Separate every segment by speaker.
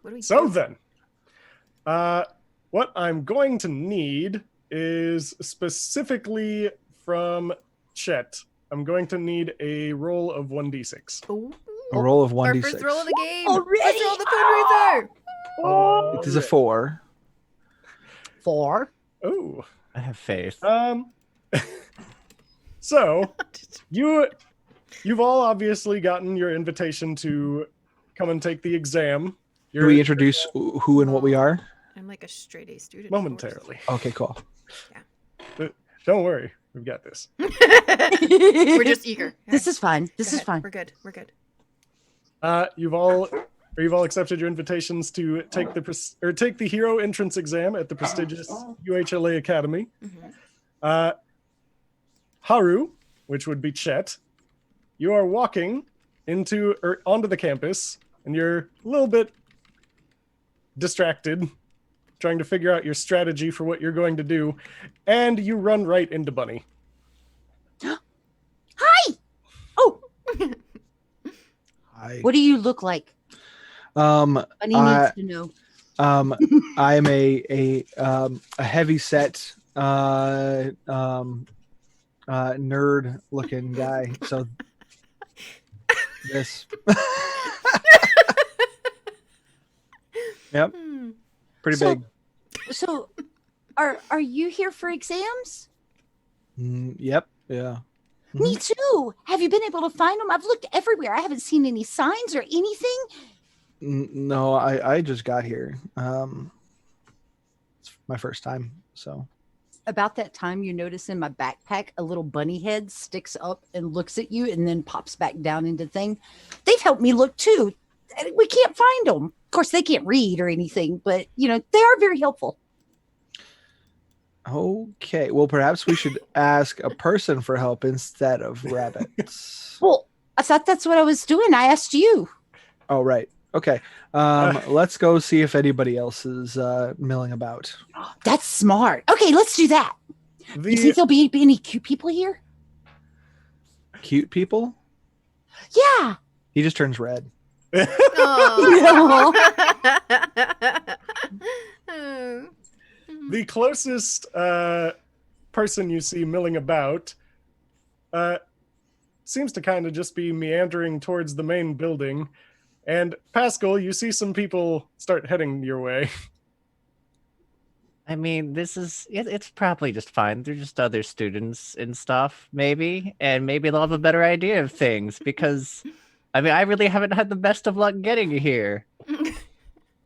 Speaker 1: What do we
Speaker 2: So
Speaker 1: do?
Speaker 2: then, what I'm going to need is specifically from Chet. I'm going to need a roll of 1d6.
Speaker 1: Ooh.
Speaker 3: A roll of
Speaker 1: Our
Speaker 3: 1d6.
Speaker 1: first roll of the game.
Speaker 4: Already?
Speaker 1: First roll of the fundraiser.
Speaker 3: It is a 4.
Speaker 4: 4.
Speaker 2: Oh.
Speaker 5: I have faith.
Speaker 2: So you've all obviously gotten your invitation to come and take the exam.
Speaker 3: Do we introduce who and what we are?
Speaker 1: I'm like a straight A student.
Speaker 2: Momentarily.
Speaker 3: Okay, cool.
Speaker 2: Don't worry, we've got this.
Speaker 1: We're just eager.
Speaker 4: This is fine. This
Speaker 1: Go
Speaker 4: is
Speaker 1: ahead.
Speaker 4: fine.
Speaker 1: We're good. We're good.
Speaker 2: You've all accepted your invitations to take the hero entrance exam at the prestigious UHLA Academy.
Speaker 1: Mm-hmm.
Speaker 2: Haru, which would be Chet, you are walking onto the campus, and you're a little bit distracted, trying to figure out your strategy for what you're going to do, and you run right into Bunny.
Speaker 4: Hi! Oh,
Speaker 3: Hi.
Speaker 4: what do you look like? Bunny needs to know.
Speaker 3: I am a heavy set nerd looking guy. So this. Yep. Pretty big.
Speaker 4: So, are you here for exams?
Speaker 3: Yep. Yeah.
Speaker 4: Me too. Have you been able to find them? I've looked everywhere. I haven't seen any signs or anything.
Speaker 3: No, I just got here. It's my first time, so.
Speaker 4: About that time, you notice in my backpack, a little bunny head sticks up and looks at you and then pops back down into thing. They've helped me look too. We can't find them. Of course, they can't read or anything, but, they are very helpful.
Speaker 3: Okay. Well, perhaps we should ask a person for help instead of rabbits.
Speaker 4: Well, I thought that's what I was doing. I asked you.
Speaker 3: Oh, right. Okay. Let's go see if anybody else is milling about.
Speaker 4: That's smart. Okay, let's do that. You think there'll be any cute people here?
Speaker 3: Cute people?
Speaker 4: Yeah.
Speaker 3: He just turns red.
Speaker 2: The closest person you see milling about seems to kind of just be meandering towards the main building. And Pascal, you see some people start heading your way.
Speaker 5: I mean, it's probably just fine. They're just other students and stuff, maybe. And maybe they'll have a better idea of things because, I mean, I really haven't had the best of luck getting here.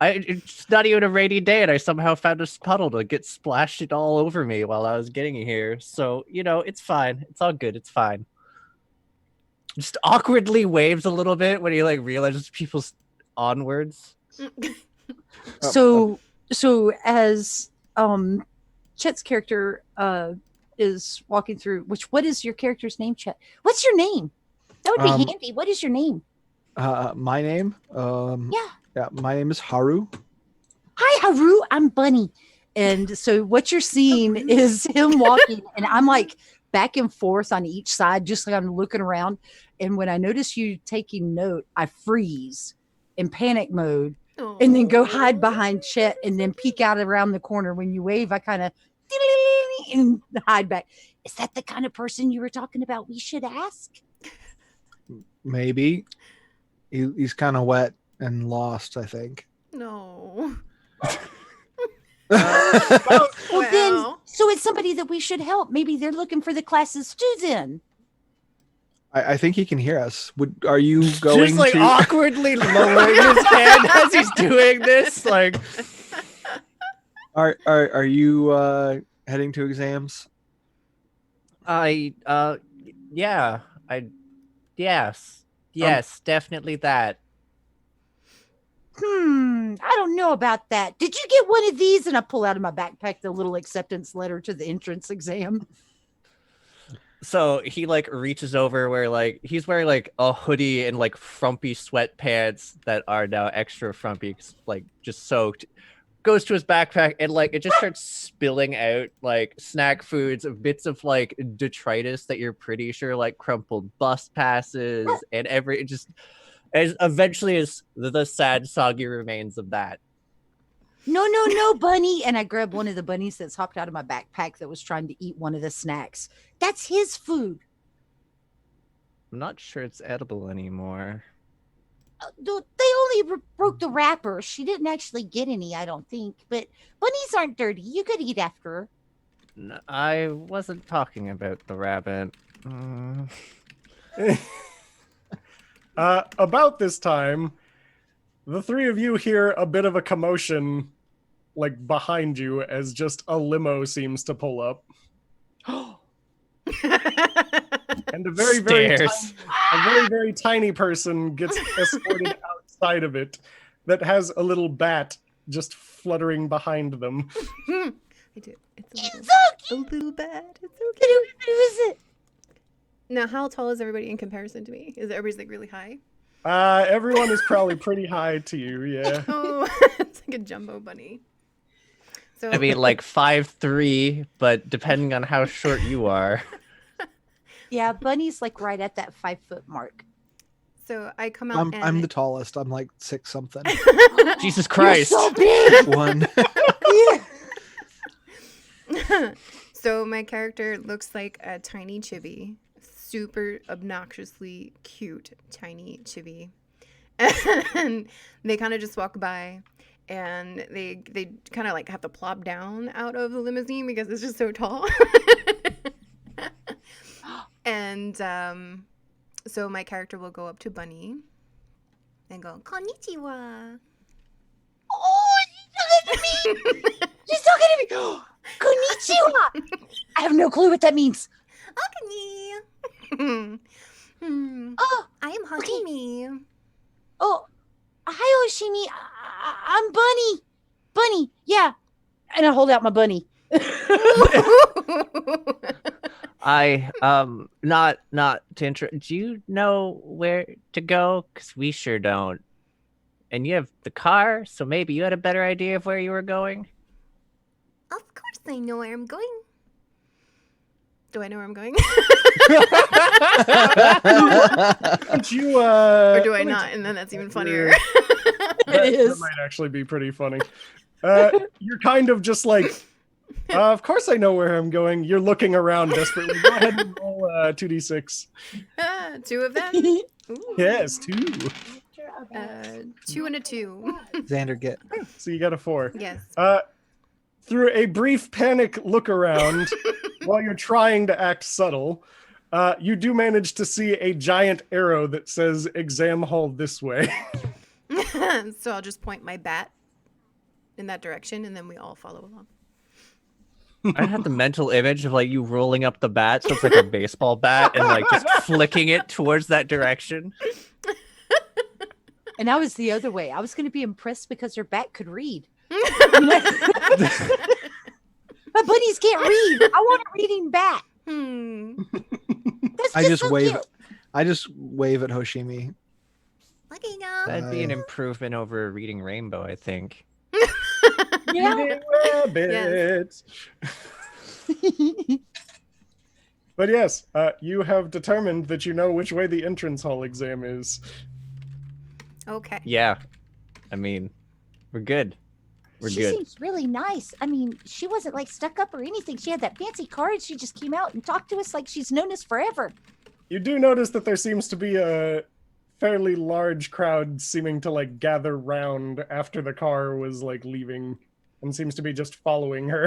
Speaker 5: It's not even a rainy day and I somehow found a puddle to get splashed it all over me while I was getting here. So, it's fine. It's all good. It's fine. Just awkwardly waves a little bit when he realizes people's onwards.
Speaker 4: So as Chet's character is walking through, what is your character's name, Chet? What's your name? That would be handy. What is your name?
Speaker 3: My name? Yeah, my name is Haru.
Speaker 4: Hi, Haru. I'm Bunny. And so what you're seeing is him walking, and I'm back and forth on each side, just I'm looking around. And when I notice you taking note, I freeze in panic mode.
Speaker 1: Aww.
Speaker 4: And then go hide behind Chet and then peek out around the corner. When you wave, I kind of and hide back. Is that the kind of person you were talking about we should ask?
Speaker 3: He's kind of wet and lost, I think.
Speaker 1: No.
Speaker 4: Well, then,
Speaker 1: Wow.
Speaker 4: so it's somebody that we should help. Maybe they're looking for the classes too then.
Speaker 3: I think he can hear us. Are you going
Speaker 5: Just
Speaker 3: to
Speaker 5: awkwardly lowering his hand as he's doing this?
Speaker 3: Are you heading to exams?
Speaker 5: Yes, definitely that.
Speaker 4: I don't know about that. Did you get one of these? And I pull out of my backpack the little acceptance letter to the entrance exam.
Speaker 5: So he reaches over where he's wearing a hoodie and frumpy sweatpants that are now extra frumpy, just soaked. Goes to his backpack and it just starts spilling out snack foods, bits of detritus that you're pretty sure crumpled bus passes and as eventually as the sad, soggy remains of that.
Speaker 4: No, bunny. And I grab one of the bunnies that's hopped out of my backpack that was trying to eat one of the snacks. That's his food.
Speaker 5: I'm not sure it's edible anymore.
Speaker 4: They only broke the wrapper. She didn't actually get any, I don't think. But bunnies aren't dirty. You could eat after her.
Speaker 5: No, I wasn't talking about the rabbit.
Speaker 2: About this time, the three of you hear a bit of a commotion, like behind you, as just a limo seems to pull up, and a very,
Speaker 5: Stairs.
Speaker 2: very tiny person gets escorted outside of it, that has a little bat just fluttering behind them.
Speaker 1: I do. It's a little bad. It's okay.
Speaker 4: Who is it?
Speaker 1: Now, how tall is everybody in comparison to me? Is everybody's like really high?
Speaker 2: Everyone is probably pretty high to you, yeah.
Speaker 1: Oh, it's like a jumbo bunny. So
Speaker 5: I mean, like 5'3", but depending on how short you are.
Speaker 4: Yeah, bunny's like right at that 5 foot mark.
Speaker 1: So I come out.
Speaker 3: I'm the tallest. I'm like 6 something.
Speaker 5: Jesus Christ.
Speaker 4: You're so big.
Speaker 3: One.
Speaker 1: So my character looks like a tiny chibi, super obnoxiously cute tiny chibi, and they kind of just walk by, and they kind of like have to plop down out of the limousine because it's just so tall. And so my character will go up to Bunny and go, "Konnichiwa."
Speaker 4: Oh, she's talking to me. She's talking to me. Konnichiwa. I have no clue what that means.
Speaker 1: Akani.
Speaker 4: Oh,
Speaker 1: I am Hakimi.
Speaker 4: oh, hi, Oshimi. I'm Bunny. Bunny, yeah. And I hold out my bunny.
Speaker 5: I not to interrupt. Do you know where to go? Because we sure don't. And you have the car, so maybe you had a better idea of where you were going.
Speaker 1: Of course I know where I'm going. Do I know where I'm going?
Speaker 2: Don't you,
Speaker 1: Or do I not? And then that's even funnier.
Speaker 2: That
Speaker 4: is.
Speaker 2: might actually be pretty funny. You're kind of just like, of course I know where I'm going. You're looking around desperately. Go ahead and roll 2d6.
Speaker 1: 2 of them? Ooh.
Speaker 2: Yes, 2.
Speaker 1: 2 and a 2.
Speaker 3: Xander, get.
Speaker 2: So you got a 4.
Speaker 1: Yes.
Speaker 2: Through a brief panic look around, while you're trying to act subtle, you do manage to see a giant arrow that says exam hall this way.
Speaker 1: So I'll just point my bat in that direction, and then we all follow along.
Speaker 5: I had the mental image of like you rolling up the bat, so it's like a baseball bat, and like just flicking it towards that direction.
Speaker 4: And I was the other way. I was going to be impressed because her bat could read. My bunnies can't read. I want a reading bat. That's
Speaker 3: I just
Speaker 4: so
Speaker 3: wave.
Speaker 4: cute.
Speaker 3: I just wave at Hoshimi.
Speaker 1: Looking up.
Speaker 5: That'd be an improvement over reading Rainbow, I think.
Speaker 4: Yeah.
Speaker 2: Rabbit. But yes, you have determined that you know which way the entrance hall exam is.
Speaker 1: Okay.
Speaker 5: Yeah, I mean, we're good. We're
Speaker 4: She
Speaker 5: good.
Speaker 4: seems really nice. I mean, she wasn't like stuck up or anything. She had that fancy card. She just came out and talked to us like she's known us forever.
Speaker 2: You do notice that there seems to be a fairly large crowd seeming to like gather round after the car was like leaving and seems to be just following her.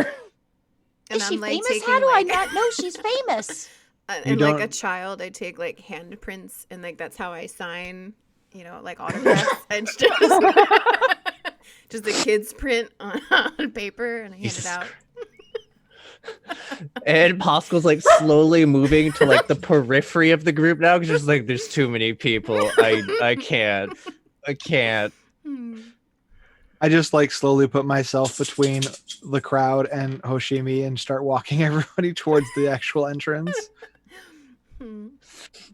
Speaker 1: And
Speaker 4: Is she
Speaker 1: I'm, like,
Speaker 4: famous?
Speaker 1: taking,
Speaker 4: How do I
Speaker 1: like-
Speaker 4: not know she's famous?
Speaker 1: And like a
Speaker 3: don't-
Speaker 1: child, I take like handprints, and like that's how I sign, like autographs. And just a kid's print on paper, and I hand
Speaker 5: Jesus
Speaker 1: it out.
Speaker 5: And Pascal's like slowly moving to like the periphery of the group now because just like there's too many people. I can't.
Speaker 3: I just like slowly put myself between the crowd and Hoshimi and start walking everybody towards the actual entrance.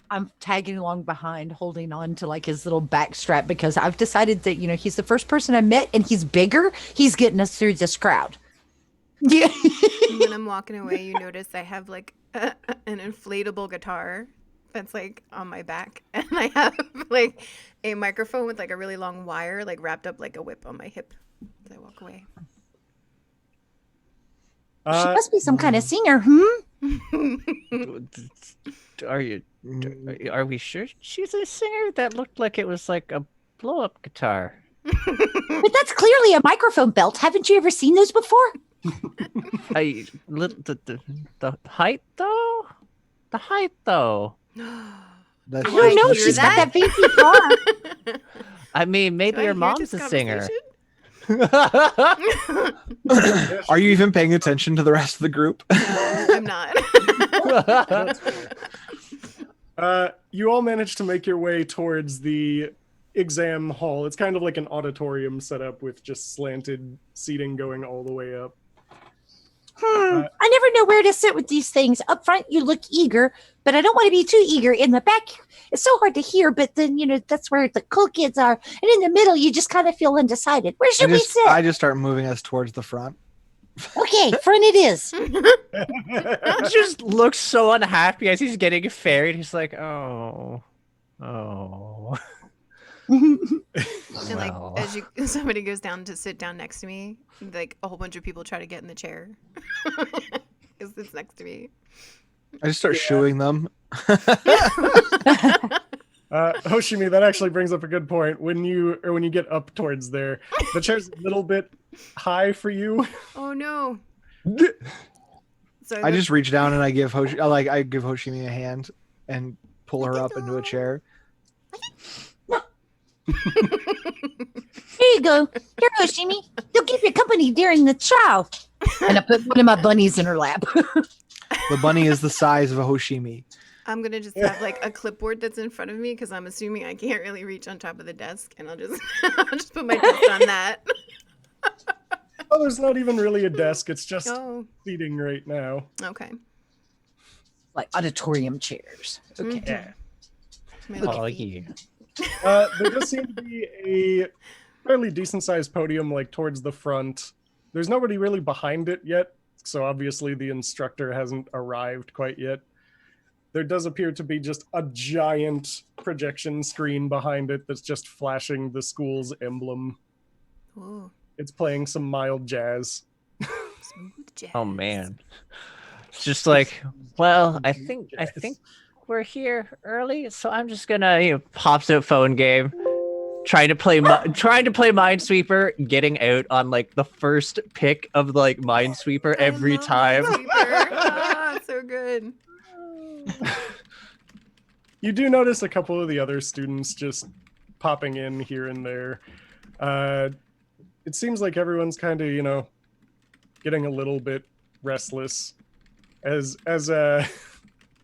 Speaker 4: I'm tagging along behind, holding on to like his little back strap because I've decided that, he's the first person I met and he's bigger. He's getting us through this crowd. Yeah.
Speaker 1: And when I'm walking away, you notice I have like an inflatable guitar that's like on my back, and I have like a microphone with like a really long wire, like wrapped up like a whip on my hip as I walk away.
Speaker 4: She must be some kind of singer,
Speaker 5: Are we sure she's a singer? That looked like it was like a blow-up guitar.
Speaker 4: But that's clearly a microphone belt. Haven't you ever seen those before?
Speaker 5: The height though? The height though.
Speaker 3: That's
Speaker 1: Do I
Speaker 4: You know
Speaker 1: hear
Speaker 4: she's
Speaker 1: that?
Speaker 4: got that fancy car.
Speaker 5: I mean, maybe
Speaker 1: Do I
Speaker 5: your
Speaker 1: hear
Speaker 5: mom's
Speaker 1: this
Speaker 5: a singer.
Speaker 3: Are you even paying attention to the rest of the group?
Speaker 1: I'm not.
Speaker 2: That's fair. You all managed to make your way towards the exam hall. It's kind of like an auditorium set up with just slanted seating going all the way up.
Speaker 4: I never know where to sit with these things. Up front, you look eager, but I don't want to be too eager. In the back, it's so hard to hear, but then, that's where the cool kids are. And in the middle, you just kind of feel undecided. Where should we sit?
Speaker 3: I just start moving us towards the front.
Speaker 4: Okay, front it is.
Speaker 5: He just looks so unhappy as he's getting ferried. He's like, oh.
Speaker 1: And like
Speaker 5: Well.
Speaker 1: as somebody goes down to sit down next to me, like a whole bunch of people try to get in the chair because it's next to me.
Speaker 3: I just start shooing them.
Speaker 2: Hoshimi, that actually brings up a good point. When you get up towards there, the chair's a little bit high for you.
Speaker 1: Oh no! So
Speaker 3: I just reach down and I give Hoshimi a hand and pull her up into a chair.
Speaker 4: Here you go. Here, Hoshimi. They'll keep you company during the trial. And I put one of my bunnies in her lap.
Speaker 3: The bunny is the size of a Hoshimi.
Speaker 1: I'm gonna just have like a clipboard that's in front of me because I'm assuming I can't really reach on top of the desk, and I'll just put my desk on that.
Speaker 2: Oh, there's not even really a desk. It's just
Speaker 1: Oh,
Speaker 2: seating right now.
Speaker 1: okay.
Speaker 4: Like auditorium chairs. Okay.
Speaker 1: Mhm. My
Speaker 5: Oh,
Speaker 1: little feet.
Speaker 5: yeah.
Speaker 2: There does seem to be a fairly decent-sized podium, like towards the front. There's nobody really behind it yet, so obviously the instructor hasn't arrived quite yet. There does appear to be just a giant projection screen behind it that's just flashing the school's emblem.
Speaker 1: Ooh,
Speaker 2: It's playing some mild jazz.
Speaker 1: smooth jazz.
Speaker 5: Oh man. It's just like, well, I think we're here early, so I'm just gonna pops out phone game, trying to play Minesweeper, getting out on like the first pick of like Minesweeper
Speaker 1: I
Speaker 5: every
Speaker 1: love
Speaker 5: time.
Speaker 1: Sleeper. Ah, so good.
Speaker 2: You do notice a couple of the other students just popping in here and there. It seems like everyone's kind of, getting a little bit restless. As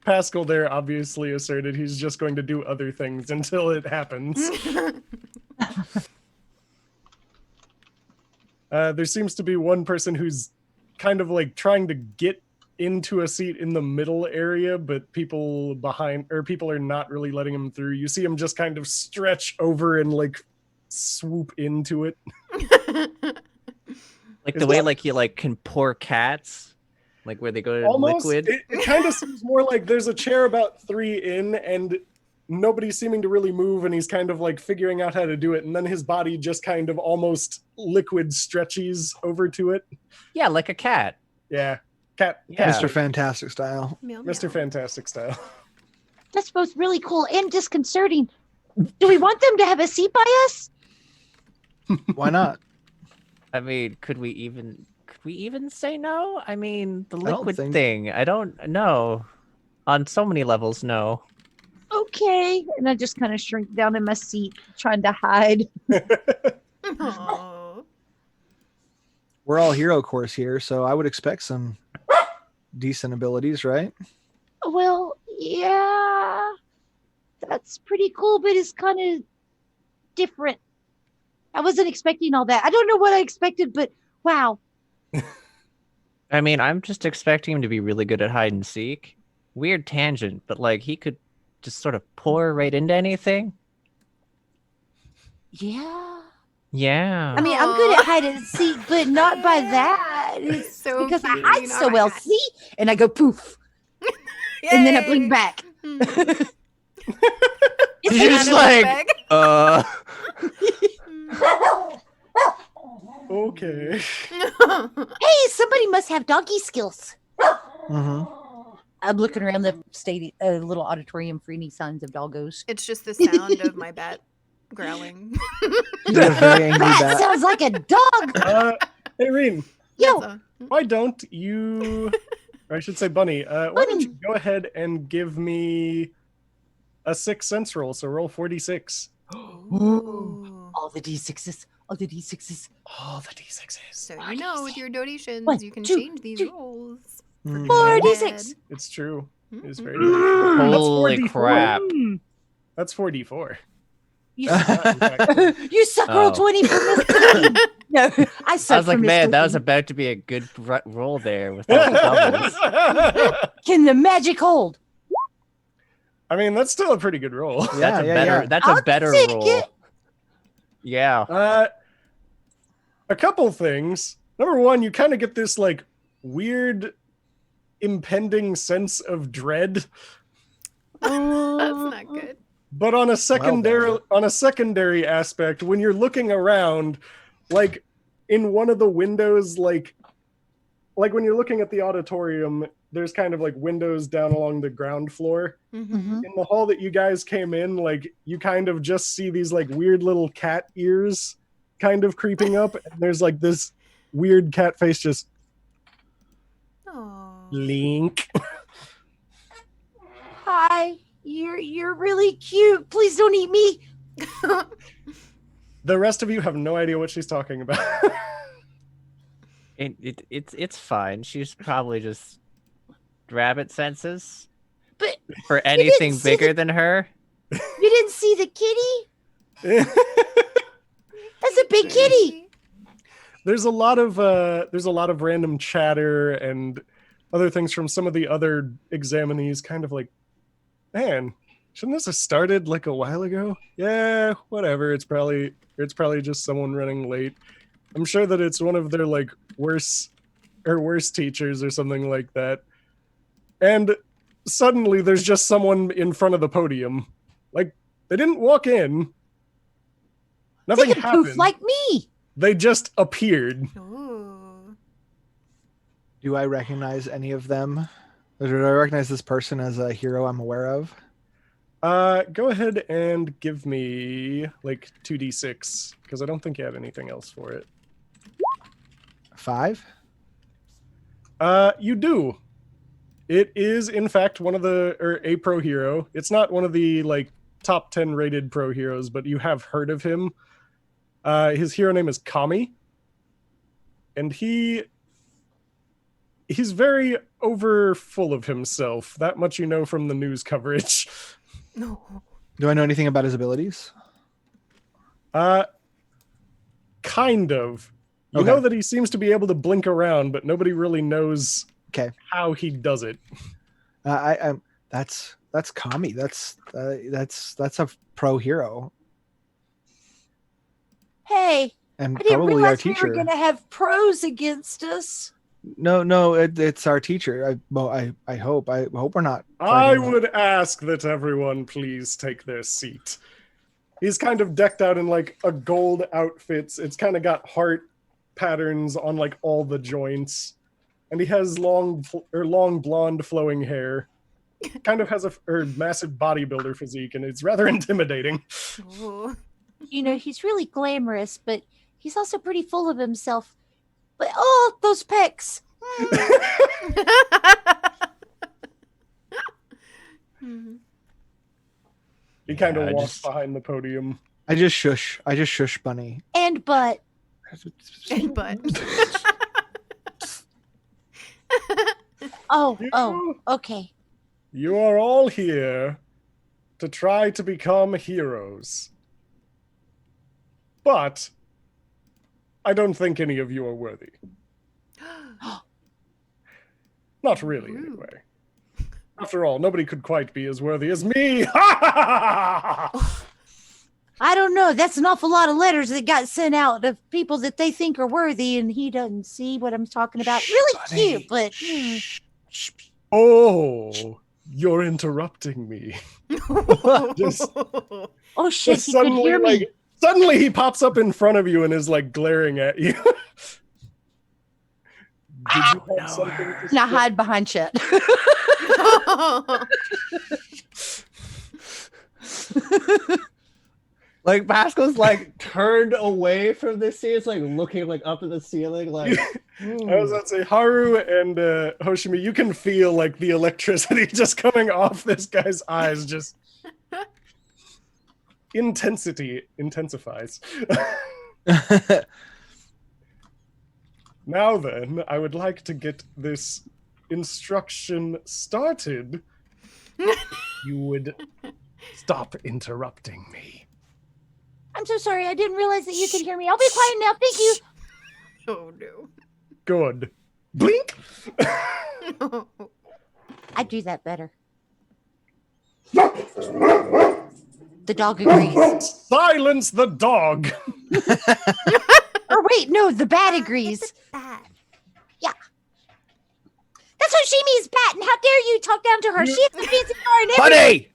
Speaker 2: Pascal there obviously asserted, he's just going to do other things until it happens. There seems to be one person who's kind of like trying to get into a seat in the middle area, but people are not really letting him through. You see him just kind of stretch over and like swoop into it.
Speaker 5: Like the way like you like can pour cats, like where they go to
Speaker 2: Almost,
Speaker 5: liquid.
Speaker 2: it kind of seems more like there's a chair about 3 in and nobody's seeming to really move, and he's kind of like figuring out how to do it, and then his body just kind of almost liquid stretches over to it.
Speaker 5: Yeah, like a cat.
Speaker 2: Yeah. Cat.
Speaker 5: Yeah.
Speaker 3: Mr. Fantastic style.
Speaker 1: Meow,
Speaker 2: Mr.
Speaker 1: meow.
Speaker 2: Fantastic style.
Speaker 4: That's both really cool and disconcerting. Do we want them to have a seat by us?
Speaker 3: Why not?
Speaker 5: I mean, could we even say no? I mean, the
Speaker 3: I don't
Speaker 5: liquid
Speaker 3: think-
Speaker 5: thing. I don't know. On so many levels, no.
Speaker 4: Okay. And I just kind of shrink down in my seat, trying to hide.
Speaker 1: Aw.
Speaker 3: We're all hero course here, so I would expect some decent abilities, right?
Speaker 4: Well, yeah. That's pretty cool, but it's kind of different. I wasn't expecting all that. I don't know what I expected, but wow.
Speaker 5: I mean, I'm just expecting him to be really good at hide and seek. Weird tangent, but like he could just sort of pour right into anything.
Speaker 4: Yeah.
Speaker 5: Yeah.
Speaker 4: I mean, I'm good at hide and seek, but not by that. It's
Speaker 1: So
Speaker 4: because I
Speaker 1: cute.
Speaker 4: hide
Speaker 1: Oh
Speaker 4: so
Speaker 1: my
Speaker 4: well.
Speaker 1: God.
Speaker 4: See? And I go poof. And then I blink
Speaker 1: Yay.
Speaker 4: back. It's
Speaker 5: He's just like,
Speaker 2: Okay.
Speaker 4: Hey, somebody must have doggy skills.
Speaker 3: Mm-hmm.
Speaker 4: I'm looking around the little auditorium for any signs of doggos.
Speaker 1: It's just the sound of my bat growling.
Speaker 3: She's got a very angry
Speaker 4: That
Speaker 3: bat.
Speaker 4: sounds like a dog.
Speaker 2: Hey, Reen,
Speaker 4: Yo,
Speaker 1: That's
Speaker 2: why don't you, or I should say Bunny, why don't you go ahead and give me a 6th sense roll? So roll 46.
Speaker 1: Ooh.
Speaker 4: all the D6s, all the D6s.
Speaker 2: All the D6s.
Speaker 1: So you know, with your donations,
Speaker 4: 1,
Speaker 1: you can
Speaker 4: 2,
Speaker 1: change these
Speaker 4: 3.
Speaker 1: rolls.
Speaker 3: Mm.
Speaker 4: 46.
Speaker 2: It's true. It's very
Speaker 1: Mhm.
Speaker 5: holy
Speaker 2: 4d4.
Speaker 5: crap.
Speaker 2: That's 4d4.
Speaker 4: You,
Speaker 2: In fact.
Speaker 4: you suck roll
Speaker 5: Oh.
Speaker 4: 20 for Mr. Bean. No, I suck
Speaker 5: I was like,
Speaker 4: for
Speaker 5: man,
Speaker 4: Mr.
Speaker 5: that was
Speaker 4: Bean.
Speaker 5: about to be a good roll there with all the doubles.
Speaker 4: Can the magic hold?
Speaker 2: I mean, that's still a pretty good roll.
Speaker 5: That's a better. That's
Speaker 4: I'll
Speaker 5: a better
Speaker 4: take
Speaker 5: roll.
Speaker 4: it.
Speaker 5: Yeah.
Speaker 2: A couple things. Number one, you kind of get this like weird impending sense of dread,
Speaker 1: That's not good.
Speaker 2: but on a secondary aspect, when you're looking around, like in one of the windows, like when you're looking at the auditorium, there's kind of like windows down along the ground floor.
Speaker 1: Mhm.
Speaker 2: In the hall that you guys came in, like you kind of just see these like weird little cat ears kind of creeping up, and there's like this weird cat face just
Speaker 1: Aw.
Speaker 2: Link.
Speaker 4: Hi, you're really cute. Please don't eat me.
Speaker 2: The rest of you have no idea what she's talking about.
Speaker 5: It's fine. She's probably just rabbit senses
Speaker 4: But
Speaker 5: for anything
Speaker 4: see
Speaker 5: bigger
Speaker 4: the-
Speaker 5: than her.
Speaker 4: you didn't see the kitty? That's a big kitty.
Speaker 2: There's a lot of random chatter and other things from some of the other examinees, kind of like, man, shouldn't this have started like a while ago? Yeah, whatever. It's probably just someone running late. I'm sure that it's one of their like worst teachers or something like that. And suddenly there's just someone in front of the podium. Like, they didn't walk in. Nothing
Speaker 4: They can
Speaker 2: happened.
Speaker 4: poof like me.
Speaker 2: They just appeared.
Speaker 1: Ooh.
Speaker 3: Do I recognize any of them? Or do I recognize this person as a hero I'm aware of?
Speaker 2: Go ahead and give me like 2d6 because I don't think you had anything else for it.
Speaker 3: 5?
Speaker 2: You do. It is in fact a pro hero. It's not one of the like top 10 rated pro heroes, but you have heard of him. His hero name is Kami, and he's very over full of himself. That much you know from the news coverage.
Speaker 1: No.
Speaker 3: Do I know anything about his abilities?
Speaker 2: Kind of. You
Speaker 3: Okay.
Speaker 2: know that he seems to be able to blink around, but nobody really knows how he does it.
Speaker 3: That's Kami. That's a pro hero,
Speaker 4: Hey,
Speaker 3: and
Speaker 4: I didn't
Speaker 3: probably our
Speaker 4: realize we were
Speaker 3: teacher.
Speaker 4: gonna have pros against us.
Speaker 3: No, it's our teacher. I hope we're not.
Speaker 2: I
Speaker 3: fighting.
Speaker 2: would ask that everyone please take their seat. He's kind of decked out in like a gold outfits. It's kind of got heart patterns on like all the joints, and he has long blonde flowing hair. Kind of has a massive bodybuilder physique, and it's rather intimidating.
Speaker 1: Ooh.
Speaker 4: You know, he's really glamorous, but he's also pretty full of himself. But oh, those pecs.
Speaker 1: Mhm.
Speaker 2: He kind of
Speaker 5: Yeah,
Speaker 2: walks behind the podium.
Speaker 3: I just shush Bunny.
Speaker 4: And butt.
Speaker 1: But
Speaker 4: Oh, okay.
Speaker 2: You are all here to try to become heroes. But I don't think any of you are worthy. Not really,
Speaker 1: Rude.
Speaker 2: anyway. After all, nobody could quite be as worthy as me.
Speaker 4: I don't know. That's an awful lot of letters that got sent out of people that they think are worthy, and he doesn't see what I'm talking about. Really
Speaker 3: Bunny.
Speaker 4: cute, but
Speaker 2: Oh, You're interrupting me. Just-
Speaker 4: Oh shit,
Speaker 2: Just
Speaker 4: he could hear me.
Speaker 2: suddenly he pops up in front of you and is like glaring at you. Did you have
Speaker 5: know
Speaker 2: something
Speaker 5: her.
Speaker 2: to
Speaker 4: And I
Speaker 2: say?
Speaker 4: hide behind Chet.
Speaker 5: Like Pascal's like turned away from the scene. It's like looking like up at the ceiling. Like
Speaker 2: I was about to say, Haru and Hoshimi, you can feel like the electricity just coming off this guy's eyes. Just intensity intensifies. Now then, I would like to get this instruction started. You would stop interrupting me.
Speaker 4: I'm so sorry. I didn't realize that you could hear me. I'll be quiet now. Thank you.
Speaker 1: Oh no.
Speaker 2: Good. Blink.
Speaker 4: I do that better. The dog agrees.
Speaker 2: Silence the dog.
Speaker 4: Or wait, no, the bat agrees.
Speaker 1: Bad.
Speaker 4: That's Hoshimi's bat, and how dare you talk down to her?
Speaker 2: You-
Speaker 4: She has a fancy car and everything.
Speaker 5: Buddy!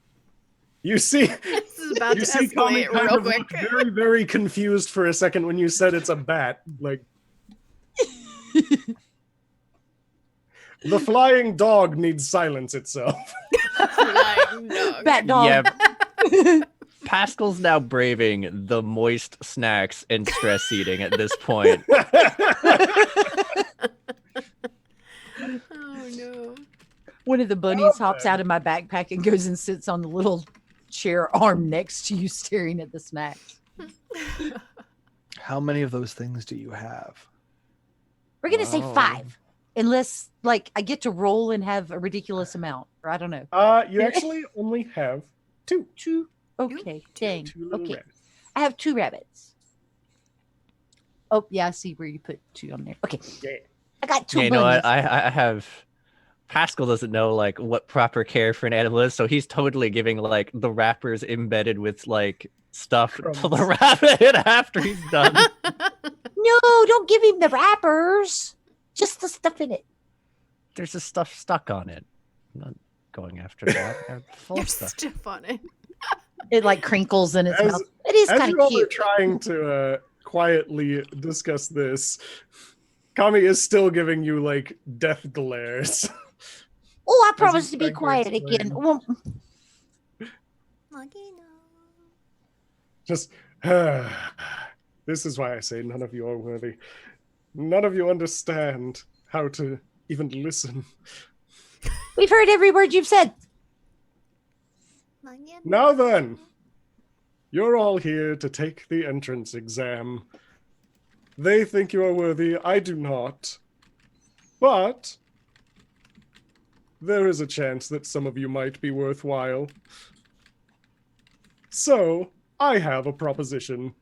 Speaker 2: You see,
Speaker 1: This is about
Speaker 2: you
Speaker 1: to
Speaker 2: see, Kami
Speaker 1: escalate
Speaker 2: kind
Speaker 1: real
Speaker 2: of
Speaker 1: quick.
Speaker 2: looked very, very confused for a second when you said it's a bat. Like, the flying dog needs silence itself.
Speaker 1: Flying dog.
Speaker 4: Bat dog.
Speaker 5: Yeah. Pascal's now braving the moist snacks and stress eating at this point.
Speaker 1: Oh no.
Speaker 4: One of the bunnies hops out of my backpack and goes and sits on the little chair arm next to you, staring at the snacks.
Speaker 3: How many of those things do you have?
Speaker 4: We're gonna say
Speaker 5: Oh.
Speaker 4: 5, unless like I get to roll and have a ridiculous amount, or I don't know.
Speaker 2: You actually only have two.
Speaker 4: 2. Okay, dang.
Speaker 2: Two little
Speaker 4: Okay,
Speaker 2: rabbits.
Speaker 4: I have 2 rabbits. Oh yeah, I see where you put 2 on there. Okay,
Speaker 2: Yeah.
Speaker 4: I got 2
Speaker 5: Yeah, you know
Speaker 4: bunnies.
Speaker 5: what? I have. Pascal doesn't know like what proper care for an animal is, so he's totally giving like the wrappers embedded with like stuff to the
Speaker 2: Crumbs.
Speaker 5: rabbit after he's done.
Speaker 4: No, don't give him the wrappers. Just the stuff in it.
Speaker 5: There's just stuff stuck on it. I'm not going after that. They're full
Speaker 1: You're
Speaker 5: of stuff.
Speaker 1: stiff on it.
Speaker 4: It like crinkles in its
Speaker 2: As-
Speaker 4: mouth. It is
Speaker 2: As
Speaker 4: kind
Speaker 2: you
Speaker 4: of
Speaker 2: all are
Speaker 4: cute.
Speaker 2: trying to quietly discuss this, Kami is still giving you like death glares.
Speaker 4: Oh, I
Speaker 2: he's
Speaker 4: promise to be
Speaker 2: trying to
Speaker 4: quiet again.
Speaker 2: explain.
Speaker 4: Well,
Speaker 2: Just, this is why I say none of you are worthy. None of you understand how to even listen.
Speaker 4: we've heard every word you've said.
Speaker 2: Now then, you're all here to take the entrance exam. They think you are worthy, I do not. But there is a chance that some of you might be worthwhile. So, I have a proposition.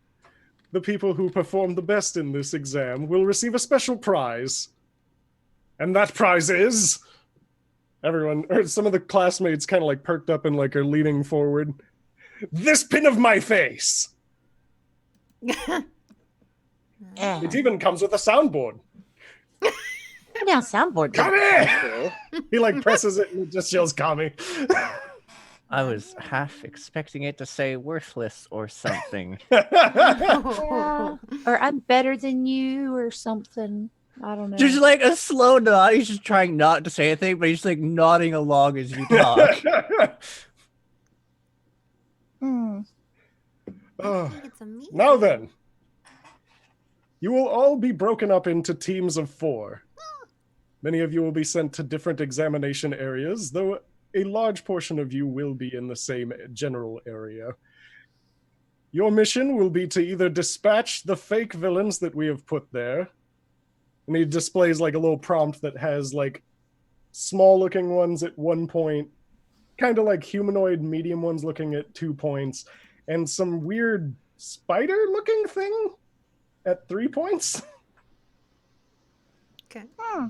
Speaker 2: The people who perform the best in this exam will receive a special prize. And that prize is... Everyone, or some of the classmates kind of like perked up and like are leaning forward. This pin of my face!
Speaker 4: Eh.
Speaker 2: It even comes with a soundboard.
Speaker 4: Now soundboard.
Speaker 2: Come here! He like presses it and it just yells Kami.
Speaker 5: I was half expecting it to say worthless or something.
Speaker 4: Yeah. Or I'm better than you or something. I don't know.
Speaker 5: There's like a slow nod. He's just trying not to say anything, but he's like nodding along as you talk.
Speaker 4: Hmm.
Speaker 2: Oh, now then, you will all be broken up into teams of 4. Many of you will be sent to different examination areas, though a large portion of you will be in the same general area. Your mission will be to either dispatch the fake villains that we have put there, and he displays like a little prompt that has like small looking ones at 1 point, kind of like humanoid medium ones looking at 2 points, and some weird spider looking thing at 3 points.
Speaker 1: Okay.
Speaker 4: Hmm.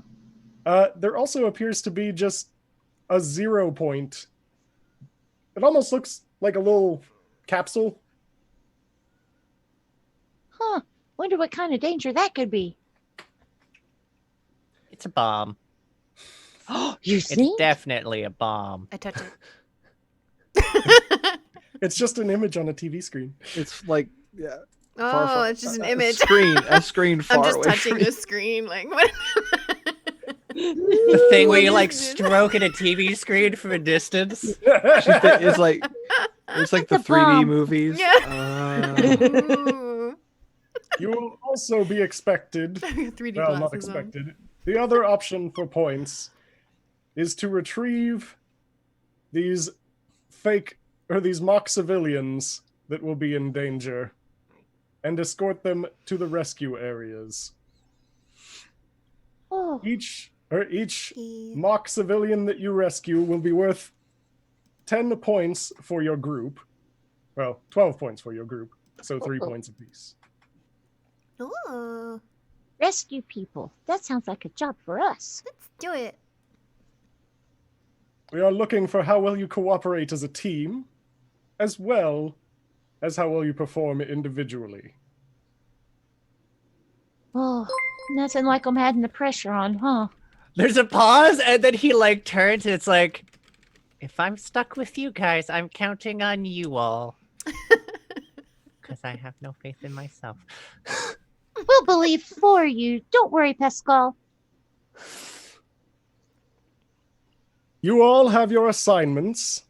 Speaker 2: There also appears to be just a 0 point. It almost looks like a little capsule.
Speaker 4: Huh. Wonder what kind of danger that could be.
Speaker 5: It's a bomb.
Speaker 4: You
Speaker 5: It's
Speaker 4: see?
Speaker 5: definitely a bomb.
Speaker 1: I touch it.
Speaker 2: It's just an image on a TV screen.
Speaker 3: It's like, yeah.
Speaker 1: Oh, it's just an image.
Speaker 3: A screen far
Speaker 1: I'm just
Speaker 3: away
Speaker 1: touching
Speaker 3: from you.
Speaker 1: the screen. Like, what?
Speaker 5: The thing where you
Speaker 1: What
Speaker 5: like
Speaker 1: is this?
Speaker 5: stroke at a TV screen from a distance.
Speaker 3: It's like the
Speaker 4: the
Speaker 3: 3D
Speaker 4: bomb.
Speaker 3: movies.
Speaker 1: Yeah. Ooh.
Speaker 2: You will also be expected.
Speaker 1: 3D
Speaker 2: Well, not
Speaker 1: glasses on.
Speaker 2: expected. The other option for points is to retrieve these these mock civilians that will be in danger and escort them to the rescue areas.
Speaker 4: Oh,
Speaker 2: Each
Speaker 1: E-
Speaker 2: mock civilian that you rescue will be worth 10 points for your group. Well, 12 points for your group, so 3 points apiece.
Speaker 1: Ooh,
Speaker 6: Rescue people. That sounds like a job for us.
Speaker 1: let's do it.
Speaker 2: We are looking for how well you cooperate as a team, as well as how well you perform individually.
Speaker 6: Oh, nothing like I'm having the pressure on, huh?
Speaker 5: There's a pause, and then he like turns, and it's like, if I'm stuck with you guys, I'm counting on you all. Because I have no faith in myself.
Speaker 6: We'll believe for you. Don't worry, Pascal.
Speaker 2: You all have your assignments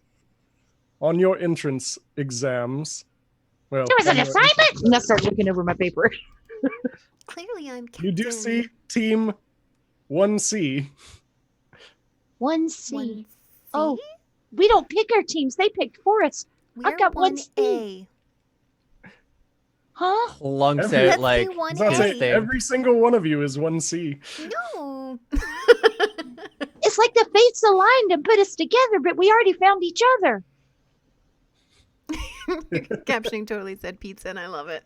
Speaker 2: on your entrance exams. Well,
Speaker 6: There was an
Speaker 2: on your
Speaker 6: assignment?
Speaker 4: and I start looking over my paper.
Speaker 1: Clearly, I'm captain.
Speaker 2: You do see Team 1C.
Speaker 6: 1C.
Speaker 1: 1C?
Speaker 6: Oh, we don't pick our teams. They picked for us.
Speaker 1: We're
Speaker 6: I've got 1C.
Speaker 1: 1A.
Speaker 6: Huh?
Speaker 5: Plunks
Speaker 2: Every-
Speaker 5: out like
Speaker 1: Let's do
Speaker 2: I was about to
Speaker 5: his
Speaker 2: say,
Speaker 1: A.
Speaker 5: thing.
Speaker 2: every single one of you is 1C.
Speaker 1: No.
Speaker 6: It's like the fates aligned and put us together, but we already found each other.
Speaker 1: Captioning totally said pizza, and I love it.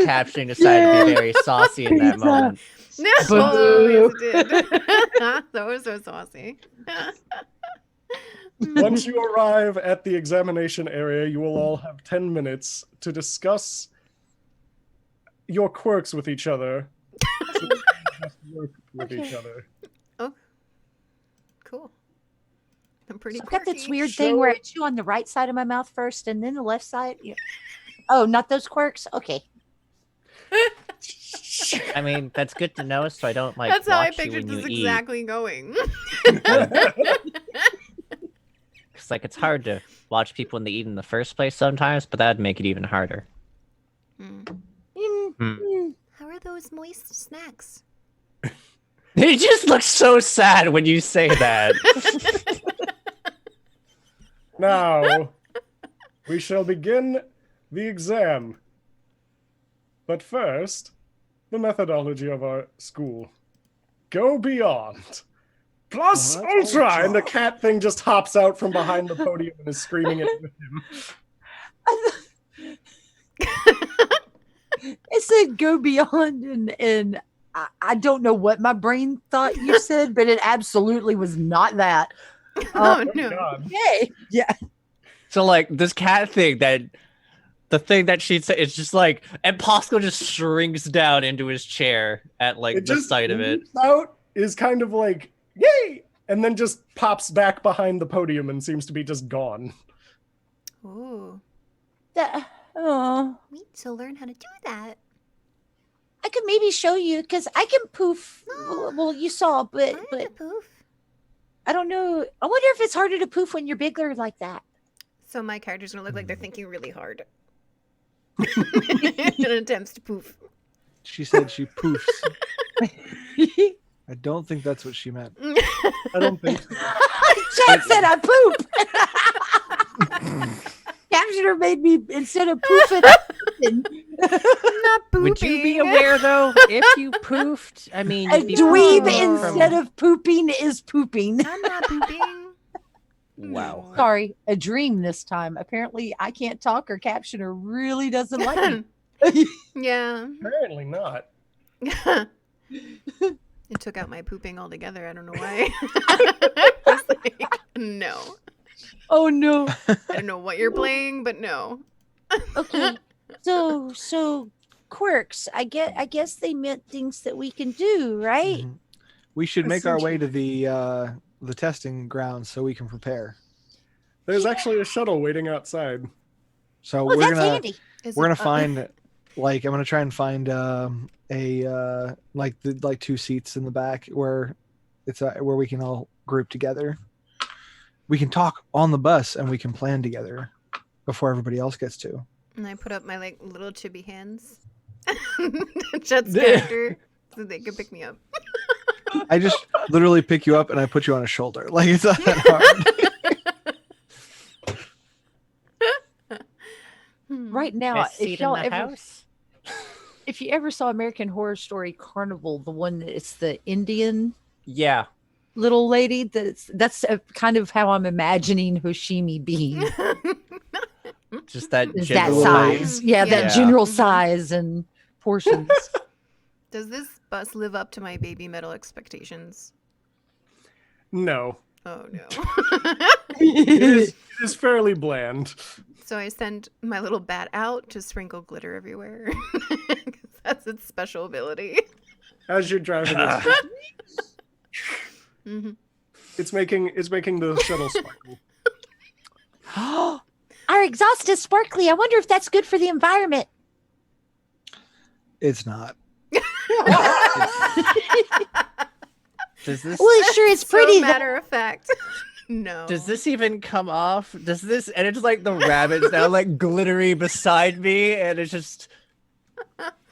Speaker 5: Captioning decided to be very saucy in that
Speaker 4: Pizza.
Speaker 5: moment.
Speaker 1: No, yes, it did. That was so saucy.
Speaker 2: Once you arrive at the examination area, you will all have 10 minutes to discuss your quirks with each other. So you can just work with each other.
Speaker 1: Cool. I'm pretty
Speaker 4: I've got this
Speaker 1: quirky.
Speaker 4: weird thing where I chew on the right side of my mouth first and then the left side. Yeah. Oh, not those quirks? Okay.
Speaker 5: I mean, that's good to know, so I don't like
Speaker 1: That's how I
Speaker 5: watch you
Speaker 1: pictured
Speaker 5: when you
Speaker 1: this
Speaker 5: eat.
Speaker 1: exactly going.
Speaker 5: It's like it's hard to watch people when they eat in the first place sometimes, but that'd make it even harder.
Speaker 1: Mm.
Speaker 4: Mm.
Speaker 1: How are those moist snacks?
Speaker 5: It just looks so sad when you say that.
Speaker 2: Now, we shall begin the exam. But first, the methodology of our school. Go beyond. Plus
Speaker 3: Oh, that's
Speaker 2: ultra!
Speaker 3: ultra.
Speaker 2: And the cat thing just hops out from behind the podium and is screaming it with him.
Speaker 4: It said go beyond, and I don't know what my brain thought you said, but it absolutely was not that.
Speaker 1: Oh,
Speaker 2: Oh,
Speaker 1: no.
Speaker 2: God.
Speaker 4: Yay. Yeah.
Speaker 5: So like this cat thing the thing that she said, it's just like, and Pascal just shrinks down into his chair at like
Speaker 2: It
Speaker 5: the
Speaker 2: just
Speaker 5: sight of it.
Speaker 2: leaps out, is kind of like, yay! And then just pops back behind the podium and seems to be just gone.
Speaker 1: Ooh.
Speaker 4: Oh,
Speaker 1: We need to learn how to do that.
Speaker 4: I could maybe show you because I can poof. Well, you saw, but
Speaker 1: Learn to poof.
Speaker 4: I don't know. I wonder if it's harder to poof when you're bigger like that.
Speaker 1: So my character's gonna look like they're thinking really hard. In attempts to poof.
Speaker 3: She said she poofs. I don't think that's what she meant.
Speaker 2: I don't think so.
Speaker 4: Chet said I poop. Captioner made me instead of poofing.
Speaker 1: Not pooping.
Speaker 5: Would you be aware though if you poofed? I mean,
Speaker 4: A
Speaker 5: you'd be
Speaker 4: dweeb
Speaker 5: poofing
Speaker 4: instead of pooping is pooping.
Speaker 1: I'm not pooping.
Speaker 5: Wow.
Speaker 1: No.
Speaker 4: Sorry, a dream this time. Apparently, I can't talk or Captioner really doesn't like me.
Speaker 1: Yeah.
Speaker 2: Apparently not.
Speaker 1: It took out my pooping altogether. I don't know why. I was like, no.
Speaker 4: Oh no.
Speaker 1: I don't know what you're playing, but no.
Speaker 6: Okay. So quirks. I guess they meant things that we can do, right?
Speaker 3: Mhm. We should make our way to the testing grounds so we can prepare.
Speaker 2: There's actually a shuttle waiting outside.
Speaker 3: So
Speaker 6: Oh,
Speaker 3: we're
Speaker 6: that's
Speaker 3: gonna
Speaker 6: handy.
Speaker 3: we're gonna find like I'm gonna try and find like 2 seats in the back where it's where we can all group together. We can talk on the bus and we can plan together before everybody else gets to.
Speaker 1: And I put up my like little chibi hands. Chet's character, so they can pick me up.
Speaker 3: I just literally pick you up and I put you on a shoulder. Like it's not that hard.
Speaker 4: Right now,
Speaker 5: Best seat
Speaker 4: if y'all
Speaker 5: in the
Speaker 4: ever,
Speaker 5: house.
Speaker 4: if you ever saw American Horror Story Carnival, the one that it's the Indian
Speaker 5: Yeah.
Speaker 4: little lady, that's kind of how I'm imagining Hoshimi being.
Speaker 5: Just that
Speaker 4: Is that
Speaker 5: general
Speaker 4: size? Yeah, that
Speaker 5: Yeah.
Speaker 4: general
Speaker 1: Mhm.
Speaker 4: size and portions.
Speaker 1: Does this bus live up to my baby metal expectations?
Speaker 2: No,
Speaker 1: Oh no.
Speaker 2: it is fairly bland.
Speaker 1: So I send my little bat out to sprinkle glitter everywhere. 'Cause that's its special ability.
Speaker 2: As you're driving,
Speaker 1: Hmm.
Speaker 2: it's making the shuttle sparkle.
Speaker 6: Our exhaust is sparkly. I wonder if that's good for the environment.
Speaker 3: It's not.
Speaker 5: Does this
Speaker 6: Well, it sure is pretty.
Speaker 1: So matter of fact. No.
Speaker 5: does this even come off? Does this and it's like the rabbit's now like glittery beside me and it just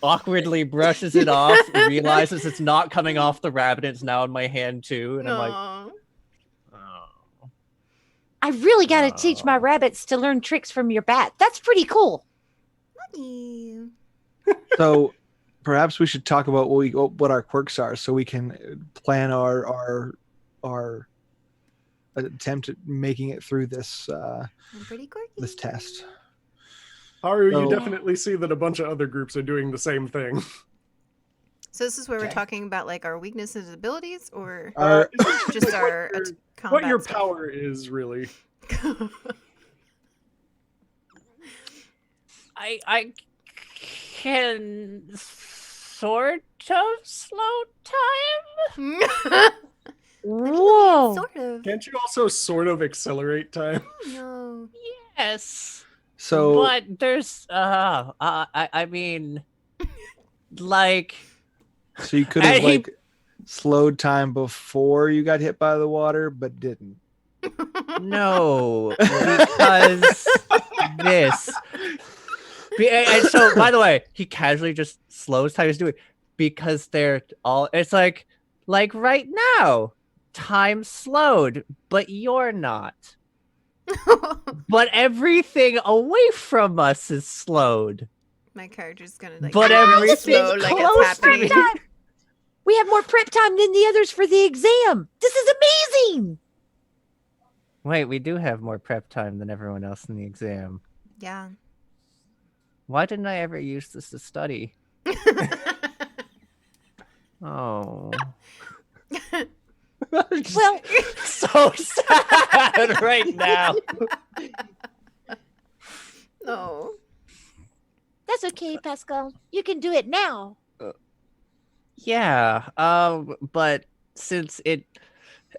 Speaker 5: awkwardly brushes it off, realizes it's not coming off the rabbit, it's now in my hand too, and I'm like,
Speaker 1: Aw.
Speaker 5: oh.
Speaker 6: I really got to teach my rabbits to learn tricks from your bat. That's pretty cool.
Speaker 1: Ew.
Speaker 3: So perhaps we should talk about what our quirks are so we can plan our attempt at making it through this
Speaker 1: I'm pretty quirky.
Speaker 3: this test.
Speaker 2: Haru,
Speaker 3: So-
Speaker 2: you definitely see that a bunch of other groups are doing the same thing.
Speaker 1: So this is where we're
Speaker 3: Okay.
Speaker 1: talking about like our weaknesses and abilities, or
Speaker 3: Our,
Speaker 1: just our combat
Speaker 2: What your
Speaker 1: stuff?
Speaker 2: power is, really.
Speaker 5: I can sort of slow time.
Speaker 6: Whoa.
Speaker 1: Sort of.
Speaker 2: Can't you also sort of accelerate time?
Speaker 1: No.
Speaker 5: Yes.
Speaker 3: so
Speaker 5: But there's I mean like
Speaker 3: so you could have
Speaker 5: and he-
Speaker 3: like slowed time before you got hit by the water, but didn't.
Speaker 5: no, because this. And so, by the way, he casually just slows time. He's doing because they're all. It's like right now, time slowed, but you're not. But everything away from us is slowed.
Speaker 1: My character's gonna like
Speaker 5: But
Speaker 1: get real
Speaker 5: everything
Speaker 1: slow, like
Speaker 5: close
Speaker 1: it's
Speaker 5: to
Speaker 1: happening.
Speaker 5: me.
Speaker 6: We have more prep time than the others for the exam. This is amazing.
Speaker 5: Wait, we do have more prep time than everyone else in the exam.
Speaker 1: Yeah.
Speaker 5: Why didn't I ever use this to study? Oh.
Speaker 6: Well,
Speaker 5: So sad right now.
Speaker 1: No.
Speaker 6: that's okay, Pascal. You can do it now.
Speaker 5: Yeah, but since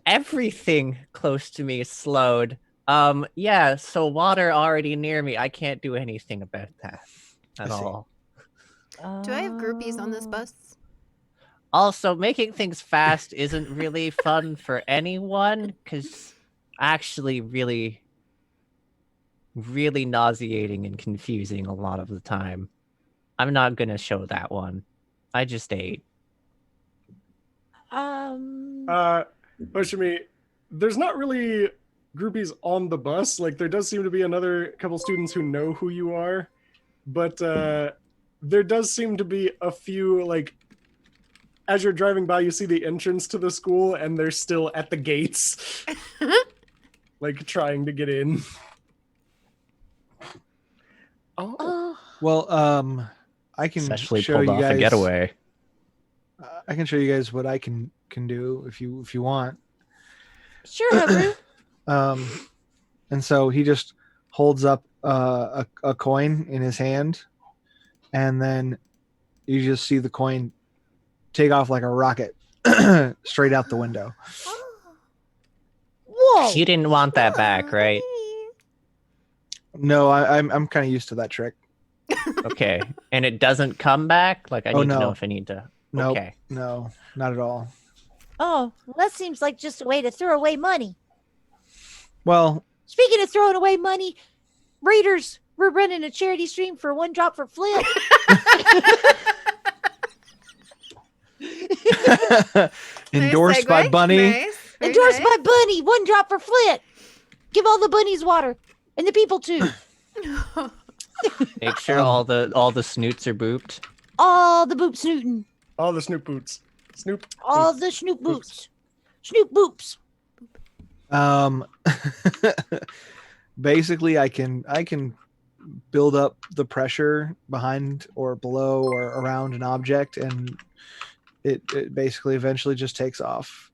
Speaker 5: everything close to me is slowed, yeah, so water already near me, I can't do anything about that at
Speaker 3: I see.
Speaker 5: all.
Speaker 1: Do I have groupies on this bus?
Speaker 5: Also, making things fast isn't really fun for anyone, because actually really, really nauseating and confusing a lot of the time. I'm not gonna show that one. I just ate.
Speaker 2: Oshimi, there's not really groupies on the bus. Like, there does seem to be another couple students who know who you are, but there does seem to be a few, like, as you're driving by, you see the entrance to the school, and they're still at the gates, like, trying to get in.
Speaker 6: Oh,
Speaker 3: Well, I can
Speaker 5: Especially
Speaker 3: show
Speaker 5: pulled
Speaker 3: you
Speaker 5: off
Speaker 3: guys.
Speaker 5: a getaway.
Speaker 3: I can show you guys what I can do if you want.
Speaker 6: sure, Haru.
Speaker 3: And so he just holds up a coin in his hand, and then you just see the coin take off like a rocket straight out the window.
Speaker 4: Whoa!
Speaker 5: You didn't want that back, right?
Speaker 3: No, I'm kind of used to that trick.
Speaker 5: Okay. And it doesn't come back? Like, I
Speaker 3: Oh,
Speaker 5: need to know
Speaker 3: no.
Speaker 5: if I need to.
Speaker 3: Nope.
Speaker 5: Okay.
Speaker 3: No, not at all.
Speaker 6: Oh, well, that seems like just a way to throw away money.
Speaker 3: Well,
Speaker 6: Speaking of throwing away money, Raiders, we're running a charity stream for One Drop for Flip.
Speaker 3: endorsed by
Speaker 1: segue.
Speaker 3: Bunny.
Speaker 1: Nice. Very
Speaker 6: Endorsed
Speaker 1: nice.
Speaker 6: by Bunny, One Drop for Flip. Give all the bunnies water. And the people too.
Speaker 5: Make sure all the snoots are booped.
Speaker 6: All the boop snootin'.
Speaker 2: All the Snoop boots. Snoop.
Speaker 6: All
Speaker 2: boots.
Speaker 6: the snoop boots. Snoop boops.
Speaker 3: Basically, I can build up the pressure behind or below or around an object, and it basically eventually just takes off.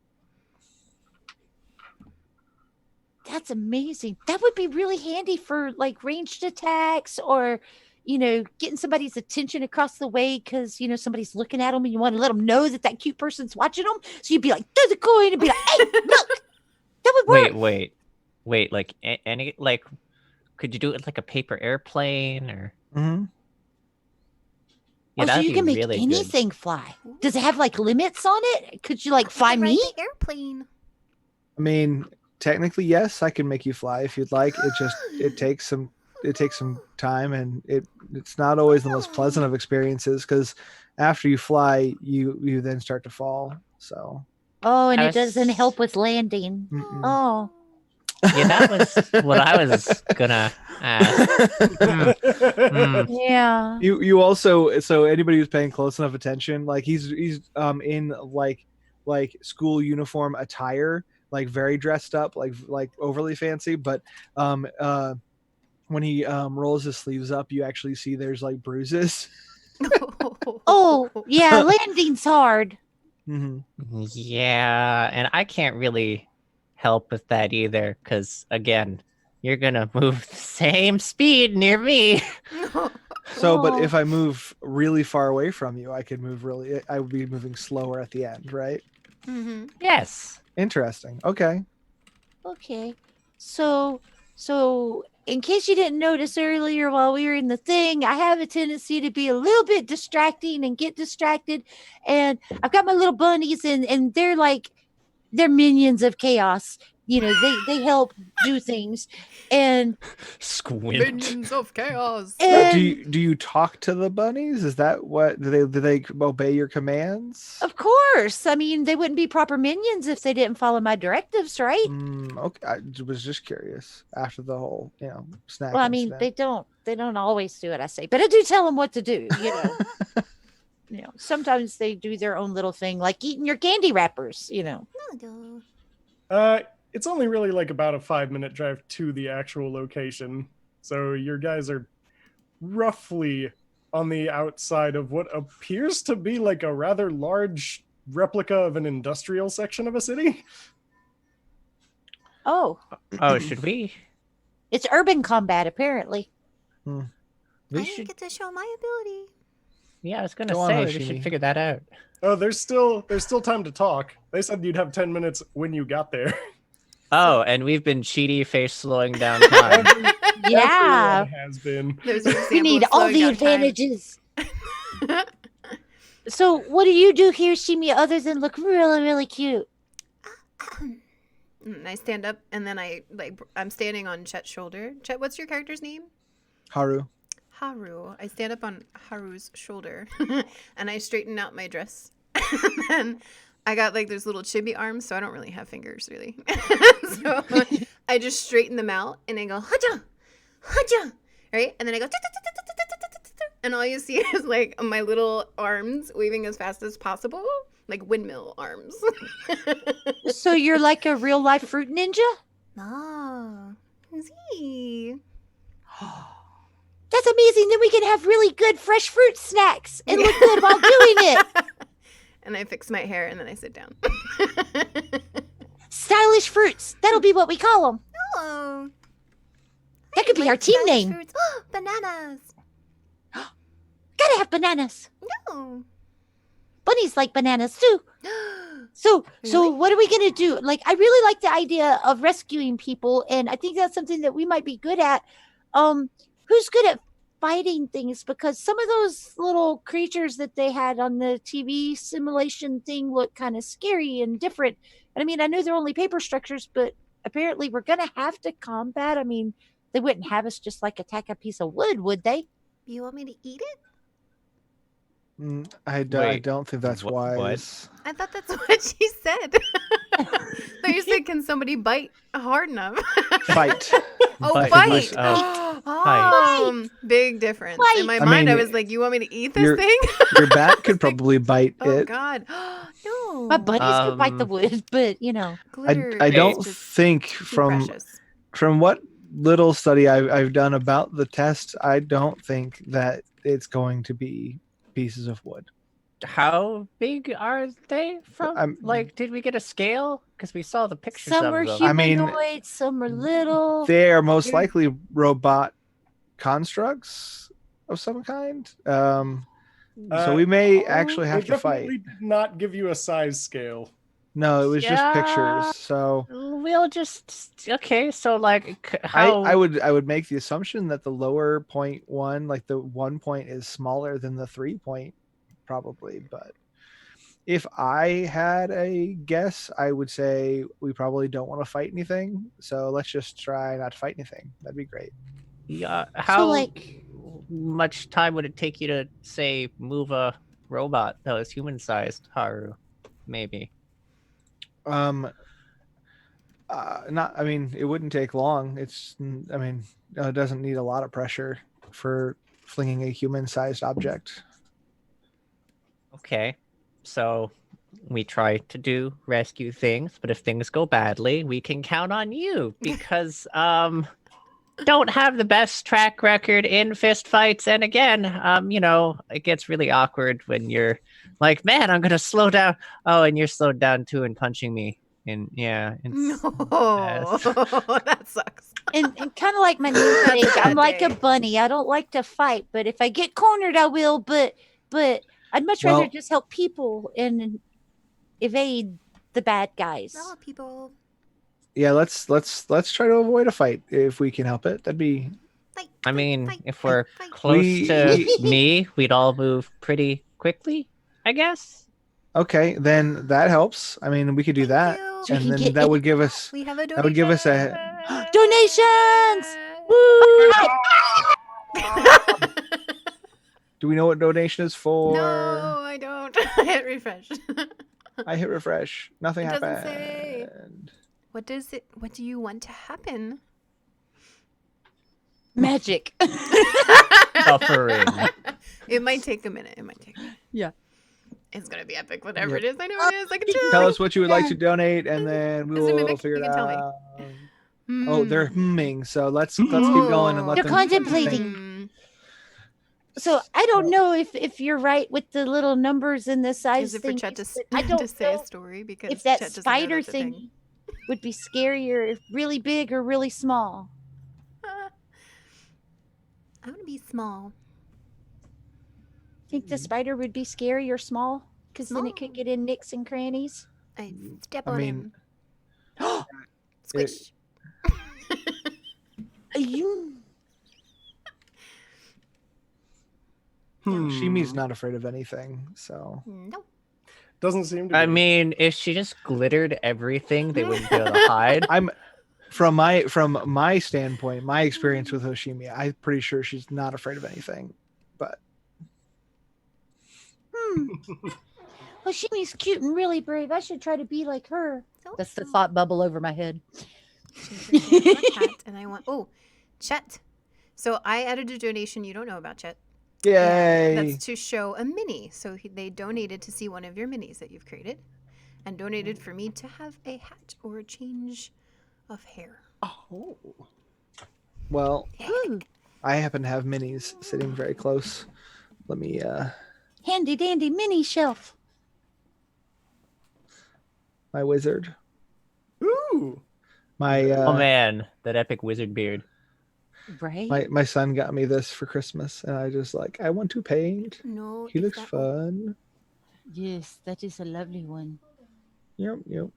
Speaker 6: That's amazing. That would be really handy for like ranged attacks or, getting somebody's attention across the way because, somebody's looking at them and you want to let them know that that cute person's watching them. So you'd be like, there's a coin and be like, hey, look, that would work.
Speaker 5: Wait. Like, any, like, could you do it with, like, a paper airplane or?
Speaker 3: Mm-hmm.
Speaker 5: Yeah,
Speaker 6: So
Speaker 5: that'd
Speaker 6: you
Speaker 5: be
Speaker 6: can make
Speaker 5: really good.
Speaker 6: anything fly. Does it have like limits on it? Could you like fly
Speaker 1: Ride
Speaker 6: me?
Speaker 1: the airplane.
Speaker 3: I mean, technically, yes, I can make you fly if you'd like. It takes some time, and it's not always the most pleasant of experiences because after you fly, you then start to fall. So
Speaker 6: Oh, and
Speaker 5: I
Speaker 6: it
Speaker 5: was-
Speaker 6: doesn't help with landing.
Speaker 3: mm-mm.
Speaker 6: Oh,
Speaker 5: Yeah, that was what I was gonna ask.
Speaker 6: yeah.
Speaker 3: You also, so anybody who's paying close enough attention, like he's in like school uniform attire, like very dressed up, like overly fancy, but when he rolls his sleeves up, you actually see there's like bruises.
Speaker 6: Oh, yeah. Landing's hard.
Speaker 3: Mm-hmm.
Speaker 5: Yeah, and I can't really help with that either, because again, you're gonna move the same speed near me.
Speaker 3: So, but
Speaker 6: Oh.
Speaker 3: if I move really far away from you, I would be moving slower at the end, right?
Speaker 1: Mm-hmm.
Speaker 5: Yes.
Speaker 3: Interesting. Okay.
Speaker 6: Okay. So in case you didn't notice earlier while we were in the thing, I have a tendency to be a little bit distracting and get distracted. And I've got my little bunnies and they're minions of chaos. They help do things. And
Speaker 5: Squint.
Speaker 1: Minions of chaos.
Speaker 6: And
Speaker 3: Do you talk to the bunnies? Is that what do they obey your commands?
Speaker 6: of course, I mean, they wouldn't be proper minions if they didn't follow my directives, right?
Speaker 3: Okay, I was just curious after the whole snack.
Speaker 6: Well, I mean,
Speaker 3: incident.
Speaker 6: they don't always do what I say, but I do tell them what to do. Sometimes they do their own little thing, like eating your candy wrappers.
Speaker 2: It's only really like about a 5-minute drive to the actual location. So your guys are roughly on the outside of what appears to be like a rather large replica of an industrial section of a city.
Speaker 6: Oh,
Speaker 5: Oh, should we?
Speaker 6: it's urban combat, apparently.
Speaker 5: We
Speaker 1: I
Speaker 5: should.
Speaker 1: didn't get to show my ability.
Speaker 5: Yeah, I was gonna
Speaker 3: Go on,
Speaker 5: say we
Speaker 3: Hoshimi.
Speaker 5: should figure that out.
Speaker 2: Oh, there's still time to talk. They said you'd have 10 minutes when you got there.
Speaker 5: Oh, and we've been cheaty face slowing down time.
Speaker 6: Yeah,
Speaker 2: Everyone has been.
Speaker 1: There's an
Speaker 6: we
Speaker 1: example
Speaker 6: need
Speaker 1: of
Speaker 6: all
Speaker 1: slowing
Speaker 6: the
Speaker 1: down time.
Speaker 6: advantages. So, what do you do here, Shimi, other than look really, really cute?
Speaker 1: And I stand up and then I'm standing on Chet's shoulder. Chet, what's your character's name?
Speaker 3: Haru.
Speaker 1: Haru. I stand up on Haru's shoulder and I straighten out my dress. And I got like those little chibi arms, so I don't really have fingers really. So I just straighten them out and I go, haja, haja, right? And then I go, and all you see is like my little arms waving as fast as possible, like windmill arms.
Speaker 6: So you're like a real life fruit ninja?
Speaker 1: Ah, see.
Speaker 6: That's amazing. Then we can have really good fresh fruit snacks and look good while doing it.
Speaker 1: And I fix my hair and then I sit down.
Speaker 6: Stylish fruits. That'll be what we call them.
Speaker 1: Oh.
Speaker 6: That could be our team name.
Speaker 1: Bananas.
Speaker 6: Gotta have bananas.
Speaker 1: Oh.
Speaker 6: Bunnies like bananas too. So
Speaker 1: Really?
Speaker 6: what are we gonna do? Like, I really like the idea of rescuing people, and I think that's something that we might be good at. Who's good at fighting things? Because some of those little creatures that they had on the TV simulation thing look kind of scary and different. And I mean, I know they're only paper structures, but apparently we're gonna have to combat. I mean, they wouldn't have us just like attack a piece of wood, would they?
Speaker 1: You want me to eat it?
Speaker 3: I
Speaker 5: Wait,
Speaker 3: don't think that's
Speaker 5: what?
Speaker 3: wise.
Speaker 1: I thought that's what she said. So you said, can somebody bite hard enough?
Speaker 3: Fight.
Speaker 1: Oh,
Speaker 5: Bite.
Speaker 1: bite.
Speaker 5: Oh,
Speaker 1: Big difference. In my
Speaker 6: Bite.
Speaker 3: I
Speaker 1: mind, I
Speaker 3: mean,
Speaker 1: was like, you want me to eat this
Speaker 3: your-
Speaker 1: thing?
Speaker 3: Your bat could probably bite
Speaker 1: Oh,
Speaker 3: it.
Speaker 1: God. No.
Speaker 6: My bunnies could bite the wood, but you know.
Speaker 1: Glitter
Speaker 3: I
Speaker 1: is
Speaker 3: don't
Speaker 1: just
Speaker 3: think
Speaker 1: too
Speaker 3: from
Speaker 1: precious.
Speaker 3: what little study I've done about the test, I don't think that it's going to be pieces of wood.
Speaker 5: How big are they from?
Speaker 3: I'm-
Speaker 5: Like, did we get a scale? Because we saw the pictures
Speaker 6: Some
Speaker 5: of
Speaker 6: are
Speaker 5: them.
Speaker 3: I mean,
Speaker 6: humanoid, some are little.
Speaker 3: They are most
Speaker 6: You're-
Speaker 3: likely robot constructs of some kind. So we may actually
Speaker 2: They
Speaker 3: have to fight.
Speaker 2: definitely did not give you a size scale.
Speaker 3: No, it was just
Speaker 5: Yeah.
Speaker 3: pictures. So
Speaker 5: We'll just okay. So like, how
Speaker 3: I would make the assumption that the lower point one, like the 1 point, is smaller than the 3 point, probably. But if I had a guess, I would say we probably don't want to fight anything. So let's just try not to fight anything. That'd be great.
Speaker 5: Yeah, how
Speaker 6: like-
Speaker 5: much time would it take you to say move a robot that was human-sized, Haru? Maybe.
Speaker 3: Not. I mean, it wouldn't take long. I mean, it doesn't need a lot of pressure for flinging a human-sized object.
Speaker 5: Okay, so we try to do rescue things, but if things go badly, we can count on you because don't have the best track record in fist fights, and again, it gets really awkward when you're like, man, I'm gonna slow down. Oh, and you're slowed down too and punching me. And yeah, it's
Speaker 1: No. That sucks.
Speaker 6: And kind of like my namesake,
Speaker 1: That's a
Speaker 6: I'm
Speaker 1: bad
Speaker 6: like a
Speaker 1: day.
Speaker 6: bunny. I don't like to fight, but if I get cornered, I will. But I'd much rather
Speaker 3: Well-
Speaker 6: just help people and evade the bad guys.
Speaker 1: No, people.
Speaker 3: Yeah, let's try to avoid a fight if we can help it. That'd be.
Speaker 1: Fight,
Speaker 5: I
Speaker 1: fight,
Speaker 5: mean,
Speaker 1: fight,
Speaker 5: if
Speaker 1: fight,
Speaker 5: we're
Speaker 1: fight.
Speaker 5: close
Speaker 3: We-
Speaker 5: to me, we'd all move pretty quickly, I guess.
Speaker 3: Okay, then that helps. I mean, we could do
Speaker 1: Thank
Speaker 3: that,
Speaker 1: you.
Speaker 6: We
Speaker 3: and
Speaker 6: can
Speaker 3: then
Speaker 6: get
Speaker 3: that
Speaker 6: in-
Speaker 3: would give us.
Speaker 1: We have a donation.
Speaker 3: That would give us
Speaker 6: Donations! Woo!
Speaker 3: Do we know what donation is for?
Speaker 1: No, I don't. I hit refresh.
Speaker 3: I hit refresh. Nothing
Speaker 1: It doesn't
Speaker 3: happened.
Speaker 1: say. What do you want to happen?
Speaker 6: Magic.
Speaker 5: Suffering.
Speaker 1: It might take a minute.
Speaker 6: Yeah.
Speaker 1: It's gonna be epic, whatever
Speaker 3: Yep.
Speaker 1: it is. I know it is. I can try.
Speaker 3: Tell us what you would like to donate, and then we
Speaker 1: Is it
Speaker 3: will
Speaker 1: mimic?
Speaker 3: figure
Speaker 1: You
Speaker 3: it
Speaker 1: can tell me.
Speaker 3: out. Oh, they're
Speaker 1: Hmm.
Speaker 3: humming. So let's keep going and let
Speaker 6: They're
Speaker 3: them.
Speaker 6: contemplating.
Speaker 1: Hmm.
Speaker 6: So I don't know if you're right with the little numbers and the size
Speaker 1: Is it for
Speaker 6: thing.
Speaker 1: Chet to,
Speaker 6: I don't
Speaker 1: to say
Speaker 6: know
Speaker 1: a story because
Speaker 6: if that
Speaker 1: Chet doesn't know
Speaker 6: spider
Speaker 1: that's a
Speaker 6: thing would be scarier, really big or really small.
Speaker 1: I want to be small.
Speaker 6: Think the spider would be scary or small? Because then it could get in nicks and crannies.
Speaker 1: I step
Speaker 3: I
Speaker 1: on
Speaker 3: mean,
Speaker 1: him. Squish.
Speaker 6: You
Speaker 3: Shimi's not afraid of anything, so
Speaker 1: Nope.
Speaker 2: Doesn't seem to be.
Speaker 5: I mean, if she just glittered everything, they wouldn't be able to hide.
Speaker 3: I'm from my standpoint, my experience with Hoshimi, I'm pretty sure she's not afraid of anything. But
Speaker 6: well, Shimi's cute and really brave. I should try to be like her.
Speaker 1: So
Speaker 4: That's the
Speaker 1: small.
Speaker 4: thought bubble over my head.
Speaker 1: She's a cat, and I want. Oh, Chet. So I added a donation you don't know about, Chet.
Speaker 3: yay!
Speaker 1: That's to show a mini. So they donated to see one of your minis that you've created, and donated for me to have a hat or a change of hair.
Speaker 2: Oh.
Speaker 3: Well,
Speaker 6: Ooh,
Speaker 3: I happen to have minis sitting very close. Let me
Speaker 6: handy dandy mini shelf.
Speaker 3: my wizard.
Speaker 2: Ooh.
Speaker 3: My
Speaker 5: Oh man, that epic wizard beard.
Speaker 6: Right?
Speaker 3: My son got me this for Christmas, and I just like, I want to paint.
Speaker 1: No,
Speaker 3: He
Speaker 1: it's
Speaker 3: looks
Speaker 1: that one.
Speaker 3: fun.
Speaker 6: Yes, that is a lovely one.
Speaker 3: Yep, yep.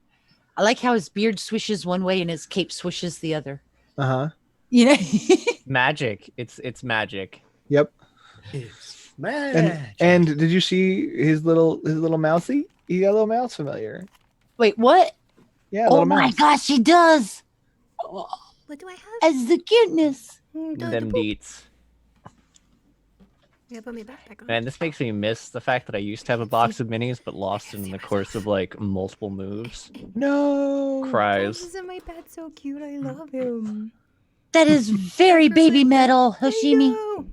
Speaker 4: I like how his beard swishes one way and his cape swishes the other.
Speaker 3: Uh-huh.
Speaker 4: You know?
Speaker 5: Magic. It's magic.
Speaker 3: Yep.
Speaker 2: It's
Speaker 3: And did you see his little mousey? He got a little mouse familiar.
Speaker 4: Wait, what?
Speaker 3: Yeah, a
Speaker 6: Oh
Speaker 3: little
Speaker 6: my
Speaker 3: mouse.
Speaker 6: gosh, she does.
Speaker 1: What do I have?
Speaker 6: As the cuteness.
Speaker 5: Them beats.
Speaker 1: Yeah, put my backpack on.
Speaker 5: Man, this makes me miss the fact that I used to have a box of minis, but lost it in the course of like multiple moves.
Speaker 3: No.
Speaker 5: Cries.
Speaker 1: This is my pet, so cute. I love him.
Speaker 6: That is very baby metal,
Speaker 1: I
Speaker 6: Hoshimi.
Speaker 1: know.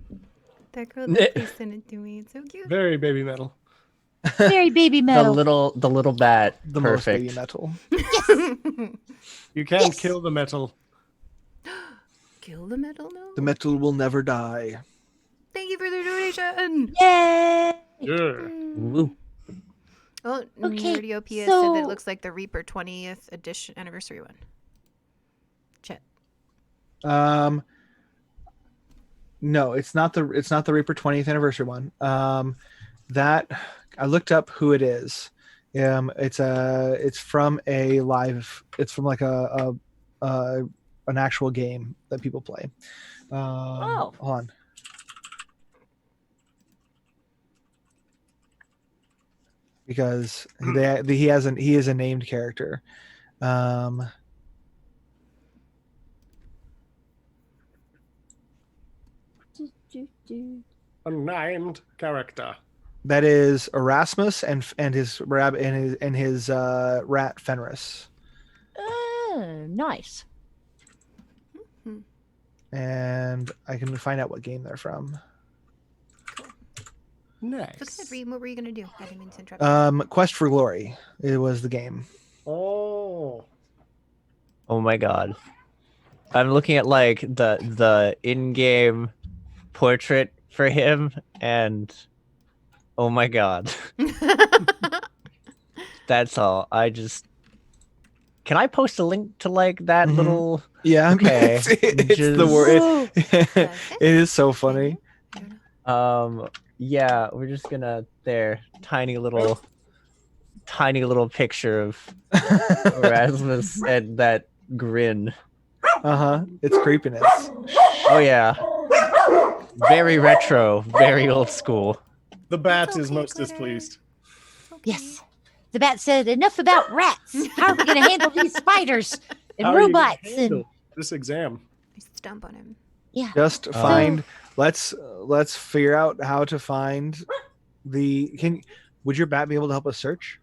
Speaker 1: That girl that they sent it to me. It's so cute.
Speaker 2: very baby metal.
Speaker 6: Very baby
Speaker 5: The
Speaker 6: metal.
Speaker 5: little bat.
Speaker 3: The most
Speaker 5: Perfect.
Speaker 3: baby metal.
Speaker 2: You can't
Speaker 6: Yes.
Speaker 2: kill the metal.
Speaker 1: Kill the metal now?
Speaker 3: The metal will never die.
Speaker 1: Thank you for the donation.
Speaker 6: Yay!
Speaker 2: Yeah.
Speaker 5: Woo.
Speaker 1: Oh,
Speaker 6: Okay,
Speaker 1: Nerdiopia said
Speaker 6: so-
Speaker 1: that it looks like the Reaper 20th edition anniversary one. Chet.
Speaker 3: No, it's not the Reaper 20th anniversary one. That I looked up who it is. It's from a live. It's from like an actual game that people play. Hold on. Because he is a named character.
Speaker 2: A named character.
Speaker 3: That is Erasmus and his rabbit and his rat Fenris.
Speaker 6: Oh, nice.
Speaker 3: And I can find out what game they're from.
Speaker 1: So go
Speaker 2: Nice.
Speaker 1: ahead, Reed. What were you going to do? I didn't mean to interrupt.
Speaker 3: Quest for Glory. It was the game.
Speaker 2: Oh.
Speaker 5: Oh my god. I'm looking at like the in-game portrait for him, and oh my god. That's all. Can I post a link to like that
Speaker 3: Mhm.
Speaker 5: little
Speaker 3: Yeah,
Speaker 5: Okay,
Speaker 3: it's the
Speaker 5: just-
Speaker 3: word.
Speaker 1: That's
Speaker 3: It is so funny.
Speaker 1: I don't know.
Speaker 5: yeah, we're just gonna tiny little picture of Erasmus and that grin.
Speaker 3: It's creepiness.
Speaker 5: Oh yeah. Very retro, very old school.
Speaker 2: The bat
Speaker 1: It's
Speaker 2: is
Speaker 1: okay,
Speaker 2: most
Speaker 1: Glitter.
Speaker 2: displeased.
Speaker 1: It's okay.
Speaker 6: Yes. The bat said, enough about rats. How are we going to handle these spiders and
Speaker 2: How are you gonna
Speaker 6: robots? And
Speaker 2: handle this exam?
Speaker 1: I stomp on him.
Speaker 6: yeah.
Speaker 3: Just find. Let's figure out how to find the. Would your bat be able to help us search?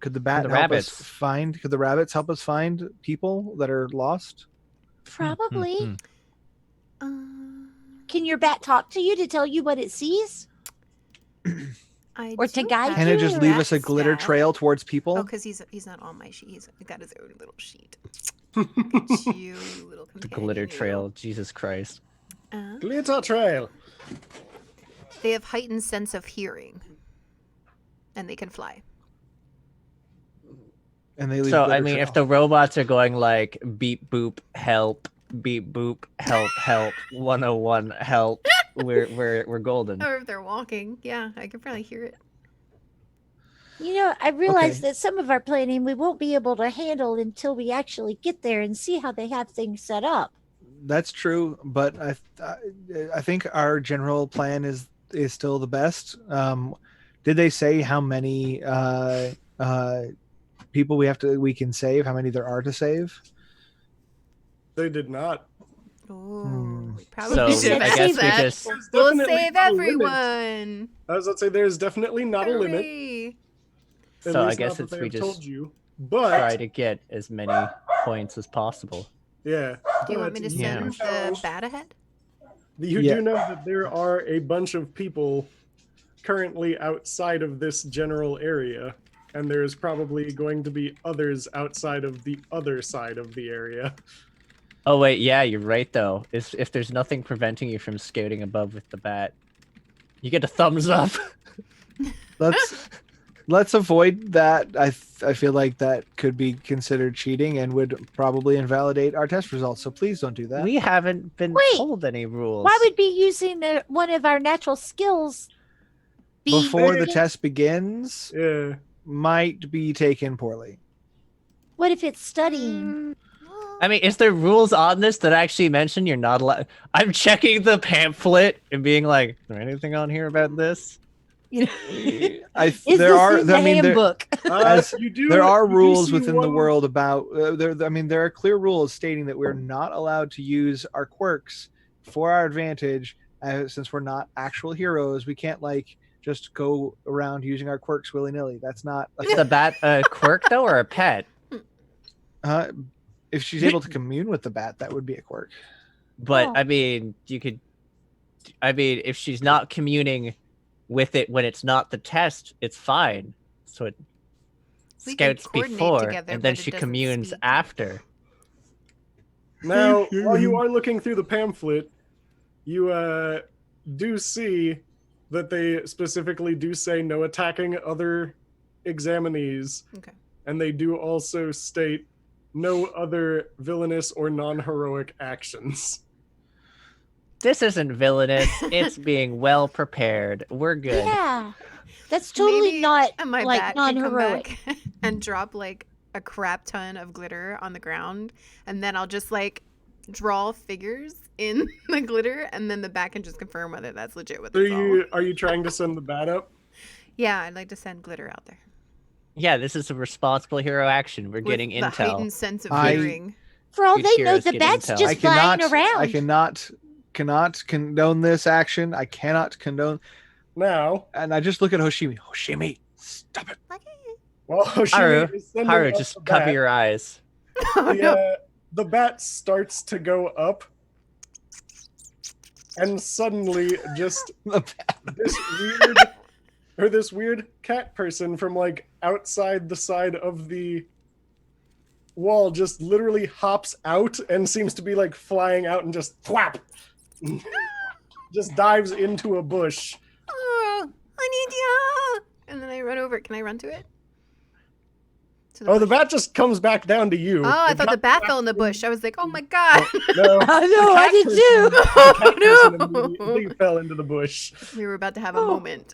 Speaker 3: Could the bat
Speaker 5: The
Speaker 3: help
Speaker 5: rabbits.
Speaker 3: us find? Could the rabbits help us find people that are lost?
Speaker 6: Probably.
Speaker 5: Mhm.
Speaker 6: Can your bat talk to you to tell you what it sees?
Speaker 1: I
Speaker 6: Or to
Speaker 1: do
Speaker 6: guide
Speaker 1: have
Speaker 3: Can it just leave
Speaker 1: rat
Speaker 3: us a glitter
Speaker 1: staff.
Speaker 3: trail towards people?
Speaker 1: Oh, because he's not on my sheet. He's got his own little sheet. Look at you, little
Speaker 5: The
Speaker 1: companion,
Speaker 5: glitter
Speaker 1: you.
Speaker 5: trail, Jesus Christ.
Speaker 2: Glitter trail.
Speaker 1: They have heightened sense of hearing, and they can fly.
Speaker 3: And they leave
Speaker 5: So I
Speaker 3: glitter
Speaker 5: mean,
Speaker 3: trail.
Speaker 5: if the robots are going like beep boop help, beep boop help help 101 help, we're golden.
Speaker 1: Or if they're walking, yeah, I could probably hear it.
Speaker 6: You know, I realize
Speaker 3: Okay.
Speaker 6: that some of our planning we won't be able to handle until we actually get there and see how they have things set up.
Speaker 3: That's true, but I think our general plan is still the best. Did they say how many people we can save? How many there are to save?
Speaker 2: They did not.
Speaker 1: Oh, we
Speaker 5: So
Speaker 1: probably should
Speaker 5: I
Speaker 1: have
Speaker 5: guess
Speaker 1: asked
Speaker 5: we
Speaker 1: that.
Speaker 5: just
Speaker 2: There's
Speaker 1: We'll
Speaker 2: definitely
Speaker 1: save
Speaker 2: not a limit.
Speaker 1: everyone.
Speaker 2: I was about to say there's definitely not a limit.
Speaker 1: Hooray.
Speaker 2: At
Speaker 5: So I
Speaker 2: least
Speaker 5: guess
Speaker 2: not that
Speaker 5: it's
Speaker 2: they
Speaker 5: we
Speaker 2: have
Speaker 5: just
Speaker 2: told you. But
Speaker 5: try to get as many points as possible.
Speaker 2: yeah.
Speaker 1: Do you want me to
Speaker 2: but
Speaker 5: Yeah.
Speaker 1: send the bat ahead?
Speaker 2: You
Speaker 3: Yeah.
Speaker 2: do know that there are a bunch of people currently outside of this general area, and there's probably going to be others outside of the other side of the area.
Speaker 5: Oh wait, yeah, you're right though. If there's nothing preventing you from skating above with the bat, you get a thumbs up.
Speaker 3: Let's let's avoid that. I feel like that could be considered cheating and would probably invalidate our test results. So please don't do that.
Speaker 5: We haven't been
Speaker 6: Wait,
Speaker 5: told any rules.
Speaker 6: Why would be using one of our natural skills
Speaker 3: Before the
Speaker 6: taken-
Speaker 3: test begins,
Speaker 2: Yeah.
Speaker 3: might be taken poorly.
Speaker 6: What if it's studying?
Speaker 5: I mean, is there rules on this that actually mention you're not allowed? I'm checking the pamphlet and being like, is there anything on here about this?
Speaker 6: You know,
Speaker 3: Is
Speaker 6: is this in the handbook?
Speaker 3: As
Speaker 2: You do,
Speaker 3: there are
Speaker 2: you do
Speaker 3: rules
Speaker 2: see
Speaker 3: within the
Speaker 2: one-
Speaker 3: world about there are clear rules stating that we're not allowed to use our quirks for our advantage, since we're not actual heroes. We can't like just go around using our quirks willy-nilly. That's not
Speaker 5: Is the bat a quirk though, or a pet?
Speaker 3: if she's able to commune with the bat, that would be a quirk.
Speaker 5: But
Speaker 6: Oh.
Speaker 5: I mean, you could. I mean, if she's not communing with it when it's not the test, it's fine. So it
Speaker 1: We can
Speaker 5: scouts
Speaker 1: coordinate
Speaker 5: before,
Speaker 1: together,
Speaker 5: and then
Speaker 1: but it
Speaker 5: she
Speaker 1: doesn't
Speaker 5: communes
Speaker 1: speak.
Speaker 5: after.
Speaker 2: Now, while you are looking through the pamphlet, you do see that they specifically do say no attacking other examinees.
Speaker 1: Okay.
Speaker 2: And they do also state no other villainous or non-heroic actions.
Speaker 5: This isn't villainous. It's being well prepared. We're good.
Speaker 6: Yeah, that's totally
Speaker 1: Maybe
Speaker 6: not
Speaker 1: my
Speaker 6: like
Speaker 1: bat can come
Speaker 6: non-heroic.
Speaker 1: back and drop like a crap ton of glitter on the ground, and then I'll just like draw figures in the glitter, and then the bat can just confirm whether that's legit with
Speaker 2: So
Speaker 1: us all.
Speaker 2: are you trying to send the bat up?
Speaker 1: Yeah, I'd like to send glitter out there.
Speaker 5: Yeah, this is a responsible hero action. We're
Speaker 1: With
Speaker 5: getting
Speaker 1: the
Speaker 5: intel.
Speaker 1: heightened sense of
Speaker 3: I-
Speaker 1: hearing.
Speaker 6: For all
Speaker 5: Good
Speaker 6: they know,
Speaker 5: heroes
Speaker 6: the
Speaker 5: get
Speaker 6: bat's
Speaker 5: intel.
Speaker 6: just flying around.
Speaker 3: I cannot condone this action. I cannot condone.
Speaker 2: Now,
Speaker 3: And I just look at Hoshimi. Hoshimi, stop it.
Speaker 2: while
Speaker 5: Haru,
Speaker 2: Hoshimi is sending
Speaker 5: Haru,
Speaker 2: up
Speaker 5: just
Speaker 2: the
Speaker 5: cover
Speaker 2: bat,
Speaker 5: your eyes.
Speaker 1: Oh, no.
Speaker 2: the bat starts to go up, and suddenly just this weird cat person from like outside the side of the wall just literally hops out and seems to be like flying out and just thwap, just dives into a bush.
Speaker 1: Oh, I need you. And then I run over. Can I run to it? To
Speaker 2: Oh, the
Speaker 1: bush?
Speaker 2: bat just comes back down to you.
Speaker 1: Oh, I
Speaker 2: It
Speaker 1: thought the
Speaker 2: got
Speaker 1: bat
Speaker 2: back
Speaker 1: fell in the
Speaker 2: to-
Speaker 1: bush. I was like, oh my god.
Speaker 2: No,
Speaker 6: I know, I did too.
Speaker 2: the cat person
Speaker 1: Oh,
Speaker 2: immediately fell into the bush.
Speaker 1: We were about to have a
Speaker 6: Oh.
Speaker 1: moment.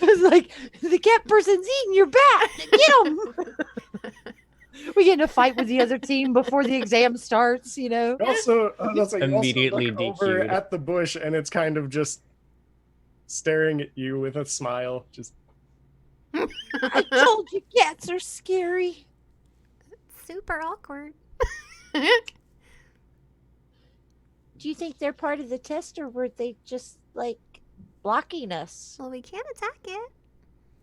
Speaker 6: It's like the cat person's eating your bat. Get him. We get in a fight with the other team before the exam starts. You know.
Speaker 2: Also, that's like,
Speaker 5: Immediately
Speaker 2: you also look over
Speaker 5: DQ'd.
Speaker 2: at the bush, and it's kind of just staring at you with a smile. Just
Speaker 6: I told you, cats are scary.
Speaker 1: Super awkward.
Speaker 6: Do you think they're part of the test, or were they just like blocking us?
Speaker 1: Well, we can't attack it.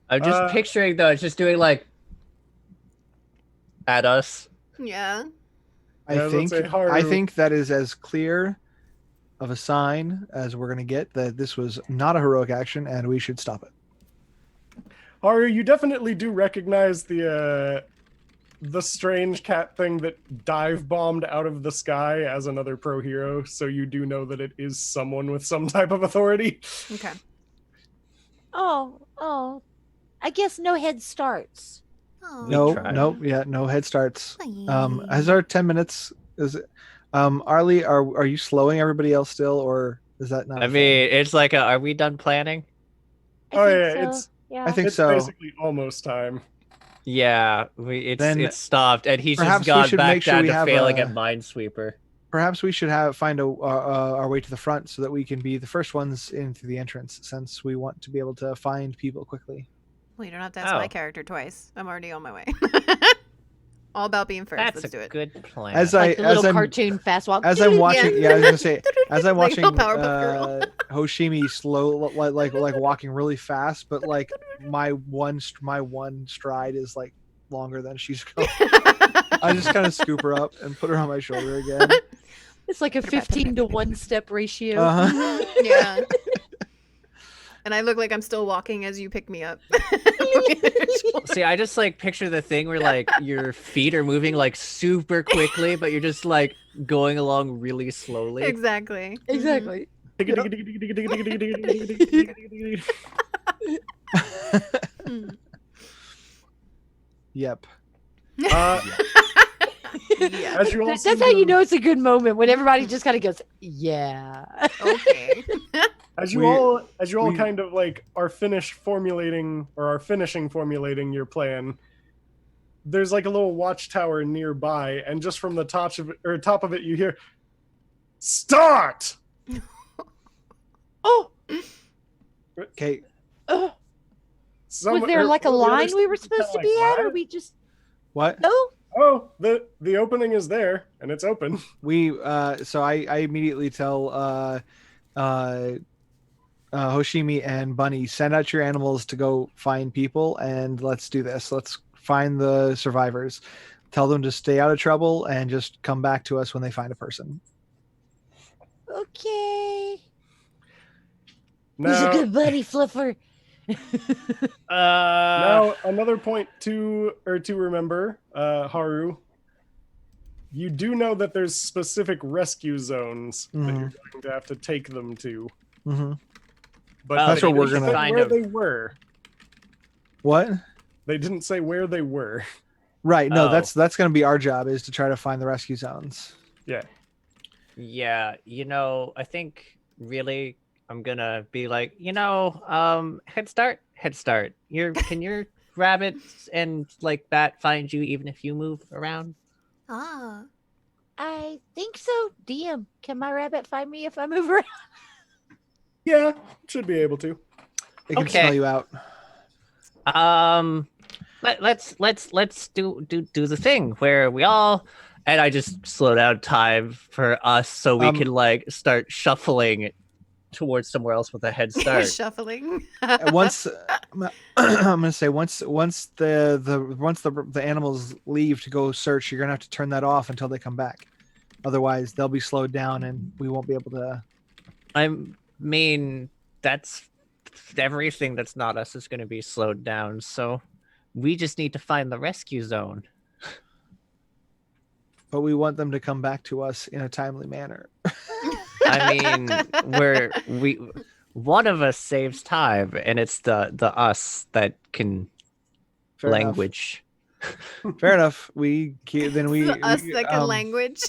Speaker 5: I'm just picturing though, it's just doing like at us.
Speaker 1: Yeah.
Speaker 2: Yeah, let's say Haru.
Speaker 3: I think that is as clear of a sign as we're gonna get that this was not a heroic action and we should stop it.
Speaker 2: Haru, you definitely do recognize the strange cat thing that dive bombed out of the sky as another pro hero, so you do know that it is someone with some type of authority.
Speaker 1: Okay.
Speaker 6: Oh, I guess no head starts.
Speaker 1: Oh.
Speaker 3: No,
Speaker 5: tried.
Speaker 3: no head starts. Has our 10 minutes is it Arlie, are you slowing everybody else still, or is that not
Speaker 5: I
Speaker 3: a thing?
Speaker 5: mean, it's like, are we done planning?
Speaker 2: Oh,
Speaker 6: think
Speaker 2: yeah,
Speaker 6: so.
Speaker 2: it's-
Speaker 6: Yeah.
Speaker 3: I think
Speaker 2: It's
Speaker 3: so.
Speaker 2: basically almost time.
Speaker 5: Yeah,
Speaker 3: Then
Speaker 5: it's stopped, and he's
Speaker 3: perhaps
Speaker 5: just
Speaker 3: we
Speaker 5: gone
Speaker 3: should
Speaker 5: back
Speaker 3: make sure
Speaker 5: down
Speaker 3: we
Speaker 5: to
Speaker 3: have
Speaker 5: failing
Speaker 3: a-
Speaker 5: at Minesweeper.
Speaker 3: Perhaps we should find our way to the front so that we can be the first ones into the entrance, since we want to be able to find people quickly.
Speaker 1: Well, you don't have to ask
Speaker 5: Oh.
Speaker 1: my character twice. I'm already on my way. All about being first.
Speaker 5: That's
Speaker 1: Let's do
Speaker 5: a
Speaker 1: it.
Speaker 5: good plan.
Speaker 3: As
Speaker 6: Like the little
Speaker 3: I'm
Speaker 6: cartoon fast walk.
Speaker 3: as I'm watching, yeah, I was gonna say, as I'm
Speaker 1: Like
Speaker 3: watching
Speaker 1: little Powerpuff Girl.
Speaker 3: Hoshimi slow, like walking really fast, but like my one stride is like longer than she's going. I just kind of scoop her up and put her on my shoulder again.
Speaker 6: It's like a
Speaker 1: Put it back, put it
Speaker 6: 15 to 1 step ratio.
Speaker 3: Uh-huh.
Speaker 1: Yeah. And I look like I'm still walking as you pick me up.
Speaker 5: See, I just like picture the thing where like your feet are moving like super quickly, but you're just like going along really slowly.
Speaker 1: Exactly.
Speaker 6: Exactly.
Speaker 2: As you all
Speaker 6: That's
Speaker 2: seem
Speaker 6: how you
Speaker 2: to-
Speaker 6: know it's a good moment when everybody just kind of goes, "Yeah."
Speaker 1: Okay.
Speaker 2: As you
Speaker 3: We-
Speaker 2: all
Speaker 3: we-
Speaker 2: kind of like are finishing formulating your plan, there's like a little watchtower nearby, and just from the top of it, you hear, "Start!"
Speaker 6: Oh,
Speaker 3: Okay.
Speaker 6: was
Speaker 2: Some-
Speaker 6: there
Speaker 2: or
Speaker 6: like a
Speaker 2: one of the other
Speaker 6: line we were
Speaker 2: students
Speaker 6: supposed to
Speaker 2: kinda
Speaker 6: be
Speaker 2: like,
Speaker 6: at, or
Speaker 2: "What?"
Speaker 6: we just
Speaker 3: What?
Speaker 6: no?
Speaker 2: Oh, the opening is there, and it's open.
Speaker 3: We so I immediately tell Hoshimi and Bunny, send out your animals to go find people, and let's do this. Let's find the survivors. Tell them to stay out of trouble and just come back to us when they find a person.
Speaker 6: Okay. He's a
Speaker 2: Now,
Speaker 6: good buddy, Fluffer.
Speaker 2: now another point to remember, Haru. You do know that there's specific rescue zones that you're going to have to take them to.
Speaker 3: Mm-hmm.
Speaker 2: But
Speaker 5: Oh,
Speaker 3: That's
Speaker 2: they
Speaker 3: what we're
Speaker 2: didn't
Speaker 3: gonna-
Speaker 2: say
Speaker 5: kind
Speaker 2: where
Speaker 5: of-
Speaker 2: they were.
Speaker 3: What?
Speaker 2: They didn't say where they were.
Speaker 3: Right. No,
Speaker 5: Oh.
Speaker 3: that's going to be our job, is to try to find the rescue zones.
Speaker 2: Yeah.
Speaker 5: Yeah, I think really I'm gonna be like, head start. Can your rabbits and like that find you even if you move around?
Speaker 1: Ah.
Speaker 6: I think so. DM, can my rabbit find me if I move around?
Speaker 2: Yeah, should be able to.
Speaker 3: They can
Speaker 5: Okay.
Speaker 3: smell you out.
Speaker 5: Let's do the thing where we all, and I just slow down time for us so we can like start shuffling towards somewhere else with a head start.
Speaker 1: Shuffling.
Speaker 3: Once I'm gonna say once the animals leave to go search, you're gonna have to turn that off until they come back. Otherwise, they'll be slowed down and we won't be able to.
Speaker 5: I mean, that's everything that's not us is going to be slowed down. So we just need to find the rescue zone.
Speaker 3: But we want them to come back to us in a timely manner.
Speaker 5: I mean, one of us saves time, and it's the us that can
Speaker 3: Fair
Speaker 5: language.
Speaker 3: enough. Fair enough. We then we
Speaker 1: It's us
Speaker 3: we,
Speaker 1: that can language.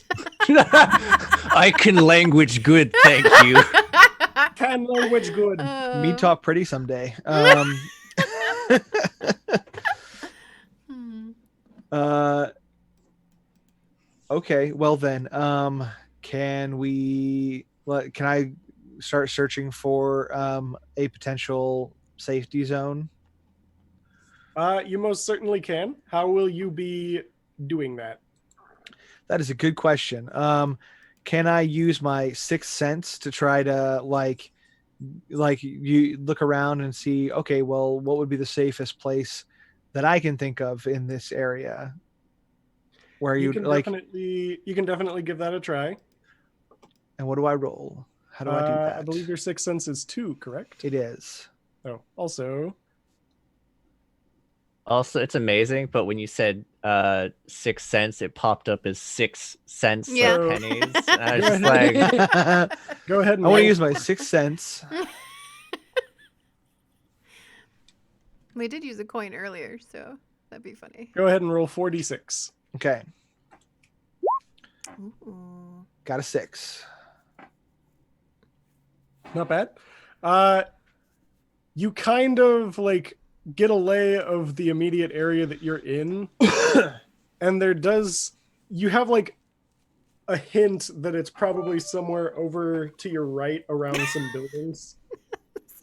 Speaker 5: I can language good, thank you.
Speaker 2: Can language good.
Speaker 3: me talk pretty someday. Um,
Speaker 1: Hmm.
Speaker 3: Okay, well then, can I start searching for a potential safety zone?
Speaker 2: You most certainly can. How will you be doing that?
Speaker 3: That is a good question. Can I use my sixth sense to try to like you look around and see, okay, well, what would be the safest place that I can think of in this area? Where
Speaker 2: You
Speaker 3: you
Speaker 2: can
Speaker 3: like,
Speaker 2: definitely give that a try.
Speaker 3: and what do I roll? How do I do that?
Speaker 2: I believe your sixth sense is 2, correct?
Speaker 3: It is.
Speaker 2: Oh, also,
Speaker 5: Also, it's amazing, but when you said 6 cents, it popped up as 6 cents
Speaker 1: Yeah.
Speaker 5: like pennies. And I was
Speaker 2: Go
Speaker 5: just like,
Speaker 3: I
Speaker 2: go ahead and
Speaker 3: want to
Speaker 2: roll.
Speaker 3: use my sixth sense.
Speaker 1: We did use a coin earlier, so that'd be funny.
Speaker 2: Go ahead and roll 4d6.
Speaker 3: Okay,
Speaker 1: Ooh.
Speaker 3: got a 6.
Speaker 2: Not bad. You kind of like get a lay of the immediate area that you're in, and you have like a hint that it's probably somewhere over to your right around some buildings.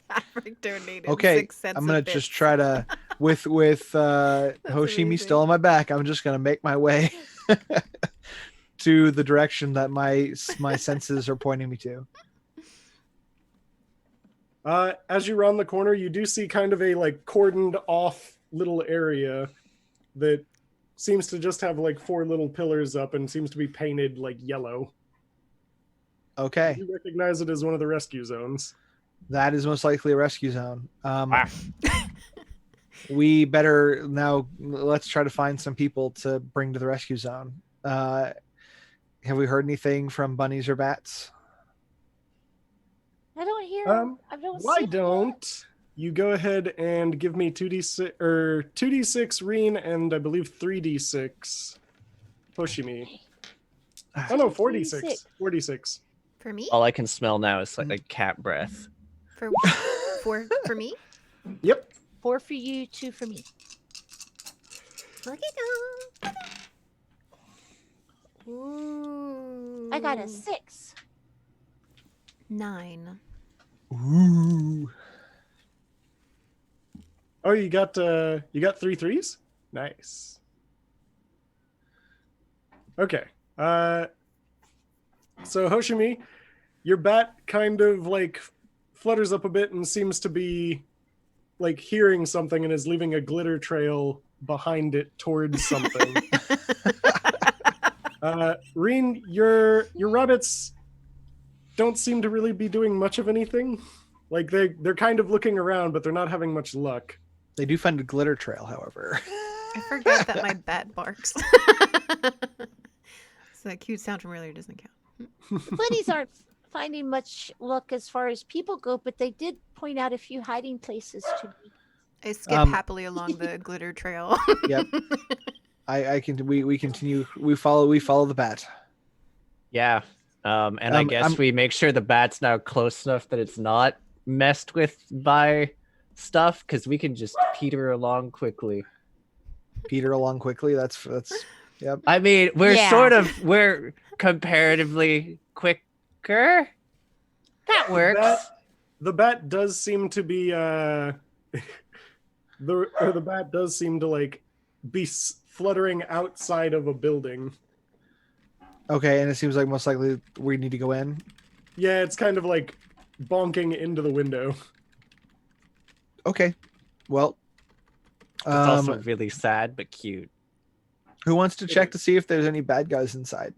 Speaker 1: Sabric donated
Speaker 3: Okay,
Speaker 1: 6 cents.
Speaker 3: I'm gonna
Speaker 1: of
Speaker 3: just
Speaker 1: bits.
Speaker 3: try to with Hoshimi
Speaker 1: amazing.
Speaker 3: still on my back. I'm just gonna make my way to the direction that my senses are pointing me to.
Speaker 2: As you round the corner, you do see kind of a like cordoned off little area that seems to just have like 4 little pillars up and seems to be painted like yellow.
Speaker 3: Okay,
Speaker 2: You recognize it as one of the rescue zones.
Speaker 3: that is most likely a rescue zone. We better now. Let's try to find some people to bring to the rescue zone. Have we heard anything from bunnies or bats?
Speaker 6: I don't hear.
Speaker 2: Um,
Speaker 6: I don't.
Speaker 2: Why
Speaker 6: see
Speaker 2: don't you go ahead and give me 2d6 Rene and I believe 3d6 Hoshimi. Oh no, 46. 46.
Speaker 1: For me?
Speaker 5: All I can smell now is like cat breath.
Speaker 1: For me?
Speaker 2: Yep.
Speaker 6: 4 for you, 2 for me.
Speaker 1: Look at go. Ooh.
Speaker 6: I got a 6.
Speaker 1: 9.
Speaker 3: Ooh.
Speaker 2: Oh, you got 3 threes? Nice. Okay. So Hoshimi, your bat kind of like flutters up a bit and seems to be like hearing something and is leaving a glitter trail behind it towards something. Reen, your rabbits don't seem to really be doing much of anything. Like they're kind of looking around, but they're not having much luck.
Speaker 3: They do find a glitter trail, however.
Speaker 1: I forgot that my bat barks. So that cute sound from earlier doesn't count.
Speaker 6: The bunnies aren't finding much luck as far as people go, but they did point out a few hiding places to me.
Speaker 1: I skip happily along the glitter trail.
Speaker 3: Yep. We continue. We follow the bat.
Speaker 5: Yeah. And I guess we make sure the bat's now close enough that it's not messed with by stuff, because we can just peter along quickly.
Speaker 3: Peter along quickly. That's yep.
Speaker 5: I mean, we're comparatively quicker. That works.
Speaker 2: The bat does seem to be the bat does seem to like be fluttering outside of a building.
Speaker 3: Okay, and it seems like most likely we need to go in.
Speaker 2: Yeah, it's kind of like bonking into the window.
Speaker 3: Okay, well,
Speaker 5: It's also really sad but cute.
Speaker 3: who wants to check to see if there's any bad guys inside?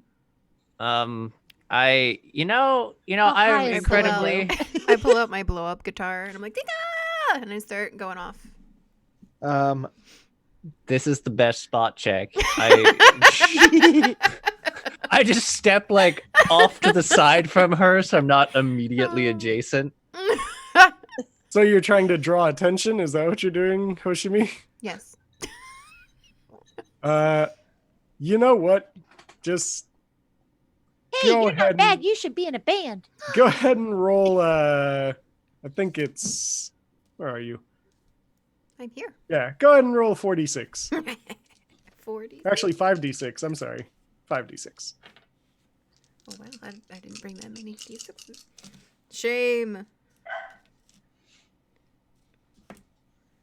Speaker 5: I'm
Speaker 6: high is
Speaker 5: incredibly.
Speaker 1: I pull out my blow up guitar and I'm like, "Ding-ah!" And I start going off.
Speaker 5: This is the best spot check. I just step like off to the side from her, so I'm not immediately adjacent.
Speaker 2: So you're trying to draw attention? Is that what you're doing, Hoshimi?
Speaker 1: Yes.
Speaker 2: You know what? Just
Speaker 6: Hey,
Speaker 2: Go
Speaker 6: you're
Speaker 2: ahead
Speaker 6: not
Speaker 2: and-
Speaker 6: bad. You should be in a band.
Speaker 2: go ahead and roll. I think it's. Where are you?
Speaker 1: I'm here.
Speaker 2: Yeah, go ahead and roll 46.
Speaker 1: 40.
Speaker 2: Actually, 5d6. I'm sorry, 5d6.
Speaker 1: Oh wow, I didn't bring that many d6s. Shame.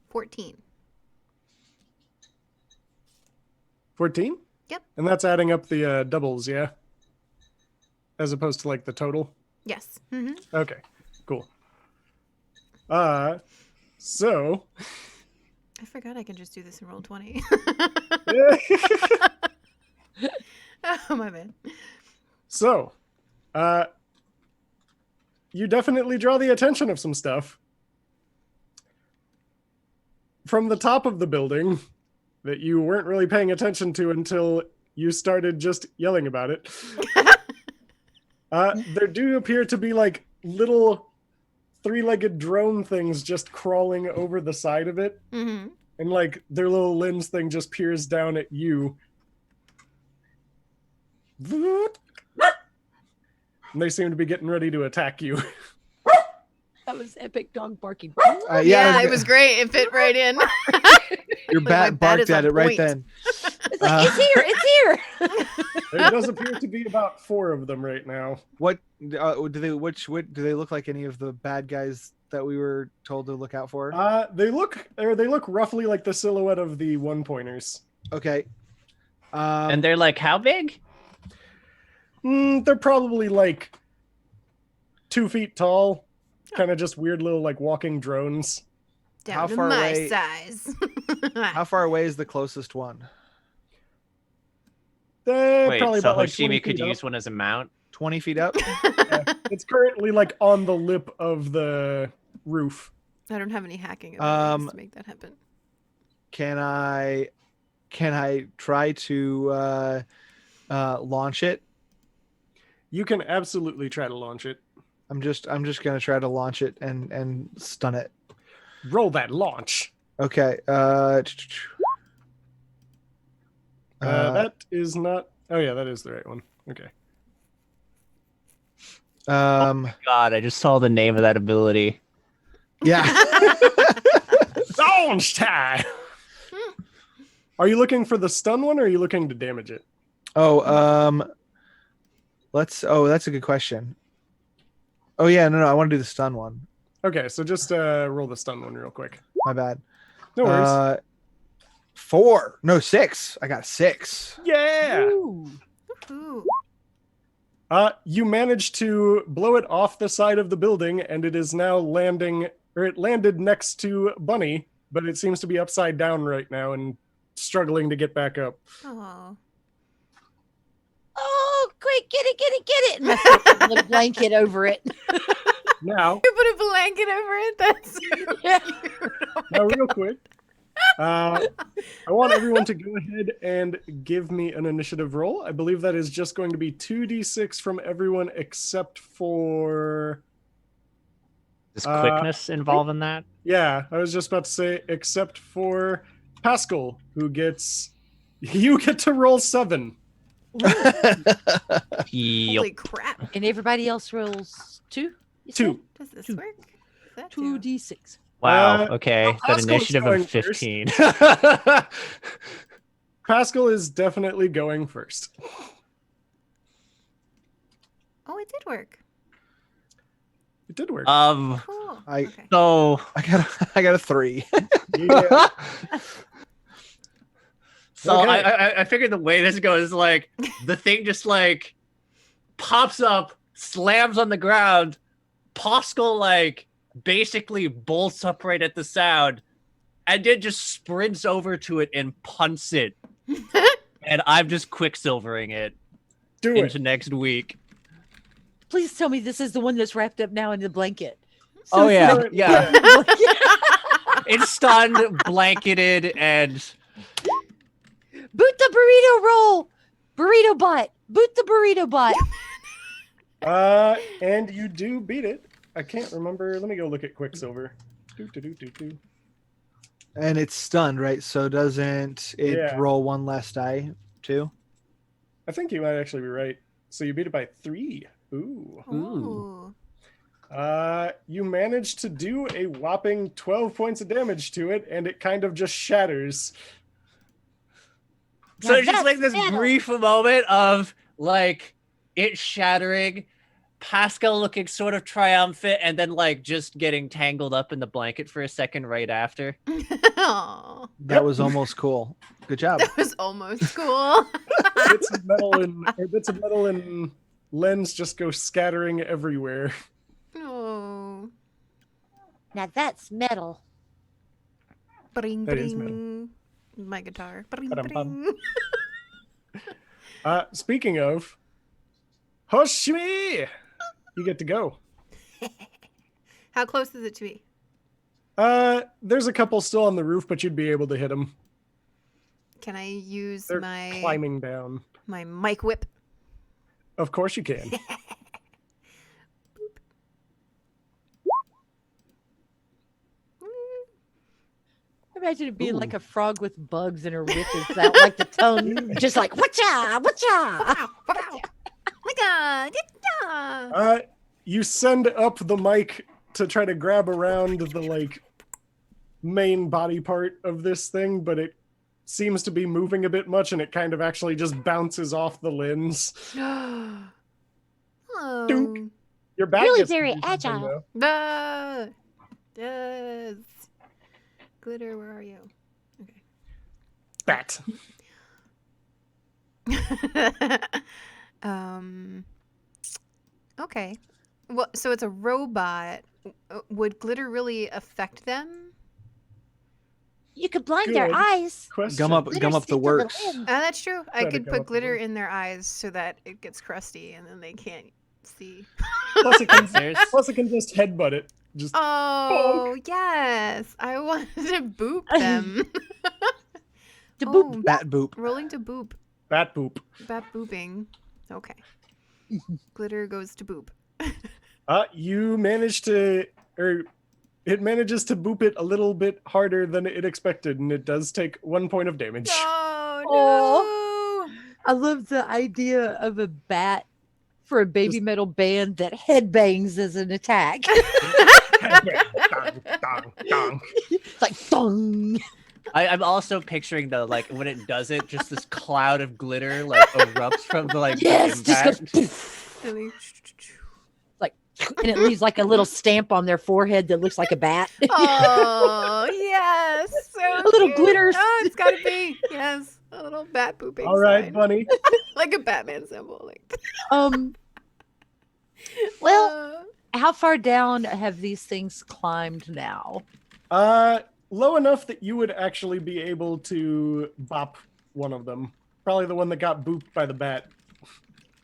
Speaker 1: 14.
Speaker 2: 14.
Speaker 1: Yep.
Speaker 2: And that's adding up the doubles, yeah. As opposed to like the total.
Speaker 1: Yes. Mm-hmm.
Speaker 2: Okay, cool. So.
Speaker 1: I forgot I can just do this and roll 20. Oh, my bad.
Speaker 2: So, you definitely draw the attention of some stuff. From the top of the building that you weren't really paying attention to until you started just yelling about it. There do appear to be like little three-legged drone things just crawling over the side of it.
Speaker 1: Mm-hmm.
Speaker 2: And like their little lens thing just peers down at you. And they seem to be getting ready to attack you.
Speaker 4: That was epic dog barking.
Speaker 1: Yeah, it was great. It fit right in.
Speaker 3: Your
Speaker 1: My
Speaker 3: bat
Speaker 1: bat
Speaker 3: barked
Speaker 1: is
Speaker 3: at
Speaker 1: on
Speaker 3: it right
Speaker 1: point.
Speaker 3: then.
Speaker 6: It's like, it's here. It's here.
Speaker 2: There does appear to be about 4 of them right now.
Speaker 3: What do they? Do they look like any of the bad guys that we were told to look out for?
Speaker 2: They look roughly like the silhouette of the one-pointers.
Speaker 3: Okay.
Speaker 5: And they're like, how big?
Speaker 2: They're probably like 2 feet tall. Kind of just weird little like walking drones.
Speaker 1: Down
Speaker 3: How
Speaker 1: to
Speaker 3: far
Speaker 1: my
Speaker 3: away-
Speaker 1: size.
Speaker 3: How far away is the closest one?
Speaker 5: Wait,
Speaker 2: Probably
Speaker 5: so
Speaker 2: about like 20
Speaker 5: Hoshimi could
Speaker 2: feet
Speaker 5: use
Speaker 2: up.
Speaker 5: one as a mount?
Speaker 3: 20 feet up?
Speaker 2: Yeah. It's currently like on the lip of the roof.
Speaker 1: I don't have any hacking abilities to make that happen.
Speaker 3: Can I try to launch it?
Speaker 2: You can absolutely try to launch it.
Speaker 3: I'm just gonna try to launch it and stun it.
Speaker 2: Roll that launch.
Speaker 3: Okay.
Speaker 2: That is not. Oh yeah, that is the right one. Okay.
Speaker 5: God, I just saw the name of that ability.
Speaker 3: Yeah.
Speaker 2: Launch time. Are you looking for the stun one, or are you looking to damage it?
Speaker 3: Oh, that's a good question. Oh yeah, no, I want to do the stun one.
Speaker 2: Okay, so just roll the stun one real quick.
Speaker 3: My bad.
Speaker 2: No worries.
Speaker 3: 4. No, 6. I got 6.
Speaker 2: Yeah.
Speaker 4: Ooh.
Speaker 1: Ooh.
Speaker 2: You managed to blow it off the side of the building, and it is now landing, or it landed next to Bunny, but it seems to be upside down right now and struggling to get back up.
Speaker 1: Oh.
Speaker 6: Oh, quick, get it.
Speaker 4: And I start putting a blanket over it.
Speaker 2: Now,
Speaker 1: You put a blanket over it? That's so cute. Oh my
Speaker 2: now real quick, I want everyone to go ahead and give me an initiative roll. I believe that is just going to be 2d6 from everyone except for...
Speaker 5: Does quickness involve in that?
Speaker 2: Yeah, I was just about to say, except for Pascal, who gets... You get to roll 7.
Speaker 1: Holy crap.
Speaker 4: And everybody else rolls 2?
Speaker 2: 2.
Speaker 1: Does this
Speaker 4: Two.
Speaker 1: work? Does that do?
Speaker 4: 2d6.
Speaker 5: Wow.
Speaker 2: Uh,
Speaker 5: Okay.
Speaker 2: well,
Speaker 5: That
Speaker 2: Pascal's
Speaker 5: initiative
Speaker 2: going
Speaker 5: of
Speaker 2: first.
Speaker 5: 15.
Speaker 2: Pascal is definitely going first.
Speaker 1: Oh, it did work.
Speaker 2: It did work.
Speaker 1: Cool.
Speaker 3: I-
Speaker 1: Okay.
Speaker 5: So
Speaker 3: I got a 3.
Speaker 2: Yeah.
Speaker 5: So
Speaker 2: Okay.
Speaker 5: I figured the way this goes is like the thing just like pops up, slams on the ground. Pascal like basically bolts upright at the sound, and then just sprints over to it and punts it. And I'm just quicksilvering it
Speaker 2: Do
Speaker 5: into
Speaker 2: it.
Speaker 5: next week.
Speaker 4: Please tell me this is the one that's wrapped up now in the blanket.
Speaker 5: Oh
Speaker 4: it's
Speaker 5: yeah,
Speaker 4: like-
Speaker 5: yeah. It's stunned, blanketed, and
Speaker 4: Boot the burrito roll. Burrito bot. Boot the burrito bot.
Speaker 2: And you do beat it. I can't remember. Let me go look at Quicksilver. Do.
Speaker 3: And it's stunned, right? So doesn't it
Speaker 2: Yeah.
Speaker 3: roll one less die too?
Speaker 2: I think you might actually be right. So you beat it by 3. Ooh.
Speaker 1: Ooh.
Speaker 2: You managed to do a whopping 12 points of damage to it, and it kind of just shatters.
Speaker 5: so
Speaker 6: Now
Speaker 5: it's just like
Speaker 6: that's
Speaker 5: this
Speaker 6: metal.
Speaker 5: brief moment of like it shattering, Pascal looking sort of triumphant, and then like just getting tangled up in the blanket for a second right after.
Speaker 1: Aw.
Speaker 3: That was almost cool. Good job.
Speaker 1: That was almost cool.
Speaker 2: Bits of metal and lens just go scattering everywhere.
Speaker 1: Oh.
Speaker 6: Now that's metal.
Speaker 1: Bring,
Speaker 2: That is
Speaker 1: bring. My guitar. Bring,
Speaker 2: Ba-dum-bum.
Speaker 1: bring.
Speaker 2: Speaking of, Hoshimi, you get to go.
Speaker 1: How close is it to me?
Speaker 2: There's a couple still on the roof, but you'd be able to hit them.
Speaker 1: Can I use
Speaker 2: They're
Speaker 1: my
Speaker 2: climbing down.
Speaker 1: my mic whip?
Speaker 2: Of course you can.
Speaker 4: Imagine it being
Speaker 2: Ooh.
Speaker 4: like a frog with bugs and her whip is out like the tongue, just like whatcha, whatcha.
Speaker 2: You send up the mic to try to grab around the like main body part of this thing, but it seems to be moving a bit much, and it kind of actually just bounces off the lens.
Speaker 1: Oh.
Speaker 2: Your back
Speaker 6: Really
Speaker 2: gets to
Speaker 6: very
Speaker 2: do something,
Speaker 6: agile.
Speaker 2: though.
Speaker 1: Ah. Yes. Glitter, where are you?
Speaker 2: Bat.
Speaker 1: Okay. Well, so it's a robot. Would glitter really affect them?
Speaker 6: You could blind their
Speaker 2: Good.
Speaker 6: eyes.
Speaker 2: Question.
Speaker 3: Gum up
Speaker 6: Glitter
Speaker 3: the
Speaker 6: stick to
Speaker 3: works.
Speaker 6: lens.
Speaker 1: That's true. I
Speaker 2: Try to
Speaker 1: could
Speaker 2: go
Speaker 1: put
Speaker 2: up the
Speaker 1: glitter
Speaker 2: road.
Speaker 1: in their eyes so that it gets crusty and then they can't see.
Speaker 2: Plus, it can,
Speaker 5: There's
Speaker 2: plus it can just headbutt it. Just
Speaker 1: Oh, yes. I wanted to boop them.
Speaker 4: To
Speaker 1: Oh,
Speaker 4: boop.
Speaker 3: Bat boop.
Speaker 1: rolling to boop.
Speaker 2: bat boop.
Speaker 1: Bat booping. Okay. Glitter goes to boop.
Speaker 2: You manage to, or it manages to boop it a little bit harder than it expected, and it does take 1 point of damage.
Speaker 1: Oh,
Speaker 4: Oh. I love the idea of a bat for a baby metal band that headbangs as an attack.
Speaker 2: Dong, dong, dong.
Speaker 4: It's like thong.
Speaker 5: I'm also picturing the like when it does it, just this cloud of glitter like erupts from the like the
Speaker 4: Yes, just goes
Speaker 5: impact.
Speaker 4: poof,
Speaker 1: Really?
Speaker 4: and it leaves like a little stamp on their forehead that looks like a bat.
Speaker 1: Oh, yes. So
Speaker 4: A little
Speaker 1: cute.
Speaker 4: glitter.
Speaker 1: Oh, it's got to be. Yes. A little bat pooping
Speaker 2: All right,
Speaker 1: sign.
Speaker 2: Bunny.
Speaker 1: Like a Batman symbol. Like.
Speaker 6: Well,
Speaker 4: How far down have these things climbed now?
Speaker 2: Low enough that you would actually be able to bop one of them. Probably the one that got booped by the bat.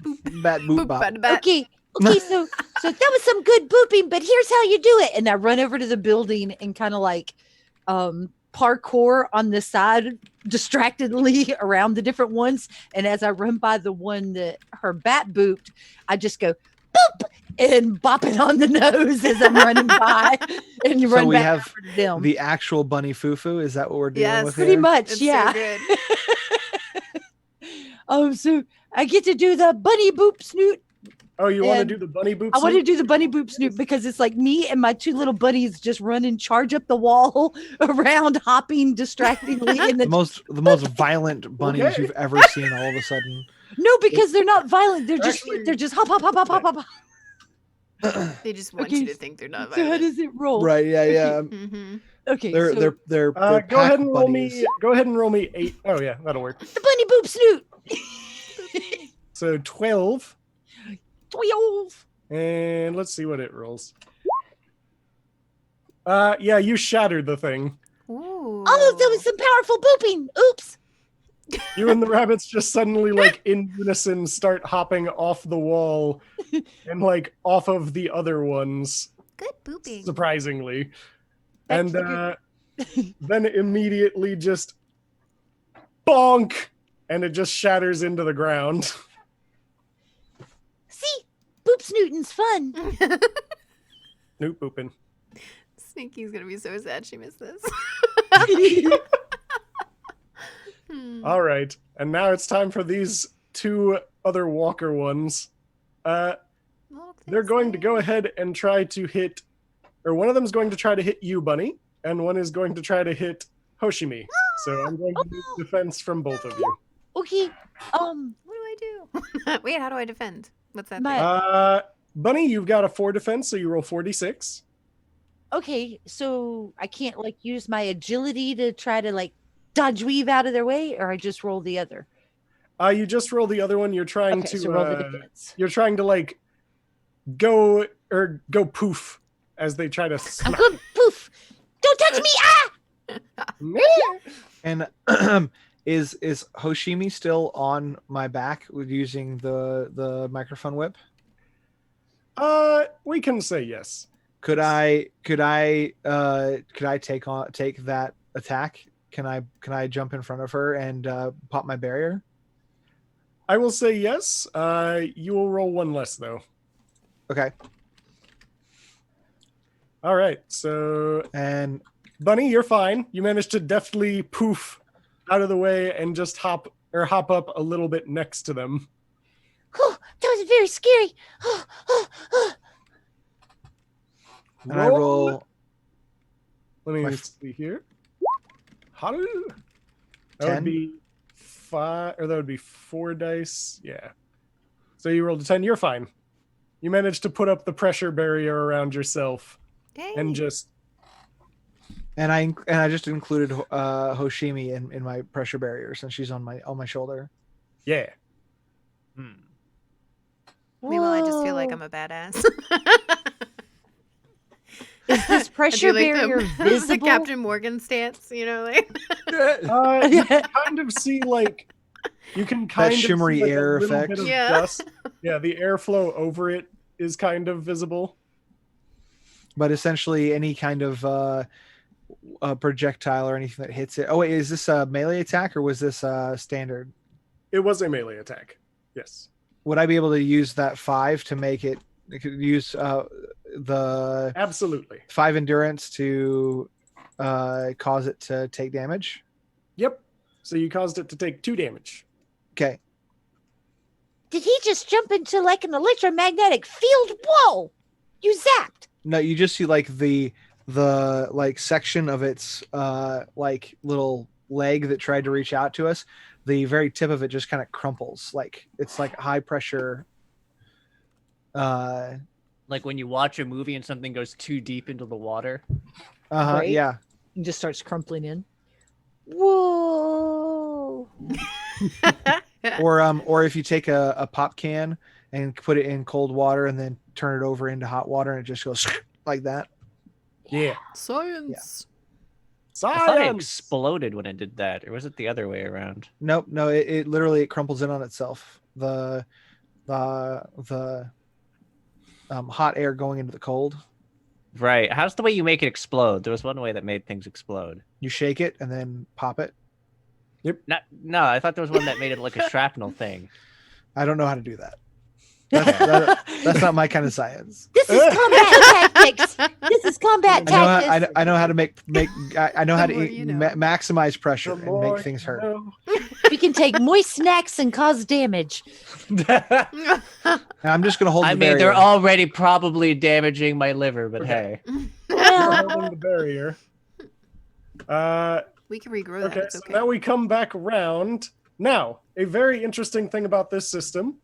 Speaker 3: Bat boop
Speaker 1: Boop
Speaker 3: bop.
Speaker 1: by the bat.
Speaker 6: okay, so that was some good booping, but here's how you do it.
Speaker 4: And I run over to the building and kind of like parkour on the side distractedly around the different ones. And as I run by the one that her bat booped, I just go boop and bop it on the nose as I'm running by and you
Speaker 3: So
Speaker 4: run
Speaker 3: we
Speaker 4: back
Speaker 3: have
Speaker 4: over to them.
Speaker 3: The actual bunny foo-foo, is that what we're dealing
Speaker 1: Yes.
Speaker 3: with
Speaker 4: Pretty
Speaker 3: here?
Speaker 4: much,
Speaker 1: It's
Speaker 4: yeah.
Speaker 1: so good.
Speaker 4: So I get to do the bunny boop snoot.
Speaker 2: Oh, you want to
Speaker 4: And
Speaker 2: do the bunny boop?
Speaker 4: I want to
Speaker 2: snoop?
Speaker 4: do the bunny boop snoot because it's like me and my two little buddies just run and charge up the wall around, hopping distractingly in
Speaker 3: The
Speaker 4: the
Speaker 3: most violent bunnies
Speaker 2: Okay.
Speaker 3: you've ever seen all of a sudden.
Speaker 4: no, because they're not violent. They're
Speaker 2: Actually-
Speaker 4: just hop hop hop hop hop hop.
Speaker 1: They just want
Speaker 4: Okay,
Speaker 1: you to think they're not
Speaker 4: So how
Speaker 1: violent.
Speaker 4: does it roll?
Speaker 3: Right, yeah.
Speaker 1: Mm-hmm.
Speaker 4: Okay.
Speaker 3: They're
Speaker 4: so
Speaker 3: they're
Speaker 2: Go ahead
Speaker 3: pack
Speaker 2: and roll
Speaker 3: bunnies.
Speaker 2: me. Go ahead and roll me 8. Oh yeah, that'll work.
Speaker 4: the bunny boop snoot.
Speaker 2: So 12,
Speaker 4: 12.
Speaker 2: and let's see what it rolls. Yeah, you shattered the thing.
Speaker 1: Ooh.
Speaker 6: Oh, that was some powerful booping. Oops.
Speaker 2: You and the rabbits just suddenly, like in unison, start hopping off the wall and like off of the other ones.
Speaker 1: Good booping.
Speaker 2: Surprisingly,
Speaker 4: That's
Speaker 2: and then immediately just bonk, and it just shatters into the ground.
Speaker 6: See, boop snooting's fun.
Speaker 2: Nope, booping.
Speaker 1: Sneaky's gonna be so sad she missed this.
Speaker 2: All right, and now it's time for these two other walker ones. They're going to go ahead and try to hit, or one of them is going to try to hit you, Bunny, and one is going to try to hit Hoshimi. So I'm going to need defense from both of you.
Speaker 6: Okay.
Speaker 1: What do I do? Wait, how do I defend? What's that?
Speaker 4: My-
Speaker 1: thing?
Speaker 2: Bunny, you've got a 4 defense, so you roll 4d6.
Speaker 6: Okay, so I can't like use my agility to try to like dodge weave out of their way, or I just roll the other.
Speaker 2: You just roll the other one. You're trying
Speaker 6: Okay,
Speaker 2: to
Speaker 6: so roll the defense.
Speaker 2: you're trying to like go poof as they try to
Speaker 6: I'm
Speaker 2: smack.
Speaker 6: good. Poof! Don't touch me! Ah!
Speaker 3: And is Hoshimi still on my back with using the microphone whip?
Speaker 2: We can say yes.
Speaker 3: Could I take that attack? Can I jump in front of her and pop my barrier?
Speaker 2: I will say yes. You will roll one less though.
Speaker 3: Okay.
Speaker 2: All right. So
Speaker 3: And
Speaker 2: Bunny, you're fine. You managed to deftly poof out of the way and just hop up a little bit next to them.
Speaker 6: Oh, that was very scary.
Speaker 3: I roll
Speaker 2: Let me
Speaker 3: my
Speaker 2: see here. Haru. That
Speaker 3: 10?
Speaker 2: would be 5, or that would be 4 dice. Yeah. So you rolled a 10. You're fine. You managed to put up the pressure barrier around yourself
Speaker 1: Hey.
Speaker 2: and just.
Speaker 3: and I just included Hoshimi in my pressure barrier since she's on my shoulder.
Speaker 2: Yeah.
Speaker 1: Meanwhile, I just feel like
Speaker 6: Whoa.
Speaker 1: I'm a badass.
Speaker 4: Is this pressure
Speaker 1: I do like
Speaker 4: barrier
Speaker 1: the
Speaker 4: visible?
Speaker 1: Captain Morgan stance, you know, like
Speaker 2: You can kind of see like you can kind of
Speaker 3: shimmery
Speaker 2: see, like,
Speaker 3: air
Speaker 2: a little
Speaker 3: effect.
Speaker 2: bit of
Speaker 1: Yeah.
Speaker 2: dust. Yeah, the airflow over it is kind of visible.
Speaker 3: But essentially, any kind of a projectile or anything that hits it. Oh wait, is this a melee attack or was this standard?
Speaker 2: It was a melee attack. Yes.
Speaker 3: Would I be able to use that 5 to make it? I could use the
Speaker 2: Absolutely.
Speaker 3: 5 endurance to cause it to take damage.
Speaker 2: Yep. So you caused it to take 2 damage.
Speaker 3: Okay.
Speaker 6: Did he just jump into like an electromagnetic field? Whoa! You zapped.
Speaker 3: No, you just see like the like section of its like little leg that tried to reach out to us. The very tip of it just kind of crumples. Like it's like high pressure.
Speaker 5: Like when you watch a movie and something goes too deep into the water.
Speaker 4: Right.
Speaker 3: Yeah.
Speaker 4: It just starts crumpling in. Whoa.
Speaker 3: Or if you take a pop can and put it in cold water and then turn it over into hot water and it just goes like that.
Speaker 2: Yeah.
Speaker 1: Science.
Speaker 5: I thought it
Speaker 2: Science.
Speaker 5: exploded when it did that, or was it the other way around?
Speaker 3: Nope, no, it literally it crumples in on itself. The hot air going into the cold.
Speaker 5: Right. How's the way you make it explode? There was one way that made things explode.
Speaker 3: You shake it and then pop it.
Speaker 5: No, I thought there was one that made it like a shrapnel thing.
Speaker 3: I don't know how to do that. That's not my kind of science.
Speaker 6: This is combat tactics. This is combat tactics.
Speaker 3: I know how to make I know how
Speaker 1: The
Speaker 3: to
Speaker 1: more you know.
Speaker 3: maximize pressure
Speaker 2: The
Speaker 3: and
Speaker 2: more
Speaker 3: make things
Speaker 2: you
Speaker 3: hurt.
Speaker 2: know.
Speaker 6: We can take moist snacks and cause damage.
Speaker 3: And I'm just gonna hold.
Speaker 5: I
Speaker 3: the
Speaker 5: mean, they're
Speaker 3: barrier.
Speaker 5: already probably damaging my liver, but
Speaker 2: Okay.
Speaker 5: hey.
Speaker 2: You're holding the barrier.
Speaker 1: We can regrow that.
Speaker 2: Okay,
Speaker 1: It's
Speaker 2: so
Speaker 1: okay.
Speaker 2: now we come back around. Now, a very interesting thing about this system,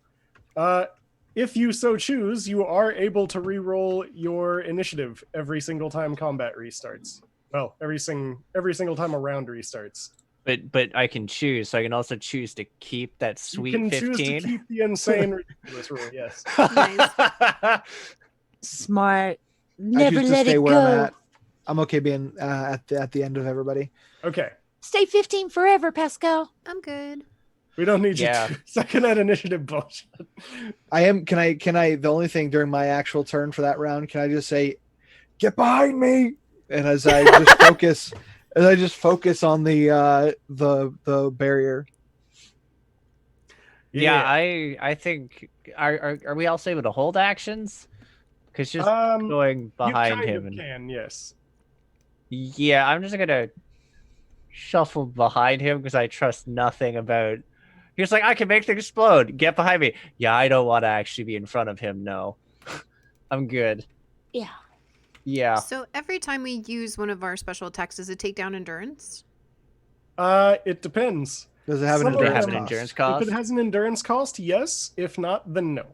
Speaker 2: if you so choose, you are able to re-roll your initiative every single time combat restarts. Well, every single time a round restarts.
Speaker 5: But I can choose, so I can also choose to keep that sweet
Speaker 2: you can choose to
Speaker 5: 15.
Speaker 2: keep the insane ridiculous rule. Yes.
Speaker 6: Smart.
Speaker 3: I
Speaker 6: Never
Speaker 3: choose to
Speaker 6: let
Speaker 3: stay
Speaker 6: it
Speaker 3: where I'm
Speaker 6: go.
Speaker 3: at. I'm okay being at the end of everybody.
Speaker 2: Okay.
Speaker 6: Stay 15 forever, Pascal.
Speaker 1: I'm good.
Speaker 2: We don't need
Speaker 5: Yeah.
Speaker 2: you to second at initiative bullshit.
Speaker 3: I am. Can I? The only thing during my actual turn for that round, can I just say, "Get behind me"? And as I just focus on the barrier.
Speaker 5: Yeah, I think are we also able to hold actions? Because just going behind
Speaker 2: you kind
Speaker 5: him
Speaker 2: of
Speaker 5: and
Speaker 2: can, yes.
Speaker 5: yeah, I'm just gonna shuffle behind him because I trust nothing about. He was like, I can make things explode. Get behind me. Yeah, I don't want to actually be in front of him. No, I'm good.
Speaker 6: Yeah.
Speaker 5: Yeah.
Speaker 1: So every time we use one of our special attacks, does it take down endurance?
Speaker 2: It depends.
Speaker 3: Does it have
Speaker 2: Some
Speaker 3: an
Speaker 2: of
Speaker 5: They
Speaker 2: them
Speaker 5: have
Speaker 3: endurance
Speaker 5: an
Speaker 3: cost?
Speaker 5: endurance
Speaker 2: If
Speaker 5: cost.
Speaker 2: it has an endurance cost, yes. If not, then no.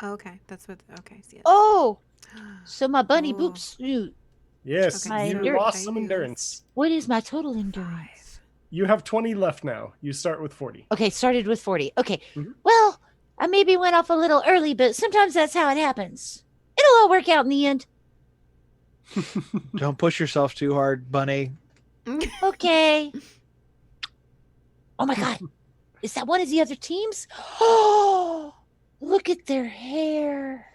Speaker 1: Oh, okay, that's what. Okay, see it.
Speaker 6: Oh, so my bunny
Speaker 1: Oh.
Speaker 6: boop suit.
Speaker 2: Yes,
Speaker 1: Okay,
Speaker 2: you
Speaker 6: so
Speaker 2: lost
Speaker 1: I
Speaker 2: some
Speaker 1: use-
Speaker 2: endurance.
Speaker 6: What is my total endurance?
Speaker 2: You have 20 left now. You start with 40.
Speaker 6: Okay, started with 40. Okay.
Speaker 2: Mhm.
Speaker 6: Well, I maybe went off a little early, but sometimes that's how it happens. It'll all work out in the end.
Speaker 3: Don't push yourself too hard, Bunny.
Speaker 6: Okay. Oh my god. Is that one of the other teams? Oh, look at their hair.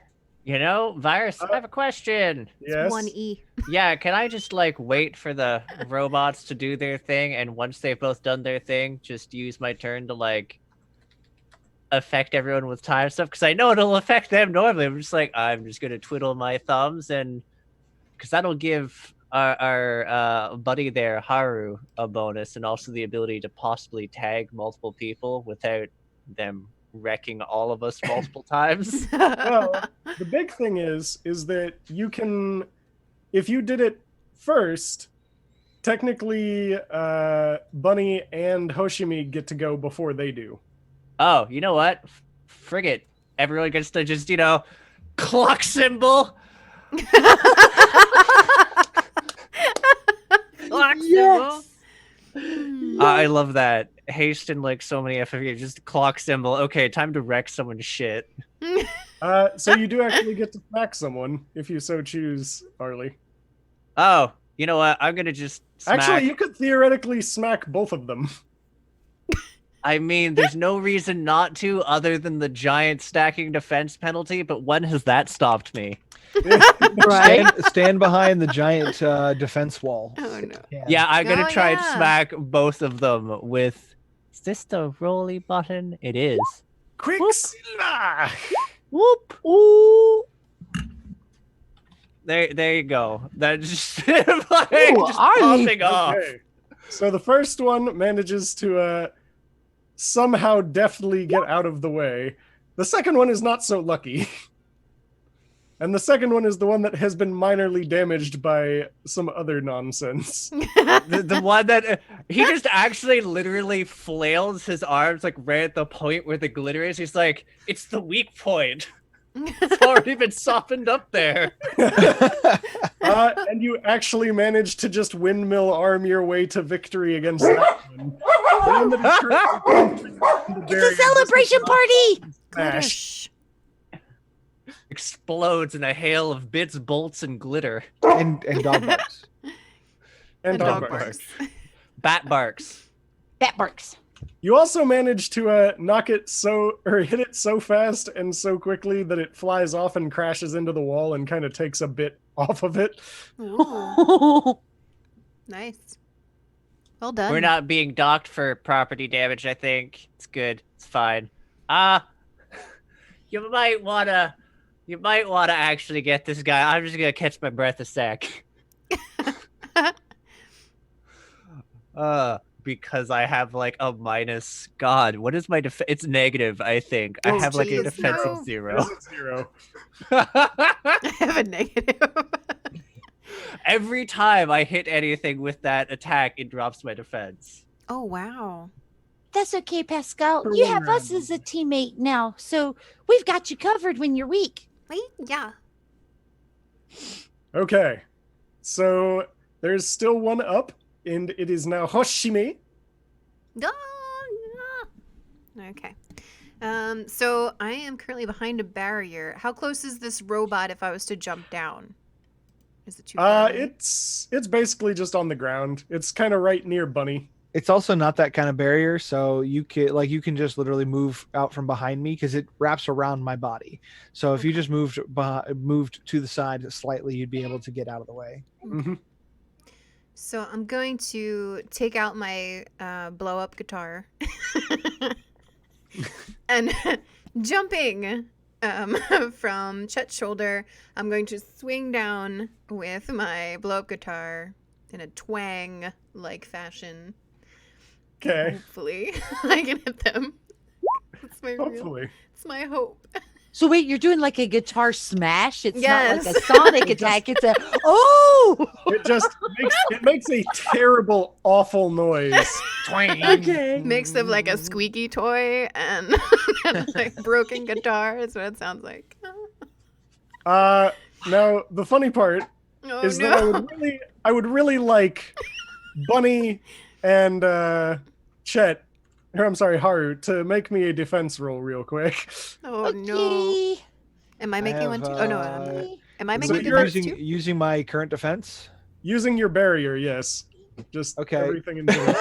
Speaker 5: You know, Virus, I have a question.
Speaker 2: Yes.
Speaker 1: 1E.
Speaker 5: Yeah, can I just like wait for the robots to do their thing, and once they've both done their thing, just use my turn to like affect everyone with time stuff? Because I know it'll affect them normally. I'm just gonna twiddle my thumbs, and because that'll give our buddy there, Haru, a bonus, and also the ability to possibly tag multiple people without them wrecking all of us multiple times.
Speaker 2: Well, the big thing is that you can, if you did it first, technically Bunny and Hoshimi get to go before they do.
Speaker 5: Oh, you know what? Frig it. Everyone gets to just, clock symbol.
Speaker 1: Clock
Speaker 6: Yes.
Speaker 1: symbol.
Speaker 5: I love that. Haste and like so many FFA, just clock symbol. Okay, time to wreck someone's shit.
Speaker 2: So you do actually get to smack someone if you so choose, Arlie.
Speaker 5: Oh, you know what? I'm gonna just smack.
Speaker 2: Actually, you could theoretically smack both of them.
Speaker 5: I mean, there's no reason not to other than the giant stacking defense penalty, but when has that stopped me?
Speaker 4: Right?
Speaker 3: Stand behind the giant defense wall.
Speaker 1: Oh no.
Speaker 5: Yeah, I'm gonna
Speaker 1: Oh,
Speaker 5: try and
Speaker 1: yeah.
Speaker 5: smack both of them with. Is this the rolly button? It is.
Speaker 2: Quicksilver!
Speaker 5: Whoop! Ooh! There you go. That's just, just
Speaker 4: Arlie.
Speaker 5: popping off.
Speaker 2: Okay. So the first one manages to somehow deftly get out of the way. The second one is not so lucky. And the second one is the one that has been minorly damaged by some other nonsense.
Speaker 5: The one that he just actually literally flails his arms like right at the point where the glitter is. He's like, it's the weak point. It's already been softened up there.
Speaker 2: And you actually managed to just windmill arm your way to victory against that one. The one that is currently the
Speaker 6: It's
Speaker 2: barrier
Speaker 6: a celebration party.
Speaker 2: smash.
Speaker 5: Explodes in a hail of bits, bolts, and glitter.
Speaker 3: And dog barks.
Speaker 2: And dog
Speaker 1: dog
Speaker 2: barks.
Speaker 5: Bat barks.
Speaker 6: That works.
Speaker 2: You also managed to knock it hit it so fast and so quickly that it flies off and crashes into the wall and kind of takes a bit off of it.
Speaker 1: Ooh, nice. Well done.
Speaker 5: We're not being docked for property damage, I think. It's good. It's fine. You might wanna actually get this guy. I'm just gonna catch my breath a sec. Because I have like a minus. God, what is my defense? It's negative, I think. I
Speaker 1: Oh,
Speaker 5: have like a
Speaker 1: geez,
Speaker 5: defense
Speaker 1: no.
Speaker 5: of 0.
Speaker 2: This is 0.
Speaker 1: I have a negative.
Speaker 5: Every time I hit anything with that attack, it drops my defense.
Speaker 1: Oh, wow.
Speaker 6: That's okay, Pascal.
Speaker 2: For
Speaker 6: You
Speaker 2: one
Speaker 6: have us
Speaker 2: round.
Speaker 6: as a teammate now, so we've got you covered when you're weak.
Speaker 1: Wait, yeah.
Speaker 2: Okay. So there's still one up, and it is now Hoshime.
Speaker 1: Okay. So I am currently behind a barrier. How close is this robot if I was to jump down? Is it too far away?
Speaker 2: It's basically just on the ground. It's kind of right near Bunny.
Speaker 3: It's also not that kind of barrier, so you can just literally move out from behind me because it wraps around my body. So if you just moved to the side slightly, you'd be able to get out of the way.
Speaker 2: Mhm.
Speaker 1: So I'm going to take out my blow up guitar and jumping from Chet's shoulder, I'm going to swing down with my blow up guitar in a twang like fashion.
Speaker 2: Okay.
Speaker 1: Hopefully I can hit them. It's my
Speaker 2: Hopefully.
Speaker 1: it's my hope.
Speaker 4: So wait, you're doing like a guitar smash? It's not like
Speaker 1: Yes.
Speaker 4: a sonic attack. It's a oh.
Speaker 2: It makes a terrible, awful noise.
Speaker 4: Okay.
Speaker 1: Mix of like a squeaky toy and, and like broken guitar is what it sounds like.
Speaker 2: Now the funny part
Speaker 1: Oh
Speaker 2: is that
Speaker 1: no.
Speaker 2: I would really like Bunny and Chet, or I'm sorry, Haru, to make me a defense roll real quick.
Speaker 1: Oh no.
Speaker 6: Okay.
Speaker 1: Am I making one too? Oh no, I'm not. Am I
Speaker 2: So
Speaker 1: making
Speaker 2: you're
Speaker 1: defense too?
Speaker 3: using my current defense.
Speaker 2: Using your barrier, yes. Just
Speaker 3: Okay.
Speaker 2: everything in general.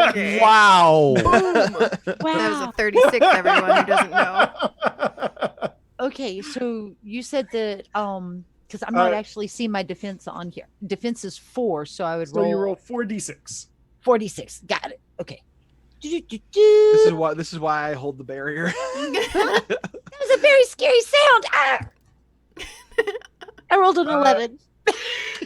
Speaker 1: Okay.
Speaker 5: Wow.
Speaker 1: Boom. That was
Speaker 6: Wow.
Speaker 1: a 36, everyone who doesn't know.
Speaker 4: Okay, so you said that because I'm not
Speaker 2: Uh,
Speaker 4: actually seeing my defense on here. Defense is 4, so I would
Speaker 2: So you roll 4d6.
Speaker 4: 46. Got it. Okay.
Speaker 6: Do-do-do-do.
Speaker 3: This is why I hold the barrier.
Speaker 6: That was a very scary sound. Ah! I rolled an 11.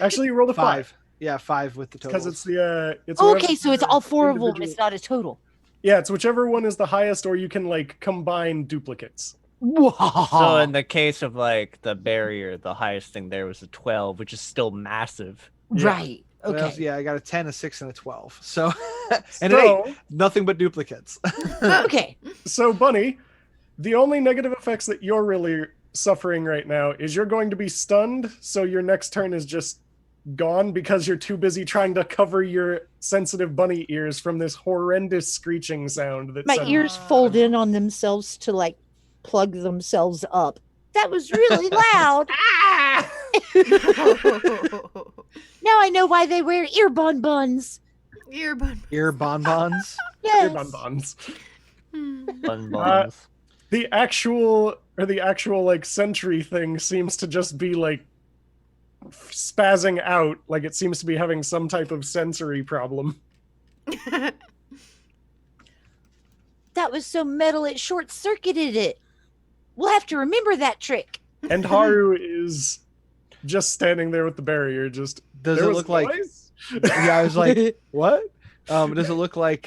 Speaker 2: Actually, you rolled a 5.
Speaker 3: 5. Yeah, 5 with the total.
Speaker 2: Because it's the it's
Speaker 4: Okay,
Speaker 2: whatever
Speaker 4: so it's all 4 of them.
Speaker 2: individual-
Speaker 4: It's not a total.
Speaker 2: Yeah, it's whichever one is the highest, or you can like combine duplicates.
Speaker 5: So in the case of like the barrier, the highest thing there was a 12, which is still massive.
Speaker 4: Right.
Speaker 3: Well,
Speaker 4: Okay.
Speaker 3: yeah, I got a 10, a 6, and a 12. So and an 8.
Speaker 2: So,
Speaker 3: Nothing but duplicates.
Speaker 4: Okay.
Speaker 2: so Bunny, the only negative effects that you're really suffering right now is you're going to be stunned, so your next turn is just gone because you're too busy trying to cover your sensitive bunny ears from this horrendous screeching sound that
Speaker 6: My
Speaker 2: sounds-
Speaker 6: ears fold in on themselves to like plug themselves up. That was really loud. Now I know why they wear ear buns.
Speaker 1: Earbud.
Speaker 3: Ear bonbons.
Speaker 6: Yes.
Speaker 2: Ear bonbons.
Speaker 5: Bun buns.
Speaker 2: The actual like sentry thing seems to just be like spazzing out, like it seems to be having some type of sensory problem.
Speaker 6: That was so metal it short circuited it. We'll have to remember that trick.
Speaker 2: And Haru is just standing there with the barrier, just
Speaker 3: Does
Speaker 2: there
Speaker 3: it
Speaker 2: was
Speaker 3: look like?
Speaker 2: noise?
Speaker 3: Yeah, I was like, what? Does it look like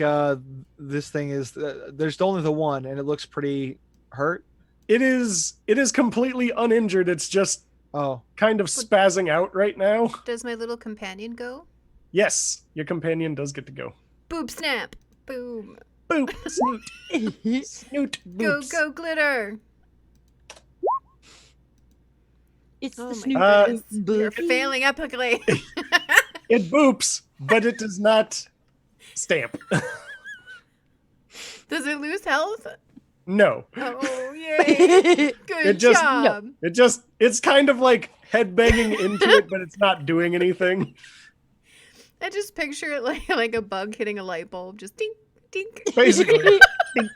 Speaker 3: this thing is? There's only the one, and it looks pretty hurt.
Speaker 2: It is completely uninjured. It's just
Speaker 3: Oh,
Speaker 2: kind of spazzing out right now.
Speaker 1: Does my little companion go?
Speaker 2: Yes, your companion does get to go.
Speaker 1: Boop snap. Boom.
Speaker 2: Boop, snoot, snoot,
Speaker 1: Go,
Speaker 2: boops.
Speaker 1: go, glitter.
Speaker 4: It's
Speaker 1: Oh
Speaker 4: the
Speaker 1: my
Speaker 4: Snoop
Speaker 1: goodness.
Speaker 4: Boop
Speaker 1: You're
Speaker 4: Boopy.
Speaker 1: failing epically.
Speaker 2: It boops, but it does not stamp.
Speaker 1: Does it lose health?
Speaker 2: No.
Speaker 1: Oh, yay. Good
Speaker 2: It just-
Speaker 1: job.
Speaker 2: It's kind of like headbanging into it, but it's not doing anything.
Speaker 1: I just picture it like a bug hitting a light bulb. Just dink, dink.
Speaker 2: Basically.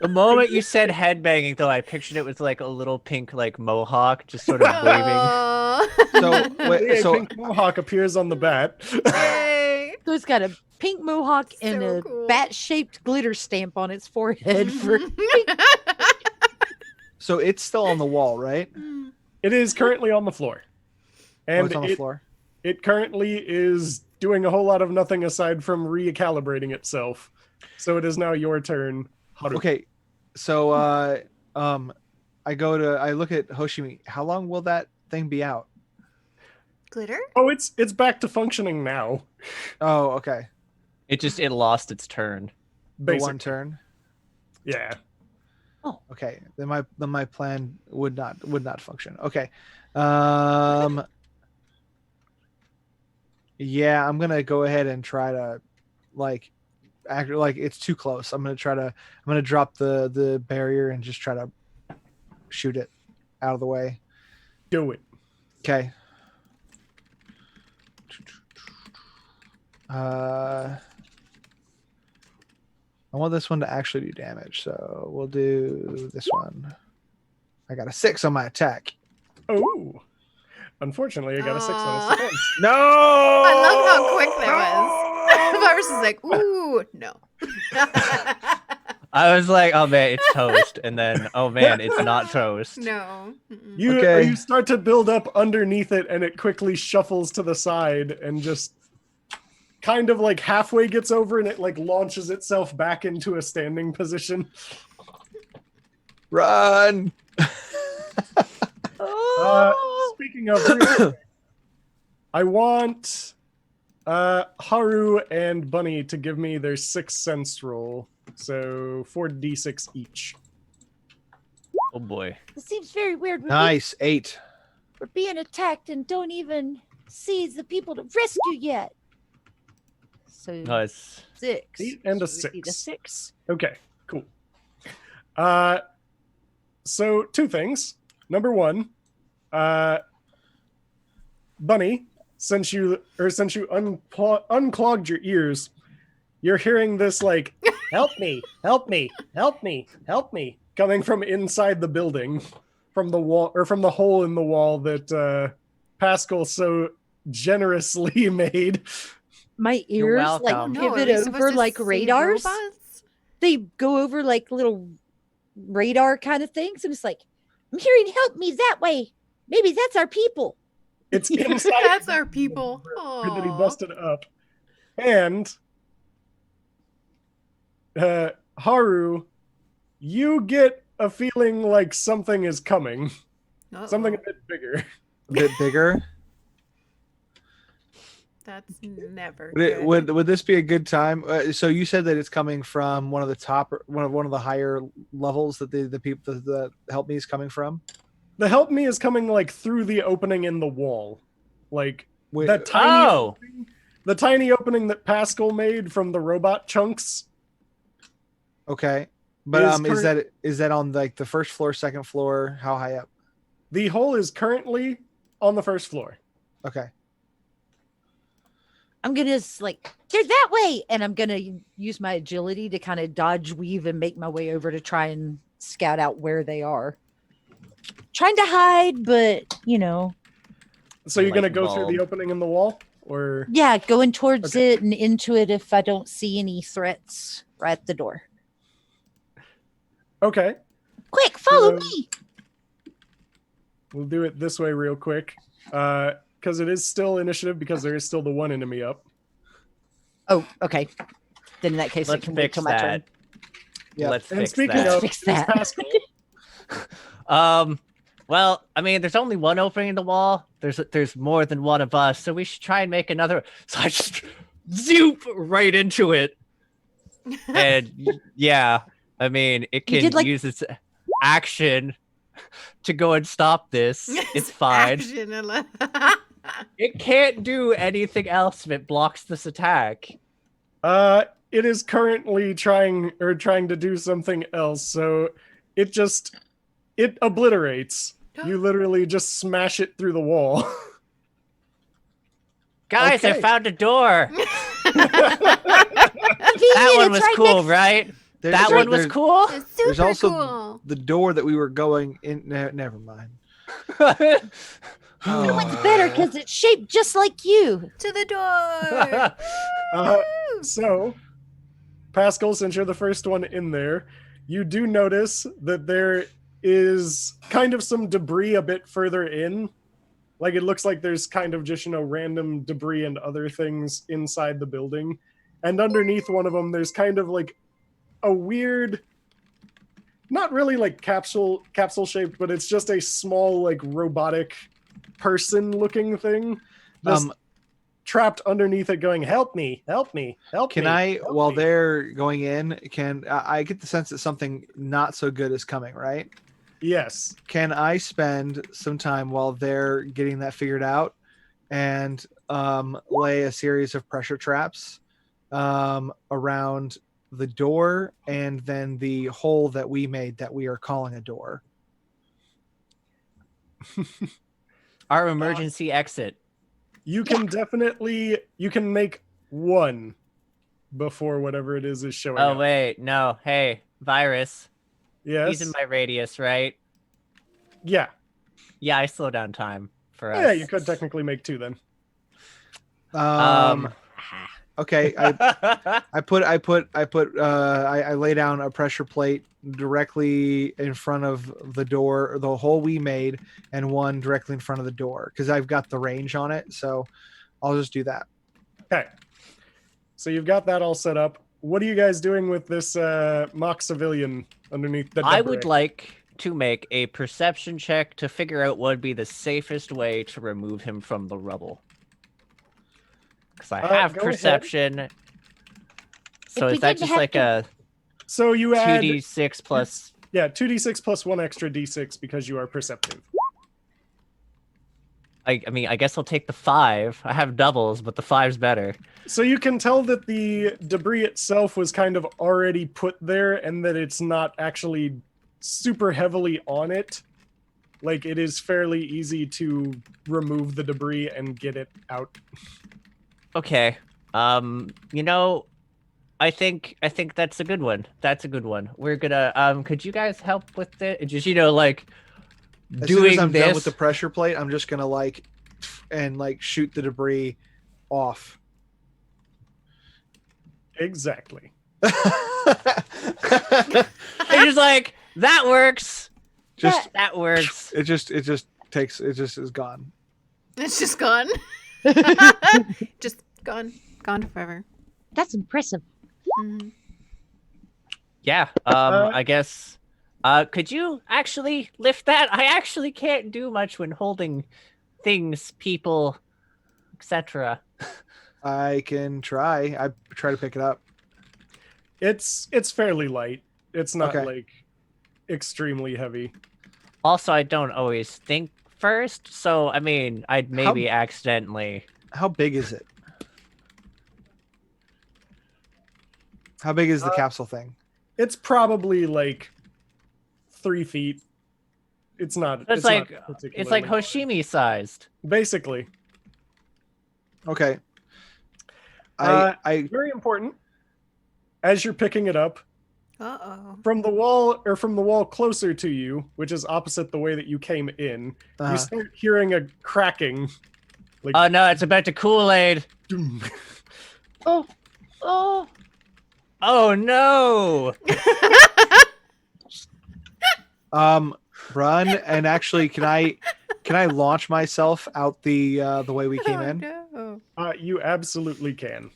Speaker 5: The moment you said headbanging, though, I pictured it with like a little pink like mohawk, just sort of waving.
Speaker 1: Aw.
Speaker 3: so wait,
Speaker 2: A
Speaker 3: so
Speaker 2: pink mohawk appears on the bat.
Speaker 1: Yay.
Speaker 4: So it's got a pink mohawk and
Speaker 1: So
Speaker 4: a
Speaker 1: cool.
Speaker 4: bat-shaped glitter stamp on its forehead. For
Speaker 3: so it's still on the wall, right?
Speaker 2: It is currently on the floor.
Speaker 3: Oh,
Speaker 2: And
Speaker 3: it's on the floor.
Speaker 2: it currently is doing a whole lot of nothing aside from recalibrating itself. So it is now your turn, Haru.
Speaker 3: Okay, so I look at Hoshimi. How long will that thing be out?
Speaker 1: Glitter?
Speaker 2: Oh, it's back to functioning now.
Speaker 3: Oh, okay.
Speaker 5: It lost its turn.
Speaker 3: The
Speaker 2: Basically.
Speaker 3: one turn.
Speaker 2: Yeah.
Speaker 3: Okay, then my plan would not function. Okay, yeah, I'm gonna go ahead and try to like act like it's too close. I'm gonna drop the barrier and just try to shoot it out of the way.
Speaker 2: Do it.
Speaker 3: Okay. I want this one to actually do damage, so we'll do this one. I got a 6 on my attack.
Speaker 2: Oh. Unfortunately, I got a 6 on
Speaker 1: Aw.
Speaker 2: its defense.
Speaker 3: No!
Speaker 1: I love how quick that was. Virus is like, ooh, no.
Speaker 5: I was like, oh man, it's toast, and then oh man, it's not toast.
Speaker 1: No. Mm-mm.
Speaker 3: Okay.
Speaker 2: You start to build up underneath it, and it quickly shuffles to the side and just kind of like halfway gets over, and it like launches itself back into a standing position.
Speaker 3: Run!
Speaker 2: Speaking of, real quick, I want Haru and Bunny to give me their 6th sense roll. So 4d6 each.
Speaker 5: Oh boy.
Speaker 6: It seems very weird.
Speaker 3: Nice, 8.
Speaker 6: We're being attacked and don't even see the people to rescue yet.
Speaker 4: so
Speaker 5: No, it's
Speaker 4: 6
Speaker 2: 8 and a
Speaker 4: So it would be the
Speaker 2: 6.
Speaker 4: 6.
Speaker 2: Okay, cool. So 2 things. Number 1, Bunny, since you unclogged your ears, you're hearing this like, help me, help me, help me, help me, coming from inside the building, from the wall or from the hole in the wall that Pascal so generously made.
Speaker 4: My
Speaker 5: You're
Speaker 4: ears like
Speaker 5: welcome.
Speaker 1: No, are
Speaker 4: pivot
Speaker 1: we supposed
Speaker 4: over
Speaker 1: to
Speaker 4: like
Speaker 1: save
Speaker 4: radars.
Speaker 1: robots?
Speaker 4: They go over like little radar kind of things, and it's like, I'm hearing help me that way. Maybe that's our people.
Speaker 2: It's inside
Speaker 1: That's our people.
Speaker 2: that he
Speaker 1: Aw.
Speaker 2: busted up. And Haru, you get a feeling like something is coming.
Speaker 1: Uh-oh.
Speaker 2: Something a bit bigger.
Speaker 3: A bit bigger.
Speaker 1: That's never
Speaker 3: Would
Speaker 1: good.
Speaker 3: would this be a good time? So you said that it's coming from one of the higher levels that the people the help me is coming from.
Speaker 2: The help me is coming like through the opening in the wall. Like
Speaker 3: Wait,
Speaker 2: that tiny
Speaker 5: Oh!
Speaker 2: opening, the tiny opening that Pascal made from the robot chunks.
Speaker 3: Okay, but
Speaker 2: Is
Speaker 3: is that on like the first floor, second floor? How high up?
Speaker 2: The hole is currently on the first floor.
Speaker 3: Okay.
Speaker 4: I'm gonna just like, they're that way, and I'm gonna use my agility to kind of dodge, weave, and make my way over to try and scout out where they are. Trying to hide, but you know,
Speaker 2: So you're gonna
Speaker 5: Light
Speaker 2: go through the
Speaker 5: bulb.
Speaker 2: opening in the wall, or
Speaker 4: yeah, going towards
Speaker 2: Okay.
Speaker 4: it and into it if I don't see any threats right at the door.
Speaker 2: okay,
Speaker 6: Quick, follow
Speaker 2: Um,
Speaker 6: me.
Speaker 2: we'll do it this way real quick. Because it is still initiative because there is still the one enemy up.
Speaker 4: Oh, okay. then in that case,
Speaker 5: Let's
Speaker 4: it can wait
Speaker 5: fix
Speaker 4: till my turn.
Speaker 5: that.
Speaker 3: Yep.
Speaker 5: Let's
Speaker 2: And
Speaker 5: fix
Speaker 2: speaking
Speaker 5: that.
Speaker 2: of,
Speaker 4: Fix
Speaker 2: here's
Speaker 4: that.
Speaker 2: Pascal.
Speaker 5: Well, I mean, there's only one opening in the wall. There's more than one of us, so we should try and make another. So I just zoop right into it, and yeah, I mean, it
Speaker 4: You
Speaker 5: can
Speaker 4: did,
Speaker 5: use its action to go and stop this. It's fine.
Speaker 1: Action.
Speaker 5: It can't do anything else if it blocks this attack.
Speaker 2: It is currently trying to do something else, so it obliterates. You literally just smash it through the wall.
Speaker 5: Guys, I
Speaker 2: Okay.
Speaker 5: found a door.
Speaker 6: Convenient,
Speaker 5: That one
Speaker 6: it's
Speaker 5: was
Speaker 6: right
Speaker 5: cool,
Speaker 6: next-
Speaker 5: right? That
Speaker 3: There-
Speaker 5: one was
Speaker 3: there-
Speaker 5: cool.
Speaker 1: It's
Speaker 3: There's
Speaker 1: super
Speaker 3: also
Speaker 1: cool.
Speaker 3: the door that we were going in. Never mind.
Speaker 6: That one's better because it's shaped just like you.
Speaker 1: To the door.
Speaker 2: So, Pascal, since you're the first one in there, you do notice that there is kind of some debris a bit further in. Like, it looks like there's kind of just, random debris and other things inside the building. And underneath one of them, there's kind of like a weird, not really like capsule shaped, but it's just a small, like, robotic person looking thing. Just trapped underneath it going, help me, help me, help
Speaker 3: Can
Speaker 2: me.
Speaker 3: I,
Speaker 2: help
Speaker 3: while
Speaker 2: me."
Speaker 3: they're going in, I get the sense that something not so good is coming, right?
Speaker 2: Yes.
Speaker 3: Can I spend some time while they're getting that figured out and lay a series of pressure traps around the door and then the hole that we made that we are calling a door?
Speaker 5: Our emergency exit.
Speaker 2: You can definitely, you can make one before whatever it is showing
Speaker 5: Oh
Speaker 2: up.
Speaker 5: wait, no. Hey, virus.
Speaker 2: Yes.
Speaker 5: He's in my radius, right?
Speaker 2: Yeah.
Speaker 5: Yeah, I slow down time for us.
Speaker 2: Yeah, you could technically make two then.
Speaker 3: Okay, I lay down a pressure plate directly in front of the door, the hole we made, and one directly in front of the door because I've got the range on it. So I'll just do that.
Speaker 2: Okay. So you've got that all set up. What are you guys doing with this mock civilian underneath the
Speaker 5: I
Speaker 2: debris?
Speaker 5: would like to make a perception check to figure out what would be the safest way to remove him from the rubble. Because I have
Speaker 2: go ahead.
Speaker 5: perception. So
Speaker 6: If we
Speaker 5: is that
Speaker 6: didn't
Speaker 5: just
Speaker 6: have
Speaker 5: like
Speaker 6: to-
Speaker 5: a
Speaker 2: So you add
Speaker 5: 2d6 plus?
Speaker 2: yeah, 2d6 plus one extra d6 because you are perceptive.
Speaker 5: I mean, I guess I'll take the 5. I have doubles, but the 5's better.
Speaker 2: So you can tell that the debris itself was kind of already put there and that it's not actually super heavily on it. Like, it is fairly easy to remove the debris and get it out.
Speaker 5: Okay. You know, I think that's a good one. That's a good one. We're gonna could you guys help with it? Just like
Speaker 3: As soon
Speaker 5: doing
Speaker 3: as I'm
Speaker 5: this.
Speaker 3: done with the pressure plate, I'm just gonna shoot the debris off.
Speaker 2: Exactly.
Speaker 5: You're just like, that works.
Speaker 3: Just
Speaker 5: That works.
Speaker 3: it just is gone.
Speaker 1: It's just gone. Just gone. Gone forever.
Speaker 6: That's impressive.
Speaker 1: Mhm.
Speaker 5: Yeah. I guess. Could you actually lift that? I actually can't do much when holding things, people, etc.
Speaker 3: I can try. I try to pick it up.
Speaker 2: It's fairly light. It's not
Speaker 3: Okay.
Speaker 2: like extremely heavy.
Speaker 5: Also, I don't always think first, so I mean, I'd maybe accidentally.
Speaker 3: How big is it? How big is the capsule thing?
Speaker 2: It's probably like 3 feet. It's not.
Speaker 5: It's like
Speaker 2: not
Speaker 5: it's like
Speaker 2: particularly-
Speaker 5: Hoshimi sized.
Speaker 2: basically.
Speaker 3: Okay.
Speaker 2: Uh,
Speaker 3: I
Speaker 2: Very important. As you're picking it up
Speaker 1: Uh-oh.
Speaker 2: from the wall closer to you, which is opposite the way that you came in, you start hearing a cracking.
Speaker 5: Oh no, it's about to Kool-Aid.
Speaker 2: Doom.
Speaker 6: Oh,
Speaker 5: Oh no!
Speaker 3: run and actually can I launch myself out the way we came
Speaker 1: Oh,
Speaker 3: in?
Speaker 1: no.
Speaker 2: You absolutely can.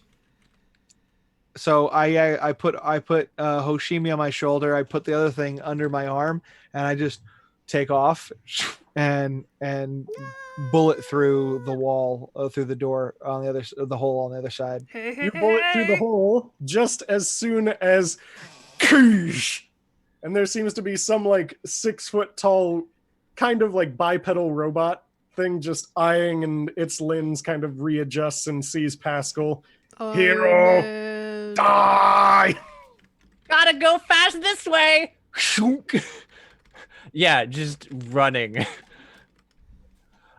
Speaker 3: So I put Hoshimi on my shoulder. I put the other thing under my arm, and I just take off and bullet through the wall, through the door on the hole on the other side.
Speaker 2: You bullet through the hole just as soon as Koosh! And there seems to be some like 6 foot tall kind of like bipedal robot thing just eyeing, and its lens kind of readjusts and sees Pascal. Hero!
Speaker 1: Man.
Speaker 2: Die!
Speaker 5: Gotta go fast this way. Yeah, just running.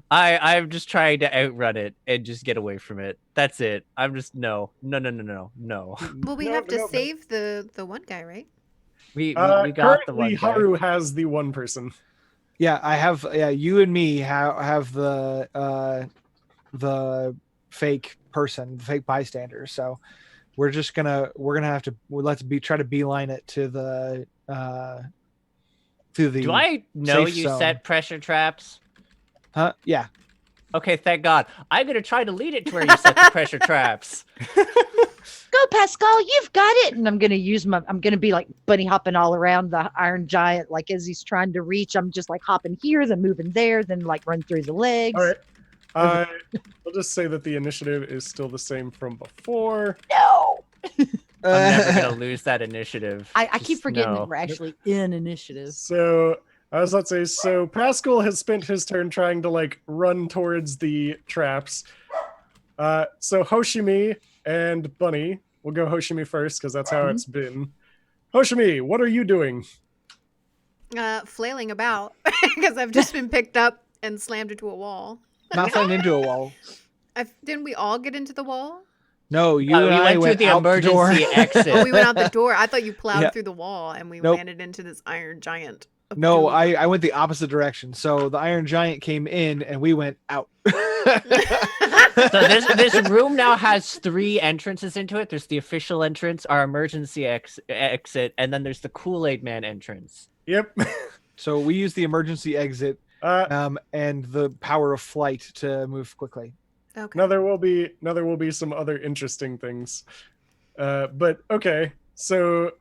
Speaker 5: I'm just trying to outrun it and just get away from it. That's it. I'm just no.
Speaker 1: Well, we
Speaker 2: No,
Speaker 1: have to
Speaker 2: no,
Speaker 1: save the one guy, right?
Speaker 5: We got the one
Speaker 2: Currently,
Speaker 5: guy.
Speaker 2: Haru has the one person.
Speaker 3: Yeah, I have. Yeah, you and me have the fake person, the fake bystander. So we're gonna have to try to beeline it to the
Speaker 5: Do I know
Speaker 3: safe
Speaker 5: you
Speaker 3: zone.
Speaker 5: set pressure traps?
Speaker 3: Huh? Yeah.
Speaker 5: Okay, thank God. I'm gonna try to lead it to where you set the pressure traps.
Speaker 4: Go, Pascal, you've got it. And I'm gonna be like bunny hopping all around the Iron Giant, like as he's trying to reach. I'm just like hopping here, then moving there, then like run through the legs.
Speaker 2: All right. I'll just say that the initiative is still the same from before.
Speaker 4: No.
Speaker 5: I'm never gonna lose that initiative.
Speaker 4: I keep
Speaker 5: Just
Speaker 4: forgetting
Speaker 5: know.
Speaker 4: that we're actually in initiative.
Speaker 2: So I was about to say, so Pascal has spent his turn trying to like run towards the traps. So Hoshimi and Bunny, we'll go Hoshimi first because that's how it's been. Hoshimi, what are you doing?
Speaker 1: Flailing about because I've just been picked up and slammed into a wall.
Speaker 3: Not slammed into a wall.
Speaker 1: Didn't we all get into the wall?
Speaker 3: No, you
Speaker 5: we
Speaker 3: and I
Speaker 5: went through the
Speaker 3: out the door.
Speaker 5: emergency exit.
Speaker 1: Oh, we went out the door. I thought you plowed
Speaker 3: Yeah.
Speaker 1: through the wall and we
Speaker 3: Nope.
Speaker 1: landed into this Iron Giant. of
Speaker 3: No,
Speaker 1: doom.
Speaker 3: I went the opposite direction. So the Iron Giant came in and we went out.
Speaker 5: So this room now has 3 entrances into it. There's the official entrance, our emergency exit, and then there's the Kool-Aid Man entrance.
Speaker 2: Yep.
Speaker 3: So we use the emergency exit and the power of flight to move quickly.
Speaker 1: Okay.
Speaker 2: Now there will be some other interesting things. But okay, so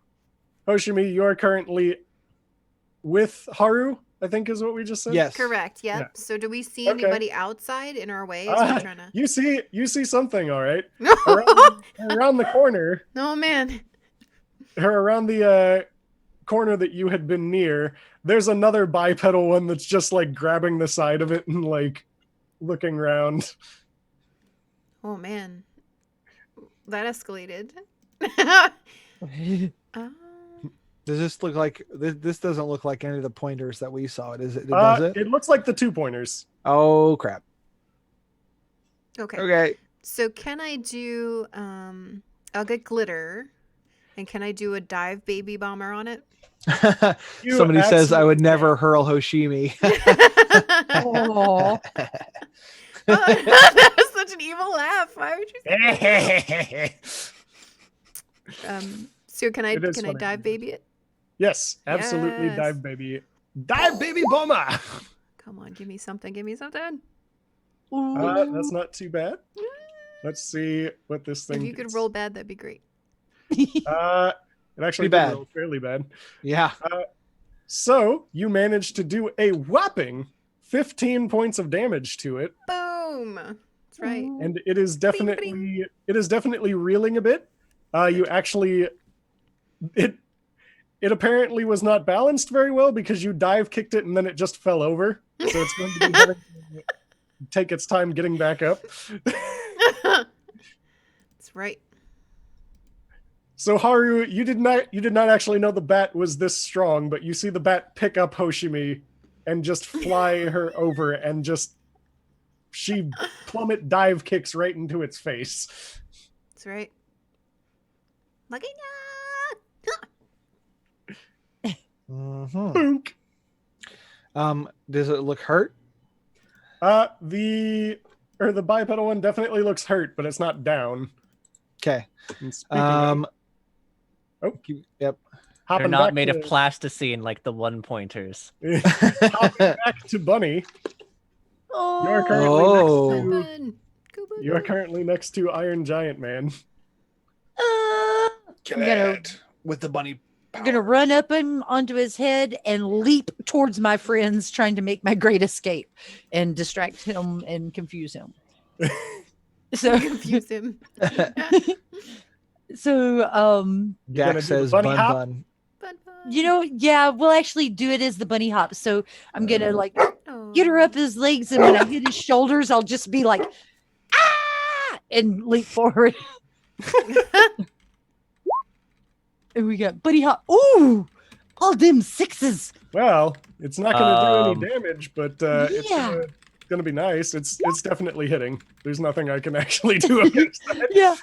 Speaker 2: Hoshimi, you are currently with Haru, I think is what we just said.
Speaker 3: Yes.
Speaker 1: Correct. Yep.
Speaker 2: Yeah.
Speaker 1: So do we see
Speaker 2: Okay.
Speaker 1: anybody outside in our way? As we're trying to...
Speaker 2: You see something, all right?
Speaker 1: No.
Speaker 2: Around the corner,
Speaker 1: No, man.
Speaker 2: or around the corner that you had been near, there's another bipedal one that's just like grabbing the side of it and like looking around.
Speaker 1: Oh, man. That escalated.
Speaker 3: Does this look like this doesn't look like any of the pointers that we saw? Does it?
Speaker 2: It looks like the 2 pointers.
Speaker 3: Oh crap.
Speaker 1: Okay.
Speaker 3: Okay.
Speaker 1: So can I do I'll get glitter, and can I do a dive baby bomber on it?
Speaker 2: You
Speaker 3: Somebody says I would
Speaker 2: absolutely
Speaker 3: never hurl Hoshimi.
Speaker 4: Oh,
Speaker 1: That was such an evil laugh. Why would you say so can I
Speaker 2: It is
Speaker 1: can I
Speaker 2: funny.
Speaker 1: dive baby it?
Speaker 2: Yes, absolutely.
Speaker 1: Yes.
Speaker 2: Dive baby. Dive baby bomber.
Speaker 1: Come on, give me something, give me something.
Speaker 2: That's not too bad. Let's see what this thing
Speaker 1: If you could
Speaker 2: is.
Speaker 1: roll bad, that'd be great.
Speaker 2: It actually
Speaker 3: Pretty
Speaker 2: did
Speaker 3: bad.
Speaker 2: roll fairly bad.
Speaker 3: Yeah.
Speaker 2: So you managed to do a whopping 15 points of damage to it,
Speaker 1: Boom. That's right.
Speaker 2: and it is definitely reeling a bit. You actually it apparently was not balanced very well because you dive kicked it and then it just fell over. So it's going to be having to take its time getting back up.
Speaker 1: That's right.
Speaker 2: So Haru, you did not actually know the bat was this strong, but you see the bat pick up Hoshimi and just fly her over, and she plummet dive kicks right into its face.
Speaker 1: That's right. Lucky
Speaker 2: Boonk.
Speaker 3: Does it look hurt?
Speaker 2: The bipedal one definitely looks hurt, but it's not down.
Speaker 3: Okay.
Speaker 2: And speaking of,
Speaker 3: Yep.
Speaker 2: hopping
Speaker 5: They're not
Speaker 2: back
Speaker 5: made
Speaker 2: to,
Speaker 5: of plasticine like the 1 pointers.
Speaker 2: hopping back to Bunny. You're currently
Speaker 3: Oh.
Speaker 2: you are currently next to Iron Giant Man.
Speaker 3: Kill
Speaker 6: I'm gonna-
Speaker 3: it with the bunny.
Speaker 6: I'm gonna run up him onto his head and leap towards my friends, trying to make my great escape and distract him and confuse him. So,
Speaker 1: Confuse him.
Speaker 6: so
Speaker 2: You're gonna
Speaker 3: Jack
Speaker 2: do the
Speaker 3: says
Speaker 2: bunny
Speaker 3: bun
Speaker 2: hop?
Speaker 3: bun.
Speaker 1: Fun, fun.
Speaker 6: you know, yeah, we'll actually do it as the bunny hop. So I'm gonna like get her up his legs, and when I hit his shoulders, I'll just be like, ah, and leap forward. And we got bunny hop. Ooh, all them sixes.
Speaker 2: Well, it's not going to do
Speaker 5: Um,
Speaker 2: any damage, but it's
Speaker 6: Yeah.
Speaker 2: gonna be nice. It's definitely hitting. There's nothing I can actually do against that.
Speaker 6: Yeah.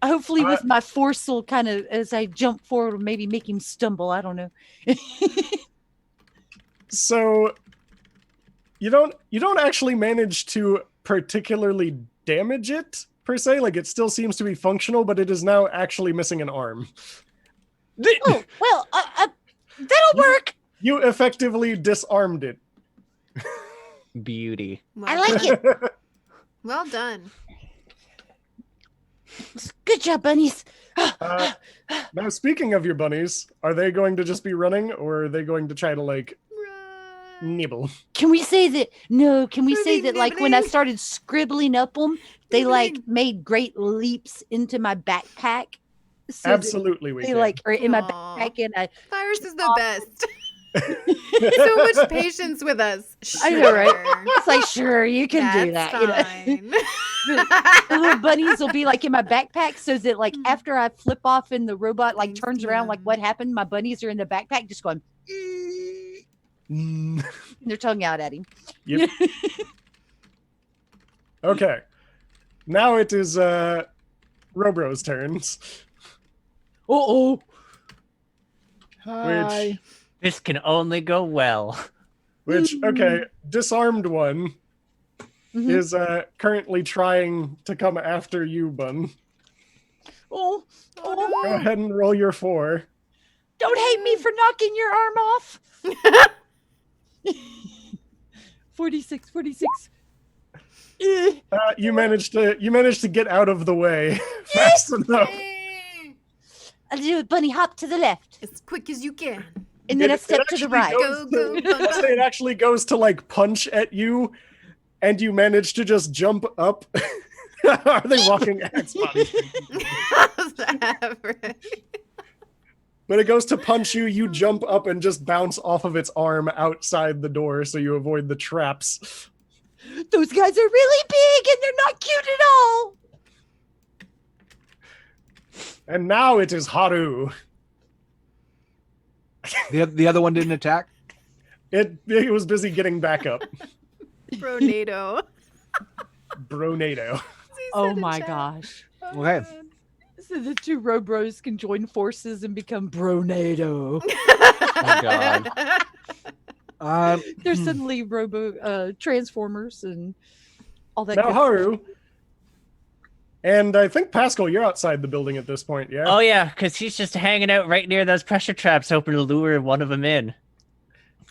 Speaker 6: Hopefully, with
Speaker 2: Uh,
Speaker 6: my force, will kind of as I jump forward, maybe make him stumble. I don't know.
Speaker 2: So you don't actually manage to particularly damage it per se. Like it still seems to be functional, but it is now actually missing an arm.
Speaker 6: Oh well, that'll work.
Speaker 2: You effectively disarmed it.
Speaker 5: Beauty.
Speaker 1: Well
Speaker 6: I like
Speaker 1: done.
Speaker 6: it.
Speaker 1: Well done.
Speaker 6: Good job, bunnies.
Speaker 2: Now, speaking of your bunnies, are they going to just be running, or are they going to try to like
Speaker 1: Run.
Speaker 2: nibble?
Speaker 6: Can we say that? No, can we say
Speaker 1: Nibbling,
Speaker 6: that? Like when I
Speaker 1: nibbling.
Speaker 6: started scribbling up them, they like
Speaker 1: Nibbling.
Speaker 6: made great leaps into my backpack. So that
Speaker 2: Absolutely, we
Speaker 6: They
Speaker 2: can.
Speaker 6: like are in my
Speaker 1: Aw.
Speaker 6: backpack, and I
Speaker 1: Cyrus is the best. So much patience with us.
Speaker 6: I know, right?
Speaker 1: Sure.
Speaker 6: It's like, sure, you can do
Speaker 1: That's
Speaker 6: that. You know?
Speaker 1: fine.
Speaker 6: The little bunnies will be like in my backpack, so that like after I flip off and the robot like
Speaker 1: Thanks,
Speaker 6: turns around, like
Speaker 1: yeah.
Speaker 6: what happened? My bunnies are in the backpack, just going.
Speaker 2: Mm,
Speaker 6: Their tongue out at him.
Speaker 2: Yep. Okay. Now it is Robro's turns.
Speaker 6: Oh,
Speaker 3: Hi.
Speaker 5: This can only go well.
Speaker 2: Which, okay, disarmed one
Speaker 6: Mhm.
Speaker 2: is currently trying to come after you, Bun.
Speaker 6: oh,
Speaker 1: Oh,
Speaker 2: Go ahead and roll your 4.
Speaker 6: don't hate me for knocking your arm off. 46. Eh.
Speaker 2: You managed to get out of the way fast enough.
Speaker 1: no.
Speaker 6: I'll do a bunny hop to the left,
Speaker 1: As quick as you can.
Speaker 6: and then I
Speaker 2: It
Speaker 6: step to the
Speaker 2: actually
Speaker 6: right.
Speaker 2: goes
Speaker 1: Go,
Speaker 2: to-
Speaker 1: go,
Speaker 2: I'll say it actually goes to like punch at you, and you manage to just jump up. Are they walking axe bodies? But it goes to punch you, you jump up and just bounce off of its arm outside the door so you avoid the traps.
Speaker 6: Those guys are really big, and they're not cute at all.
Speaker 2: And now it is Haru.
Speaker 3: The other one didn't attack.
Speaker 2: It was busy getting back up.
Speaker 1: Bronado.
Speaker 2: Bronado.
Speaker 6: Oh my gosh!
Speaker 3: Okay.
Speaker 6: So the two Robros can join forces and become Bronado.
Speaker 5: Oh, God.
Speaker 6: They're suddenly Robo Transformers and all that.
Speaker 2: Now
Speaker 6: good
Speaker 2: Haru. And I think Pascal, you're outside the building at this point, yeah?
Speaker 5: Oh yeah, because he's just hanging out right near those pressure traps, hoping to lure one of them in.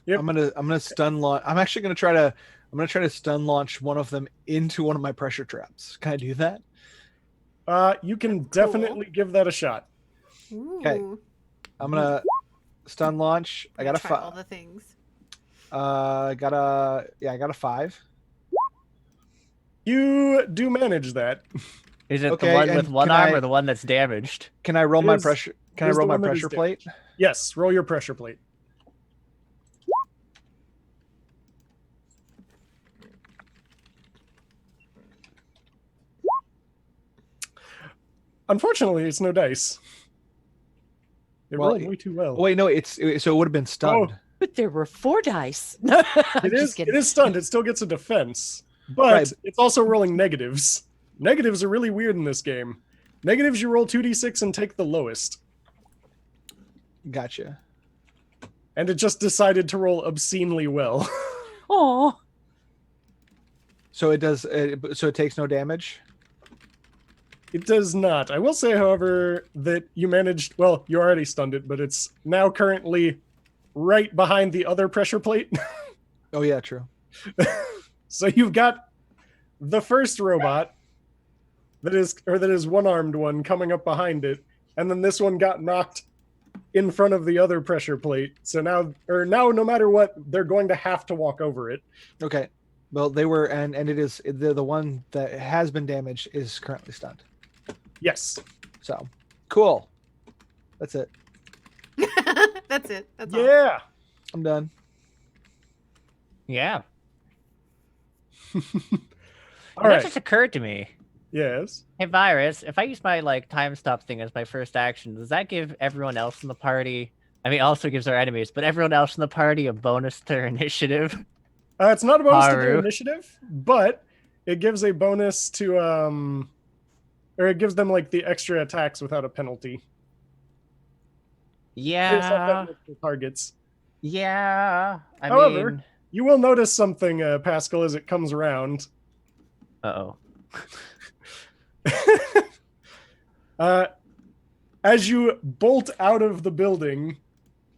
Speaker 2: Yep.
Speaker 3: I'm gonna stun launch. I'm actually gonna try to stun launch one of them into one of my pressure traps. Can I do that?
Speaker 2: You can definitely give that a shot.
Speaker 3: Okay.
Speaker 1: Ooh.
Speaker 3: I'm gonna stun launch. I got a
Speaker 1: Try all
Speaker 3: 5.
Speaker 1: the things.
Speaker 3: I got a 5.
Speaker 2: You do manage that.
Speaker 5: Is it
Speaker 3: Okay,
Speaker 5: the one
Speaker 3: and
Speaker 5: with one
Speaker 3: can
Speaker 5: arm
Speaker 3: I-
Speaker 5: or the one that's damaged?
Speaker 3: Can I roll
Speaker 2: It
Speaker 3: my
Speaker 2: is-
Speaker 3: pressure? Can I
Speaker 2: is the
Speaker 3: roll my
Speaker 2: one that is
Speaker 3: pressure plate?
Speaker 2: Yes, roll your pressure plate. Unfortunately, it's no dice. It
Speaker 3: Well,
Speaker 2: rolled way too well.
Speaker 3: Oh, wait, no, so it would have been stunned.
Speaker 6: But there were 4 dice. No, I'm
Speaker 2: It
Speaker 6: just
Speaker 2: is
Speaker 6: kidding.
Speaker 2: it is stunned. It still gets a defense, but
Speaker 3: Right.
Speaker 2: it's also rolling negatives. Negatives are really weird in this game. Negatives, you roll 2d6 and take the lowest.
Speaker 3: Gotcha.
Speaker 2: And it just decided to roll obscenely well.
Speaker 6: Oh,
Speaker 3: So it does. So it takes no damage.
Speaker 2: It does not. I will say, however, that you managed. Well, you already stunned it, but it's now currently right behind the other pressure plate.
Speaker 3: Oh yeah, true.
Speaker 2: So you've got the first robot that is one-armed one coming up behind it. and then this one got knocked in front of the other pressure plate. So now, no matter what, they're going to have to walk over it.
Speaker 3: Okay. Well, they were, and it is the one that has been damaged is currently stunned.
Speaker 2: Yes.
Speaker 3: So, cool. That's it.
Speaker 1: That's it. That's all.
Speaker 2: Yeah.
Speaker 3: I'm done.
Speaker 5: Yeah.
Speaker 2: All
Speaker 5: That
Speaker 2: right.
Speaker 5: just occurred to me.
Speaker 2: Yes.
Speaker 5: Hey, Virus, if I use my like time stop thing as my first action, does that give everyone else in the party? I mean, also gives our enemies, but everyone else in the party a bonus to their initiative.
Speaker 2: It's not a bonus to their
Speaker 5: Haru.
Speaker 2: initiative, but it gives a bonus to or it gives them like the extra attacks without a penalty. They just have
Speaker 5: Yeah.
Speaker 2: that with the targets.
Speaker 5: Yeah.
Speaker 2: However-
Speaker 5: mean,
Speaker 2: You will notice something, Pascal, as it comes around.
Speaker 5: uh-oh.
Speaker 2: As you bolt out of the building,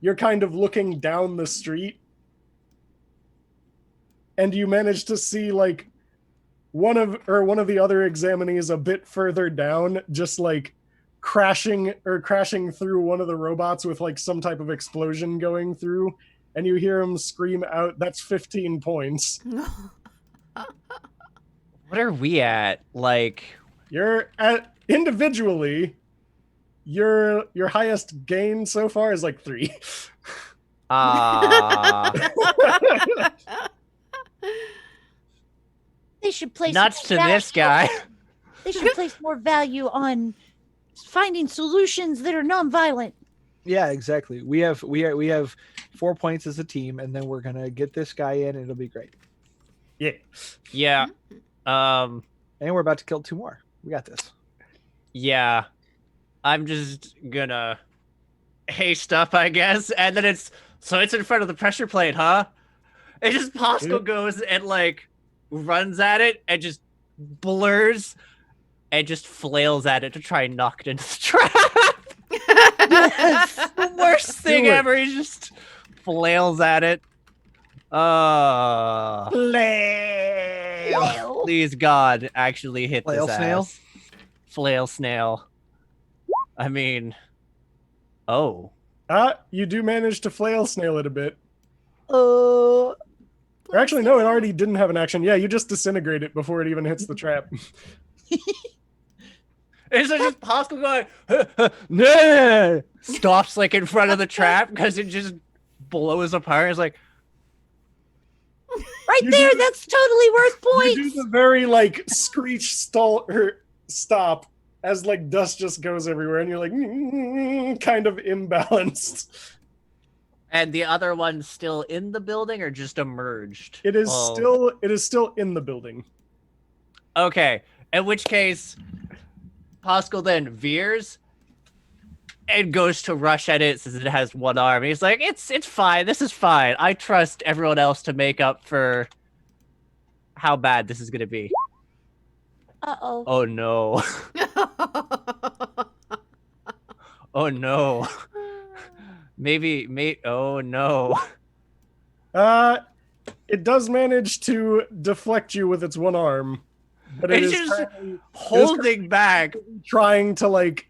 Speaker 2: you're kind of looking down the street, and you manage to see like one of the other examinees a bit further down, just like crashing through one of the robots with like some type of explosion going through, and you hear him scream out, "That's 15 points."
Speaker 5: What are we at? Like,
Speaker 2: You're at individually. Your highest gain so far is like 3.
Speaker 6: They should place
Speaker 5: nuts to
Speaker 6: more
Speaker 5: this
Speaker 6: value-
Speaker 5: guy.
Speaker 6: They should place more value on finding solutions that are nonviolent.
Speaker 3: Yeah, exactly. We have 4 points as a team, and then we're gonna get this guy in, and it'll be great.
Speaker 2: Yeah.
Speaker 5: Yeah.
Speaker 3: And we're about to kill 2 more. We got this.
Speaker 5: Yeah. I'm just gonna haste up, I guess, and then it's in front of the pressure plate, huh? It just Pascal goes and like runs at it and just blurs and just flails at it to try and knock it into the trap. The worst thing
Speaker 2: Do it.
Speaker 5: ever. He just flails at it. Please God, actually hit
Speaker 3: Flail
Speaker 5: this
Speaker 3: snail?
Speaker 5: ass. Flail snail. I mean, oh.
Speaker 2: You do manage to flail snail it a bit.
Speaker 6: Oh,
Speaker 2: Or actually, no, it already didn't have an action. Yeah, you just disintegrate it before it even hits the trap.
Speaker 5: It's just Pascal going, nah! Stops like in front of the trap because it just blows apart. It's like,
Speaker 6: right
Speaker 2: You
Speaker 6: there.
Speaker 2: do-
Speaker 6: That's totally worth
Speaker 2: You
Speaker 6: points.
Speaker 2: do the very like screech stop as like dust just goes everywhere, and you're like kind of imbalanced.
Speaker 5: and the other one's still in the building or just emerged?
Speaker 2: It is
Speaker 5: Oh.
Speaker 2: still in the building.
Speaker 5: Okay, in which case, Pascal then veers and goes to rush at it since it has one arm. He's like, it's fine. This is fine. I trust everyone else to make up for how bad this is going to be.
Speaker 6: Uh-oh.
Speaker 5: Oh, no. Oh, no. Maybe. Oh, no.
Speaker 2: It does manage to deflect you with its one arm, but it
Speaker 5: It's
Speaker 2: is
Speaker 5: just
Speaker 2: currently
Speaker 5: holding back.
Speaker 2: trying to like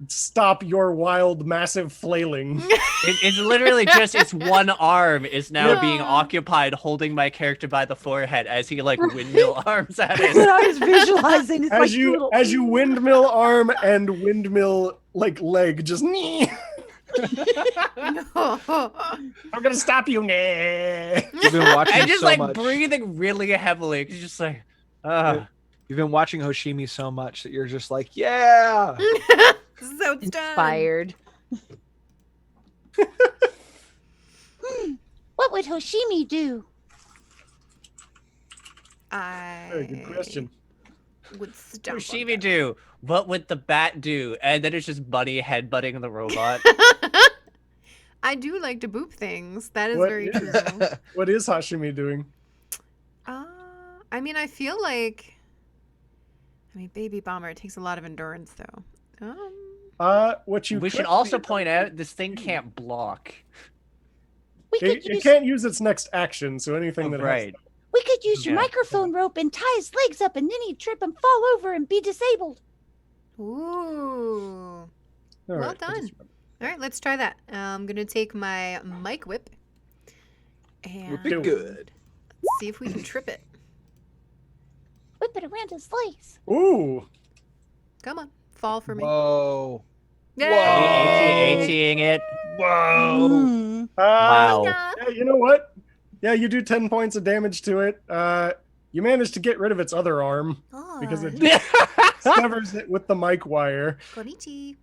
Speaker 2: stop your wild, massive flailing.
Speaker 5: It's literally just its one arm is now
Speaker 1: Yeah.
Speaker 5: being occupied holding my character by the forehead as he like windmill arms at
Speaker 4: That's what
Speaker 5: it.
Speaker 4: I was visualizing. It's like little...
Speaker 2: As you windmill arm and windmill like leg, just I'm gonna stop you. Nah.
Speaker 3: You've been watching
Speaker 5: And just
Speaker 3: so
Speaker 5: like
Speaker 3: much.
Speaker 5: breathing really heavily. It's just like,
Speaker 3: You've been watching Hoshimi so much that you're just like, yeah.
Speaker 1: So it's done.
Speaker 4: Inspired.
Speaker 6: What would Hoshimi do?
Speaker 2: Very good question.
Speaker 1: Would stomp on
Speaker 5: Hoshimi
Speaker 1: that.
Speaker 5: do? What would the bat do? And then it's just Bunny headbutting the robot.
Speaker 1: I do like to boop things. That is
Speaker 2: What
Speaker 1: very
Speaker 2: is-
Speaker 1: true.
Speaker 2: What is Hashimi doing?
Speaker 1: I mean, I feel like. I mean, Baby Bomber, it takes a lot of endurance, though.
Speaker 2: What you
Speaker 5: We
Speaker 2: could
Speaker 5: should also
Speaker 2: do-
Speaker 5: point out this thing can't block.
Speaker 6: We could
Speaker 2: it
Speaker 6: use
Speaker 2: can't use its next action, so anything that
Speaker 5: Right.
Speaker 6: we could use your
Speaker 5: Yeah.
Speaker 6: microphone rope and tie his legs up, and then he'd trip and fall over and be disabled.
Speaker 1: Ooh.
Speaker 2: All
Speaker 1: Well
Speaker 2: right, I
Speaker 1: done.
Speaker 2: just-
Speaker 1: All right, let's try that. I'm gonna take my mic whip and
Speaker 3: Whip it good.
Speaker 1: see if we can trip it.
Speaker 6: Whip it around his legs.
Speaker 2: Ooh.
Speaker 1: Come on, fall for me.
Speaker 3: Whoa.
Speaker 1: Yay!
Speaker 5: ATing it.
Speaker 2: Whoa.
Speaker 4: Mm.
Speaker 5: Wow.
Speaker 2: Yeah, you know what? Yeah, you do 10 points of damage to it. You manage to get rid of its other arm because it severs it with the mic wire.
Speaker 1: Konichi.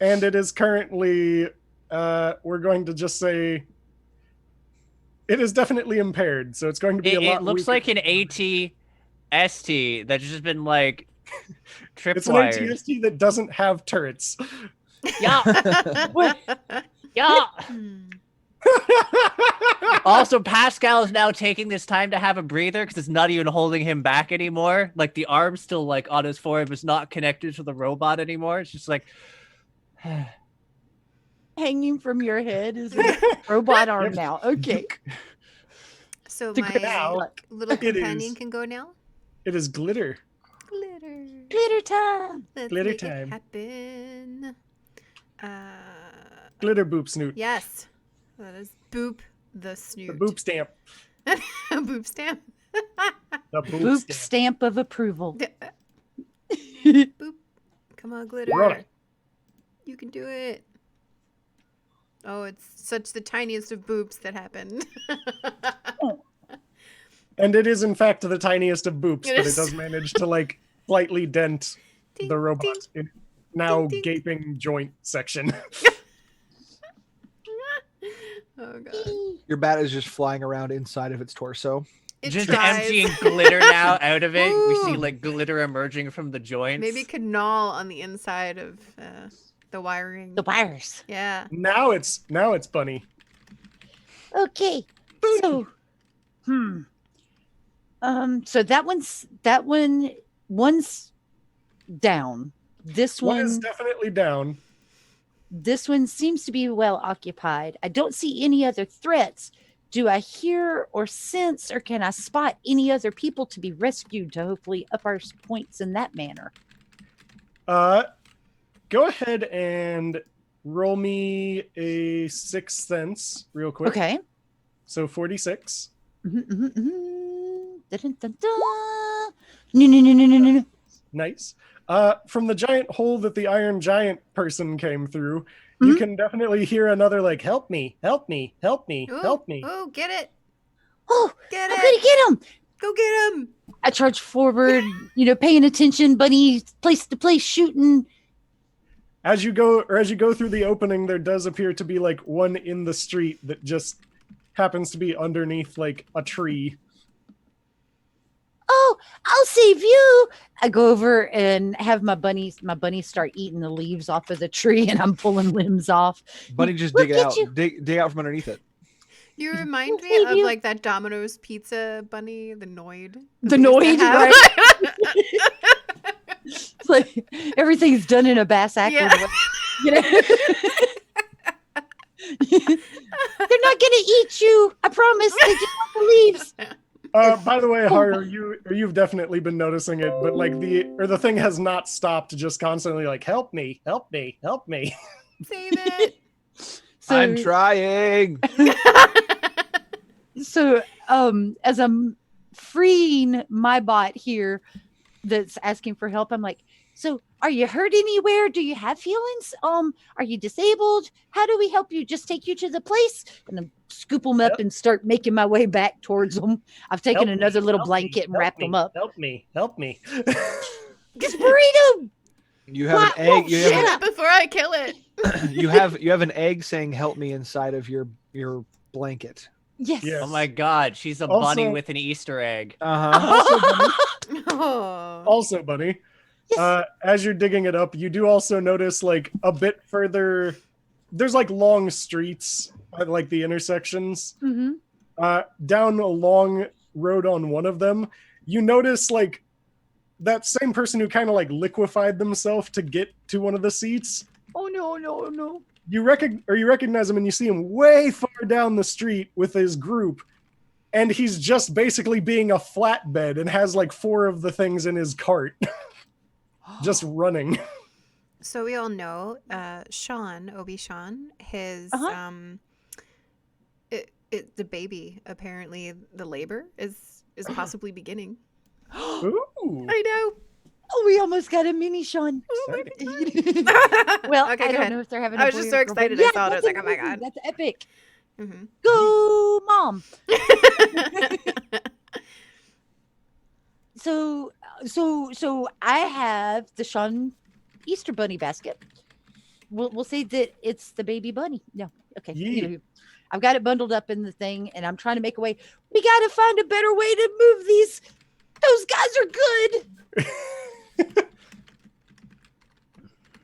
Speaker 2: And it is currently, we're going to just say, it is definitely impaired. So it's going to be a lot
Speaker 5: It looks
Speaker 2: weaker.
Speaker 5: like an AT-ST that's just been like
Speaker 2: It's an
Speaker 5: tripwired.
Speaker 2: ATST that doesn't have turrets.
Speaker 5: Yeah.
Speaker 6: What?
Speaker 5: Yeah.
Speaker 1: Hmm.
Speaker 5: Also, Pascal is now taking this time to have a breather because it's not even holding him back anymore. Like the arm's still like on his forehead, but it's not connected to the robot anymore. It's just like
Speaker 4: Hanging from your head is a robot arm now. Okay.
Speaker 1: So
Speaker 4: To
Speaker 1: my
Speaker 2: now,
Speaker 1: little
Speaker 2: it
Speaker 1: companion
Speaker 2: is.
Speaker 1: can go now.
Speaker 2: It is glitter.
Speaker 1: Glitter.
Speaker 6: Glitter time.
Speaker 1: Let's
Speaker 2: Glitter
Speaker 1: make
Speaker 2: time.
Speaker 1: it happen.
Speaker 2: Glitter boop snoot.
Speaker 1: Yes. That is boop the
Speaker 2: The
Speaker 1: snoot.
Speaker 2: boop stamp.
Speaker 1: Boop stamp.
Speaker 2: The boop,
Speaker 4: Boop
Speaker 2: stamp.
Speaker 4: stamp of approval.
Speaker 1: Boop. Come on, glitter.
Speaker 2: Right.
Speaker 1: You can do it. Oh, it's such the tiniest of boops that happened.
Speaker 2: And it is, in fact, the tiniest of boops,
Speaker 1: It
Speaker 2: but it
Speaker 1: is.
Speaker 2: does manage to, like, slightly dent
Speaker 1: Ding,
Speaker 2: the robot's now
Speaker 1: Ding, ding.
Speaker 2: gaping joint section.
Speaker 1: Oh, God.
Speaker 3: Your bat is just flying around inside of its torso.
Speaker 1: It
Speaker 5: just
Speaker 1: tries.
Speaker 5: emptying glitter now out of it. We see
Speaker 1: Ooh.
Speaker 5: like glitter emerging from the joints.
Speaker 1: Maybe it could gnaw on the inside of the wiring.
Speaker 6: The wires.
Speaker 1: Yeah.
Speaker 2: Now it's Bunny.
Speaker 6: Okay. So
Speaker 4: So one's down. This
Speaker 2: One is
Speaker 4: one
Speaker 2: definitely down.
Speaker 4: this one seems to be well occupied. I don't see any other threats. Do I hear or sense or can I spot any other people to be rescued to hopefully up our points in that manner?
Speaker 2: Go ahead and roll me a sixth sense real quick.
Speaker 4: Okay.
Speaker 2: So 46.
Speaker 4: Dun, dun, dun, dun. No.
Speaker 2: Nice. From the giant hole that the Iron Giant person came through, you
Speaker 4: Mhm.
Speaker 2: can definitely hear another like, help me, help me, help me,
Speaker 1: Ooh,
Speaker 2: help me.
Speaker 1: Oh, get it.
Speaker 6: Oh,
Speaker 1: Get
Speaker 6: I'm
Speaker 1: it.
Speaker 6: gonna get him.
Speaker 1: Go get him.
Speaker 4: I charge forward, paying attention, bunny, place to place, shooting.
Speaker 2: As you go through the opening, there does appear to be like one in the street that just happens to be underneath like a tree.
Speaker 6: Oh, I'll save you.
Speaker 4: I go over and have my bunnies start eating the leaves off of the tree, and I'm pulling limbs off.
Speaker 3: Bunny, just
Speaker 6: Look
Speaker 3: dig it
Speaker 6: at
Speaker 3: out.
Speaker 6: you.
Speaker 3: Dig out from underneath it.
Speaker 1: You remind me
Speaker 6: Save
Speaker 1: of
Speaker 6: you.
Speaker 1: like that Domino's pizza bunny, the Noid.
Speaker 4: The
Speaker 1: that we used to
Speaker 4: Noid,
Speaker 1: have.
Speaker 4: It's like everything's done in a bass accord.
Speaker 1: Yeah.
Speaker 4: way.
Speaker 6: They're not gonna eat you. I promise. They get off the leaves.
Speaker 2: By the way, Haru, you've definitely been noticing it, but like the thing has not stopped, just constantly like, help me, help me, help me.
Speaker 1: Save it.
Speaker 4: So,
Speaker 3: I'm trying.
Speaker 4: so as I'm freeing my bot here that's asking for help, I'm like, so are you hurt anywhere? Do you have feelings? Are you disabled? How do we help you? Just take you to the place? And then scoop them up
Speaker 2: Yep.
Speaker 4: and start making my way back towards them. I've taken
Speaker 2: Help me,
Speaker 4: another little
Speaker 2: help me,
Speaker 4: blanket and
Speaker 2: help
Speaker 4: wrapped
Speaker 2: me,
Speaker 4: them up.
Speaker 2: Help me, help me.
Speaker 6: Just burrito.
Speaker 3: You have
Speaker 6: What?
Speaker 3: an egg.
Speaker 6: Whoa,
Speaker 3: You
Speaker 6: shut
Speaker 3: have,
Speaker 6: up.
Speaker 1: Before I kill it.
Speaker 3: you have an egg saying "help me" inside of your blanket.
Speaker 4: Yes.
Speaker 2: Yes.
Speaker 5: Oh my god, she's a
Speaker 2: Also-
Speaker 5: bunny with an Easter egg.
Speaker 3: Uh huh.
Speaker 1: Oh.
Speaker 2: Also, Bunny,
Speaker 6: Yes.
Speaker 2: as you're digging it up, you do also notice like a bit further, there's like long streets at like the intersections.
Speaker 4: Mm-hmm.
Speaker 2: Down a long road on one of them, you notice like that same person who kind of like liquefied themselves to get to one of the seats.
Speaker 4: Oh no.
Speaker 2: You recognize him and you see him way far down the street with his group, and he's just basically being a flatbed and has like 4 of the things in his cart. just running.
Speaker 1: So we all know Sean, Obi Sean, his
Speaker 4: Uh-huh.
Speaker 1: the baby, apparently the labor is possibly beginning.
Speaker 2: Ooh.
Speaker 1: I know.
Speaker 4: Oh, we almost got a mini Sean.
Speaker 2: Exciting.
Speaker 4: Well,
Speaker 1: Okay,
Speaker 4: I
Speaker 1: go
Speaker 4: don't
Speaker 1: ahead.
Speaker 4: know if they're having.
Speaker 1: I
Speaker 4: a
Speaker 1: was
Speaker 4: boy
Speaker 1: just
Speaker 4: or
Speaker 1: so
Speaker 4: girl baby.
Speaker 1: excited. I saw it. I was
Speaker 4: that's
Speaker 1: like, oh my
Speaker 4: amazing.
Speaker 1: God.
Speaker 4: That's epic.
Speaker 1: Mhm.
Speaker 4: Go, mom. So I have the Sean Easter bunny basket. We'll say that it's the baby bunny. No, okay.
Speaker 2: Yeet.
Speaker 4: Anyway, I've got it bundled up in the thing, and I'm trying to make a way. We got to find a better way to move these. Those guys are good.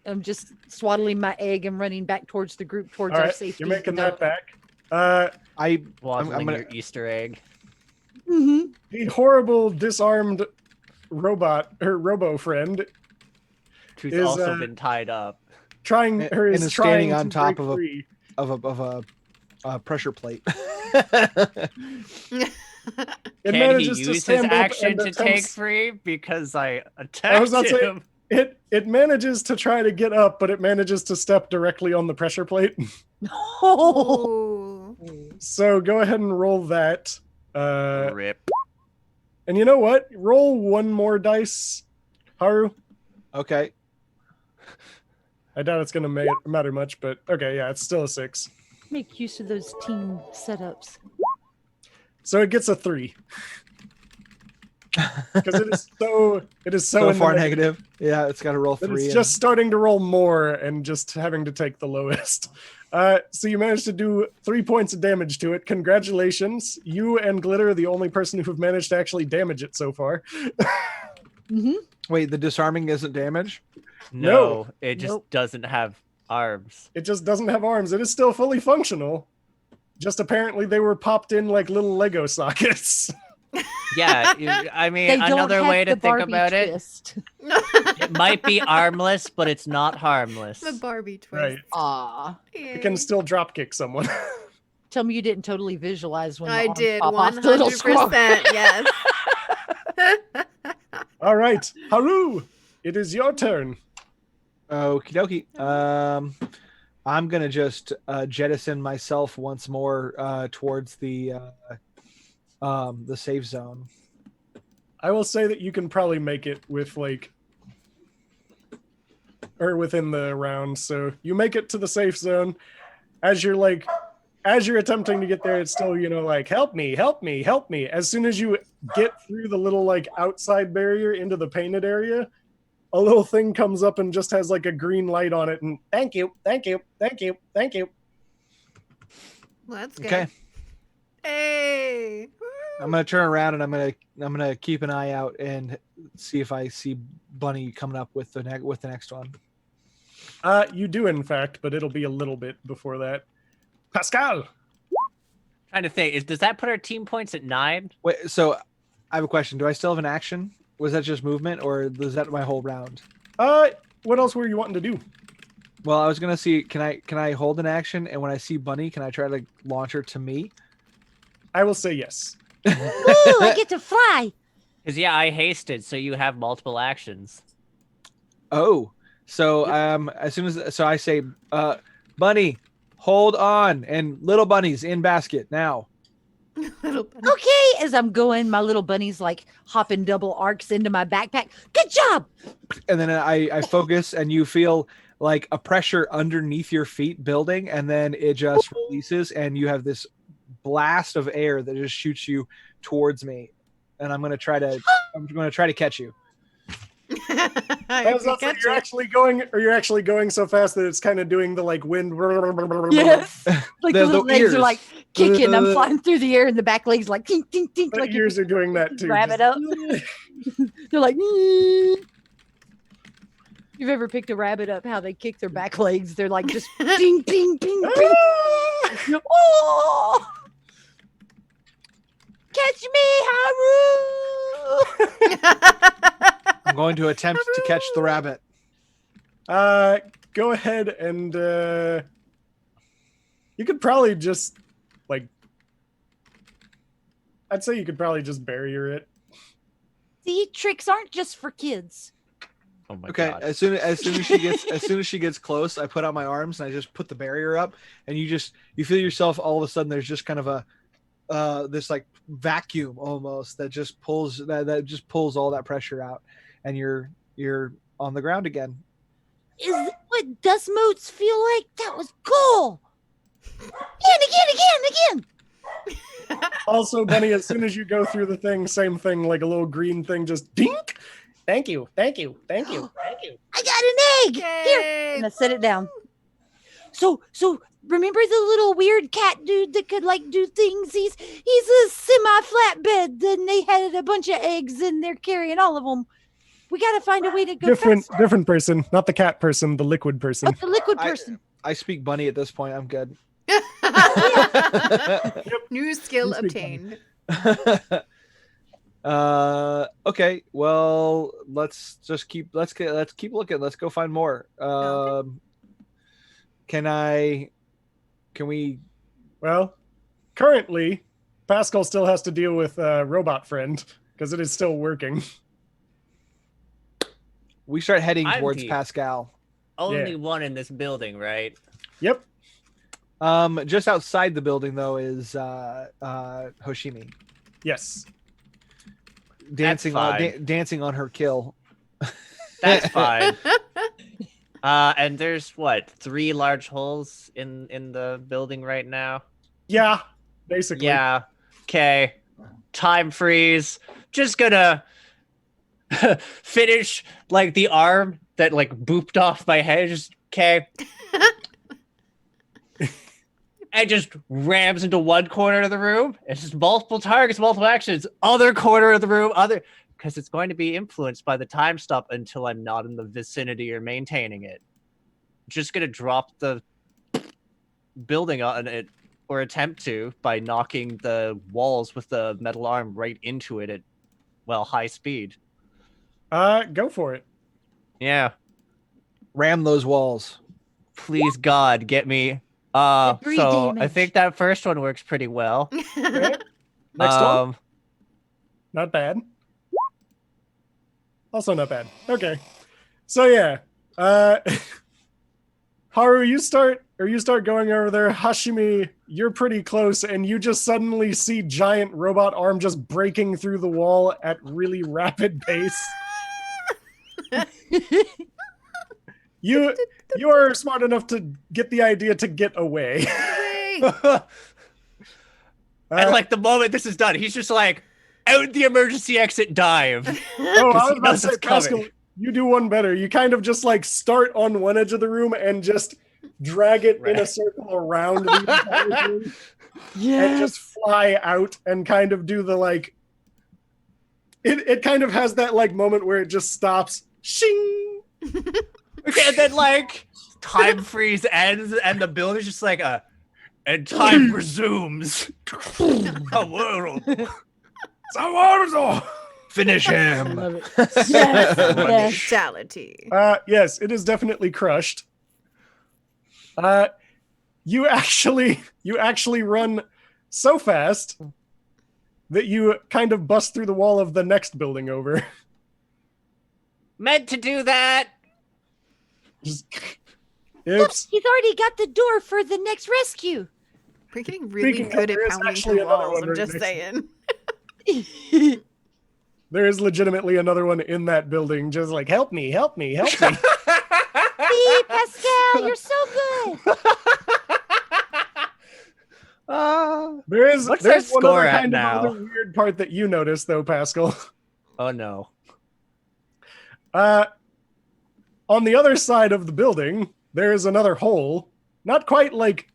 Speaker 4: I'm just swaddling my egg and running back towards the group, towards
Speaker 2: All
Speaker 4: our
Speaker 2: right,
Speaker 4: safety.
Speaker 2: you're making
Speaker 4: No.
Speaker 2: that back.
Speaker 3: I'm
Speaker 5: Waddling
Speaker 3: gonna-
Speaker 5: your Easter egg.
Speaker 4: Mhm.
Speaker 2: The horrible disarmed robot or robo friend
Speaker 5: Who's
Speaker 2: Is,
Speaker 5: also been tied up.
Speaker 2: trying or
Speaker 3: And
Speaker 2: is
Speaker 3: is
Speaker 2: trying
Speaker 3: standing on
Speaker 2: to
Speaker 3: top
Speaker 2: break
Speaker 3: of
Speaker 2: free.
Speaker 3: a pressure plate.
Speaker 2: It
Speaker 5: Can he
Speaker 2: manages to
Speaker 5: use his
Speaker 2: stand up
Speaker 5: action
Speaker 2: and
Speaker 5: to take
Speaker 2: attempts-
Speaker 5: free? Because I
Speaker 2: I was
Speaker 5: attacked
Speaker 2: about to say,
Speaker 5: him.
Speaker 2: it manages to try to get up, but it manages to step directly on the pressure plate.
Speaker 4: Oh.
Speaker 1: Ooh.
Speaker 2: So go ahead and roll that.
Speaker 5: Rip.
Speaker 2: And you know what? Roll one more dice, Haru.
Speaker 3: Okay.
Speaker 2: I doubt it's going to matter much, but okay, yeah, it's still a 6.
Speaker 4: Make use of those team setups.
Speaker 2: So it gets a 3 because it is so
Speaker 3: So
Speaker 2: in the
Speaker 3: far negative. Yeah, it's got to roll
Speaker 2: that
Speaker 3: 3.
Speaker 2: it's just starting to roll more and just having to take the lowest. So you managed to do 3 points of damage to it. Congratulations. You and Glitter are the only person who've managed to actually damage it so far.
Speaker 4: Mm-hmm.
Speaker 3: Wait, the disarming isn't damage?
Speaker 5: No, it just
Speaker 4: Nope.
Speaker 5: doesn't have arms.
Speaker 2: It just doesn't have arms. It is still fully functional. Just apparently they were popped in like little Lego sockets.
Speaker 5: Yeah, I
Speaker 4: They
Speaker 5: mean,
Speaker 4: don't
Speaker 5: another
Speaker 4: have
Speaker 5: way to
Speaker 4: the
Speaker 5: think
Speaker 4: Barbie
Speaker 5: about
Speaker 4: twist.
Speaker 5: it might be armless, but it's not harmless.
Speaker 1: The Barbie twist.
Speaker 2: Right.
Speaker 4: Aw.
Speaker 2: It can still drop kick someone.
Speaker 4: Tell me you didn't totally visualize when the
Speaker 1: I
Speaker 4: arms
Speaker 1: did
Speaker 4: pop off the little squirrel.
Speaker 1: 100%. Yes.
Speaker 2: All right, Haru, it is your turn.
Speaker 3: Okie dokie. I'm gonna just jettison myself once more towards the safe zone.
Speaker 2: I will say that you can probably make it with within the round. So you make it to the safe zone. As you're attempting to get there, it's still, help me, help me, help me. As soon as you get through the little outside barrier into the painted area, a little thing comes up and just has a green light on it, and thank you, thank you, thank you, thank you.
Speaker 1: Well, that's good.
Speaker 3: Okay.
Speaker 1: Hey.
Speaker 3: I'm gonna turn around and I'm gonna keep an eye out and see if I see Bunny coming up with the next one.
Speaker 2: You do, in fact, but it'll be a little bit before that. Pascal.
Speaker 5: Trying to think, does that put our team points at 9?
Speaker 3: Wait, so I have a question. Do I still have an action? Was that just movement, or was that my whole round?
Speaker 2: What else were you wanting to do?
Speaker 3: Well, I was gonna see. Can I hold an action, and when I see Bunny, can I try to launch her to me?
Speaker 2: I will say yes.
Speaker 6: Ooh, I get to fly.
Speaker 5: Because yeah, I hasted, so you have multiple actions.
Speaker 3: Oh, so as soon as I say, Bunny, hold on, and little bunnies in basket now.
Speaker 1: Little bunny.
Speaker 6: Okay,
Speaker 4: As I'm going, my little bunny's like hopping double arcs into my backpack. Good job.
Speaker 3: And then I focus, and you feel like a pressure underneath your feet building, and then it just releases, and you have this blast of air that just shoots you towards me, and I'm gonna try to catch you.
Speaker 2: I was also, you're actually going so fast that it's kind of doing the wind.
Speaker 4: Yes. Like the
Speaker 3: The
Speaker 4: little legs
Speaker 3: ears.
Speaker 4: are like kicking. I'm flying through the air, and the back legs like tink, tink, tink.
Speaker 2: The
Speaker 4: Like
Speaker 2: ears are doing that too.
Speaker 4: Wrap it
Speaker 2: just-
Speaker 4: up. They're like. "Mm." You've ever picked a rabbit up? How they kick their back legs? They're like just ping, ping, ping, ping. Oh!
Speaker 6: catch me, Haru.
Speaker 3: I'm going to attempt to catch the rabbit.
Speaker 2: Go ahead and you could probably just I'd say you could probably just barrier it.
Speaker 6: See, tricks aren't just for kids.
Speaker 5: Oh my
Speaker 3: Okay,
Speaker 5: god.
Speaker 3: as soon as she gets close, I put out my arms and I just put the barrier up, and you feel yourself all of a sudden. There's just kind of a this like vacuum almost that just pulls all that pressure out, and you're on the ground again.
Speaker 6: Is that what dust motes feel like? That was cool. Again.
Speaker 2: Also, Bunny, as soon as you go through the thing, same thing, like a little green thing, just dink. Thank you.
Speaker 6: I got an egg. Here.
Speaker 1: Yay!
Speaker 4: And I set it down.
Speaker 6: So remember the little weird cat dude that could like do things? He's a semi-flatbed. Then they had a bunch of eggs and they're carrying all of them. We got to find a way to go faster.
Speaker 2: Different person, not the cat person, the liquid person.
Speaker 6: Oh, the liquid person.
Speaker 3: I speak bunny at this point. I'm good.
Speaker 1: New skill
Speaker 2: You speak
Speaker 1: obtained.
Speaker 3: Okay, well, let's keep looking. Let's go find more.
Speaker 1: Okay.
Speaker 3: Can we?
Speaker 2: Well, currently, Pascal still has to deal with Robot Friend because it is still working.
Speaker 3: We start heading
Speaker 5: I'm
Speaker 3: towards
Speaker 5: the-
Speaker 3: Pascal.
Speaker 5: Only one in this building, right?
Speaker 2: Yep.
Speaker 3: Just outside the building though is Hoshimi
Speaker 2: Yes.
Speaker 3: dancing
Speaker 5: fine.
Speaker 3: dancing on her kill.
Speaker 5: That's fine. And there's what, 3 large holes in the building right now?
Speaker 2: Yeah. Basically.
Speaker 5: Yeah. Okay. Time freeze. Just gonna finish like the arm that like booped off my head. Just okay. And just rams into one corner of the room. It's just multiple targets, multiple actions. Other corner of the room, because it's going to be influenced by the time stop until I'm not in the vicinity or maintaining it. Just gonna drop the building on it, or attempt to, by knocking the walls with the metal arm right into it at, well, high speed.
Speaker 2: Go for it.
Speaker 5: Yeah.
Speaker 3: Ram those walls.
Speaker 5: Please God, get me.
Speaker 6: Degree
Speaker 5: So I
Speaker 6: damage.
Speaker 5: think that first one works pretty well.
Speaker 2: Okay. Next one.
Speaker 5: Um,
Speaker 2: Not bad. Also not bad. Okay. So yeah. Haru, you start going over there. Hashimi, you're pretty close, and you just suddenly see giant robot arm just breaking through the wall at really rapid pace. You are smart enough to get the idea to get away.
Speaker 1: Yay!
Speaker 5: and like the moment this is done, he's just like, out the emergency exit dive.
Speaker 2: Oh, I was
Speaker 5: he
Speaker 2: about to
Speaker 5: knows
Speaker 2: say,
Speaker 5: it's coming.
Speaker 2: Pascal, you do one better. You kind of just like start on one edge of the room and just drag it in a
Speaker 5: Right.
Speaker 2: circle around the entire room and just fly out and kind of do the like. It kind of has that like moment where it just stops. Shing.
Speaker 5: And then like time freeze ends and the building's just like and time resumes.
Speaker 3: Finish him.
Speaker 4: Love it.
Speaker 6: Yes.
Speaker 1: Fatality.
Speaker 2: Yes, it is definitely crushed. You actually run so fast that you kind of bust through the wall of the next building over.
Speaker 5: Meant to do that.
Speaker 2: Just,
Speaker 6: Look,
Speaker 2: oops.
Speaker 6: he's already got the door for the next rescue.
Speaker 1: We're getting really
Speaker 2: Speaking of,
Speaker 1: good at
Speaker 2: there is
Speaker 1: pounding
Speaker 2: actually
Speaker 1: through
Speaker 2: another
Speaker 1: walls.
Speaker 2: one
Speaker 1: I'm
Speaker 2: right
Speaker 1: just
Speaker 2: next to
Speaker 1: saying.
Speaker 2: There is legitimately another one in that building, just like, help me, help me, help me.
Speaker 6: See, Pascal, you're so good.
Speaker 2: There's
Speaker 5: What's
Speaker 2: there's
Speaker 5: our
Speaker 2: one
Speaker 5: score
Speaker 2: other
Speaker 5: at
Speaker 2: kind
Speaker 5: now?
Speaker 2: of other weird part that you noticed though, Pascal.
Speaker 5: Oh no.
Speaker 2: On the other side of the building, there is another hole. Not quite like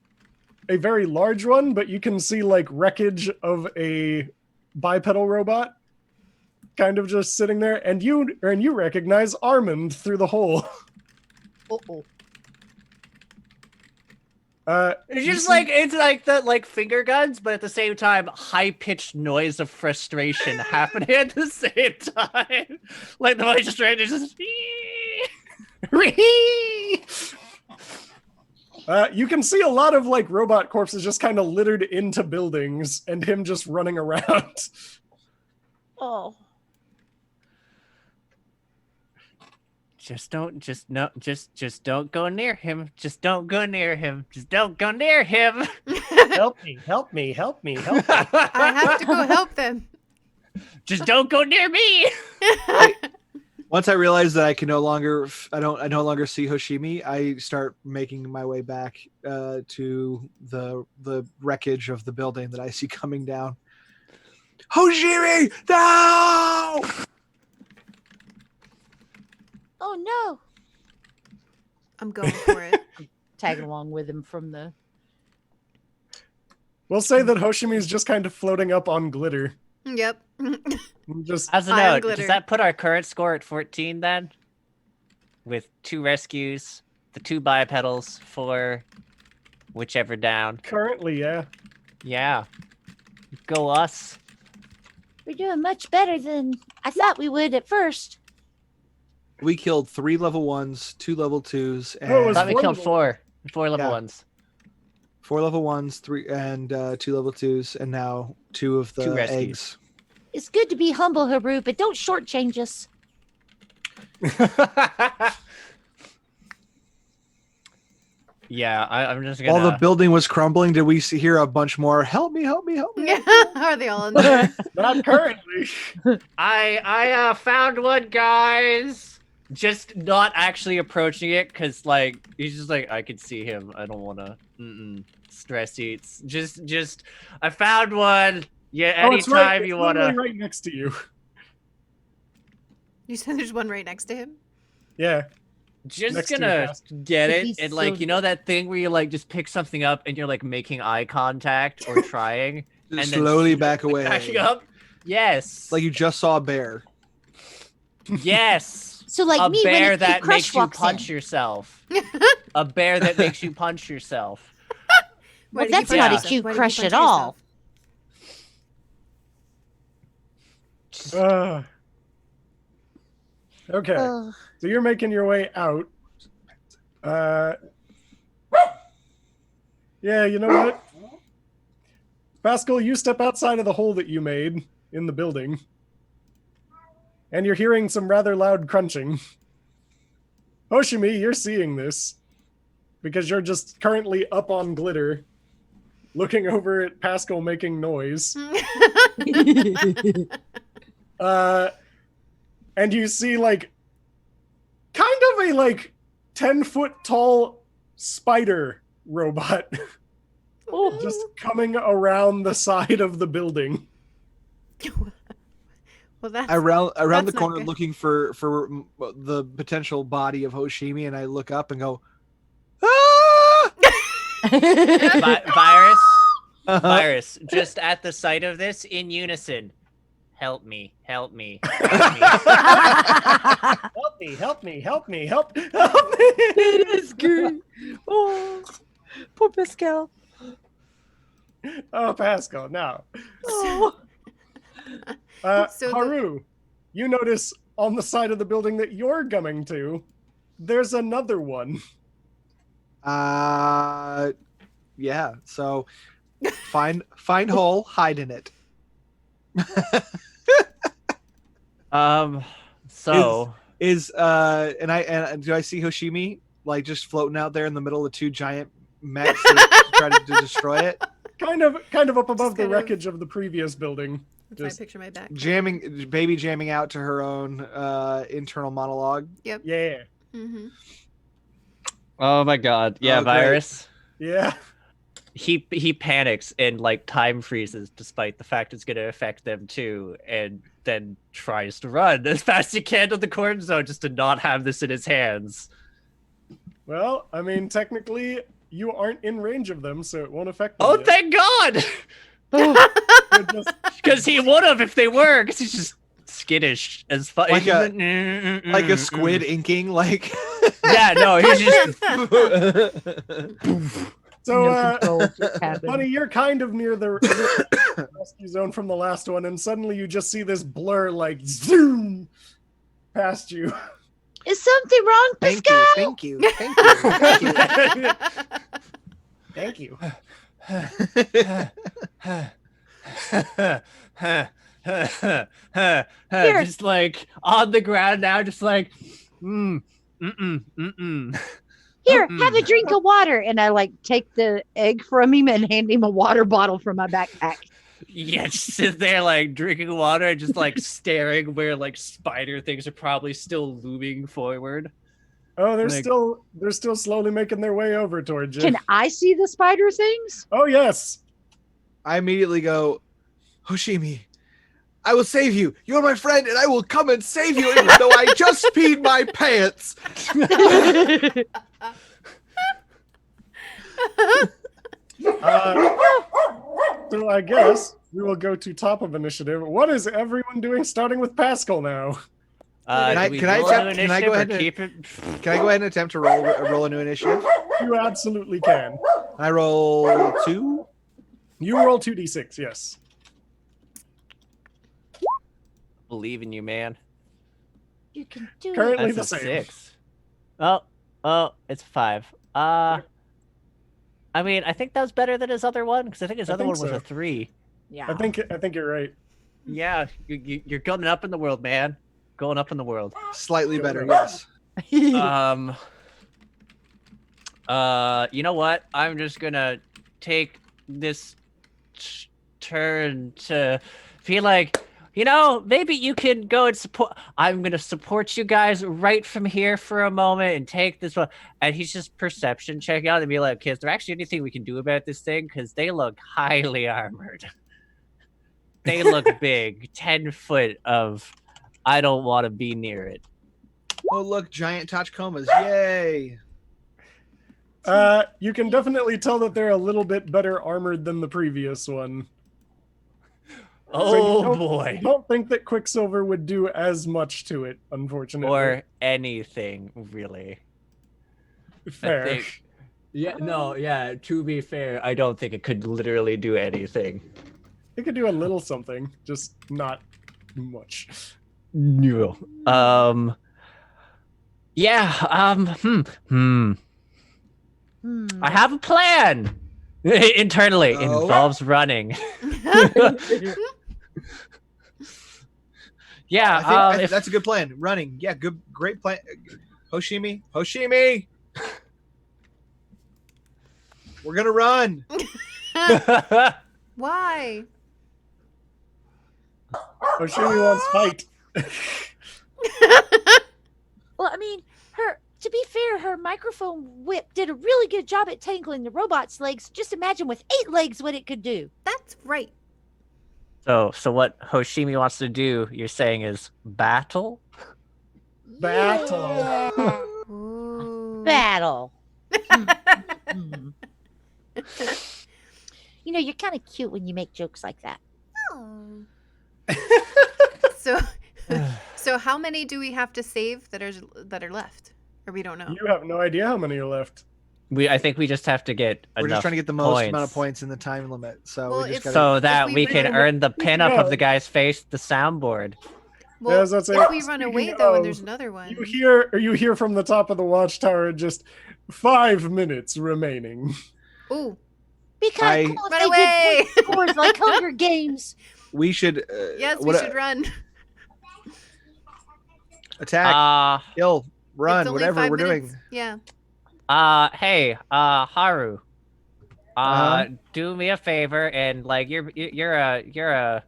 Speaker 2: a very large one, but you can see like wreckage of a bipedal robot kind of just sitting there, and you recognize Armand through the hole.
Speaker 4: Uh-oh.
Speaker 5: It's
Speaker 2: you
Speaker 5: just
Speaker 2: see-
Speaker 5: like it's like the like finger guns, but at the same time, high pitched noise of frustration happening at the same time. Like the voice just trying to just.
Speaker 2: You can see a lot of like robot corpses just kind of littered into buildings, and him just running around.
Speaker 6: Oh.
Speaker 5: Just don't go near him. Just don't go near him. Just don't go near him.
Speaker 2: Help me, help me, help me, help me.
Speaker 1: I have to go help them.
Speaker 5: Just don't go near me.
Speaker 3: Once I realize that I can no longer, I no longer see Hoshimi, I start making my way back to the wreckage of the building that I see coming down. Hoshimi, no!
Speaker 6: Oh no!
Speaker 1: I'm going for it.
Speaker 4: Tagging along with him from the.
Speaker 2: We'll say that Hoshimi's just kind of floating up on glitter.
Speaker 1: Yep.
Speaker 2: Just
Speaker 5: As a
Speaker 1: I am
Speaker 5: note,
Speaker 1: glitter.
Speaker 5: does that put our current score at 14 then? With 2 rescues, the 2 bipedals, 4 whichever down.
Speaker 2: currently, yeah.
Speaker 5: Yeah. Go us.
Speaker 6: We're doing much better than I thought we would at first.
Speaker 3: We killed 3 level 1s, 2 level 2s, and
Speaker 2: Oh, it
Speaker 5: I
Speaker 2: was
Speaker 5: thought we
Speaker 2: four
Speaker 5: killed
Speaker 2: level-
Speaker 5: 4 level
Speaker 3: Yeah.
Speaker 5: 1s.
Speaker 3: 4 level 1s, 3 and 2 level 2s, and now 2 of the
Speaker 5: 2 rescues.
Speaker 3: eggs.
Speaker 6: It's good to be humble, Haru, but don't shortchange us.
Speaker 5: Yeah, I'm just gonna.
Speaker 3: While the building was crumbling, did we hear a bunch more? Help me! Help me! Help me!
Speaker 1: Are they all in there?
Speaker 2: Not currently.
Speaker 5: I found one, guys. Just not actually approaching it, cause like he's just like I could see him. I don't wanna stress eats. Just I found one. Yeah,
Speaker 2: Oh, it's
Speaker 5: anytime
Speaker 2: right, it's
Speaker 5: you
Speaker 2: literally
Speaker 5: wanna.
Speaker 2: right next to you.
Speaker 1: You said there's one right next to him?
Speaker 2: Yeah.
Speaker 5: Just
Speaker 2: next to your
Speaker 5: gonna
Speaker 2: desk.
Speaker 5: get
Speaker 4: But
Speaker 5: it
Speaker 4: he's
Speaker 5: and
Speaker 4: so
Speaker 5: like you know that thing where you like just pick something up and you're like making eye contact or trying and then
Speaker 3: Slowly back away.
Speaker 5: backing up. Yes.
Speaker 3: Like you just saw a bear.
Speaker 5: yes.
Speaker 6: So like
Speaker 5: A
Speaker 6: me when
Speaker 5: bear
Speaker 6: a
Speaker 5: that
Speaker 6: crush
Speaker 5: makes you
Speaker 6: walks
Speaker 5: punch
Speaker 6: in.
Speaker 5: yourself. A bear that makes you punch yourself.
Speaker 1: Why
Speaker 6: Well,
Speaker 1: did you
Speaker 6: that's
Speaker 1: punch
Speaker 6: not a
Speaker 1: yourself?
Speaker 6: cute
Speaker 1: Why did you
Speaker 6: crush
Speaker 1: punch
Speaker 6: at all.
Speaker 1: yourself?
Speaker 2: Okay.
Speaker 6: Ugh.
Speaker 2: So you're making your way out. Yeah, you know what? Pascal, you step outside of the hole that you made in the building. And you're hearing some rather loud crunching. Hoshimi, you're seeing this. Because you're just currently up on glitter, looking over at Pascal making noise. And you see like kind of a like 10-foot tall spider robot just coming around the side of the building.
Speaker 1: Well, that's
Speaker 3: Around the
Speaker 1: That's not
Speaker 3: corner,
Speaker 1: good.
Speaker 3: looking for the potential body of Hoshimi, and I look up and go, ah!
Speaker 5: Virus. Virus. Just at the sight of this, in unison. Help me. Help me. Help me.
Speaker 2: Help me, help me, help me, help me.
Speaker 4: It is good. Oh, poor Pascal.
Speaker 2: Oh, Pascal, now.
Speaker 4: Oh.
Speaker 1: So the-
Speaker 2: Haru, you notice on the side of the building that you're coming to, there's another one.
Speaker 3: Yeah. So find hole, hide in it.
Speaker 5: So
Speaker 3: And do I see Hoshimi like just floating out there in the middle of 2 giant mechs to try to destroy it?
Speaker 2: Kind of up above the
Speaker 1: kind of-
Speaker 2: wreckage of the previous building.
Speaker 1: That's how I
Speaker 2: Just-
Speaker 1: picture my back.
Speaker 3: jamming out to her own internal monologue.
Speaker 2: Yeah.
Speaker 1: Mm-hmm.
Speaker 5: oh my god. Yeah,
Speaker 3: Oh, great.
Speaker 5: Virus.
Speaker 2: Yeah.
Speaker 5: He panics and like time freezes despite the fact it's gonna affect them too, and then tries to run as fast as he can to the corn zone just to not have this in his hands.
Speaker 2: Well, I mean, technically, you aren't in range of them, so it won't affect them.
Speaker 5: Oh,
Speaker 2: yet.
Speaker 5: thank God!
Speaker 2: They're just-
Speaker 5: Because he would have if they were, because he's just skittish as fuck.
Speaker 3: Like a squid inking, like
Speaker 5: Yeah, no, he's just.
Speaker 2: So,
Speaker 4: No control, just happened.
Speaker 2: Bunny, you're kind of near the rescue zone from the last one, and suddenly you just see this blur like zoom past you.
Speaker 6: Is something wrong, Pascal?
Speaker 3: thank you.
Speaker 2: Thank you.
Speaker 6: Here.
Speaker 5: Just like on the ground now, just like,
Speaker 6: Here, have a drink of water. And I like take the egg from him and hand him a water bottle from my backpack.
Speaker 5: Yeah, just sit there like drinking water and just like staring where like spider things are probably still looming forward.
Speaker 2: Oh, they're
Speaker 5: Like-
Speaker 2: still slowly making their way over towards you.
Speaker 6: Can I see the spider things?
Speaker 2: Oh yes.
Speaker 3: I immediately go, Hoshimi, I will save you. You're my friend, and I will come and save you, even though I just peed my pants.
Speaker 2: So I guess we will go to top of initiative. What is everyone doing, starting with Pascal now?
Speaker 5: Do we
Speaker 3: can I
Speaker 5: roll
Speaker 3: attempt-
Speaker 5: new
Speaker 3: can I go
Speaker 5: initiative or
Speaker 3: ahead and-
Speaker 5: keep it?
Speaker 3: Can I go ahead and attempt to roll a new initiative?
Speaker 2: You absolutely can.
Speaker 3: I roll 2.
Speaker 2: You roll 2d6, yes.
Speaker 5: Believe in you, man.
Speaker 6: You can do
Speaker 2: Currently
Speaker 5: That's
Speaker 2: the
Speaker 5: a
Speaker 2: same.
Speaker 5: 6. Oh, it's 5. I mean, I think that was better than his other one because I think his
Speaker 2: I
Speaker 5: other
Speaker 2: think
Speaker 5: one was
Speaker 2: so.
Speaker 5: a 3.
Speaker 6: Yeah.
Speaker 2: I think you're right.
Speaker 5: Yeah, you're going up in the world, man. Going up in the world.
Speaker 3: Slightly better, yes.
Speaker 5: You know what? I'm just gonna take this turn to feel like, maybe you can go and support. I'm gonna support you guys right from here for a moment and take this one. And he's just perception checking out and be like, okay, is there actually anything we can do about this thing? Because they look highly armored. They look big. 10 foot of, I don't want to be near it.
Speaker 3: Oh, look, giant Tachikomas. Yay.
Speaker 2: You can definitely tell that they're a little bit better armored than the previous one.
Speaker 5: Oh
Speaker 2: I
Speaker 5: boy.
Speaker 2: don't think that Quicksilver would do as much to it, unfortunately.
Speaker 5: Or anything, really.
Speaker 2: Fair.
Speaker 5: To be fair, I don't think it could literally do anything.
Speaker 2: It could do a little something, just not much.
Speaker 5: No. I have a plan. Internally, it
Speaker 3: Oh.
Speaker 5: involves running. Yeah,
Speaker 3: I think that's a good plan. Running. Yeah, great plan. Hoshimi. We're going to run.
Speaker 1: Why?
Speaker 2: Oshimi wants fight.
Speaker 6: Well, I mean, to be fair, her microphone whip did a really good job at tangling the robot's legs. Just imagine with 8 legs what it could do.
Speaker 1: That's right.
Speaker 5: So what Hoshimi wants to do, you're saying, is battle?
Speaker 2: Battle.
Speaker 1: Ooh.
Speaker 6: Battle. Hmm. You're kind of cute when you make jokes like that.
Speaker 1: Oh. So how many do we have to save that are left? Or we don't know.
Speaker 2: You have no idea how many are left.
Speaker 5: I think we just have to get
Speaker 3: We're
Speaker 5: enough
Speaker 3: just trying to get the most
Speaker 5: points
Speaker 3: amount of points in the time limit. So
Speaker 1: Well,
Speaker 3: we just
Speaker 1: if-
Speaker 3: gotta,
Speaker 5: so that
Speaker 1: we
Speaker 5: we can
Speaker 1: run-
Speaker 5: earn the pinup of
Speaker 2: go.
Speaker 5: the guy's face, the soundboard.
Speaker 1: Well,
Speaker 2: as I say,
Speaker 1: if we run away
Speaker 2: speaking
Speaker 1: though, and
Speaker 2: of,
Speaker 1: there's another one.
Speaker 2: You hear from the top of the watchtower just 5 minutes remaining.
Speaker 1: Ooh,
Speaker 6: Be kind
Speaker 3: I-
Speaker 6: of cool if
Speaker 1: Run
Speaker 6: they
Speaker 1: away!
Speaker 6: did point scores like Hunger Games.
Speaker 3: we should
Speaker 1: Yes, we should run.
Speaker 3: attack, kill,
Speaker 1: It's
Speaker 3: run,
Speaker 1: only
Speaker 3: whatever
Speaker 1: 5
Speaker 3: we're
Speaker 1: minutes.
Speaker 3: doing.
Speaker 1: Yeah.
Speaker 5: Hey, Haru.
Speaker 3: Uh-huh.
Speaker 5: Do me a favor and like you're a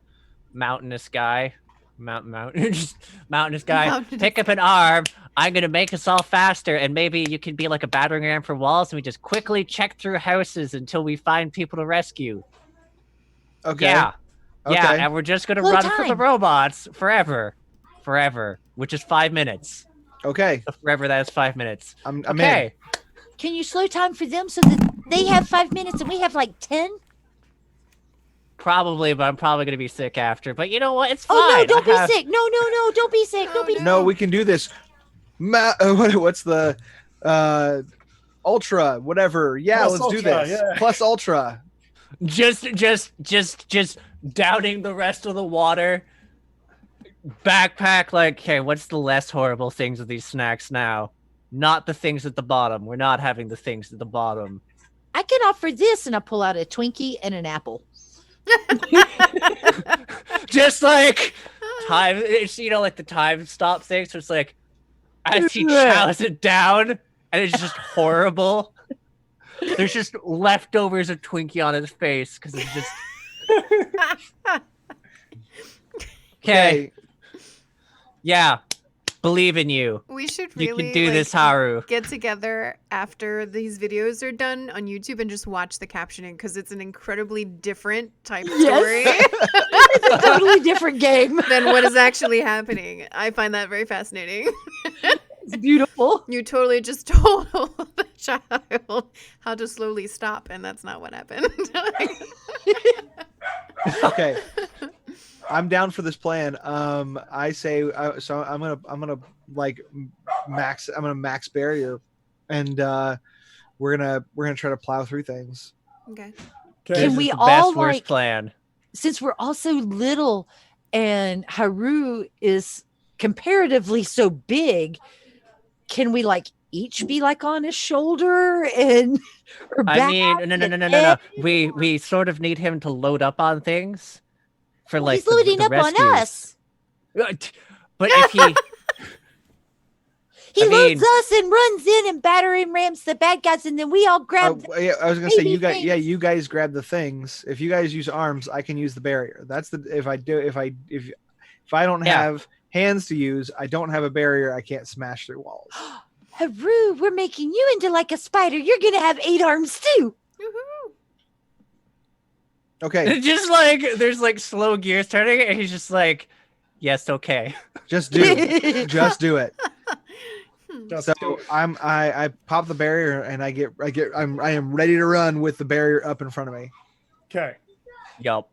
Speaker 5: mountainous guy. Mountainous guy.
Speaker 1: Mountainous.
Speaker 5: Pick up an arm. I'm gonna make us all faster, and maybe you can be like a battering ram for walls, and we just quickly check through houses until we find people to rescue.
Speaker 3: Okay.
Speaker 5: Yeah, yeah,
Speaker 3: Okay.
Speaker 5: and we're just gonna
Speaker 6: Slow
Speaker 5: run for the
Speaker 6: time.
Speaker 5: robots forever, which is 5 minutes.
Speaker 3: Okay.
Speaker 5: So forever, that is 5 minutes.
Speaker 3: I'm
Speaker 5: Okay.
Speaker 6: Can you slow time for them so that they have 5 minutes and we have like 10?
Speaker 5: Probably, but I'm probably gonna be sick after. But you know what? It's fine.
Speaker 6: Oh no, don't
Speaker 5: I have-
Speaker 6: be sick. No, don't be sick. Don't be
Speaker 1: Oh,
Speaker 6: sick.
Speaker 3: No, we can do this. What's the ultra? Whatever. Yeah,
Speaker 2: Plus
Speaker 3: let's do
Speaker 2: ultra,
Speaker 3: this.
Speaker 2: yeah.
Speaker 3: Plus ultra.
Speaker 5: Just downing the rest of the water. Backpack, like, okay, what's the less horrible things of these snacks now? Not the things at the bottom. We're not having the things at the bottom.
Speaker 6: I can offer this, and I pull out a Twinkie and an apple.
Speaker 5: Just like time, it's like the time stop thing. So it's like, as he chows it down, and it's just horrible. There's just leftovers of Twinkie on his face because it's just okay. Yeah, believe in you.
Speaker 1: We should
Speaker 5: You
Speaker 1: really
Speaker 5: can do this, Haru.
Speaker 1: get together after these videos are done on YouTube and just watch the captioning because it's an incredibly different type of story
Speaker 4: It's a totally different game.
Speaker 1: than what is actually happening. I find that very fascinating.
Speaker 4: It's beautiful.
Speaker 1: You totally just told the child how to slowly stop, and that's not what happened.
Speaker 3: Okay. I'm down for this plan. I say so. I'm gonna like max. I'm gonna max barrier, and we're gonna try to plow through things.
Speaker 1: Okay.
Speaker 2: Okay.
Speaker 4: Can
Speaker 5: This
Speaker 4: we
Speaker 5: is the
Speaker 4: all,
Speaker 5: best worst
Speaker 4: like-
Speaker 5: plan?
Speaker 4: Since we're all so little and Haru is comparatively so big, can we like each be like on his shoulder and or
Speaker 5: I
Speaker 4: back
Speaker 5: mean, no. We sort of need him to load up on things for like
Speaker 6: He's loading
Speaker 5: the
Speaker 6: up on
Speaker 5: rescues.
Speaker 6: us.
Speaker 5: But if he
Speaker 6: He
Speaker 5: I
Speaker 6: loads
Speaker 5: mean-
Speaker 6: us and runs in and battering rams the bad guys, and then we all grab.
Speaker 3: Yeah, I was gonna say
Speaker 6: baby
Speaker 3: you guys. Yeah,
Speaker 6: things.
Speaker 3: you guys grab the things. If you guys use arms, I can use the barrier. That's the if I don't
Speaker 5: Yeah.
Speaker 3: have hands to use, I don't have a barrier. I can't smash through walls.
Speaker 6: Haru, we're making you into like a spider. You're gonna have 8 arms too.
Speaker 1: Woohoo.
Speaker 3: Okay,
Speaker 5: just like there's like slow gears turning, and he's just like, yes, okay.
Speaker 3: just do it. Just do it.
Speaker 2: Just
Speaker 3: So
Speaker 2: do it.
Speaker 3: I pop the barrier and I am ready to run with the barrier up in front of me.
Speaker 2: Okay.
Speaker 5: Yup.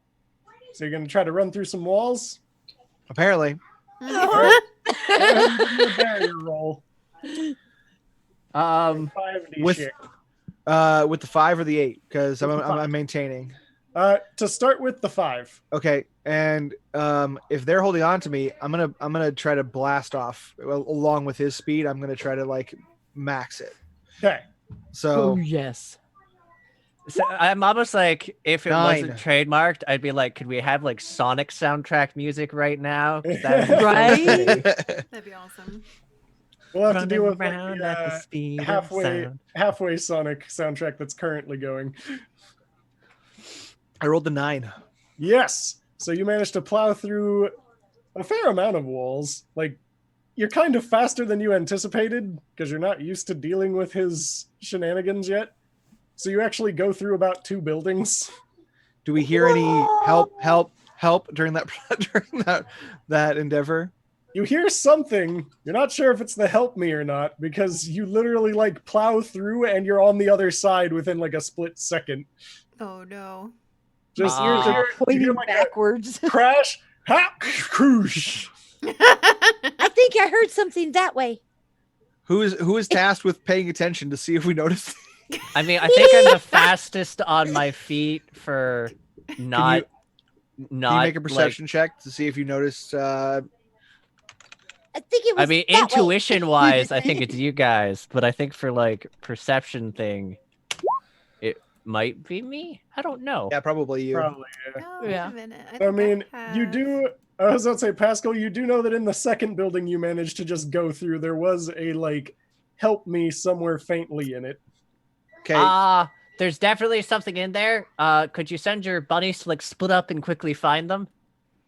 Speaker 2: So you're gonna try to run through some walls.
Speaker 3: Apparently,
Speaker 2: All right. Go ahead and give me a barrier roll. 5D
Speaker 3: with-
Speaker 2: shit.
Speaker 3: with the 5 or the 8, because I'm maintaining.
Speaker 2: To start with the 5.
Speaker 3: Okay, and if they're holding on to me, I'm gonna try to blast off along with his speed. I'm gonna try to like max it.
Speaker 2: Okay.
Speaker 3: So
Speaker 4: yes.
Speaker 5: So I'm almost like, if it
Speaker 3: 9.
Speaker 5: wasn't trademarked, I'd be like, could we have like Sonic soundtrack music right now? 'Cause that would be so
Speaker 4: Right?
Speaker 5: sick.
Speaker 1: That'd be awesome.
Speaker 2: We'll have to deal with like,
Speaker 5: Running around at the speed of
Speaker 2: halfway
Speaker 5: sound.
Speaker 2: Sonic soundtrack that's currently going.
Speaker 3: I rolled the 9.
Speaker 2: Yes. So you managed to plow through a fair amount of walls. Like, you're kind of faster than you anticipated because you're not used to dealing with his shenanigans yet. So you actually go through about 2 buildings.
Speaker 3: Do we hear any help during that endeavor?
Speaker 2: You hear something. You're not sure if it's the help me or not because you literally like plow through and you're on the other side within like a split second.
Speaker 1: Oh no.
Speaker 2: Just
Speaker 5: Ah.
Speaker 2: you hear
Speaker 4: Pointing
Speaker 2: like
Speaker 4: backwards.
Speaker 2: a crash. Ha! Koosh.
Speaker 6: I think I heard something that way.
Speaker 3: Who is tasked with paying attention to see if we notice?
Speaker 5: I mean, I think I'm the fastest on my feet for not.
Speaker 3: Can you make a perception check to see if you notice?
Speaker 6: I think it was.
Speaker 5: I mean,
Speaker 6: that way.
Speaker 5: intuition wise, I think it's you guys, but I think for like perception thing, it might be me. I don't know.
Speaker 3: Yeah, probably you.
Speaker 2: Probably, yeah.
Speaker 1: Oh, wait
Speaker 4: Yeah.
Speaker 1: a minute.
Speaker 2: I
Speaker 1: think
Speaker 2: mean, you
Speaker 1: have-
Speaker 2: do. I was about to say, Pascal, you do know that in the second building you managed to just go through, there was a like, help me somewhere faintly in it.
Speaker 3: Okay.
Speaker 5: There's definitely something in there. Could you send your bunnies to like split up and quickly find them?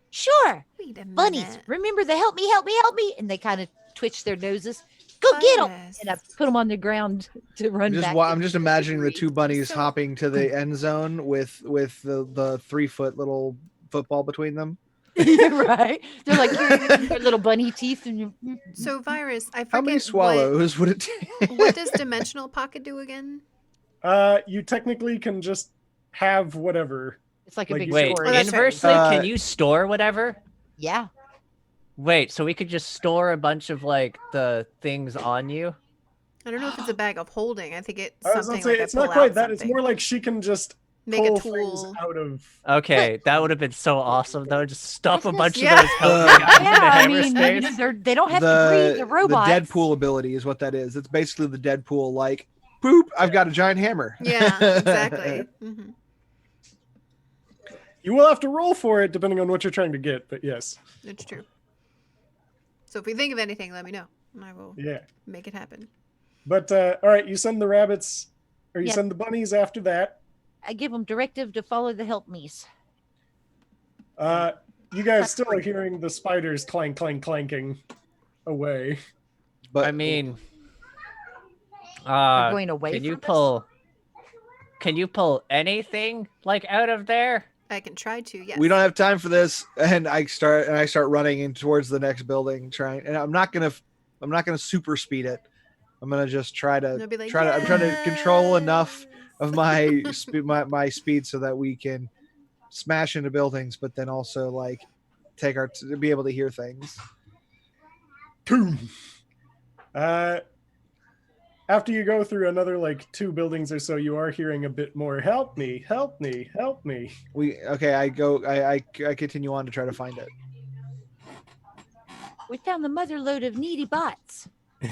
Speaker 6: Sure.
Speaker 1: Wait a minute.
Speaker 6: Bunnies, remember the help me, help me, help me. And they kind of twitch their noses. Go get them.
Speaker 1: Yes.
Speaker 4: And I put them on the ground to run back.
Speaker 3: I'm just imagining the 2 bunnies
Speaker 1: So-
Speaker 3: hopping to the end zone with the 3-foot little football between them.
Speaker 4: Right? They're like their little bunny teeth. And you,
Speaker 1: So, Virus, I forget
Speaker 3: How many swallows would it take?
Speaker 1: What does Dimensional Pocket do again?
Speaker 2: You technically can just have whatever.
Speaker 4: it's like a
Speaker 2: Like
Speaker 4: big
Speaker 2: you-
Speaker 5: Wait,
Speaker 1: Oh, that's right.
Speaker 5: inversely,
Speaker 3: Uh,
Speaker 5: can you store whatever?
Speaker 6: Yeah.
Speaker 5: Wait, so we could just store a bunch of like the things on you?
Speaker 1: I don't know if it's a bag of holding. I think it's
Speaker 2: I was
Speaker 1: something
Speaker 2: gonna say
Speaker 1: like
Speaker 2: it's
Speaker 1: a
Speaker 2: not
Speaker 1: pull
Speaker 2: quite
Speaker 1: out
Speaker 2: that. It's
Speaker 1: something.
Speaker 2: more like she can just
Speaker 1: Make a
Speaker 2: pull things
Speaker 1: tool.
Speaker 2: out of.
Speaker 5: Okay, that would have been so awesome though. Just stuff a bunch
Speaker 1: Yeah.
Speaker 5: of those helping guys
Speaker 4: yeah,
Speaker 5: into
Speaker 4: I mean,
Speaker 5: hyperspace.
Speaker 4: they don't have to breathe. The robots.
Speaker 3: The Deadpool ability is what that is. It's basically the Deadpool like, poop, I've got a giant hammer.
Speaker 1: Yeah, exactly. Hmm.
Speaker 2: You will have to roll for it depending on what you're trying to get, but yes.
Speaker 1: It's true. So if we think of anything, let me know. I will
Speaker 2: Yeah.
Speaker 1: make it happen.
Speaker 2: But all right, you send the rabbits, or you
Speaker 6: Yep.
Speaker 2: send the bunnies after that.
Speaker 6: I give them directive to follow the help me's.
Speaker 2: You guys still are hearing the spiders clanking away.
Speaker 3: But
Speaker 5: I mean,
Speaker 6: They're going away
Speaker 5: can you
Speaker 6: from us?
Speaker 5: pull anything like out of there?
Speaker 1: I can try to. Yes.
Speaker 3: we don't have time for this, and I start running in towards the next building, trying. And I'm not gonna super speed it. I'm gonna just try to
Speaker 1: They'll be like,
Speaker 3: I'm trying to control
Speaker 1: "Yay!"
Speaker 3: enough of my my speed so that we can smash into buildings, but then also like to be able to hear things.
Speaker 2: Boom. After you go through another like 2 buildings or so, you are hearing a bit more. Help me! Help me! Help me!
Speaker 3: I continue on to try to find it.
Speaker 6: We found the mother load of needy bots.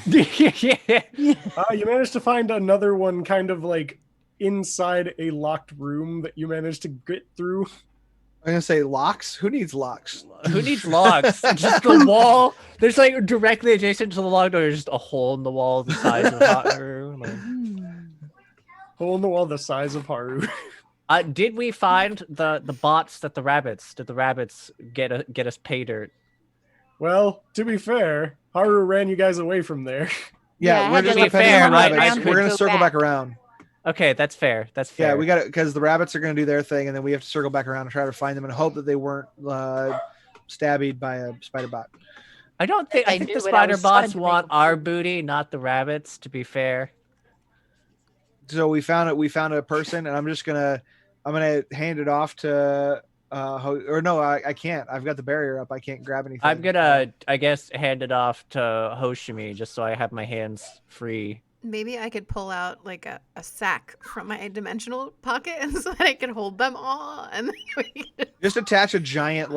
Speaker 5: Yeah.
Speaker 2: You managed to find another one, kind of like inside a locked room that you managed to get through.
Speaker 3: I'm gonna say locks. Who needs locks?
Speaker 5: Who needs locks? Just the wall. There's like directly adjacent to the lock door. There's just a hole in the wall the size of Haru.
Speaker 2: Hole in the wall the size of Haru.
Speaker 5: Did we find the bots that the rabbits? Did the rabbits get us pay dirt?
Speaker 2: Well, to be fair, Haru ran you guys away from there.
Speaker 6: Yeah, I
Speaker 3: we're
Speaker 6: had
Speaker 3: just
Speaker 5: to be
Speaker 3: depending
Speaker 5: fair,
Speaker 3: on
Speaker 5: I
Speaker 3: rabbits.
Speaker 5: could
Speaker 3: We're gonna
Speaker 6: go
Speaker 3: circle back
Speaker 6: back.
Speaker 3: around.
Speaker 5: Okay, that's fair. That's fair.
Speaker 3: Yeah, we got it because the rabbits are gonna do their thing, and then we have to circle back around and try to find them and hope that they weren't stabbied by a spider bot.
Speaker 5: I don't think. I
Speaker 6: I
Speaker 5: think
Speaker 6: knew
Speaker 5: the
Speaker 6: it. I
Speaker 5: spider
Speaker 6: was trying
Speaker 5: bots
Speaker 6: to make
Speaker 5: want
Speaker 6: them-
Speaker 5: our booty, not the rabbits. To be fair.
Speaker 3: So we found it. We found a person, and I'm gonna hand it off to I can't. I've got the barrier up. I can't grab anything.
Speaker 5: I'm gonna, I guess, hand it off to Hoshimi just so I have my hands free.
Speaker 1: Maybe I could pull out like a sack from my dimensional pocket and so that I can hold them all and then we can...
Speaker 3: just attach a giant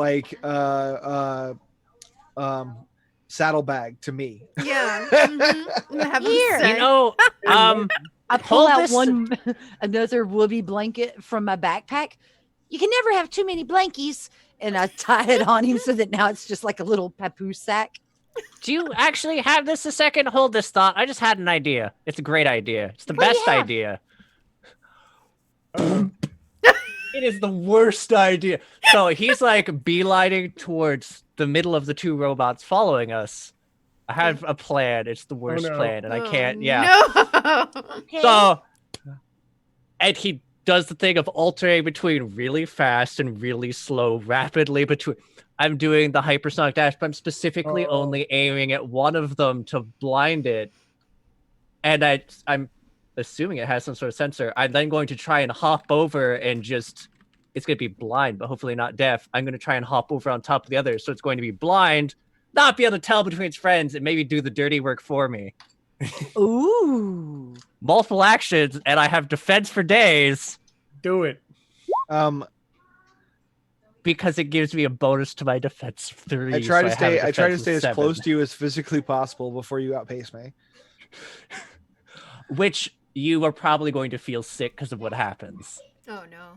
Speaker 3: saddlebag to me.
Speaker 1: Yeah. Mm-hmm. Have them
Speaker 6: Here.
Speaker 1: say-
Speaker 5: You know,
Speaker 6: I pull
Speaker 5: Hold
Speaker 6: out
Speaker 5: this-
Speaker 6: another woolly blanket from my backpack. You can never have too many blankies. And I tie it on him so that now it's just like a little papoose sack.
Speaker 5: do you actually have this a second? Hold this thought. I just had an idea. It's a great idea. It's the
Speaker 6: What do
Speaker 5: best
Speaker 6: you have?
Speaker 5: idea. It is the worst idea. So he's like beelining towards the middle of the 2 robots following us. I have a plan. It's the worst
Speaker 2: no.
Speaker 5: plan, and I
Speaker 1: Oh,
Speaker 5: can't. Yeah.
Speaker 1: No.
Speaker 6: Okay.
Speaker 5: So, and he does the thing of alternating between really fast and really slow, rapidly between. I'm doing the hypersonic dash, but I'm specifically
Speaker 2: Oh.
Speaker 5: only aiming at one of them to blind it. And I'm assuming it has some sort of sensor. I'm then going to try and hop over and just. It's going to be blind, but hopefully not deaf. I'm going to try and hop over on top of the others, so it's going to be blind, not be able to tell between its friends, and maybe do the dirty work for me.
Speaker 6: Ooh.
Speaker 5: Multiple actions, and I have defense for days.
Speaker 2: Do it.
Speaker 5: Because it gives me a bonus to my defense 3.
Speaker 3: I try to
Speaker 5: so have a
Speaker 3: stay
Speaker 5: defense of
Speaker 3: as
Speaker 5: 7,
Speaker 3: close to you as physically possible before you outpace me.
Speaker 5: which you are probably going to feel sick because of what happens.
Speaker 1: Oh no.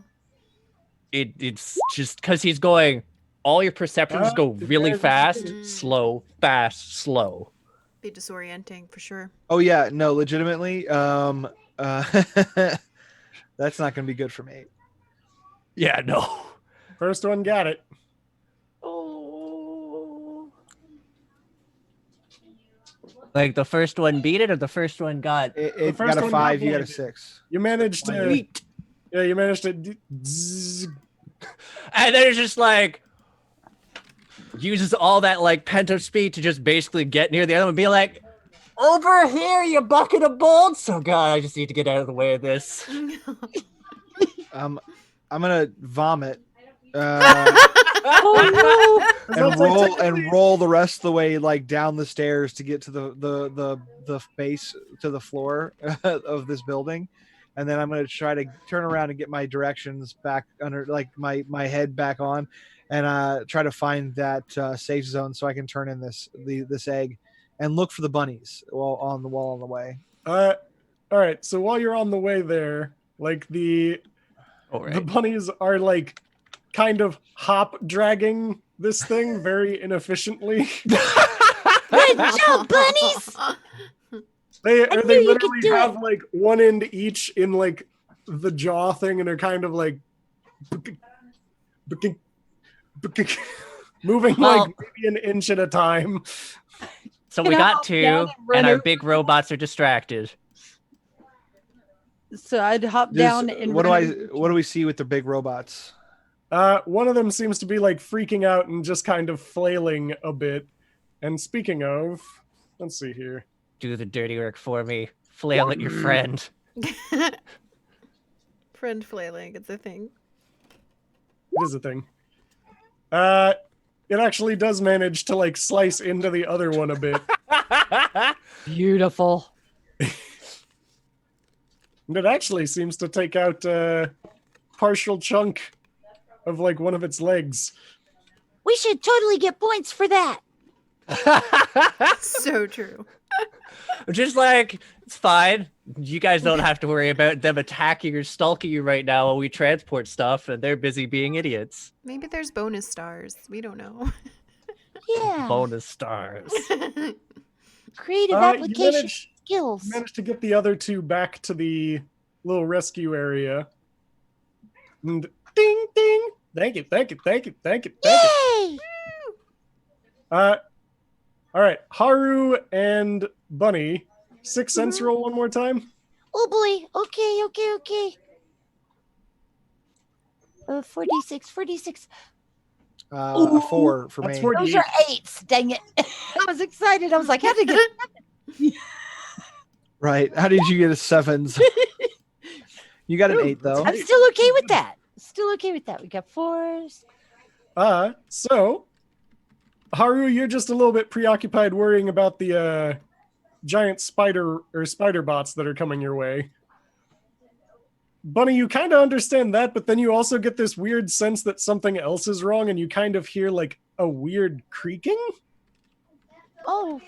Speaker 5: It's just because he's going. All your perceptions go really fast,
Speaker 1: Mm.
Speaker 5: slow, fast, slow.
Speaker 1: Be disorienting for sure.
Speaker 3: Oh yeah, no, legitimately. That's not gonna be good for me.
Speaker 5: Yeah, no.
Speaker 2: First one got it.
Speaker 5: Oh. Like the first one beat it, or the first one got.
Speaker 3: It
Speaker 2: first
Speaker 3: got a
Speaker 2: one
Speaker 3: 5.
Speaker 2: got
Speaker 3: You got a
Speaker 2: blinded.
Speaker 3: 6.
Speaker 2: You managed to.
Speaker 5: Sweet.
Speaker 2: Yeah, you managed to. Zzz.
Speaker 5: And then it's just like uses all that like pent up speed to just basically get near the other one and be like, over here, you bucket of bolts. So God, I just need to get out of the way of this.
Speaker 3: I'm gonna vomit.
Speaker 6: Oh
Speaker 3: And roll the rest of the way like down the stairs to get to the base to the floor of this building, and then I'm gonna try to turn around and get my directions back under like my head back on, and try to find that safe zone so I can turn in this egg and look for the bunnies while on the wall on the way.
Speaker 2: All right. So while you're on the way there, like the bunnies are like kind of hop dragging this thing very inefficiently.
Speaker 6: Good job, bunnies.
Speaker 2: They
Speaker 6: knew you could
Speaker 2: literally
Speaker 6: do
Speaker 2: have
Speaker 6: it.
Speaker 2: like one end each in like the jaw thing, and are kind of like moving
Speaker 5: Well-
Speaker 2: like maybe an inch at a time.
Speaker 5: So
Speaker 4: Can
Speaker 5: we
Speaker 4: I
Speaker 5: got
Speaker 4: hop down
Speaker 5: two,
Speaker 4: and run
Speaker 5: and our
Speaker 4: over
Speaker 5: big robots are distracted.
Speaker 4: So I'd hop
Speaker 3: Just-
Speaker 4: down and
Speaker 3: what do
Speaker 4: run
Speaker 3: I?
Speaker 4: over
Speaker 3: What do we see with the big robots?
Speaker 2: One of them seems to be like freaking out and just kind of flailing a bit. And speaking of, let's see here.
Speaker 5: Do the dirty work for me. Flail at your friend.
Speaker 1: Friend flailing, it's a thing.
Speaker 2: It is a thing. It actually does manage to like slice into the other one a bit.
Speaker 4: Beautiful.
Speaker 2: And it actually seems to take out a partial chunk of like one of its legs.
Speaker 6: We should totally get points for that.
Speaker 1: So true.
Speaker 5: Just like, it's fine. You guys don't have to worry about them attacking or stalking you right now while we transport stuff, and they're busy being idiots.
Speaker 1: Maybe there's bonus stars. We don't know.
Speaker 6: Yeah.
Speaker 5: Bonus stars.
Speaker 6: Creative
Speaker 2: You
Speaker 6: application skills.
Speaker 2: managed to get the other two back to the little rescue area. And ding ding. Thank you.
Speaker 6: Yay!
Speaker 2: All right, Haru and Bunny, Sixth Sense roll one more time.
Speaker 6: Oh boy. Okay. 4d6, 4d6.
Speaker 3: A 4 for
Speaker 2: That's
Speaker 3: me.
Speaker 2: 4D.
Speaker 6: Those are 8s. Dang it. I was excited. I was like, how did I get
Speaker 3: Right? How did you get a 7s? You got an 8 though.
Speaker 6: I'm still okay with that. We got 4s.
Speaker 2: So Haru, you're just a little bit preoccupied worrying about the giant spider bots that are coming your way. Bunny, you kind of understand that, but then you also get this weird sense that something else is wrong, and you kind of hear like a weird creaking.
Speaker 6: Oh.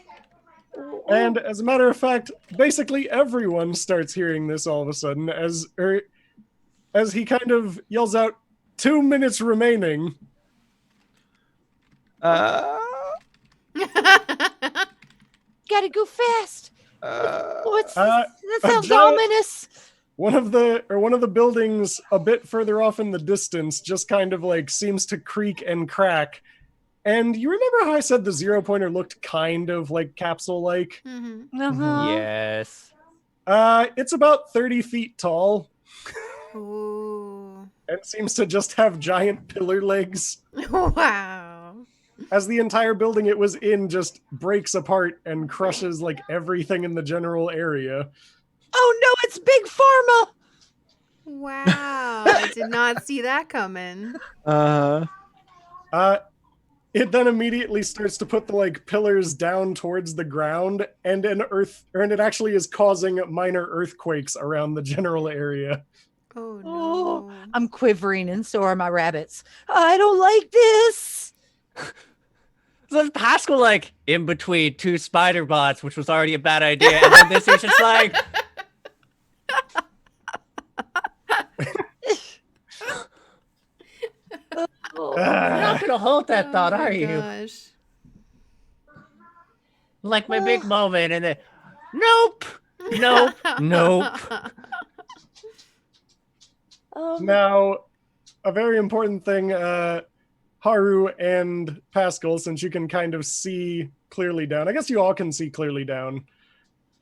Speaker 2: And as a matter of fact, basically everyone starts hearing this all of a sudden as he kind of yells out, 2 minutes remaining.
Speaker 6: Gotta go fast. What's that sounds
Speaker 2: giant-
Speaker 6: ominous.
Speaker 2: One of the buildings a bit further off in the distance just kind of like seems to creak and crack. And you remember how I said the 0 pointer looked kind of like capsule-like?
Speaker 1: Mm-hmm.
Speaker 6: Uh-huh.
Speaker 5: Yes.
Speaker 2: It's about 30 feet tall
Speaker 1: Ooh.
Speaker 2: and seems to just have giant pillar legs.
Speaker 1: Wow.
Speaker 2: As the entire building it was in just breaks apart and crushes like everything in the general area.
Speaker 6: Oh no, it's Big Pharma.
Speaker 1: Wow. I did not see that coming.
Speaker 2: It then immediately starts to put the like pillars down towards the ground, and it actually is causing minor earthquakes around the general area.
Speaker 1: Oh no.
Speaker 4: Oh, I'm quivering, and so are my rabbits. I don't like this.
Speaker 5: So then Pascal like in between two spider bots, which was already a bad idea, and then this is just like
Speaker 6: Oh.
Speaker 5: you're not gonna hold that thought,
Speaker 1: Oh my
Speaker 5: are you?
Speaker 1: Gosh.
Speaker 5: Like my big moment, and then nope. Nope.
Speaker 2: Now, a very important thing, Haru and Pascal, since you can kind of see clearly down. I guess you all can see clearly down.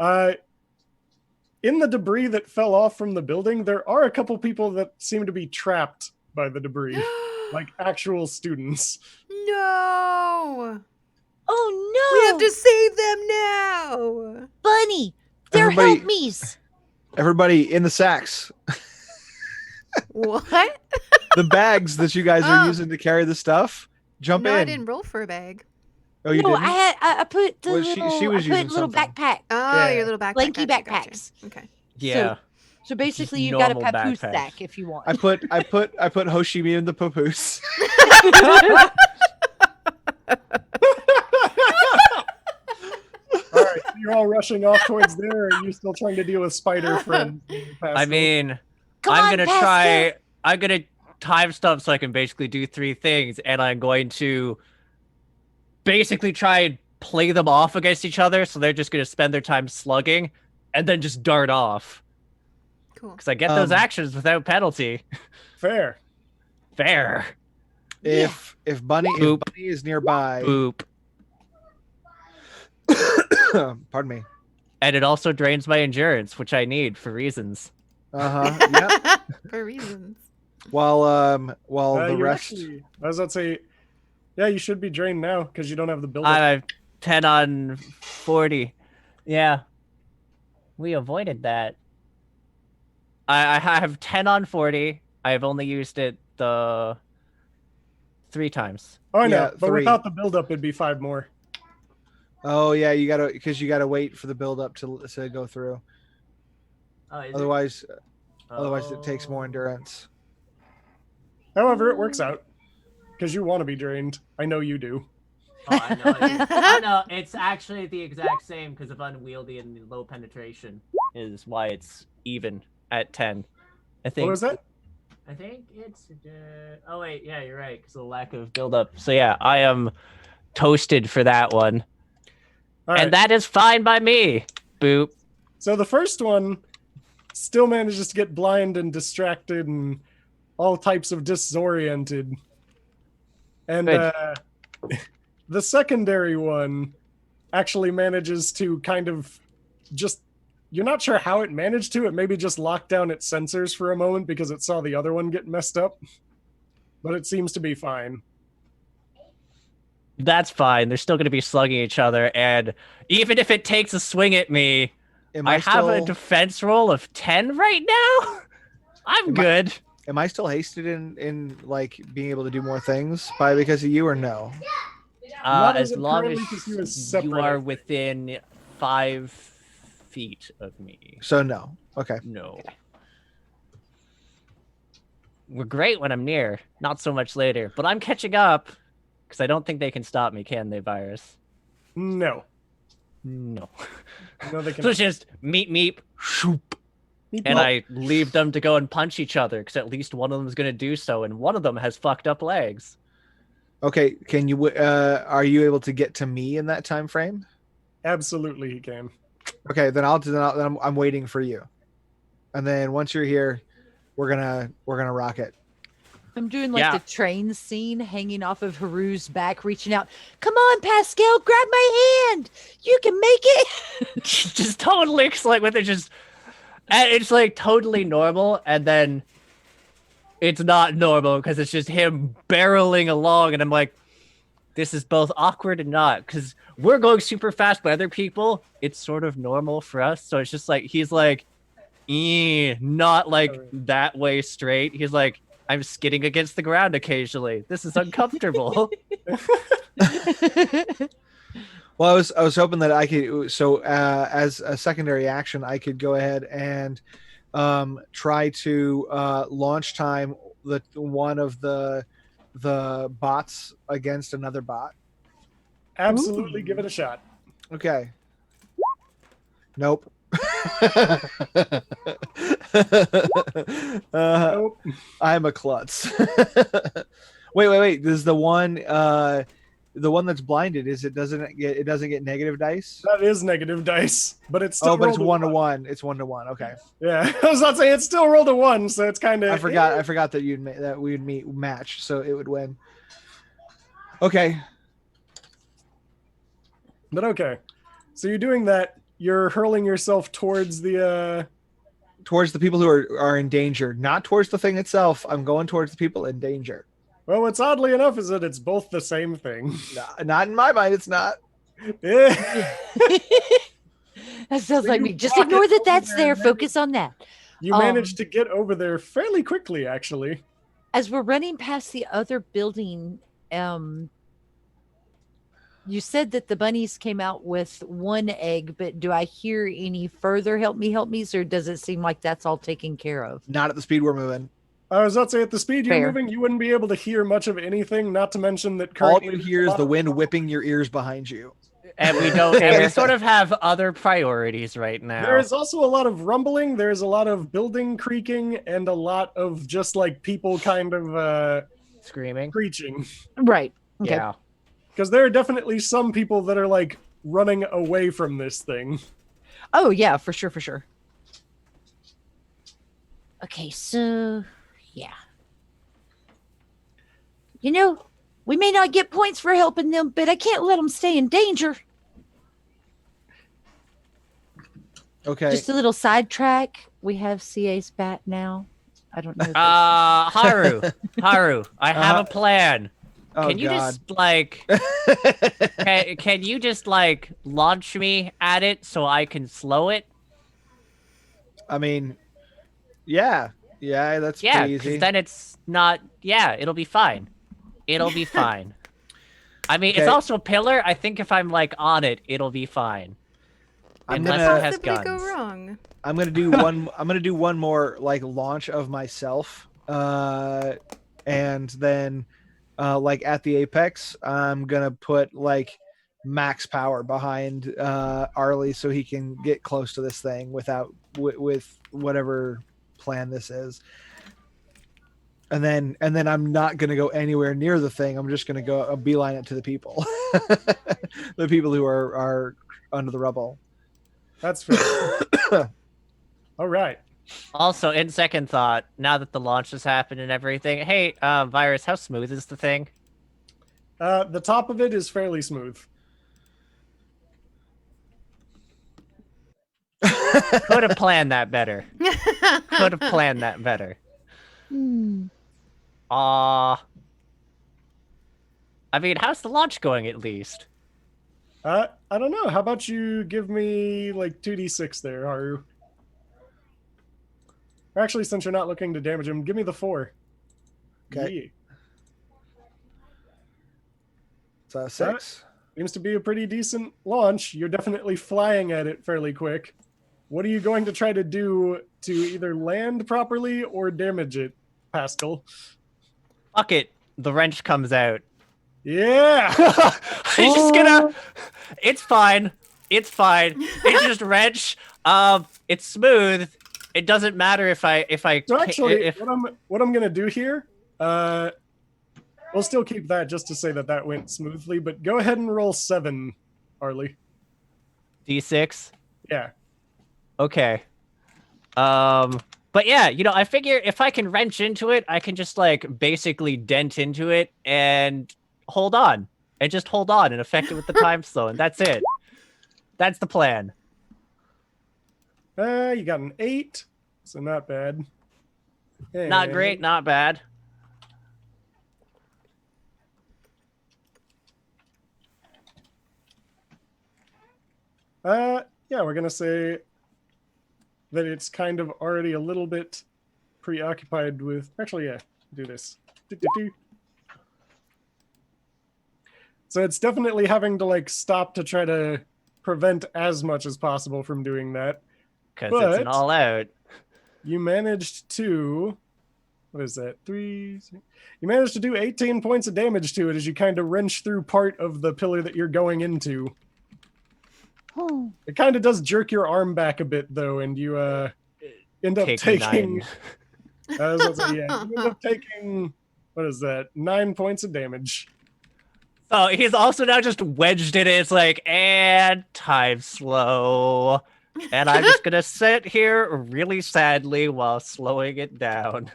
Speaker 2: In the debris that fell off from the building, there are a couple people that seem to be trapped by the debris, like actual students.
Speaker 1: No.
Speaker 6: Oh no.
Speaker 1: We have to save them now.
Speaker 6: Bunny. They're
Speaker 3: Everybody-
Speaker 6: help me's.
Speaker 3: Everybody in the sacks.
Speaker 1: What?
Speaker 3: The bags that you guys are
Speaker 1: Oh.
Speaker 3: using to carry the stuff. Jump
Speaker 1: No,
Speaker 3: in.
Speaker 1: I didn't roll for a bag.
Speaker 3: Oh, you
Speaker 6: No,
Speaker 3: didn't?
Speaker 6: I put the
Speaker 3: Well, she
Speaker 6: little,
Speaker 3: was
Speaker 6: I put
Speaker 3: using
Speaker 6: little
Speaker 3: something.
Speaker 6: backpack.
Speaker 1: Oh,
Speaker 2: Yeah.
Speaker 1: your little backpack.
Speaker 6: Lanky
Speaker 1: gotcha.
Speaker 6: backpacks.
Speaker 1: Okay.
Speaker 5: Yeah.
Speaker 4: So basically,
Speaker 5: Just
Speaker 4: you've got a
Speaker 5: normal
Speaker 4: papoose
Speaker 5: backpacks.
Speaker 4: sack if you want.
Speaker 3: I put Hoshimi in the papoose.
Speaker 2: All right, so you're all rushing off towards there, or are you still trying to deal with spider friends?
Speaker 5: I mean,
Speaker 6: Come
Speaker 5: I'm
Speaker 6: on,
Speaker 5: gonna
Speaker 6: Pascal.
Speaker 5: I'm gonna time stuff so I can basically do three things, and I'm going to basically try and play them off against each other, so they're just gonna spend their time slugging, and then just dart off.
Speaker 1: Cool.
Speaker 5: Because I get those actions without penalty.
Speaker 2: Fair.
Speaker 5: Fair.
Speaker 3: If Bunny is nearby,
Speaker 5: Boop.
Speaker 3: pardon me.
Speaker 5: And it also drains my endurance, which I need for reasons.
Speaker 3: Yeah.
Speaker 1: For reasons.
Speaker 3: While the
Speaker 2: you
Speaker 3: rest.
Speaker 2: actually, I was about to say, yeah, you should be drained now because you don't have the build.
Speaker 5: I have 10 on 40. Yeah. We avoided that. I have 10 on 40. I have only used it the 3 times.
Speaker 2: Oh, I know,
Speaker 3: Yeah,
Speaker 2: but
Speaker 3: 3.
Speaker 2: without the build-up, it'd be 5 more.
Speaker 3: Oh yeah, you gotta wait for the build up to go through. Otherwise it takes more endurance.
Speaker 2: However, it works out because you want to be drained. I know you do.
Speaker 5: Oh, I know. I know. It's actually the exact same because of unwieldy and low penetration is why it's even at 10. I think.
Speaker 2: What was that?
Speaker 5: I think it's. Oh wait, yeah, you're right because of the lack of buildup. So yeah, I am toasted for that one,
Speaker 2: All right.
Speaker 5: and that is fine by me. Boop.
Speaker 2: So the first one still manages to get blind and distracted and all types of disoriented. And the secondary one actually manages to kind of just, you're not sure how it managed to. It maybe just locked down its sensors for a moment because it saw the other one get messed up. But it seems to be fine.
Speaker 5: That's fine. They're still going to be slugging each other, and even if it takes a swing at me, I have a defense roll of 10 right now. I'm good.
Speaker 3: Am I still hasted in like being able to do more things because of you or no?
Speaker 5: As long as
Speaker 2: you
Speaker 5: you are within 5 feet of me.
Speaker 3: So no. Okay.
Speaker 5: No. We're great when I'm near, not so much later. But I'm catching up, because I don't think they can stop me, can they, Virus?
Speaker 2: No.
Speaker 5: No.
Speaker 2: No, they can.
Speaker 5: So it's just meep, shoop. And I leave them to go and punch each other, because at least one of them is going to do so, and one of them has fucked up legs.
Speaker 3: Okay, can you? Are you able to get to me in that time frame?
Speaker 2: Absolutely, he can.
Speaker 3: Okay, then I'm waiting for you, and then once you're here, we're gonna rock it.
Speaker 4: I'm doing like the train scene, hanging off of Haru's back, reaching out. Come on, Pascal, grab my hand. You can make it.
Speaker 5: Just totally like with it, just and it's like totally normal, and then it's not normal because it's just him barreling along, and I'm like, this is both awkward and not, because we're going super fast, but other people, it's sort of normal for us. So it's just like he's like, not like that way straight. He's like, I'm skidding against the ground occasionally. This is uncomfortable.
Speaker 3: Well, I was hoping that I could. So as a secondary action, I could go ahead and try to launch time one of the bots against another bot.
Speaker 2: Absolutely, give it a shot.
Speaker 3: Okay. Nope.
Speaker 2: Nope.
Speaker 3: I'm a klutz. Wait. This is the one that's blinded. It doesn't get negative dice?
Speaker 2: That is negative dice, but it's still.
Speaker 3: Oh, but it's 1-to-1. It's 1-to-1. Okay.
Speaker 2: Yeah, I was not saying it's still rolled a 1, so it's kind of.
Speaker 3: I forgot that we would match, so it would win. Okay.
Speaker 2: But okay, so you're doing that. You're hurling yourself towards the
Speaker 3: people who are in danger, not towards the thing itself. I'm going towards the people in danger.
Speaker 2: Well, what's oddly enough is that it's both the same thing.
Speaker 3: Not in my mind. It's not.
Speaker 2: Yeah.
Speaker 4: That sounds like me. Just ignore that that's there. Focus on that.
Speaker 2: You managed to get over there fairly quickly, actually.
Speaker 4: As we're running past the other building, you said that the bunnies came out with 1 egg, but do I hear any further help me's, or does it seem like that's all taken care of?
Speaker 3: Not at the speed we're moving.
Speaker 2: I was about to say, at the speed you're
Speaker 4: Fair.
Speaker 2: moving, you wouldn't be able to hear much of anything, not to mention that
Speaker 3: All
Speaker 2: currently
Speaker 3: you hear is the wind whipping your ears behind you.
Speaker 5: And we don't. And we sort of have other priorities right now.
Speaker 2: There is also a lot of rumbling, there's a lot of building creaking, and a lot of just like people kind of
Speaker 5: Screaming.
Speaker 2: preaching.
Speaker 4: Right. Okay.
Speaker 5: Yeah.
Speaker 2: Because there are definitely some people that are like running away from this thing.
Speaker 4: Oh yeah, for sure, for sure.
Speaker 6: Okay, so yeah. You know, we may not get points for helping them, but I can't let them stay in danger.
Speaker 3: Okay.
Speaker 6: Just a little sidetrack. We have CA's bat now. I don't know.
Speaker 5: Haru, I have a plan.
Speaker 3: Oh,
Speaker 5: Can you
Speaker 3: God.
Speaker 5: just like can you just like launch me at it so I can slow it?
Speaker 3: I mean, yeah, that's
Speaker 5: Yeah,
Speaker 3: pretty
Speaker 5: because
Speaker 3: easy.
Speaker 5: then it's not. Yeah, it'll be fine. It'll be fine. I mean, it's
Speaker 3: Okay.
Speaker 5: also a pillar. I think if I'm like on it, it'll be fine.
Speaker 3: I'm
Speaker 5: Unless
Speaker 3: gonna-
Speaker 5: it has
Speaker 1: Possibly
Speaker 5: guns.
Speaker 1: go wrong.
Speaker 3: I'm gonna do one. I'm gonna do one more like launch of myself, and then, like at the apex, I'm gonna put like max power behind Arlie so he can get close to this thing without with whatever plan this is. And then I'm not gonna go anywhere near the thing. I'm just gonna go beeline it to the people, the people who are under the rubble.
Speaker 2: That's fair. All right.
Speaker 5: Also, in second thought, now that the launch has happened and everything, hey, Virus, how smooth is the thing?
Speaker 2: The top of it is fairly smooth.
Speaker 5: Could have planned that better. Could have planned that better.
Speaker 6: Hmm.
Speaker 5: I mean, how's the launch going at least?
Speaker 2: I don't know. How about you give me like 2d6 there, Haru? Or actually, since you're not looking to damage him, give me the 4.
Speaker 3: Okay.
Speaker 2: Yeah.
Speaker 3: So 6.
Speaker 2: Seems to be a pretty decent launch. You're definitely flying at it fairly quick. What are you going to try to do to either land properly or damage it, Pascal?
Speaker 5: Fuck it. The wrench comes out.
Speaker 2: Yeah!
Speaker 5: I'm just gonna. It's fine. It's fine. It's just wrench. It's smooth. It doesn't matter if I
Speaker 2: So actually,
Speaker 5: if
Speaker 2: what I'm gonna do here, we'll still keep that just to say that went smoothly. But go ahead and roll 7, Arlie.
Speaker 5: D6.
Speaker 2: Yeah.
Speaker 5: Okay. But yeah, I figure if I can wrench into it, I can just like basically dent into it and hold on. And just hold on and affect it with the time slow, and that's it. That's the plan.
Speaker 2: You got an 8, so not bad.
Speaker 5: Not great, not bad.
Speaker 2: Yeah, we're gonna say that it's kind of already a little bit preoccupied with. Actually, yeah, do this. So it's definitely having to like stop to try to prevent as much as possible from doing that.
Speaker 5: Because it's an
Speaker 2: But-
Speaker 5: all out.
Speaker 2: You managed to. What is that? 3. You managed to do 18 points of damage to it as you kind of wrench through part of the pillar that you're going into.
Speaker 6: Oh.
Speaker 2: It kind of does jerk your arm back a bit, though, and you end up taking.
Speaker 5: 9.
Speaker 2: I was about to say, yeah, you end up taking. What is that? 9 points of damage.
Speaker 5: Oh, he's also now just wedged in it. It's like, and time slow. And I'm just gonna sit here really sadly while slowing it down.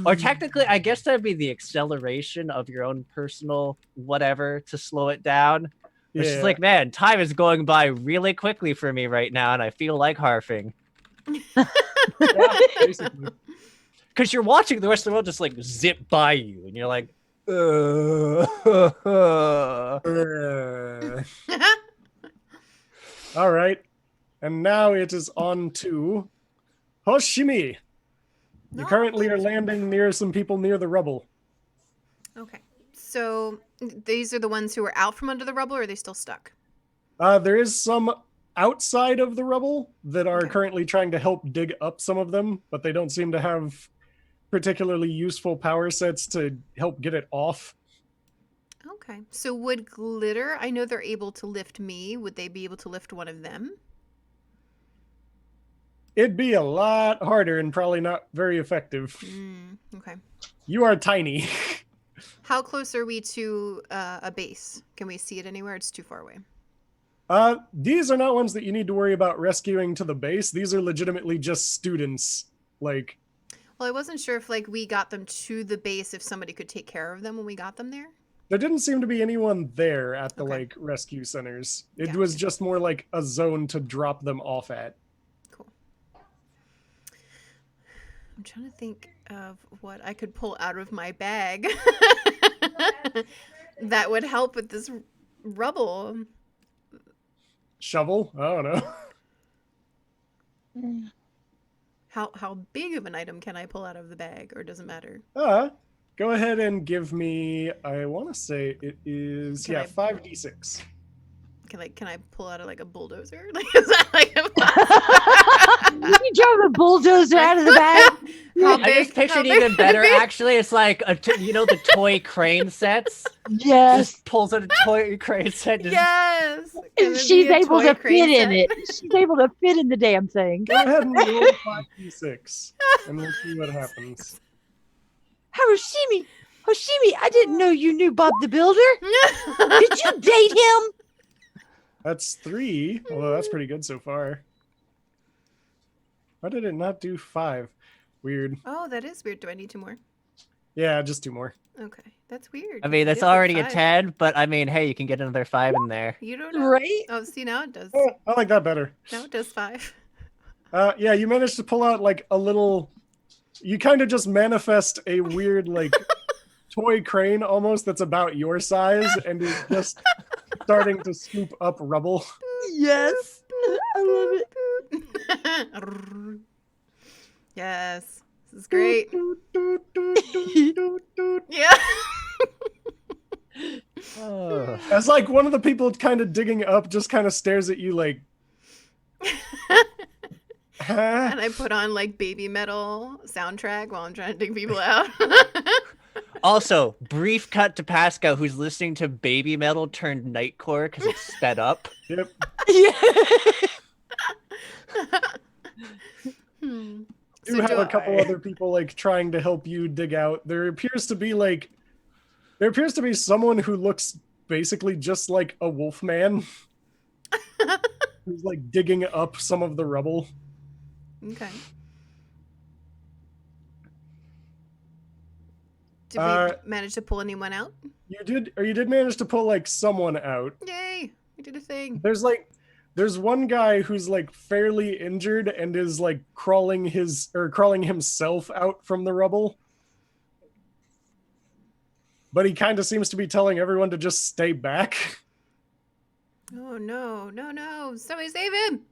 Speaker 5: Or technically, I guess that'd be the acceleration of your own personal whatever to slow it down. It's just like, man, time is going by really quickly for me right now, and I feel like harfing.
Speaker 2: Yeah, basically.
Speaker 5: Because you're watching the rest of the world just like zip by you, and you're like,
Speaker 2: All right. And now it is on to Hoshimi. You currently are landing near some people near the rubble.
Speaker 1: Okay. So these are the ones who are out from under the rubble, or are they still stuck?
Speaker 2: There is some outside of the rubble that are
Speaker 1: Okay.
Speaker 2: currently trying to help dig up some of them, but they don't seem to have particularly useful power sets to help get it off.
Speaker 1: Okay. So would Glitter, I know they're able to lift me. Would they be able to lift one of them?
Speaker 2: It'd be a lot harder and probably not very effective.
Speaker 1: Okay.
Speaker 2: You are tiny.
Speaker 1: How close are we to a base? Can we see it anywhere? It's too far away.
Speaker 2: These are not ones that you need to worry about rescuing to the base. These are legitimately just students. Like,
Speaker 1: Well, I wasn't sure if like we got them to the base, if somebody could take care of them when we got them there.
Speaker 2: there didn't seem to be anyone there at the
Speaker 1: Okay.
Speaker 2: like rescue centers. It
Speaker 1: Gotcha.
Speaker 2: was just more like a zone to drop them off at.
Speaker 1: Cool. I'm trying to think of what I could pull out of my bag that would help with this rubble.
Speaker 2: Shovel? I don't know.
Speaker 1: How big of an item can I pull out of the bag, or doesn't matter?
Speaker 2: Go ahead and give me, I want to say it is,
Speaker 1: Can I-
Speaker 2: 5d6.
Speaker 1: Can I pull out like a bulldozer? Like, is that like
Speaker 4: You drove a bulldozer out of the bag.
Speaker 1: How
Speaker 5: I just
Speaker 1: big-
Speaker 5: pictured
Speaker 1: how big
Speaker 5: even
Speaker 1: would
Speaker 5: better.
Speaker 1: it be?
Speaker 5: Actually, it's like the toy crane sets.
Speaker 4: Yes.
Speaker 5: Just pulls out a toy crane set. Just,
Speaker 1: Yes. Can
Speaker 4: And
Speaker 1: it
Speaker 4: she's
Speaker 1: be a
Speaker 4: able
Speaker 1: toy
Speaker 4: to
Speaker 1: crane
Speaker 4: fit in
Speaker 1: set?
Speaker 4: it. She's able to fit in the damn thing.
Speaker 2: Go ahead and roll 5d6, and we'll see what happens.
Speaker 4: Hiroshimi, I didn't know you knew Bob the Builder. Did you date him?
Speaker 2: That's 3, although that's pretty good so far. Why did it not do 5? Weird.
Speaker 1: Oh, that is weird. Do I need 2 more?
Speaker 2: Yeah, just 2 more.
Speaker 1: Okay, that's weird.
Speaker 5: I mean, that's already a 10, but I mean, hey, you can get another 5 in there.
Speaker 1: You don't know,
Speaker 4: Right?
Speaker 1: Oh, see now it does.
Speaker 2: Oh, I like that better.
Speaker 1: Now it does 5.
Speaker 2: Yeah, you managed to pull out like a little. You kind of just manifest a weird like toy crane almost that's about your size and is just starting to scoop up rubble.
Speaker 4: Yes. I love
Speaker 1: it. Yes, this is great. Yeah.
Speaker 5: Oh.
Speaker 2: As like one of the people kind of digging up just kind of stares at you like, huh?
Speaker 1: And I put on like baby metal soundtrack while I'm trying to dig people out.
Speaker 5: Also, brief cut to Pascal, who's listening to Baby Metal turned Nightcore because it's sped up.
Speaker 2: Yep.
Speaker 4: it.
Speaker 1: Hmm.
Speaker 2: You
Speaker 1: So
Speaker 2: have
Speaker 1: do
Speaker 2: a couple
Speaker 1: I-
Speaker 2: other people like trying to help you dig out. There appears to be someone who looks basically just like a wolf man who's like digging up some of the rubble.
Speaker 1: Okay. Did
Speaker 2: Uh,
Speaker 1: we manage to pull anyone out?
Speaker 2: You did manage to pull like someone out.
Speaker 1: Yay! We did a thing.
Speaker 2: There's one guy who's like fairly injured and is like crawling himself out from the rubble. But he kind of seems to be telling everyone to just stay back.
Speaker 1: Oh no, no, no. Somebody save him!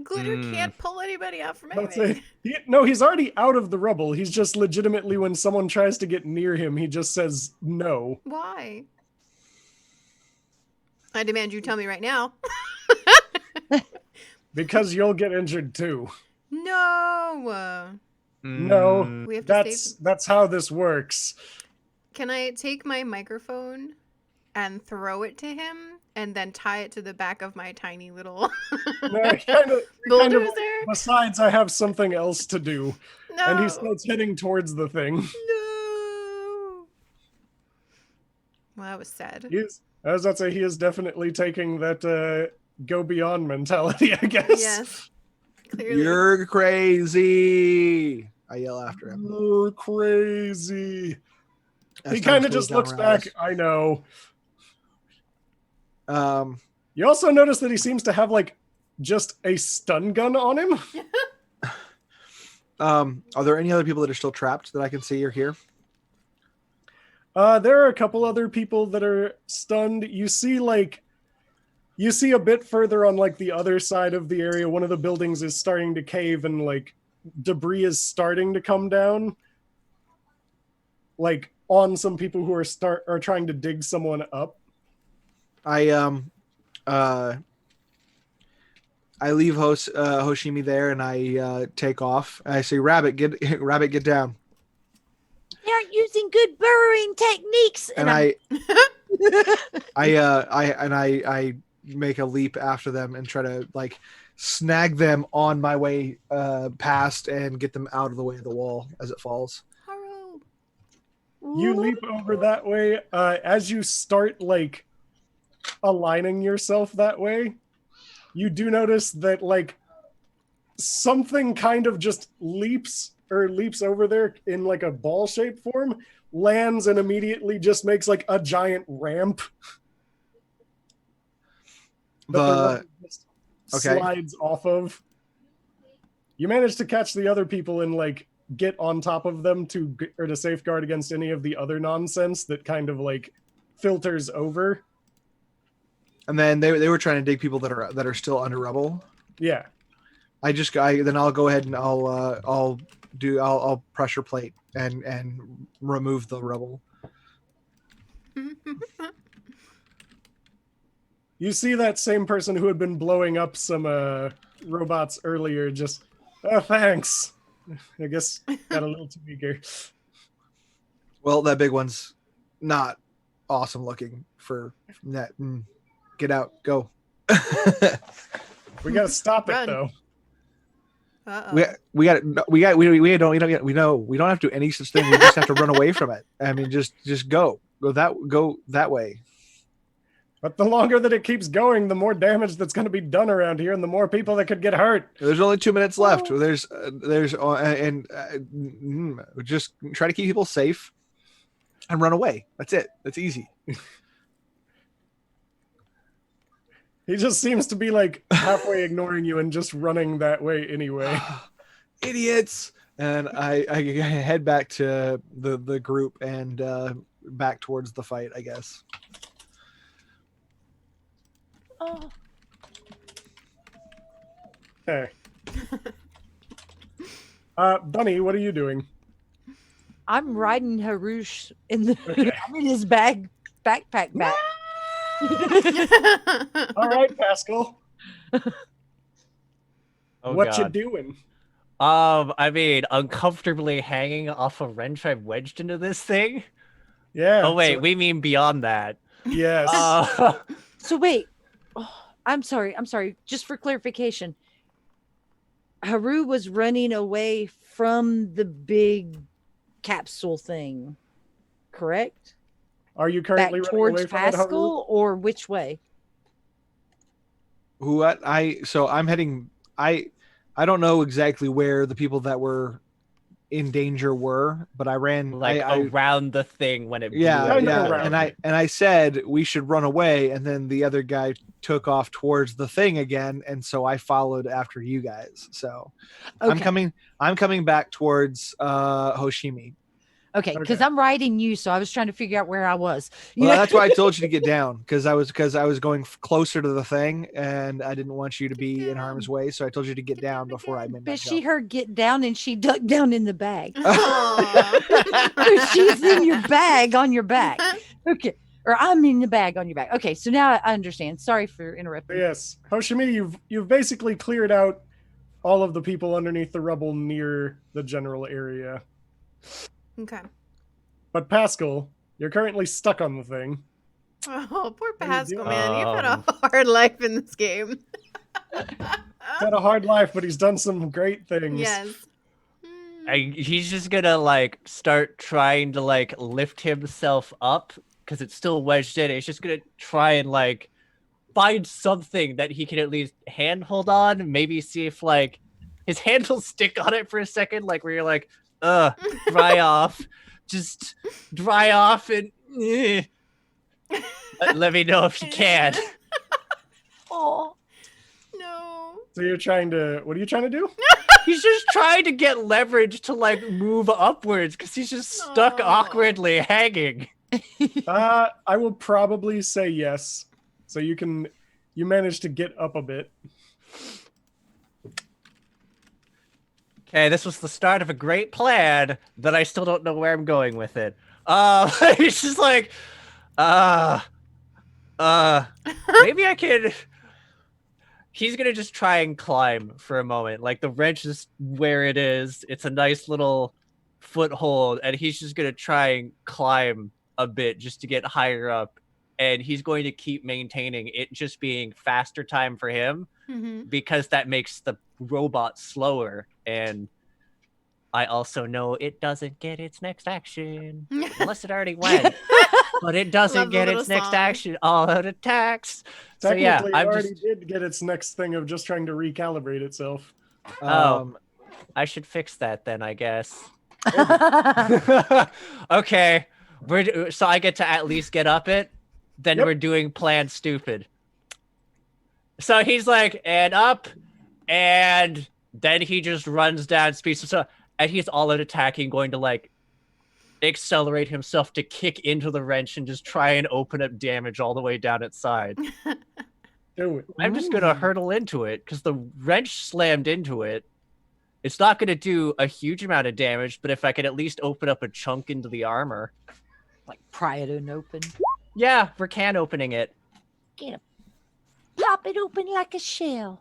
Speaker 1: Glitter can't pull anybody out from
Speaker 2: Let's
Speaker 1: anything.
Speaker 2: say he's already out of the rubble. He's just legitimately, when someone tries to get near him, he just says no.
Speaker 1: Why? I demand you tell me right now.
Speaker 2: Because you'll get injured too.
Speaker 1: No.
Speaker 2: No,
Speaker 1: We have to save.
Speaker 2: that's how this works.
Speaker 1: Can I take my microphone and throw it to him and then tie it to the back of my tiny little
Speaker 2: No, kind of.
Speaker 1: bulldozer?
Speaker 2: Besides, I have something else to do,
Speaker 1: No.
Speaker 2: and he starts heading towards the thing.
Speaker 1: No. Well, that was sad.
Speaker 2: I was about to say he is definitely taking that go beyond mentality, I guess.
Speaker 1: Yes. Clearly.
Speaker 3: You're crazy. I yell after him.
Speaker 2: You're crazy.
Speaker 3: as
Speaker 2: He
Speaker 3: time
Speaker 2: kind of
Speaker 3: slows
Speaker 2: just
Speaker 3: down
Speaker 2: looks
Speaker 3: around
Speaker 2: back.
Speaker 3: us.
Speaker 2: I know.
Speaker 3: You
Speaker 2: You also notice that he seems to have like just a stun gun on him.
Speaker 3: Are there any other people that are still trapped that I can see or hear?
Speaker 2: There are a couple other people that are stunned. You see a bit further on like the other side of the area, one of the buildings is starting to cave and like debris is starting to come down. Like on some people who are trying to dig someone up.
Speaker 3: I leave Hoshimi there and I take off. I say, Rabbit, get down.
Speaker 6: They aren't using good burrowing techniques.
Speaker 3: And
Speaker 6: I'm-
Speaker 3: I make a leap after them and try to like snag them on my way past and get them out of the way of the wall as it falls.
Speaker 1: Haru.
Speaker 2: You leap over that way. As you start like aligning yourself that way, you do notice that like something kind of just leaps over there in like a ball shaped form, lands and immediately just makes like a giant ramp. That just slides off of. You manage to catch the other people and like get on top of them to safeguard against any of the other nonsense that kind of like filters over.
Speaker 3: And then they were trying to dig people that are still under rubble.
Speaker 2: Yeah.
Speaker 3: Then I'll go ahead and I'll pressure plate and remove the rubble.
Speaker 2: You see that same person who had been blowing up some robots earlier just, oh, thanks. I guess got a little too eager.
Speaker 3: Well, that big one's not awesome looking for that. Get out, go.
Speaker 2: We gotta stop it
Speaker 1: Run.
Speaker 2: though.
Speaker 1: Uh-oh.
Speaker 3: We don't have to do any such thing. We just have to run away from it. I mean, just go that way.
Speaker 2: But the longer that it keeps going, the more damage that's going to be done around here, and the more people that could get hurt.
Speaker 3: There's only 2 minutes left. Just try to keep people safe and run away. That's it. That's easy.
Speaker 2: He just seems to be like halfway ignoring you and just running that way anyway.
Speaker 3: Idiots. And I head back to the group and back towards the fight, I guess.
Speaker 6: Oh,
Speaker 2: Okay. Bunny, what are you doing?
Speaker 4: I'm riding Harush I'm in his backpack bag.
Speaker 2: All right, Pascal.
Speaker 5: Oh,
Speaker 2: What
Speaker 5: God.
Speaker 2: you doing?
Speaker 5: I mean, uncomfortably hanging off a wrench I've wedged into this thing.
Speaker 2: Yeah.
Speaker 5: Oh wait,
Speaker 2: so-
Speaker 5: we mean beyond that.
Speaker 2: yes.
Speaker 4: So wait. Oh, I'm sorry. Just for clarification. Haru was running away from the big capsule thing, correct?
Speaker 2: Are you
Speaker 4: Back
Speaker 2: currently running
Speaker 4: towards
Speaker 2: away from it, Haru?
Speaker 4: Pascal, or which way?
Speaker 3: I'm heading. I don't know exactly where the people that were in danger were, but I ran
Speaker 5: Like around the thing when it blew
Speaker 3: yeah,
Speaker 5: up.
Speaker 2: know
Speaker 3: yeah.
Speaker 2: around
Speaker 3: And I said we should run away, and then the other guy took off towards the thing again, and so I followed after you guys. So
Speaker 4: Okay.
Speaker 3: I'm coming back towards Hoshimi.
Speaker 4: Okay, because
Speaker 2: Okay.
Speaker 4: I'm riding you, so I was trying to figure out where I was.
Speaker 3: Well, that's why I told you to get down, because I was going closer to the thing, and I didn't want you to be in harm's way. So I told you to get down before I made that
Speaker 4: But she
Speaker 3: jump.
Speaker 4: heard get down and she ducked down in the bag.
Speaker 1: Aw.
Speaker 4: She's in your bag on your back. Okay. Or I'm in the bag on your back. Okay, so now I understand. Sorry for interrupting.
Speaker 2: Yes. Hoshimi, you've basically cleared out all of the people underneath the rubble near the general area.
Speaker 1: Okay.
Speaker 2: But Pascal, you're currently stuck on the thing.
Speaker 1: Oh, poor
Speaker 2: What are you
Speaker 1: Pascal,
Speaker 2: doing?
Speaker 1: man. You've had a hard life in this game.
Speaker 2: He's had a hard life, but he's done some great things.
Speaker 1: Yes.
Speaker 5: He's just gonna like start trying to like lift himself up because it's still wedged in. He's just gonna try and like find something that he can at least handhold on. Maybe see if like his hand will stick on it for a second, like where you're like, dry off, just dry off and let me know if you can.
Speaker 6: oh,
Speaker 1: No.
Speaker 2: So you're trying to, what are you trying to do?
Speaker 5: He's just trying to get leverage to like move upwards because he's just stuck
Speaker 1: Aw.
Speaker 5: awkwardly hanging.
Speaker 2: I will probably say yes. So you manage to get up a bit.
Speaker 5: Okay, this was the start of a great plan that I still don't know where I'm going with it. He's just like, maybe I could. He's gonna just try and climb for a moment. Like the wrench is where it is. It's a nice little foothold, and he's just gonna try and climb a bit just to get higher up and he's going to keep maintaining it just being faster time for him
Speaker 1: Mm-hmm.
Speaker 5: because that makes the robot slower. And I also know it doesn't get its next action unless it already went, but it doesn't
Speaker 1: Love the
Speaker 5: get
Speaker 1: little
Speaker 5: its next
Speaker 1: song.
Speaker 5: action. All out attacks. So yeah,
Speaker 2: Technically, it
Speaker 5: I'm
Speaker 2: already
Speaker 5: just.
Speaker 2: did get its next thing of just trying to recalibrate itself.
Speaker 5: I should fix that then, I guess. Okay, so I get to at least get up it. Then
Speaker 2: Yep.
Speaker 5: we're doing plan stupid. So he's like, and up, and then he just runs down speed. So and he's all out attacking, going to like accelerate himself to kick into the wrench and just try and open up damage all the way down its side.
Speaker 2: Do it.
Speaker 5: I'm just gonna hurtle into it because the wrench slammed into it. It's not gonna do a huge amount of damage, but if I could at least open up a chunk into the armor.
Speaker 4: Like pry it open.
Speaker 5: Yeah, we're can opening it.
Speaker 6: Plop it open like a shell.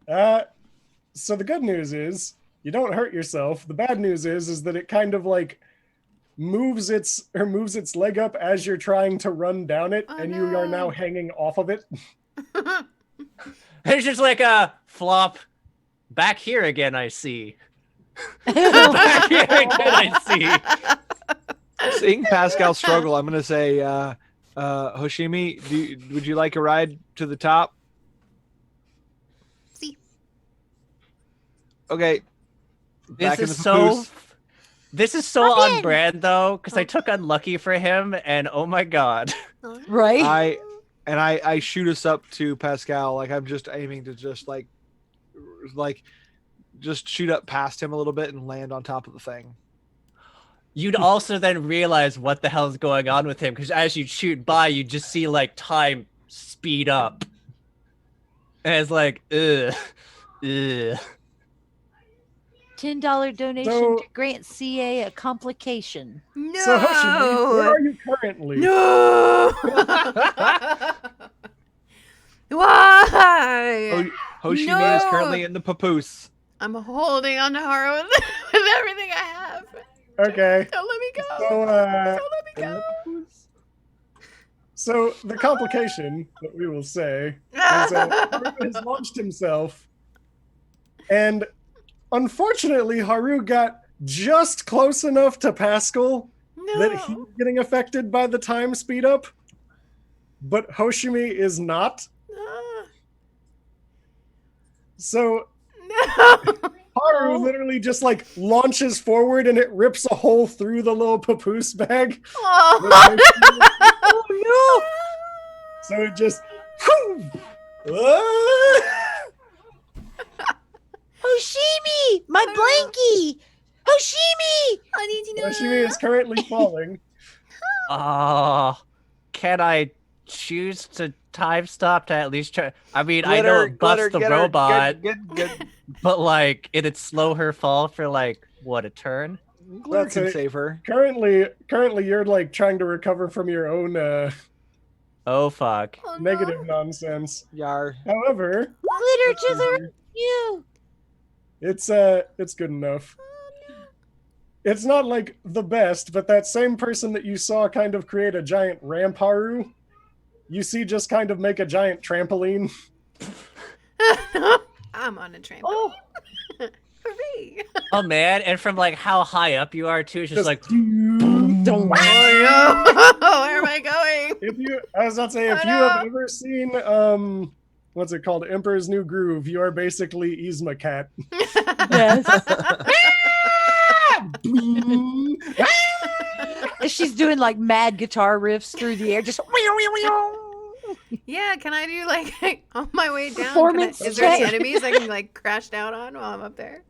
Speaker 2: So the good news is you don't hurt yourself. The bad news is that it kind of like moves its leg up as you're trying to run down it,
Speaker 1: Oh,
Speaker 2: and you are now
Speaker 1: no.
Speaker 2: hanging off of it.
Speaker 5: It's just like a flop. Back here again, I see. Back here again, I see.
Speaker 3: Seeing Pascal struggle, I'm gonna say, Hoshimi, would you like a ride to the top?
Speaker 1: See.
Speaker 3: Okay.
Speaker 5: This
Speaker 3: Back in
Speaker 5: is
Speaker 3: the
Speaker 5: so.
Speaker 3: papoose.
Speaker 5: This is so
Speaker 6: Come
Speaker 5: on
Speaker 6: in.
Speaker 5: brand though, because I took unlucky for him, and oh my god.
Speaker 4: Right?
Speaker 3: I shoot us up to Pascal. Like I'm just aiming to just like just shoot up past him a little bit and land on top of the thing.
Speaker 5: You'd also then realize what the hell is going on with him, because as you shoot by, you just see like time speed up. And it's like, ugh.
Speaker 6: $10 donation
Speaker 2: So-
Speaker 6: to grant CA a complication.
Speaker 1: No.
Speaker 2: So Hoshimi, where are you currently?
Speaker 1: No. Why?
Speaker 3: Hoshimi is
Speaker 1: No!
Speaker 3: currently in the papoose.
Speaker 1: I'm holding on to Haru with everything I have.
Speaker 2: Okay.
Speaker 1: Don't let me go.
Speaker 2: So
Speaker 1: Don't let me go.
Speaker 2: so the complication that we will say is Haru has launched himself, and unfortunately Haru got just close enough to Pascal that he's getting affected by the time speed up, but Hoshimi is not. So
Speaker 1: No.
Speaker 2: Haru literally just like launches forward and it rips a hole through the little papoose bag.
Speaker 1: Oh.
Speaker 2: Oh no! So it just.
Speaker 6: Hoshimi! My blankie! Hoshimi!
Speaker 1: I need to know.
Speaker 2: Hoshimi is currently falling.
Speaker 5: Can I choose to time stop to at least try? I mean, I know it busts the
Speaker 3: get her.
Speaker 5: robot,
Speaker 3: Good.
Speaker 5: but like, it'd slow her fall for like, what, a turn?
Speaker 3: Glitter
Speaker 2: That's
Speaker 3: can
Speaker 2: it.
Speaker 3: save her.
Speaker 2: Currently, you're like trying to recover from your own
Speaker 5: Oh, fuck.
Speaker 1: Oh, no.
Speaker 2: negative nonsense.
Speaker 3: Yar.
Speaker 2: However,
Speaker 6: Glitter to the you.
Speaker 2: it's good enough. It's not like the best, but that same person that you saw kind of create a giant ramp, Haru, you see just kind of make a giant trampoline.
Speaker 1: I'm on a trampoline.
Speaker 6: Oh,
Speaker 1: Hooray.
Speaker 5: Oh, man. And from like how high up you are, too, it's just like,
Speaker 2: Don't.
Speaker 1: Oh, no. Where am I going?
Speaker 2: If you, I was about to say, if
Speaker 1: Oh,
Speaker 2: you
Speaker 1: no.
Speaker 2: have ever seen what's it called, Emperor's New Groove, you are basically Yzma Cat.
Speaker 4: Yes. She's doing like mad guitar riffs through the air, just
Speaker 1: Yeah, can I do like on my way down?
Speaker 4: Performance
Speaker 1: Is there any
Speaker 4: check.
Speaker 1: enemies I can like crash down on while I'm up there?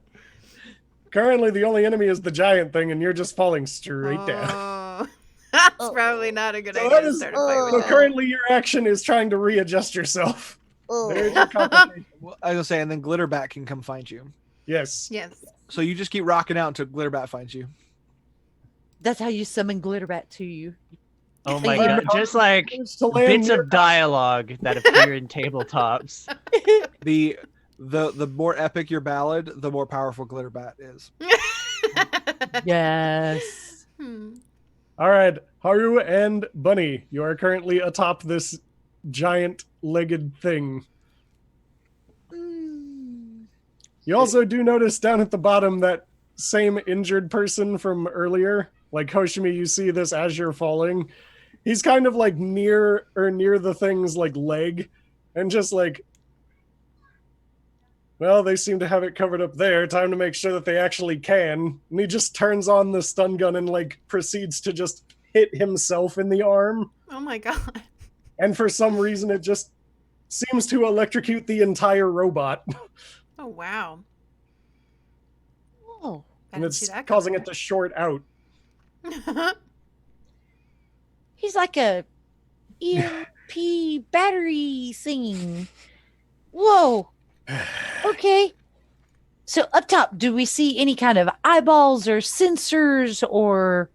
Speaker 2: Currently, the only enemy is the giant thing, and you're just falling straight down.
Speaker 1: Oh. That's probably not a good
Speaker 2: So
Speaker 1: idea
Speaker 2: that
Speaker 1: to
Speaker 2: is-
Speaker 1: start a fight with
Speaker 2: So
Speaker 1: that.
Speaker 2: currently, your action is trying to readjust yourself. There's your complication.
Speaker 3: Well, I was gonna say, and then Glitterbat can come find you.
Speaker 2: Yes.
Speaker 1: Yes.
Speaker 3: So you just keep rocking out until Glitterbat finds you.
Speaker 4: That's how you summon Glitterbat to you.
Speaker 5: oh my
Speaker 2: Yeah.
Speaker 5: god. Just like
Speaker 2: To land
Speaker 5: bits
Speaker 2: near-
Speaker 5: of dialogue that appear in tabletops.
Speaker 3: The more epic your ballad, the more powerful Glitterbat is.
Speaker 4: Yes.
Speaker 1: Hmm.
Speaker 2: All right. Haru and Bunny, you are currently atop this giant legged thing. You also do notice down at the bottom that same injured person from earlier. Like Hoshimi, you see this as you're falling. He's kind of like near the thing's like leg, and just like, well, they seem to have it covered up there. Time to make sure that they actually can. And he just turns on the stun gun and like proceeds to just hit himself in the arm.
Speaker 1: Oh my god.
Speaker 2: And for some reason, it just seems to electrocute the entire robot.
Speaker 1: Oh wow.
Speaker 6: Oh,
Speaker 1: I
Speaker 2: And
Speaker 1: didn't see
Speaker 2: it's
Speaker 1: that
Speaker 2: causing it to short out.
Speaker 6: he's like a EMP battery thing. Whoa. Okay. So up top, do we see any kind of eyeballs or sensors or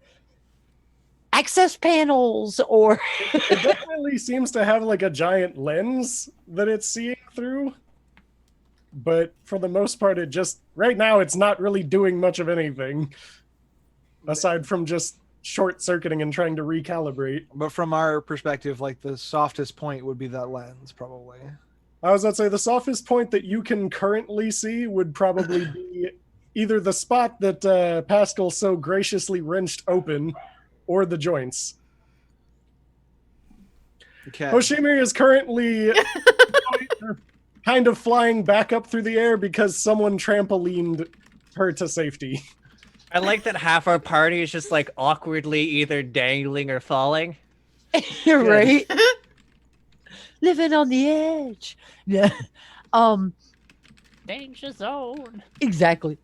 Speaker 6: access panels or
Speaker 2: It definitely seems to have like a giant lens that it's seeing through. But for the most part, it just, right now, it's not really doing much of anything. Aside from just short circuiting and trying to recalibrate.
Speaker 3: But from our perspective, like the softest point would be that lens, probably.
Speaker 2: I was about to say the softest point that you can currently see would probably be either the spot that Pascal so graciously wrenched open or the joints.
Speaker 3: Okay.
Speaker 2: Hoshimi is currently kind of flying back up through the air because someone trampolined her to safety.
Speaker 5: I like that half our party is just like awkwardly either dangling or falling.
Speaker 6: you're right. Living on the edge. Yeah.
Speaker 5: Danger zone.
Speaker 6: Exactly.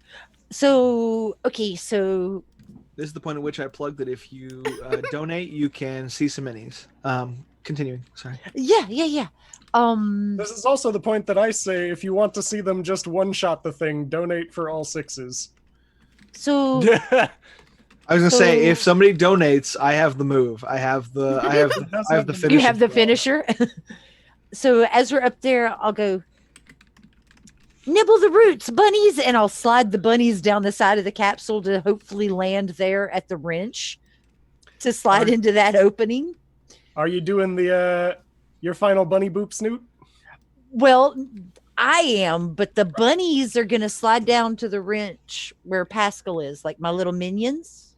Speaker 6: So okay, so
Speaker 3: This is the point at which I plug that if you donate, you can see some minis. Continuing. Sorry.
Speaker 6: yeah.
Speaker 2: This is also the point that I say if you want to see them just one-shot the thing, donate for all sixes.
Speaker 6: So
Speaker 3: I was gonna say
Speaker 6: So-
Speaker 3: if somebody donates, I have the move. I have the finish.
Speaker 6: you have the
Speaker 3: as well.
Speaker 6: finisher. So as we're up there, I'll go nibble the roots, bunnies, and I'll slide the bunnies down the side of the capsule to hopefully land there at the wrench to slide
Speaker 2: Are-
Speaker 6: into that opening.
Speaker 2: Are you doing the your final bunny boop snoot?
Speaker 6: Well, I am, but the bunnies are gonna slide down to the wrench where Pascal is, like my little minions.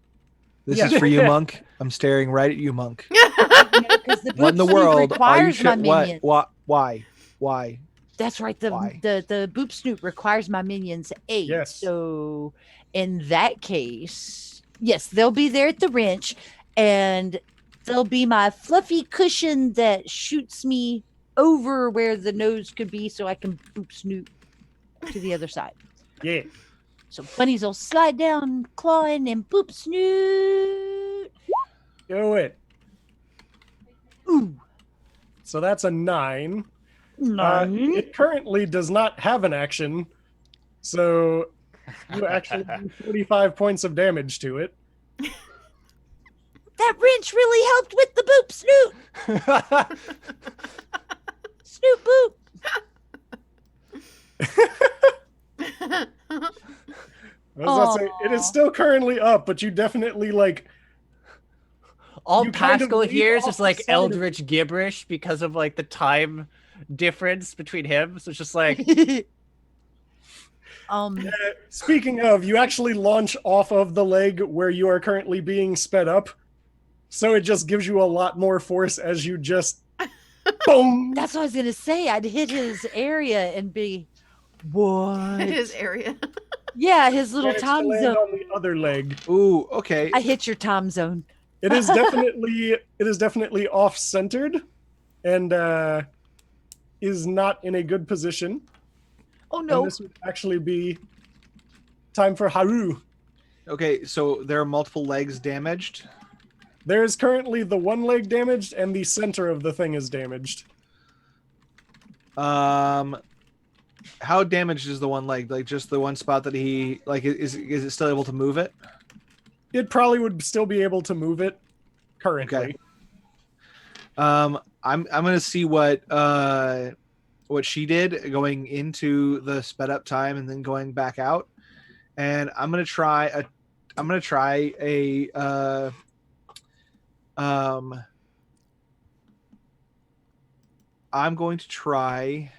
Speaker 3: This
Speaker 2: Yeah.
Speaker 3: is for you, Monk. I'm staring right at you, Monk.
Speaker 6: Because the
Speaker 3: What in the
Speaker 6: boop snoot
Speaker 3: world are you?
Speaker 6: requires my minions.
Speaker 3: Why?
Speaker 6: That's right. The
Speaker 3: Why?
Speaker 6: the boop snoot requires my minions aid.
Speaker 2: Yes.
Speaker 6: So in that case, yes, they'll be there at the wrench, and they'll be my fluffy cushion that shoots me over where the nose could be, so I can boop snoot to the other side.
Speaker 2: Yeah.
Speaker 6: So bunnies will slide down, clawing, and boop snoot.
Speaker 2: Do it.
Speaker 6: Ooh,
Speaker 2: So that's a 9.
Speaker 6: nine.
Speaker 2: It currently does not have an action, so you actually do 45 points of damage to it.
Speaker 6: That wrench really helped with the boop snoot. Snoot boop.
Speaker 2: I was about to say, it is
Speaker 6: Aw.
Speaker 2: still currently up, but you definitely like
Speaker 5: All
Speaker 2: You kind of
Speaker 5: Pascal
Speaker 2: leap
Speaker 5: hears
Speaker 2: off
Speaker 5: is
Speaker 2: the
Speaker 5: like
Speaker 2: side of-
Speaker 5: eldritch gibberish because of like the time difference between him. So it's just like
Speaker 2: Speaking of, you actually launch off of the leg where you are currently being sped up. So it just gives you a lot more force as you just boom.
Speaker 6: That's what I was gonna say. I'd hit his area and be what?
Speaker 1: His area.
Speaker 6: Yeah, his little
Speaker 2: managed to
Speaker 6: time
Speaker 2: land
Speaker 6: zone.
Speaker 2: on the other leg.
Speaker 3: Ooh, okay.
Speaker 6: I hit your time zone.
Speaker 2: It is definitely off centered and is not in a good position.
Speaker 6: Oh
Speaker 2: And
Speaker 6: no.
Speaker 2: this would actually be time for Haru.
Speaker 3: Okay, so there are multiple legs damaged.
Speaker 2: There is currently the one leg damaged and the center of the thing is damaged.
Speaker 3: How damaged is the one leg? Like just the one spot that he like is it still able to move it?
Speaker 2: It probably would still be able to move it currently.
Speaker 3: Okay. I'm gonna see what she did going into the sped up time and then going back out, and I'm gonna try a I'm going to try.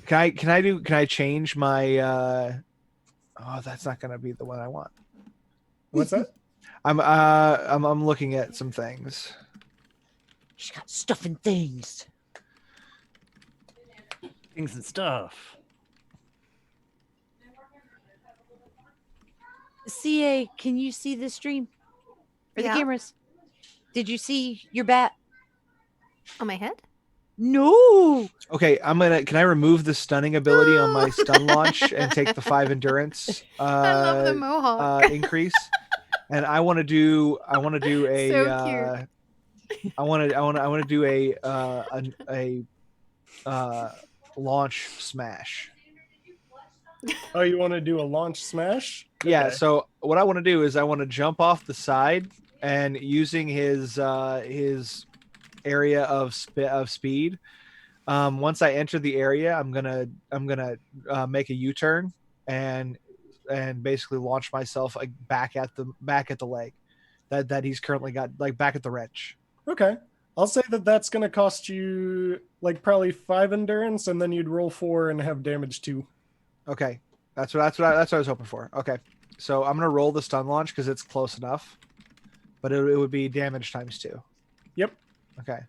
Speaker 3: Can I change my oh, that's not gonna be the one I want.
Speaker 2: What's that?
Speaker 3: I'm looking at some things.
Speaker 6: She's got stuff and things.
Speaker 5: Things and stuff.
Speaker 6: CA, can you see the stream? Or the
Speaker 1: Yeah.
Speaker 6: cameras? Did you see your bat?
Speaker 1: On my head?
Speaker 6: No.
Speaker 3: Okay, can I remove the stunning ability on my stun launch and take the 5 endurance
Speaker 1: I love the mohawk.
Speaker 3: increase? And I want to do a
Speaker 1: So cute.
Speaker 3: I want to do a launch smash.
Speaker 2: Oh, you want to do a launch smash?
Speaker 3: Yeah,
Speaker 2: Okay.
Speaker 3: so what I want to do is I want to jump off the side and using his area of speed. Once I enter the area, I'm gonna make a U-turn and basically launch myself like back at the leg that he's currently got, like back at the wrench.
Speaker 2: Okay. I'll say that's going to cost you like probably 5 endurance, and then you'd roll 4 and have damage 2.
Speaker 3: Okay, that's what I was hoping for. Okay, so I'm gonna roll the stun launch because it's close enough, but it would be damage times 2.
Speaker 2: Yep.
Speaker 3: Okay.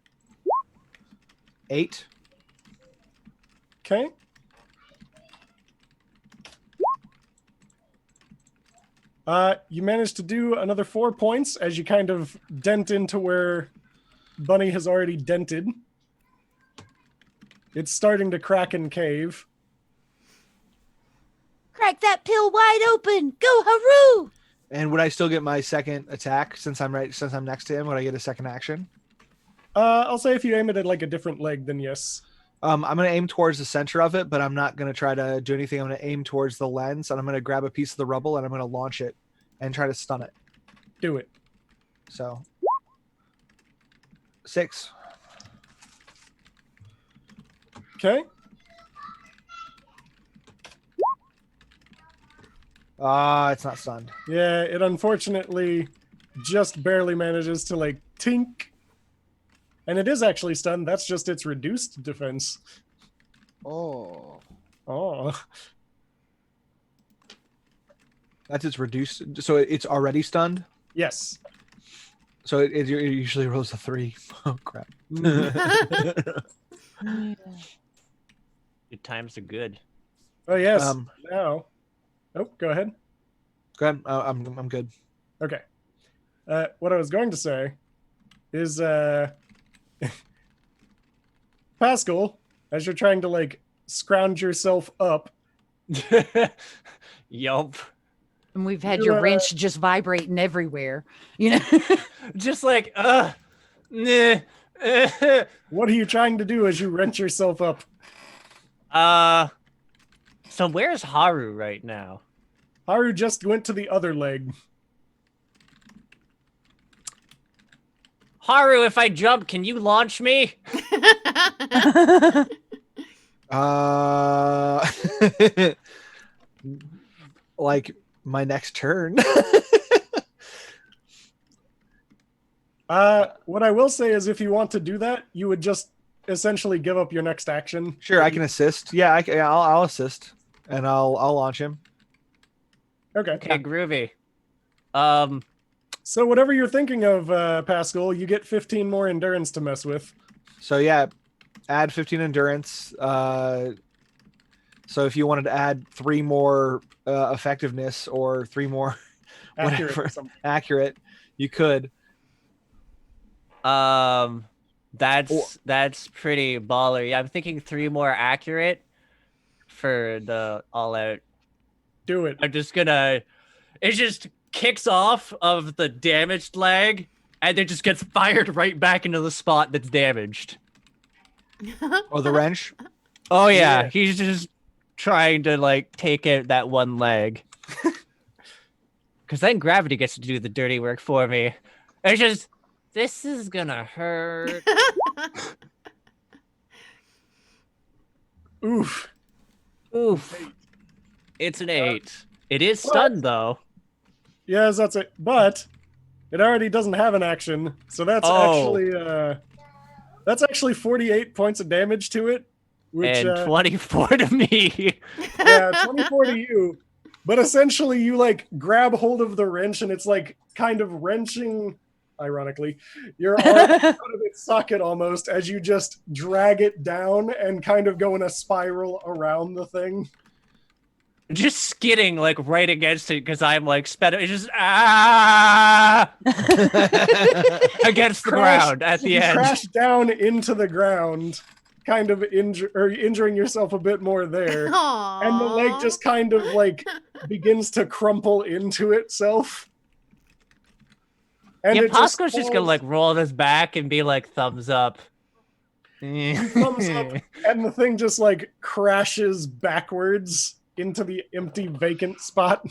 Speaker 3: 8.
Speaker 2: Okay. You managed to do another 4 points as you kind of dent into where Bunny has already dented. It's starting to crack and cave.
Speaker 6: Crack that pill wide open. Go Haru.
Speaker 3: And would I still get my second attack since I'm next to him? Would I get a second action?
Speaker 2: I'll say if you aim it at like a different leg, then yes.
Speaker 3: I'm going to aim towards the center of it, but I'm not going to try to do anything. I'm going to aim towards the lens, and I'm going to grab a piece of the rubble, and I'm going to launch it and try to stun it.
Speaker 2: Do it.
Speaker 3: So 6.
Speaker 2: Okay.
Speaker 3: It's not stunned.
Speaker 2: Yeah, it unfortunately just barely manages to like tink. And it is actually stunned. That's just its reduced defense.
Speaker 3: Oh.
Speaker 2: Oh.
Speaker 3: That's its reduced. So it's already stunned?
Speaker 2: Yes.
Speaker 3: So it usually rolls a 3. Oh, crap.
Speaker 5: Good times are good.
Speaker 2: Oh, yes. Now. Oh, go ahead.
Speaker 3: Go ahead. I'm good.
Speaker 2: Okay. What I was going to say is Pascal, as you're trying to like scrounge yourself up.
Speaker 5: Yup.
Speaker 4: And we've had
Speaker 2: You,
Speaker 4: your wrench just vibrating everywhere. You know,
Speaker 5: Just like, nah.
Speaker 2: What are you trying to do as you wrench yourself up?
Speaker 5: So where's Haru right now?
Speaker 2: Haru just went to the other leg.
Speaker 5: Haru, if I jump, can you launch me?
Speaker 3: Like my next turn.
Speaker 2: What I will say is if you want to do that, you would just essentially give up your next action.
Speaker 3: Sure, I can assist. Yeah, I'll assist, and I'll launch him.
Speaker 2: Okay.
Speaker 5: Okay, groovy.
Speaker 2: So whatever you're thinking of, Pascal, you get 15 more endurance to mess with.
Speaker 3: So yeah, add 15 endurance. So if you wanted to add 3 more effectiveness or 3 more
Speaker 2: Accurate
Speaker 3: whatever
Speaker 2: or something.
Speaker 3: accurate, you could.
Speaker 5: That's pretty baller. Yeah, I'm thinking 3 more accurate for the all out.
Speaker 2: Do it.
Speaker 5: I'm just gonna. It just kicks off of the damaged leg, and then just gets fired right back into the spot that's damaged.
Speaker 3: Or the wrench.
Speaker 5: Oh yeah,
Speaker 2: Yeah.
Speaker 5: he's just trying to like take out that one leg. Because then gravity gets to do the dirty work for me. It's just, this is gonna hurt.
Speaker 2: Oof.
Speaker 5: Oof. It's an 8. It is stunned though.
Speaker 2: Yes, that's it. But it already doesn't have an action, so that's actually 48 points of damage to it, which
Speaker 5: And 24 to me.
Speaker 2: yeah, 24 to you. But essentially, you like grab hold of the wrench, and it's like kind of wrenching, ironically, your arm out of its socket almost as you just drag it down and kind of go in a spiral around the thing.
Speaker 5: Just skidding like right against it because I'm like it's just against the ground at the
Speaker 2: You
Speaker 5: end.
Speaker 2: crash down into the ground, kind of injuring yourself a bit more there.
Speaker 1: Aww.
Speaker 2: And the leg just kind of like begins to crumple into itself. And
Speaker 5: Yeah,
Speaker 2: it
Speaker 5: Pasco's just gonna
Speaker 2: falls-
Speaker 5: like roll his back and be like thumbs up.
Speaker 2: thumbs up, and the thing just like crashes backwards into the empty vacant spot.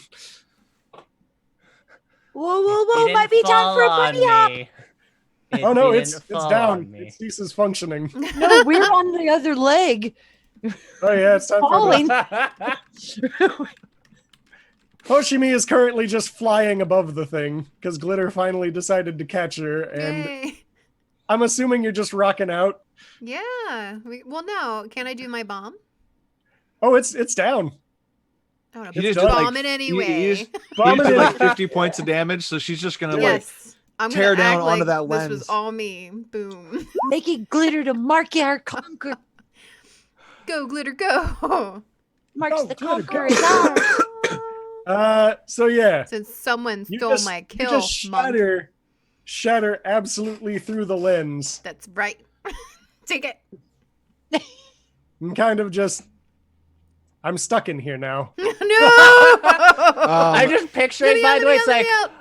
Speaker 6: Whoa, whoa,
Speaker 5: It
Speaker 6: whoa!
Speaker 5: didn't
Speaker 6: Might be time for a
Speaker 5: fall on
Speaker 6: bunny hop.
Speaker 5: me. It
Speaker 2: Oh no,
Speaker 5: didn't
Speaker 2: it's
Speaker 5: fall
Speaker 2: down.
Speaker 5: on me.
Speaker 2: It ceases functioning.
Speaker 4: No, we're on the other leg.
Speaker 2: Oh yeah, it's time
Speaker 4: Falling.
Speaker 2: for Hoshimi is currently just flying above the thing because Glitter finally decided to catch her, and
Speaker 1: Yay.
Speaker 2: I'm assuming you're just rocking out.
Speaker 1: Yeah. Well, no. Can I do my bomb?
Speaker 2: Oh, it's down.
Speaker 1: Oh, no,
Speaker 3: You
Speaker 2: just
Speaker 1: just
Speaker 2: did,
Speaker 1: bomb
Speaker 3: like,
Speaker 1: it
Speaker 3: you
Speaker 1: anyway.
Speaker 3: just-
Speaker 2: Bomb
Speaker 3: you
Speaker 2: it
Speaker 3: did
Speaker 2: in.
Speaker 3: like 50 points of damage, so she's just gonna like
Speaker 1: Yes. I'm
Speaker 3: tear
Speaker 1: gonna
Speaker 3: down
Speaker 1: act
Speaker 3: onto
Speaker 1: like
Speaker 3: that
Speaker 1: This
Speaker 3: lens.
Speaker 1: was all me. Boom.
Speaker 6: Making glitter to mark our conquer.
Speaker 1: Go, Glitter, go.
Speaker 6: Marks
Speaker 2: Go,
Speaker 6: the
Speaker 2: glitter,
Speaker 6: conqueror
Speaker 2: go.
Speaker 6: is ours.
Speaker 2: So yeah,
Speaker 1: Since someone
Speaker 2: you
Speaker 1: stole
Speaker 2: just,
Speaker 1: my
Speaker 2: you
Speaker 1: kill,
Speaker 2: just
Speaker 1: monk.
Speaker 2: shatter absolutely through the lens,
Speaker 1: That's right. Take it.
Speaker 2: and kind of just. I'm stuck in here now.
Speaker 1: No.
Speaker 5: I just picture
Speaker 1: Let
Speaker 5: it,
Speaker 1: me
Speaker 5: by
Speaker 1: out,
Speaker 5: the
Speaker 1: let
Speaker 5: way,
Speaker 1: me
Speaker 5: it's
Speaker 1: out, let
Speaker 5: like,
Speaker 1: me out.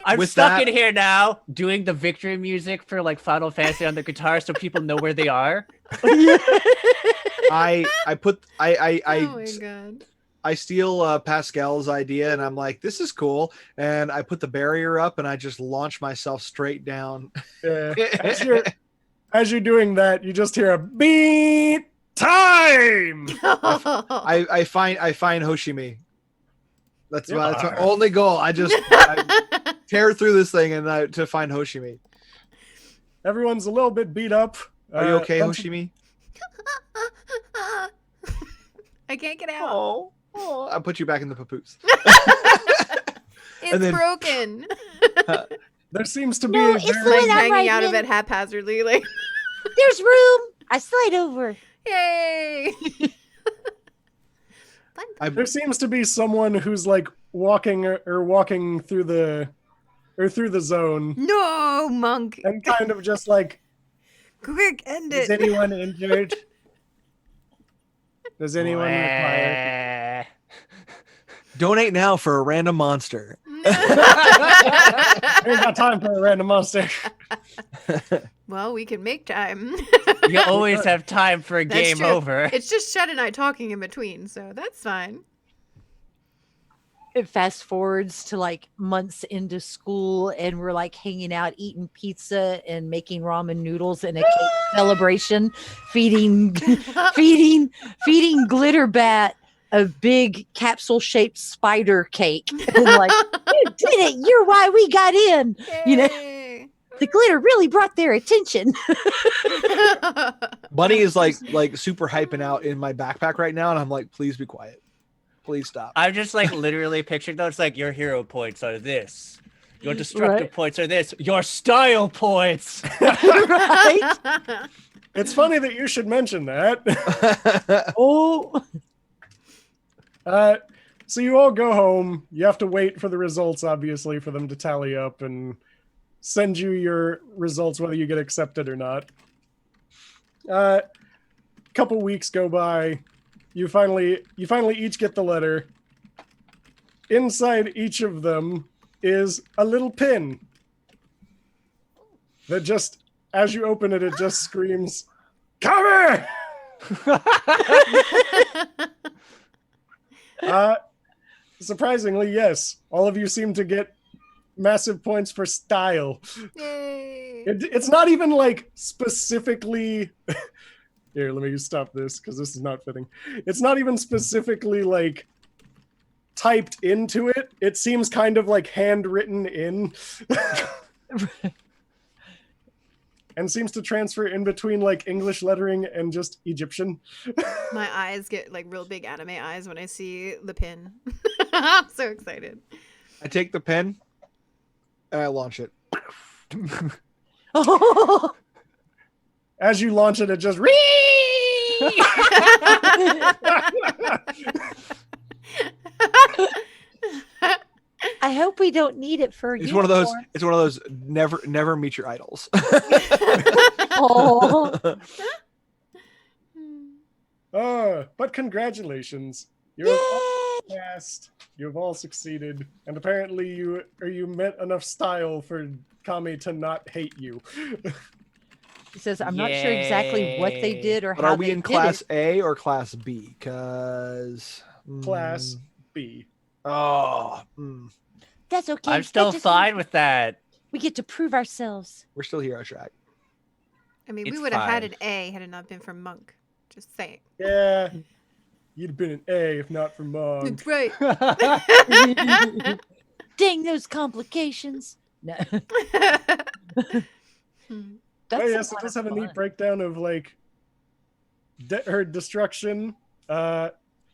Speaker 5: I'm
Speaker 3: With
Speaker 5: stuck
Speaker 3: that-
Speaker 5: in here now, doing the victory music for like Final Fantasy on the guitar so people know where they are.
Speaker 3: I
Speaker 1: Oh my god.
Speaker 3: I steal Pascal's idea, and I'm like, this is cool. And I put the barrier up, and I just launch myself straight down.
Speaker 2: As you're doing that, you just hear a beat time.
Speaker 3: I find Hoshimi. That's my
Speaker 2: Yeah.
Speaker 3: only goal. I tear through this thing and to find Hoshimi.
Speaker 2: Everyone's a little bit beat up.
Speaker 3: Are you okay,
Speaker 2: once-
Speaker 3: Hoshimi?
Speaker 1: I can't get out.
Speaker 3: Oh, I'll put you back in the papoose.
Speaker 1: It's
Speaker 3: then-
Speaker 1: broken.
Speaker 2: There seems to be
Speaker 6: No,
Speaker 2: a
Speaker 6: it's
Speaker 2: very-
Speaker 6: the
Speaker 1: Like
Speaker 6: I'm
Speaker 1: hanging
Speaker 6: right
Speaker 1: out of
Speaker 6: in.
Speaker 1: it haphazardly. Like,
Speaker 6: There's room. I slide over.
Speaker 1: yay. Fun.
Speaker 2: there seems to be someone who's like walking through the zone
Speaker 1: No, monk.
Speaker 2: and kind of just like,
Speaker 1: Quick, end
Speaker 2: is
Speaker 1: it.
Speaker 2: anyone injured? Does anyone require?
Speaker 3: Donate now for a random monster.
Speaker 2: I ain't got time for a random monster.
Speaker 1: Well, we can make time.
Speaker 5: You always have time for a
Speaker 1: That's
Speaker 5: game
Speaker 1: true.
Speaker 5: over.
Speaker 1: It's just Chet and I talking in between, so that's fine.
Speaker 4: It fast forwards to like months into school, and we're like hanging out, eating pizza and making ramen noodles in a cake celebration, feeding Glitter Bat a big capsule shaped spider cake. And like, you did it. You're why we got in. You know,
Speaker 1: Yay.
Speaker 4: the glitter really brought their attention.
Speaker 3: Bunny is like super hyping out in my backpack right now, and I'm like, please be quiet. Please stop.
Speaker 5: I'm just like literally picturing those like your hero points are this. Your destructive
Speaker 4: Right.
Speaker 5: points are this. Your style points.
Speaker 4: Right?
Speaker 2: It's funny that you should mention that.
Speaker 4: Oh,
Speaker 2: So you all go home. You have to wait for the results, obviously, for them to tally up and send you your results, whether you get accepted or not. Couple weeks go by. You finally each get the letter. Inside each of them is a little pin that just, as you open it, it just screams, "Come here!" Surprisingly, yes. All of you seem to get massive points for style.
Speaker 1: Yay.
Speaker 2: It's not even like specifically. Here, let me stop this because this is not fitting. It's not even specifically like typed into it, it seems kind of like handwritten in. And seems to transfer in between like English lettering and just Egyptian.
Speaker 1: My eyes get like real big anime eyes when I see the pin. I'm so excited.
Speaker 3: I take the pen and I launch it.
Speaker 4: Oh,
Speaker 2: As you launch it, it just
Speaker 6: I hope we don't need it for.
Speaker 3: It's one of those. It's one of those. Never meet your idols.
Speaker 6: Oh,
Speaker 2: but congratulations. You have all passed. You have all succeeded. And apparently you met enough style for Kami to not hate you.
Speaker 4: he says, I'm not sure exactly what they did or
Speaker 3: But
Speaker 4: how
Speaker 3: are we
Speaker 4: they
Speaker 3: in
Speaker 4: did
Speaker 3: class
Speaker 4: it.
Speaker 3: A or class B? Because
Speaker 2: Class B.
Speaker 3: Oh,
Speaker 6: that's okay.
Speaker 5: I'm still
Speaker 6: That just
Speaker 5: fine
Speaker 6: means
Speaker 5: with that.
Speaker 6: We get to prove ourselves.
Speaker 3: we're still hero track.
Speaker 1: I mean, we
Speaker 5: It's
Speaker 1: would have had
Speaker 5: fine.
Speaker 1: an A had it not been for Monk. Just saying.
Speaker 2: Yeah. You'd have been an A if not for Mom.
Speaker 1: That's right.
Speaker 6: Dang those complications.
Speaker 4: No,
Speaker 1: Hmm.
Speaker 4: that's
Speaker 2: Oh yes,
Speaker 4: a
Speaker 2: it
Speaker 4: lot
Speaker 2: does
Speaker 4: of
Speaker 2: have a neat
Speaker 4: fun.
Speaker 2: breakdown of like her destruction,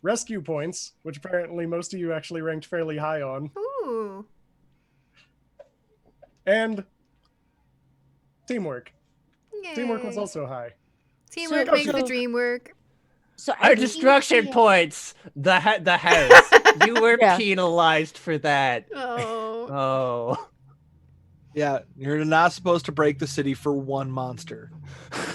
Speaker 2: rescue points, which apparently most of you actually ranked fairly high on,
Speaker 1: Ooh.
Speaker 2: and teamwork. Teamwork was
Speaker 1: Yay.
Speaker 2: also high.
Speaker 1: Teamwork
Speaker 6: So-
Speaker 1: makes the
Speaker 6: so-
Speaker 1: dream work.
Speaker 6: So
Speaker 5: Our
Speaker 6: I
Speaker 5: destruction
Speaker 6: think-
Speaker 5: points. The house. You were
Speaker 4: Yeah.
Speaker 5: penalized for that.
Speaker 1: Oh.
Speaker 5: Oh.
Speaker 3: Yeah, you're not supposed to break the city for one monster.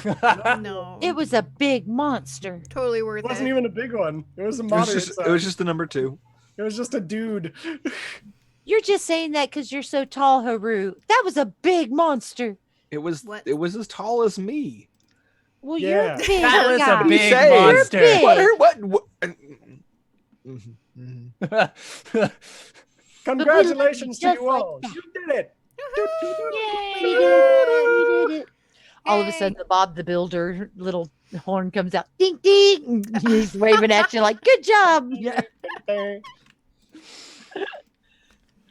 Speaker 1: No.
Speaker 6: It was a big monster.
Speaker 1: totally worth
Speaker 2: It wasn't
Speaker 1: it.
Speaker 2: even a big one. It was a
Speaker 3: It was
Speaker 2: moderate
Speaker 3: just,
Speaker 2: size.
Speaker 3: it was just the number 2.
Speaker 2: It was just a dude.
Speaker 6: You're just saying that because you're so tall, Haru. That was a big monster.
Speaker 3: It was
Speaker 1: What?
Speaker 3: it was as tall as me.
Speaker 6: Well,
Speaker 2: Yeah.
Speaker 6: you're a big
Speaker 5: That was
Speaker 6: guy.
Speaker 5: a big
Speaker 3: say?
Speaker 5: monster.
Speaker 6: You're big.
Speaker 3: What? Mhm, mhm.
Speaker 2: Congratulations to
Speaker 6: just
Speaker 2: you
Speaker 6: like
Speaker 2: all.
Speaker 6: that.
Speaker 2: You did it.
Speaker 6: Yay, we did it. We did it.
Speaker 4: All of a sudden, the Bob the Builder little horn comes out. Ding, ding. And he's waving at you like, good job. Yeah,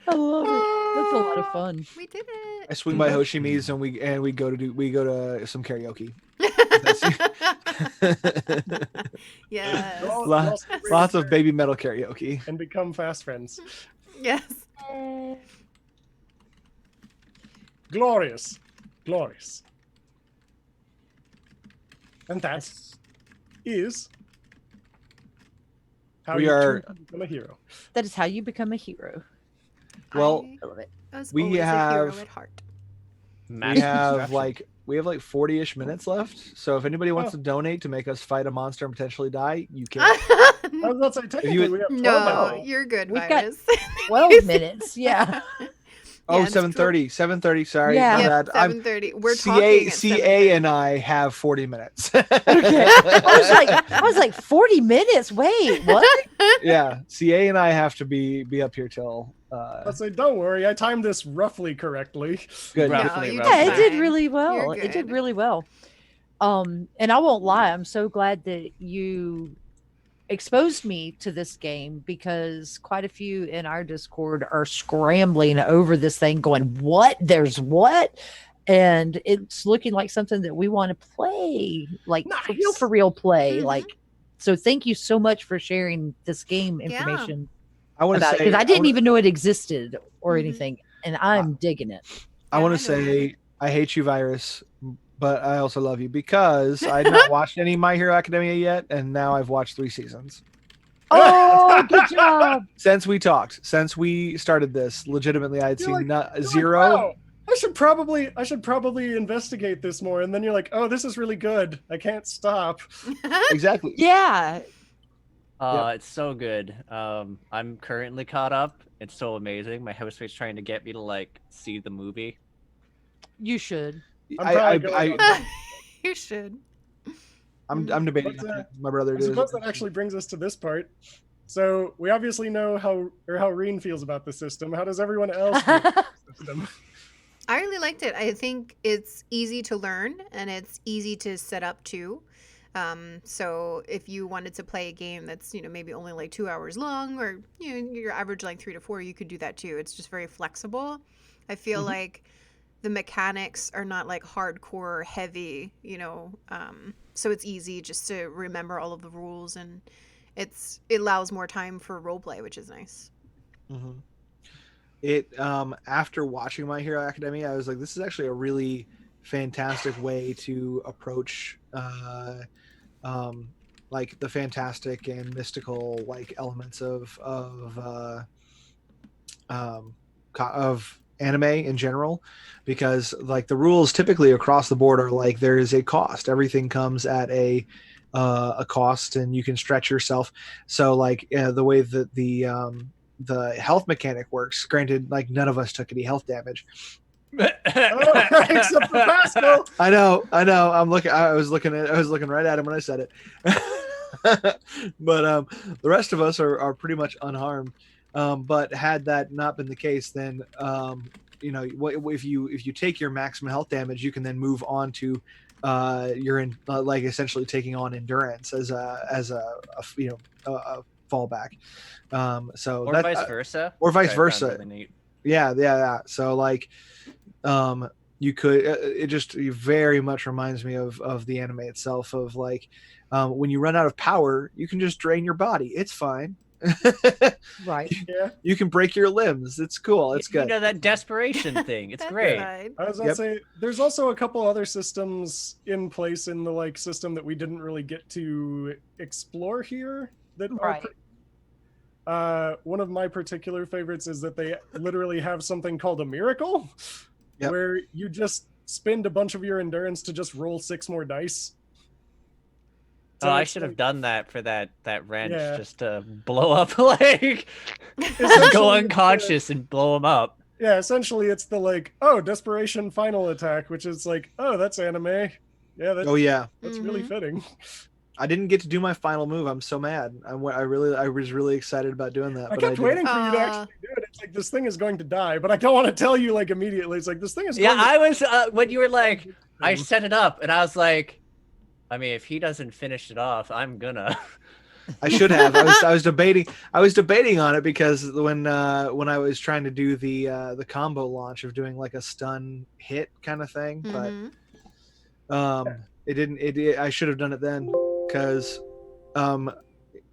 Speaker 4: I love it. That's a lot of fun.
Speaker 1: We did
Speaker 3: I
Speaker 1: it.
Speaker 3: swing by Hoshimi's and we go to some karaoke.
Speaker 1: Yes.
Speaker 3: Lots of baby metal karaoke.
Speaker 2: And become fast friends.
Speaker 1: Yes.
Speaker 2: Glorious. Glorious. And that is how
Speaker 3: We
Speaker 2: you
Speaker 3: are-
Speaker 2: become a hero.
Speaker 4: That is how you become a hero.
Speaker 3: Well,
Speaker 1: I
Speaker 4: I love it.
Speaker 1: was
Speaker 3: we
Speaker 1: always a hero
Speaker 3: have-
Speaker 1: at heart.
Speaker 3: We have like 40-ish minutes left. So if anybody wants
Speaker 2: Oh.
Speaker 3: to donate to make us fight a monster and potentially die, you can.
Speaker 2: I was about to say, technically,
Speaker 3: you-
Speaker 2: we have 12
Speaker 1: no,
Speaker 2: hours.
Speaker 1: you're good,
Speaker 4: We've got-
Speaker 1: Virus.
Speaker 4: 12 minutes. Yeah.
Speaker 3: Oh,
Speaker 1: Yeah, it's
Speaker 3: 7:30. 7:30. Sorry.
Speaker 4: Yeah.
Speaker 3: my
Speaker 1: Yep,
Speaker 3: bad. I'm
Speaker 1: 7:30. We're
Speaker 3: CA,
Speaker 1: talking at
Speaker 3: CA
Speaker 1: 7:30.
Speaker 3: and I have 40 minutes.
Speaker 4: I was like 40 minutes. Wait, what?
Speaker 3: Yeah, CA and I have to be up here till
Speaker 2: I'll say, don't worry, I timed this roughly correctly.
Speaker 3: good.
Speaker 5: Right.
Speaker 1: No,
Speaker 5: Roughly,
Speaker 1: you
Speaker 5: roughly.
Speaker 4: Yeah,
Speaker 1: did
Speaker 4: it did
Speaker 1: fine.
Speaker 4: really well.
Speaker 1: You're
Speaker 4: It did
Speaker 1: good.
Speaker 4: really well. And I won't lie, I'm so glad that you exposed me to this game because quite a few in our Discord are scrambling over this thing, going, "What? There's what?" And it's looking like something that we want to play, like
Speaker 2: Nice.
Speaker 4: for real play.
Speaker 1: Mhm.
Speaker 4: Like, so thank you so much for sharing this game
Speaker 1: Yeah.
Speaker 4: information
Speaker 3: I want to
Speaker 4: about it
Speaker 3: say
Speaker 4: because I didn't
Speaker 3: wanna-
Speaker 4: even know it existed or
Speaker 1: Mhm.
Speaker 4: anything, and I'm digging it.
Speaker 3: I
Speaker 1: Yeah,
Speaker 3: want
Speaker 1: I
Speaker 3: to
Speaker 1: know.
Speaker 3: say I hate you, Virus, but I also love you because I had not watched any My Hero Academia yet, and now I've watched 3 seasons.
Speaker 4: Oh, good job!
Speaker 3: Since we talked, since we started this, legitimately, I had
Speaker 2: You're
Speaker 3: seen
Speaker 2: like-
Speaker 3: not,
Speaker 2: You're like,
Speaker 3: 0.
Speaker 2: "Wow, I should probably investigate this more." And then you're like, "Oh, this is really good. I can't stop."
Speaker 3: Exactly.
Speaker 4: Yeah,
Speaker 5: It's so good. I'm currently caught up. It's so amazing. My housemate's trying to get me to like see the movie.
Speaker 4: you should.
Speaker 2: I'm probably going on-
Speaker 1: You should.
Speaker 3: I'm debating.
Speaker 2: But,
Speaker 3: my brother
Speaker 2: I
Speaker 3: did.
Speaker 2: suppose that actually brings us to this part. So we obviously know how Rene feels about the system. How does everyone else feel about the system?
Speaker 1: I really liked it. I think it's easy to learn and it's easy to set up too. So if you wanted to play a game that's, maybe only like 2 hours long, or, your average like 3 to 4, you could do that too. It's just very flexible. I feel like the mechanics are not like hardcore heavy, so it's easy just to remember all of the rules, and it allows more time for roleplay, which is nice.
Speaker 3: Mm-hmm. It after watching My Hero Academia, I was like, this is actually a really fantastic way to approach like the fantastic and mystical like elements of anime in general, because like the rules typically across the board are like there is a cost. Everything comes at a cost, and you can stretch yourself. So like the way that the health mechanic works, granted, like none of us took any health damage.
Speaker 2: Except for Pascal.
Speaker 3: I know. I was looking right at him when I said it. But the rest of us are pretty much unharmed. But had that not been the case, then if you take your maximum health damage, you can then move on to like essentially taking on endurance as a fallback. So
Speaker 5: or vice versa.
Speaker 3: Or vice
Speaker 5: Which I found
Speaker 3: versa.
Speaker 5: really neat.
Speaker 3: Yeah. So like, you could. It just very much reminds me of the anime itself. Of like, when you run out of power, you can just drain your body. It's fine.
Speaker 4: Right.
Speaker 2: Yeah.
Speaker 3: You can break your limbs. It's cool. It's good.
Speaker 5: That desperation thing. It's
Speaker 1: That's
Speaker 5: great.
Speaker 1: fine.
Speaker 2: I was gonna say there's also a couple other systems in place in the like system that we didn't really get to explore here that
Speaker 4: Right.
Speaker 2: one of my particular favorites is that they literally have something called a miracle.
Speaker 3: Yep.
Speaker 2: Where you just spend a bunch of your endurance to just roll 6 more dice.
Speaker 5: Oh, I
Speaker 2: it's
Speaker 5: should have
Speaker 2: like-
Speaker 5: done that for that wrench,
Speaker 2: Yeah.
Speaker 5: just to blow up, like
Speaker 2: Essentially,
Speaker 5: go
Speaker 2: it's
Speaker 5: unconscious and blow him up.
Speaker 2: Yeah, essentially it's the like, oh, desperation final attack, which is like, oh, that's anime. Yeah,
Speaker 3: Oh yeah.
Speaker 2: that's really
Speaker 1: Mhm.
Speaker 2: fitting.
Speaker 3: I didn't get to do my final move. I'm so mad. I was really excited about doing that.
Speaker 2: I
Speaker 3: but
Speaker 2: kept
Speaker 3: didn't.
Speaker 2: waiting for you to actually do it. It's like, this thing is going to die, but I don't want to tell you like immediately. It's like, this thing is
Speaker 5: Yeah,
Speaker 2: going to
Speaker 5: I was when you were like, I set it up, and I was like, I mean, if he doesn't finish it off, I'm gonna.
Speaker 3: I should have. I was debating. I was debating on it because when I was trying to do the combo launch of doing like a stun hit kind of thing,
Speaker 1: Mhm.
Speaker 3: but it didn't. I should have done it then because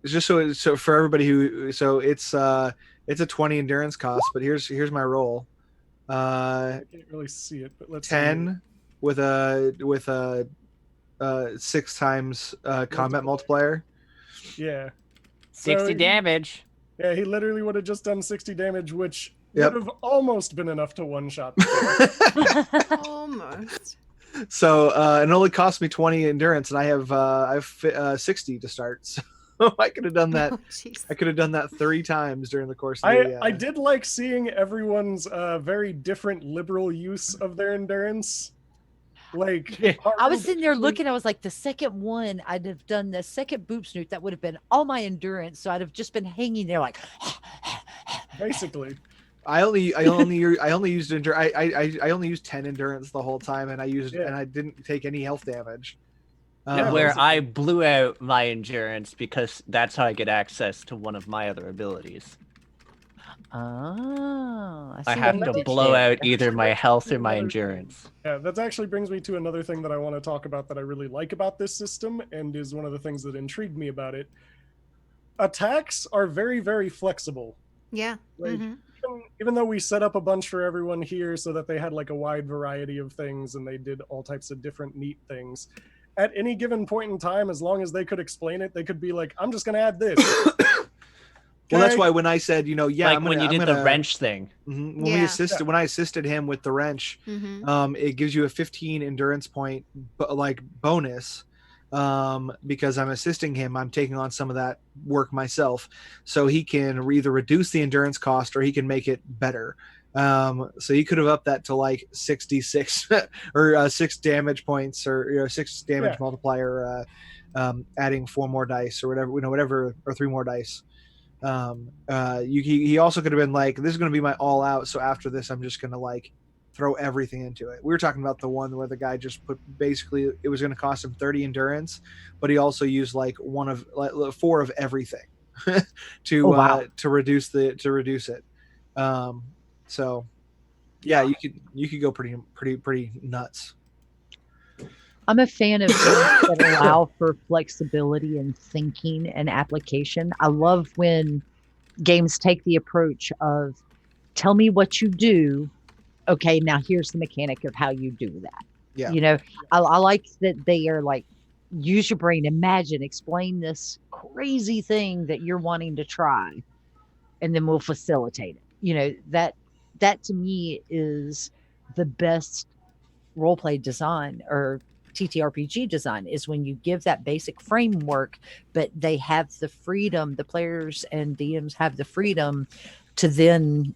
Speaker 3: it's just so for everybody it's a 20 endurance cost. But here's my roll.
Speaker 2: I can't really see it, but let's see.
Speaker 3: 10 with a 6 times combat multiplier.
Speaker 2: Yeah.
Speaker 5: 60
Speaker 2: So-
Speaker 5: damage.
Speaker 2: Yeah, he literally would have just done 60 damage, which
Speaker 3: Yep.
Speaker 2: would have almost been enough to one-shot.
Speaker 1: Almost.
Speaker 3: So it only cost me 20 endurance, and I have 60 to start. So I could have done that.
Speaker 1: Oh, jeez.
Speaker 3: I could have done that 3 times during the course of the.
Speaker 2: I did like seeing everyone's very different liberal use of their endurance. Like,
Speaker 4: I was sitting there looking. I was like, the second one, I'd have done the second boop snoot. That would have been all my endurance. So I'd have just been hanging there, like.
Speaker 2: basically.
Speaker 3: I only used I only used 10 endurance the whole time, and I didn't take any health damage.
Speaker 5: Where I blew out my endurance because that's how I get access to one of my other abilities.
Speaker 6: Oh,
Speaker 5: I
Speaker 6: see
Speaker 5: have
Speaker 6: what
Speaker 5: to
Speaker 6: you did
Speaker 5: blow
Speaker 6: there.
Speaker 5: out either my health or my endurance.
Speaker 2: Yeah, that actually brings me to another thing that I want to talk about that I really like about this system, and is one of the things that intrigued me about it. Attacks are very, very flexible.
Speaker 1: Yeah.
Speaker 2: Like,
Speaker 1: Mhm.
Speaker 2: even though we set up a bunch for everyone here so that they had like a wide variety of things and they did all types of different neat things, at any given point in time, as long as they could explain it, they could be like, I'm just going to add this.
Speaker 3: Well, that's
Speaker 2: Okay?
Speaker 3: why when I said,
Speaker 5: Like when you did the wrench thing.
Speaker 3: When
Speaker 1: Yeah.
Speaker 3: when I assisted him with the wrench,
Speaker 1: Mhm.
Speaker 3: it gives you a 15 endurance point bonus. Because I'm assisting him, I'm taking on some of that work myself, so he can either reduce the endurance cost or he can make it better. So he could have upped that to like 66 or 6 damage points, or 6 damage multiplier, adding 4 more dice or whatever, or 3 more dice. He also could have been like, this is going to be my all out, so after this I'm just going to like throw everything into it. We were talking about the one where the guy just put basically it was going to cost him 30 endurance, but he also used like 4 of everything to
Speaker 4: Oh, wow.
Speaker 3: to reduce it. So yeah, you could go pretty nuts.
Speaker 4: I'm a fan of games that allow for flexibility and thinking and application. I love when games take the approach of tell me what you do. Okay, now here's the mechanic of how you do that.
Speaker 3: Yeah.
Speaker 4: You know, I like that they are like, use your brain, imagine, explain this crazy thing that you're wanting to try, and then we'll facilitate it. You know, that to me is the best role play design or TTRPG design is when you give that basic framework, but they have the freedom, the players and DMs have the freedom to then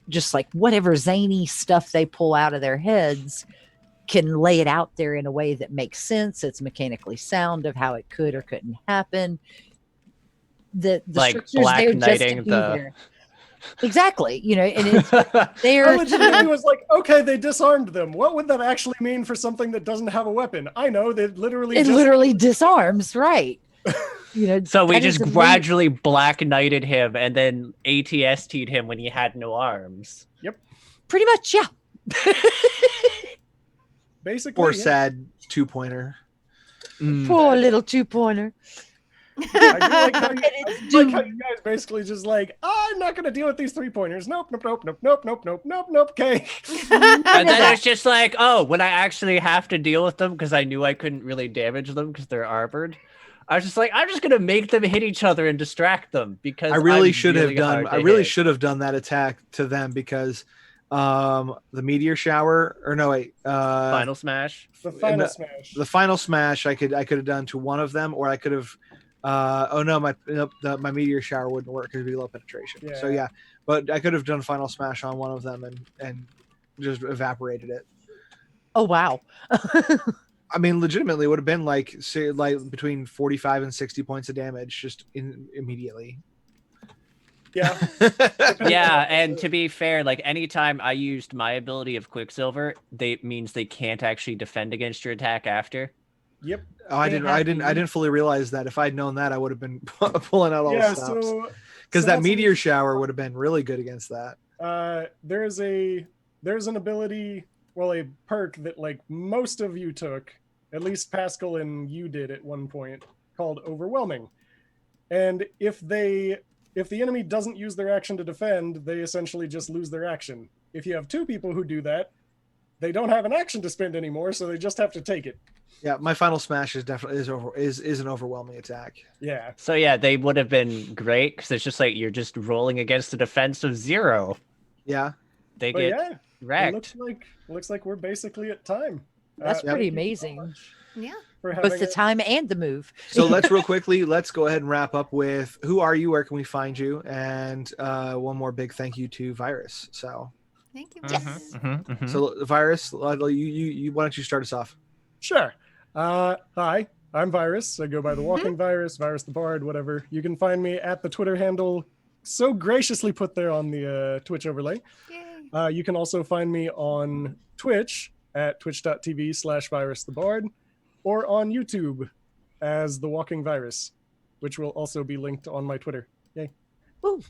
Speaker 4: just like whatever zany stuff they pull out of their heads can lay it out there in a way that makes sense. It's mechanically sound of how it could or couldn't happen. The
Speaker 5: Like
Speaker 4: structure's
Speaker 5: Black
Speaker 4: there just to
Speaker 5: Knighting
Speaker 4: be
Speaker 5: the-
Speaker 4: there. Exactly. You know, and it's
Speaker 2: I
Speaker 4: there.
Speaker 2: legitimately was like, okay, they disarmed them. What would that actually mean for something that doesn't have a weapon? I know, they literally
Speaker 4: It
Speaker 2: just...
Speaker 4: literally disarms, right? You know,
Speaker 5: So we
Speaker 4: that is
Speaker 5: just
Speaker 4: amazing.
Speaker 5: gradually Black Knighted him and then ATST'd him when he had no arms.
Speaker 4: Pretty much, yeah.
Speaker 2: Basically,
Speaker 3: Poor
Speaker 2: yeah.
Speaker 3: sad 2-pointer.
Speaker 4: Poor little 2-pointer.
Speaker 2: I do like how you,
Speaker 4: It's
Speaker 2: I like how you guys basically just like, I'm not going to deal with these 3-pointers. Nope, nope. Okay.
Speaker 5: And then
Speaker 4: that.
Speaker 5: it's just like, oh, when I actually have to deal with them because I knew I couldn't really damage them because they're armored, I was just like, I'm just gonna make them hit each other and distract them because
Speaker 3: I really
Speaker 5: I'm
Speaker 3: should
Speaker 5: really
Speaker 3: have done.
Speaker 5: hard to
Speaker 3: I really
Speaker 5: hit.
Speaker 3: should have done that attack to them because the meteor shower or no wait
Speaker 5: Final smash.
Speaker 2: The final
Speaker 3: the-
Speaker 2: smash.
Speaker 3: the final smash I could have done to one of them, or I could have oh no, my meteor shower wouldn't work because it'd be low penetration. So
Speaker 2: Yeah.
Speaker 3: yeah, but I could have done final smash on one of them and just evaporated it.
Speaker 4: Oh, wow.
Speaker 3: I mean, legitimately, it would have been like say, like between 45 and 60 points of damage just immediately.
Speaker 2: Yeah.
Speaker 5: Yeah, and to be fair, like anytime I used my ability of Quicksilver, they means they can't actually defend against your attack after.
Speaker 2: Yep.
Speaker 3: Oh, I
Speaker 2: They
Speaker 3: didn't
Speaker 2: have-
Speaker 3: fully realize that. If I'd known that, I would have been pulling out all
Speaker 2: Yeah,
Speaker 3: the stops.
Speaker 2: so
Speaker 3: Because
Speaker 2: so
Speaker 3: that
Speaker 2: that's
Speaker 3: meteor shower would have been really good against that.
Speaker 2: there's an ability, well, a perk that like most of you took, at least Pascal and you did at one point, called Overwhelming. And if the enemy doesn't use their action to defend, they essentially just lose their action. If you have 2 people who do that, they don't have an action to spend anymore, so they just have to take it.
Speaker 3: Yeah, my final smash is definitely is an overwhelming attack.
Speaker 2: Yeah.
Speaker 5: So yeah, they would have been great because it's just like you're just rolling against a defense of 0.
Speaker 3: Yeah.
Speaker 5: They
Speaker 2: But
Speaker 5: get
Speaker 2: yeah, it
Speaker 5: wrecked.
Speaker 2: looks like we're basically at time.
Speaker 4: That's
Speaker 2: Thank
Speaker 4: pretty
Speaker 2: you so
Speaker 4: amazing.
Speaker 2: much
Speaker 1: Yeah.
Speaker 2: for having
Speaker 4: Both the
Speaker 2: us.
Speaker 4: time and the move.
Speaker 3: So let's real quickly, let's go ahead and wrap up with who are you, where can we find you, and one more big thank you to Virus. So
Speaker 1: Thank you.
Speaker 5: Mhm, mhm, mhm.
Speaker 3: so Virus, you why don't you start us off?
Speaker 2: Sure. Hi, I'm Virus. I go by the Walking Virus, Virus the Bard, whatever. You can find me at the Twitter handle so graciously put there on the Twitch overlay.
Speaker 1: Yay.
Speaker 2: You can also find me on Twitch at twitch.tv/virusthebard or on YouTube as the Walking Virus, which will also be linked on my Twitter. Yay.
Speaker 4: Woo.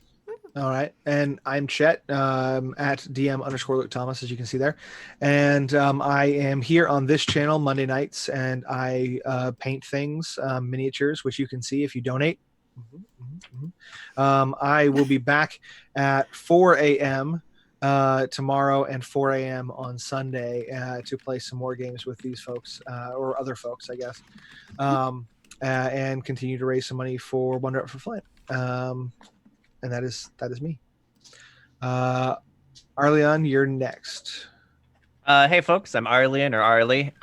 Speaker 3: All right, and I'm Chet at DM_Luke Thomas, as you can see there, and I am here on this channel Monday nights, and I paint things, miniatures, which you can see if you donate. I will be back at 4 a.m. Tomorrow and 4 a.m. on Sunday to play some more games with these folks or other folks, I guess, and continue to raise some money for Wonder Up for Flint. And that is me. Arlyeon, you're next.
Speaker 5: Hey folks, I'm Arlyeon or Arlie.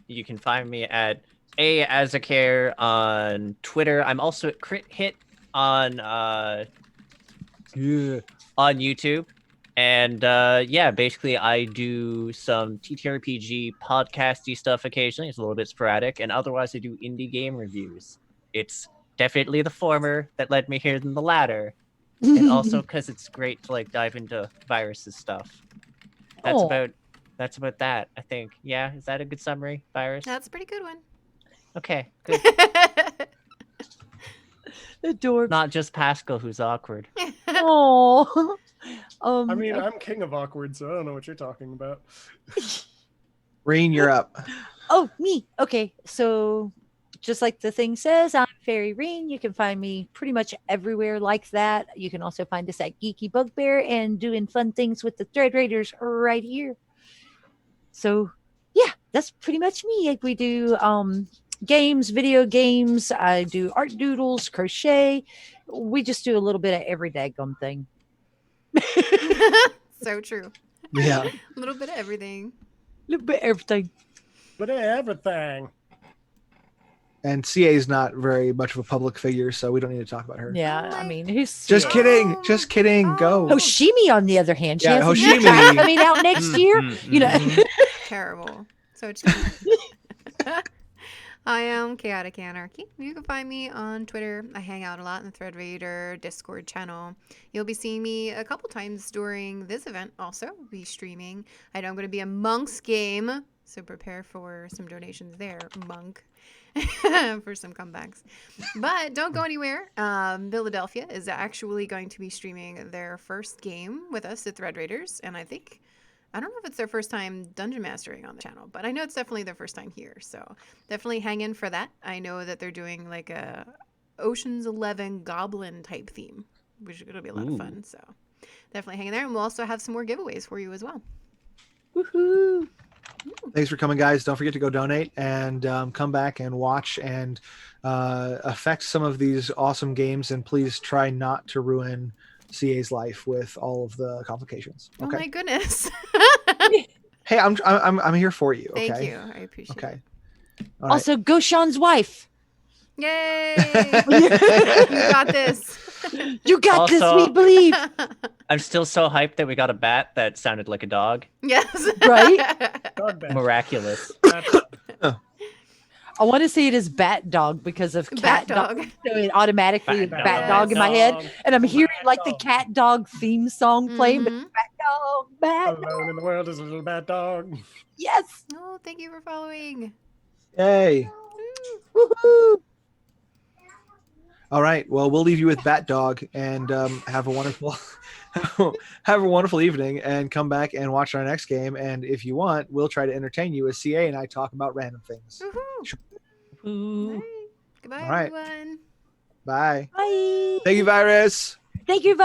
Speaker 5: You can find me at Azakare on Twitter. I'm also at Crit Hit on YouTube. And yeah, basically I do some TTRPG podcasty stuff occasionally. It's a little bit sporadic, and otherwise I do indie game reviews. It's definitely the former that led me here than the latter. And also because it's great to like dive into Virus's stuff.
Speaker 4: Oh.
Speaker 5: that's about that, I think. Yeah, is that a good summary, Virus?
Speaker 1: That's a pretty good one.
Speaker 5: Okay, good.
Speaker 4: Adorbs.
Speaker 5: Not just Pascal who's awkward.
Speaker 4: Oh.
Speaker 2: I mean, I'm king of awkward, so I don't know what you're talking about.
Speaker 3: Rain, you're up.
Speaker 6: Oh, me. Okay. So, just like the thing says, I'm Fairy Reen. You can find me pretty much everywhere like that. You can also find us at Geeky Bugbear and doing fun things with the Thread Raiders right here. So, yeah, that's pretty much me. Like, we do games, video games. I do art doodles, crochet. We just do a little bit of every daggum thing.
Speaker 1: So true.
Speaker 3: Yeah.
Speaker 1: A little bit of everything.
Speaker 6: Little bit of everything.
Speaker 2: But everything.
Speaker 3: And CA is not very much of a public figure, so we don't need to talk about her.
Speaker 6: Yeah,
Speaker 1: Oh
Speaker 6: I
Speaker 1: my-
Speaker 6: mean, who's
Speaker 3: Just
Speaker 1: Oh.
Speaker 3: kidding. Just kidding. Go.
Speaker 1: Oh.
Speaker 6: Hoshimi, on the other hand, she
Speaker 3: Yeah,
Speaker 6: has a new
Speaker 3: Hoshimi.
Speaker 6: track coming out next year. You know,
Speaker 1: Terrible. So true. I am Chaotic Anarchy. You can find me on Twitter. I hang out a lot in the Thread Raider Discord channel. You'll be seeing me a couple times during this event also. We'll be streaming. I know I'm going to be a Monk's game, so prepare for some donations there, Monk, for some comebacks. But don't go anywhere. Philadelphia is actually going to be streaming their first game with us, the Thread Raiders, and I don't know if it's their first time dungeon mastering on the channel, but I know it's definitely their first time here. So definitely hang in for that. I know that they're doing like a Ocean's 11 goblin type theme, which is going to be a lot of fun. So definitely hang in there. And we'll also have some more giveaways for you as well.
Speaker 6: woohoo!
Speaker 3: Thanks for coming, guys. Don't forget to go donate and come back and watch and affect some of these awesome games. And please try not to ruin CA's life with all of the complications.
Speaker 1: Oh
Speaker 3: Okay.
Speaker 1: my goodness.
Speaker 3: Hey, I'm here for you. Okay.
Speaker 1: Thank you. I appreciate
Speaker 3: Okay.
Speaker 1: it.
Speaker 3: All right.
Speaker 6: Also, go Sean's wife.
Speaker 1: Yay. You got this.
Speaker 6: You got this,
Speaker 5: Also-
Speaker 6: we believe.
Speaker 5: I'm still so hyped that we got a bat that sounded like a dog.
Speaker 1: Yes.
Speaker 6: Right?
Speaker 2: Dog bag.
Speaker 5: Miraculous.
Speaker 4: I want to say it is Bat Dog because of
Speaker 1: Bat
Speaker 4: Cat Dog.
Speaker 1: dog.
Speaker 4: So it automatically is
Speaker 5: Bat
Speaker 4: Bat
Speaker 1: Dog.
Speaker 4: Dog in my head.
Speaker 2: Dog.
Speaker 4: And I'm hearing like the
Speaker 2: Dog.
Speaker 4: Cat Dog theme song playing, but
Speaker 1: Mhm.
Speaker 4: Bat Dog, Bat Dog.
Speaker 2: Alone in the world is a little bad dog.
Speaker 4: Yes.
Speaker 1: Oh, thank you for following.
Speaker 3: Yay.
Speaker 4: Woohoo.
Speaker 3: All right. Well, we'll leave you with Bat Dog and have a wonderful have a wonderful evening and come back and watch our next game. And if you want, we'll try to entertain you as CA and I talk about random things.
Speaker 1: Woohoo.
Speaker 5: Ooh.
Speaker 1: All right. Goodbye,
Speaker 3: All right.
Speaker 1: everyone.
Speaker 3: Bye.
Speaker 6: Bye.
Speaker 3: Thank you, Virus.
Speaker 6: Thank you,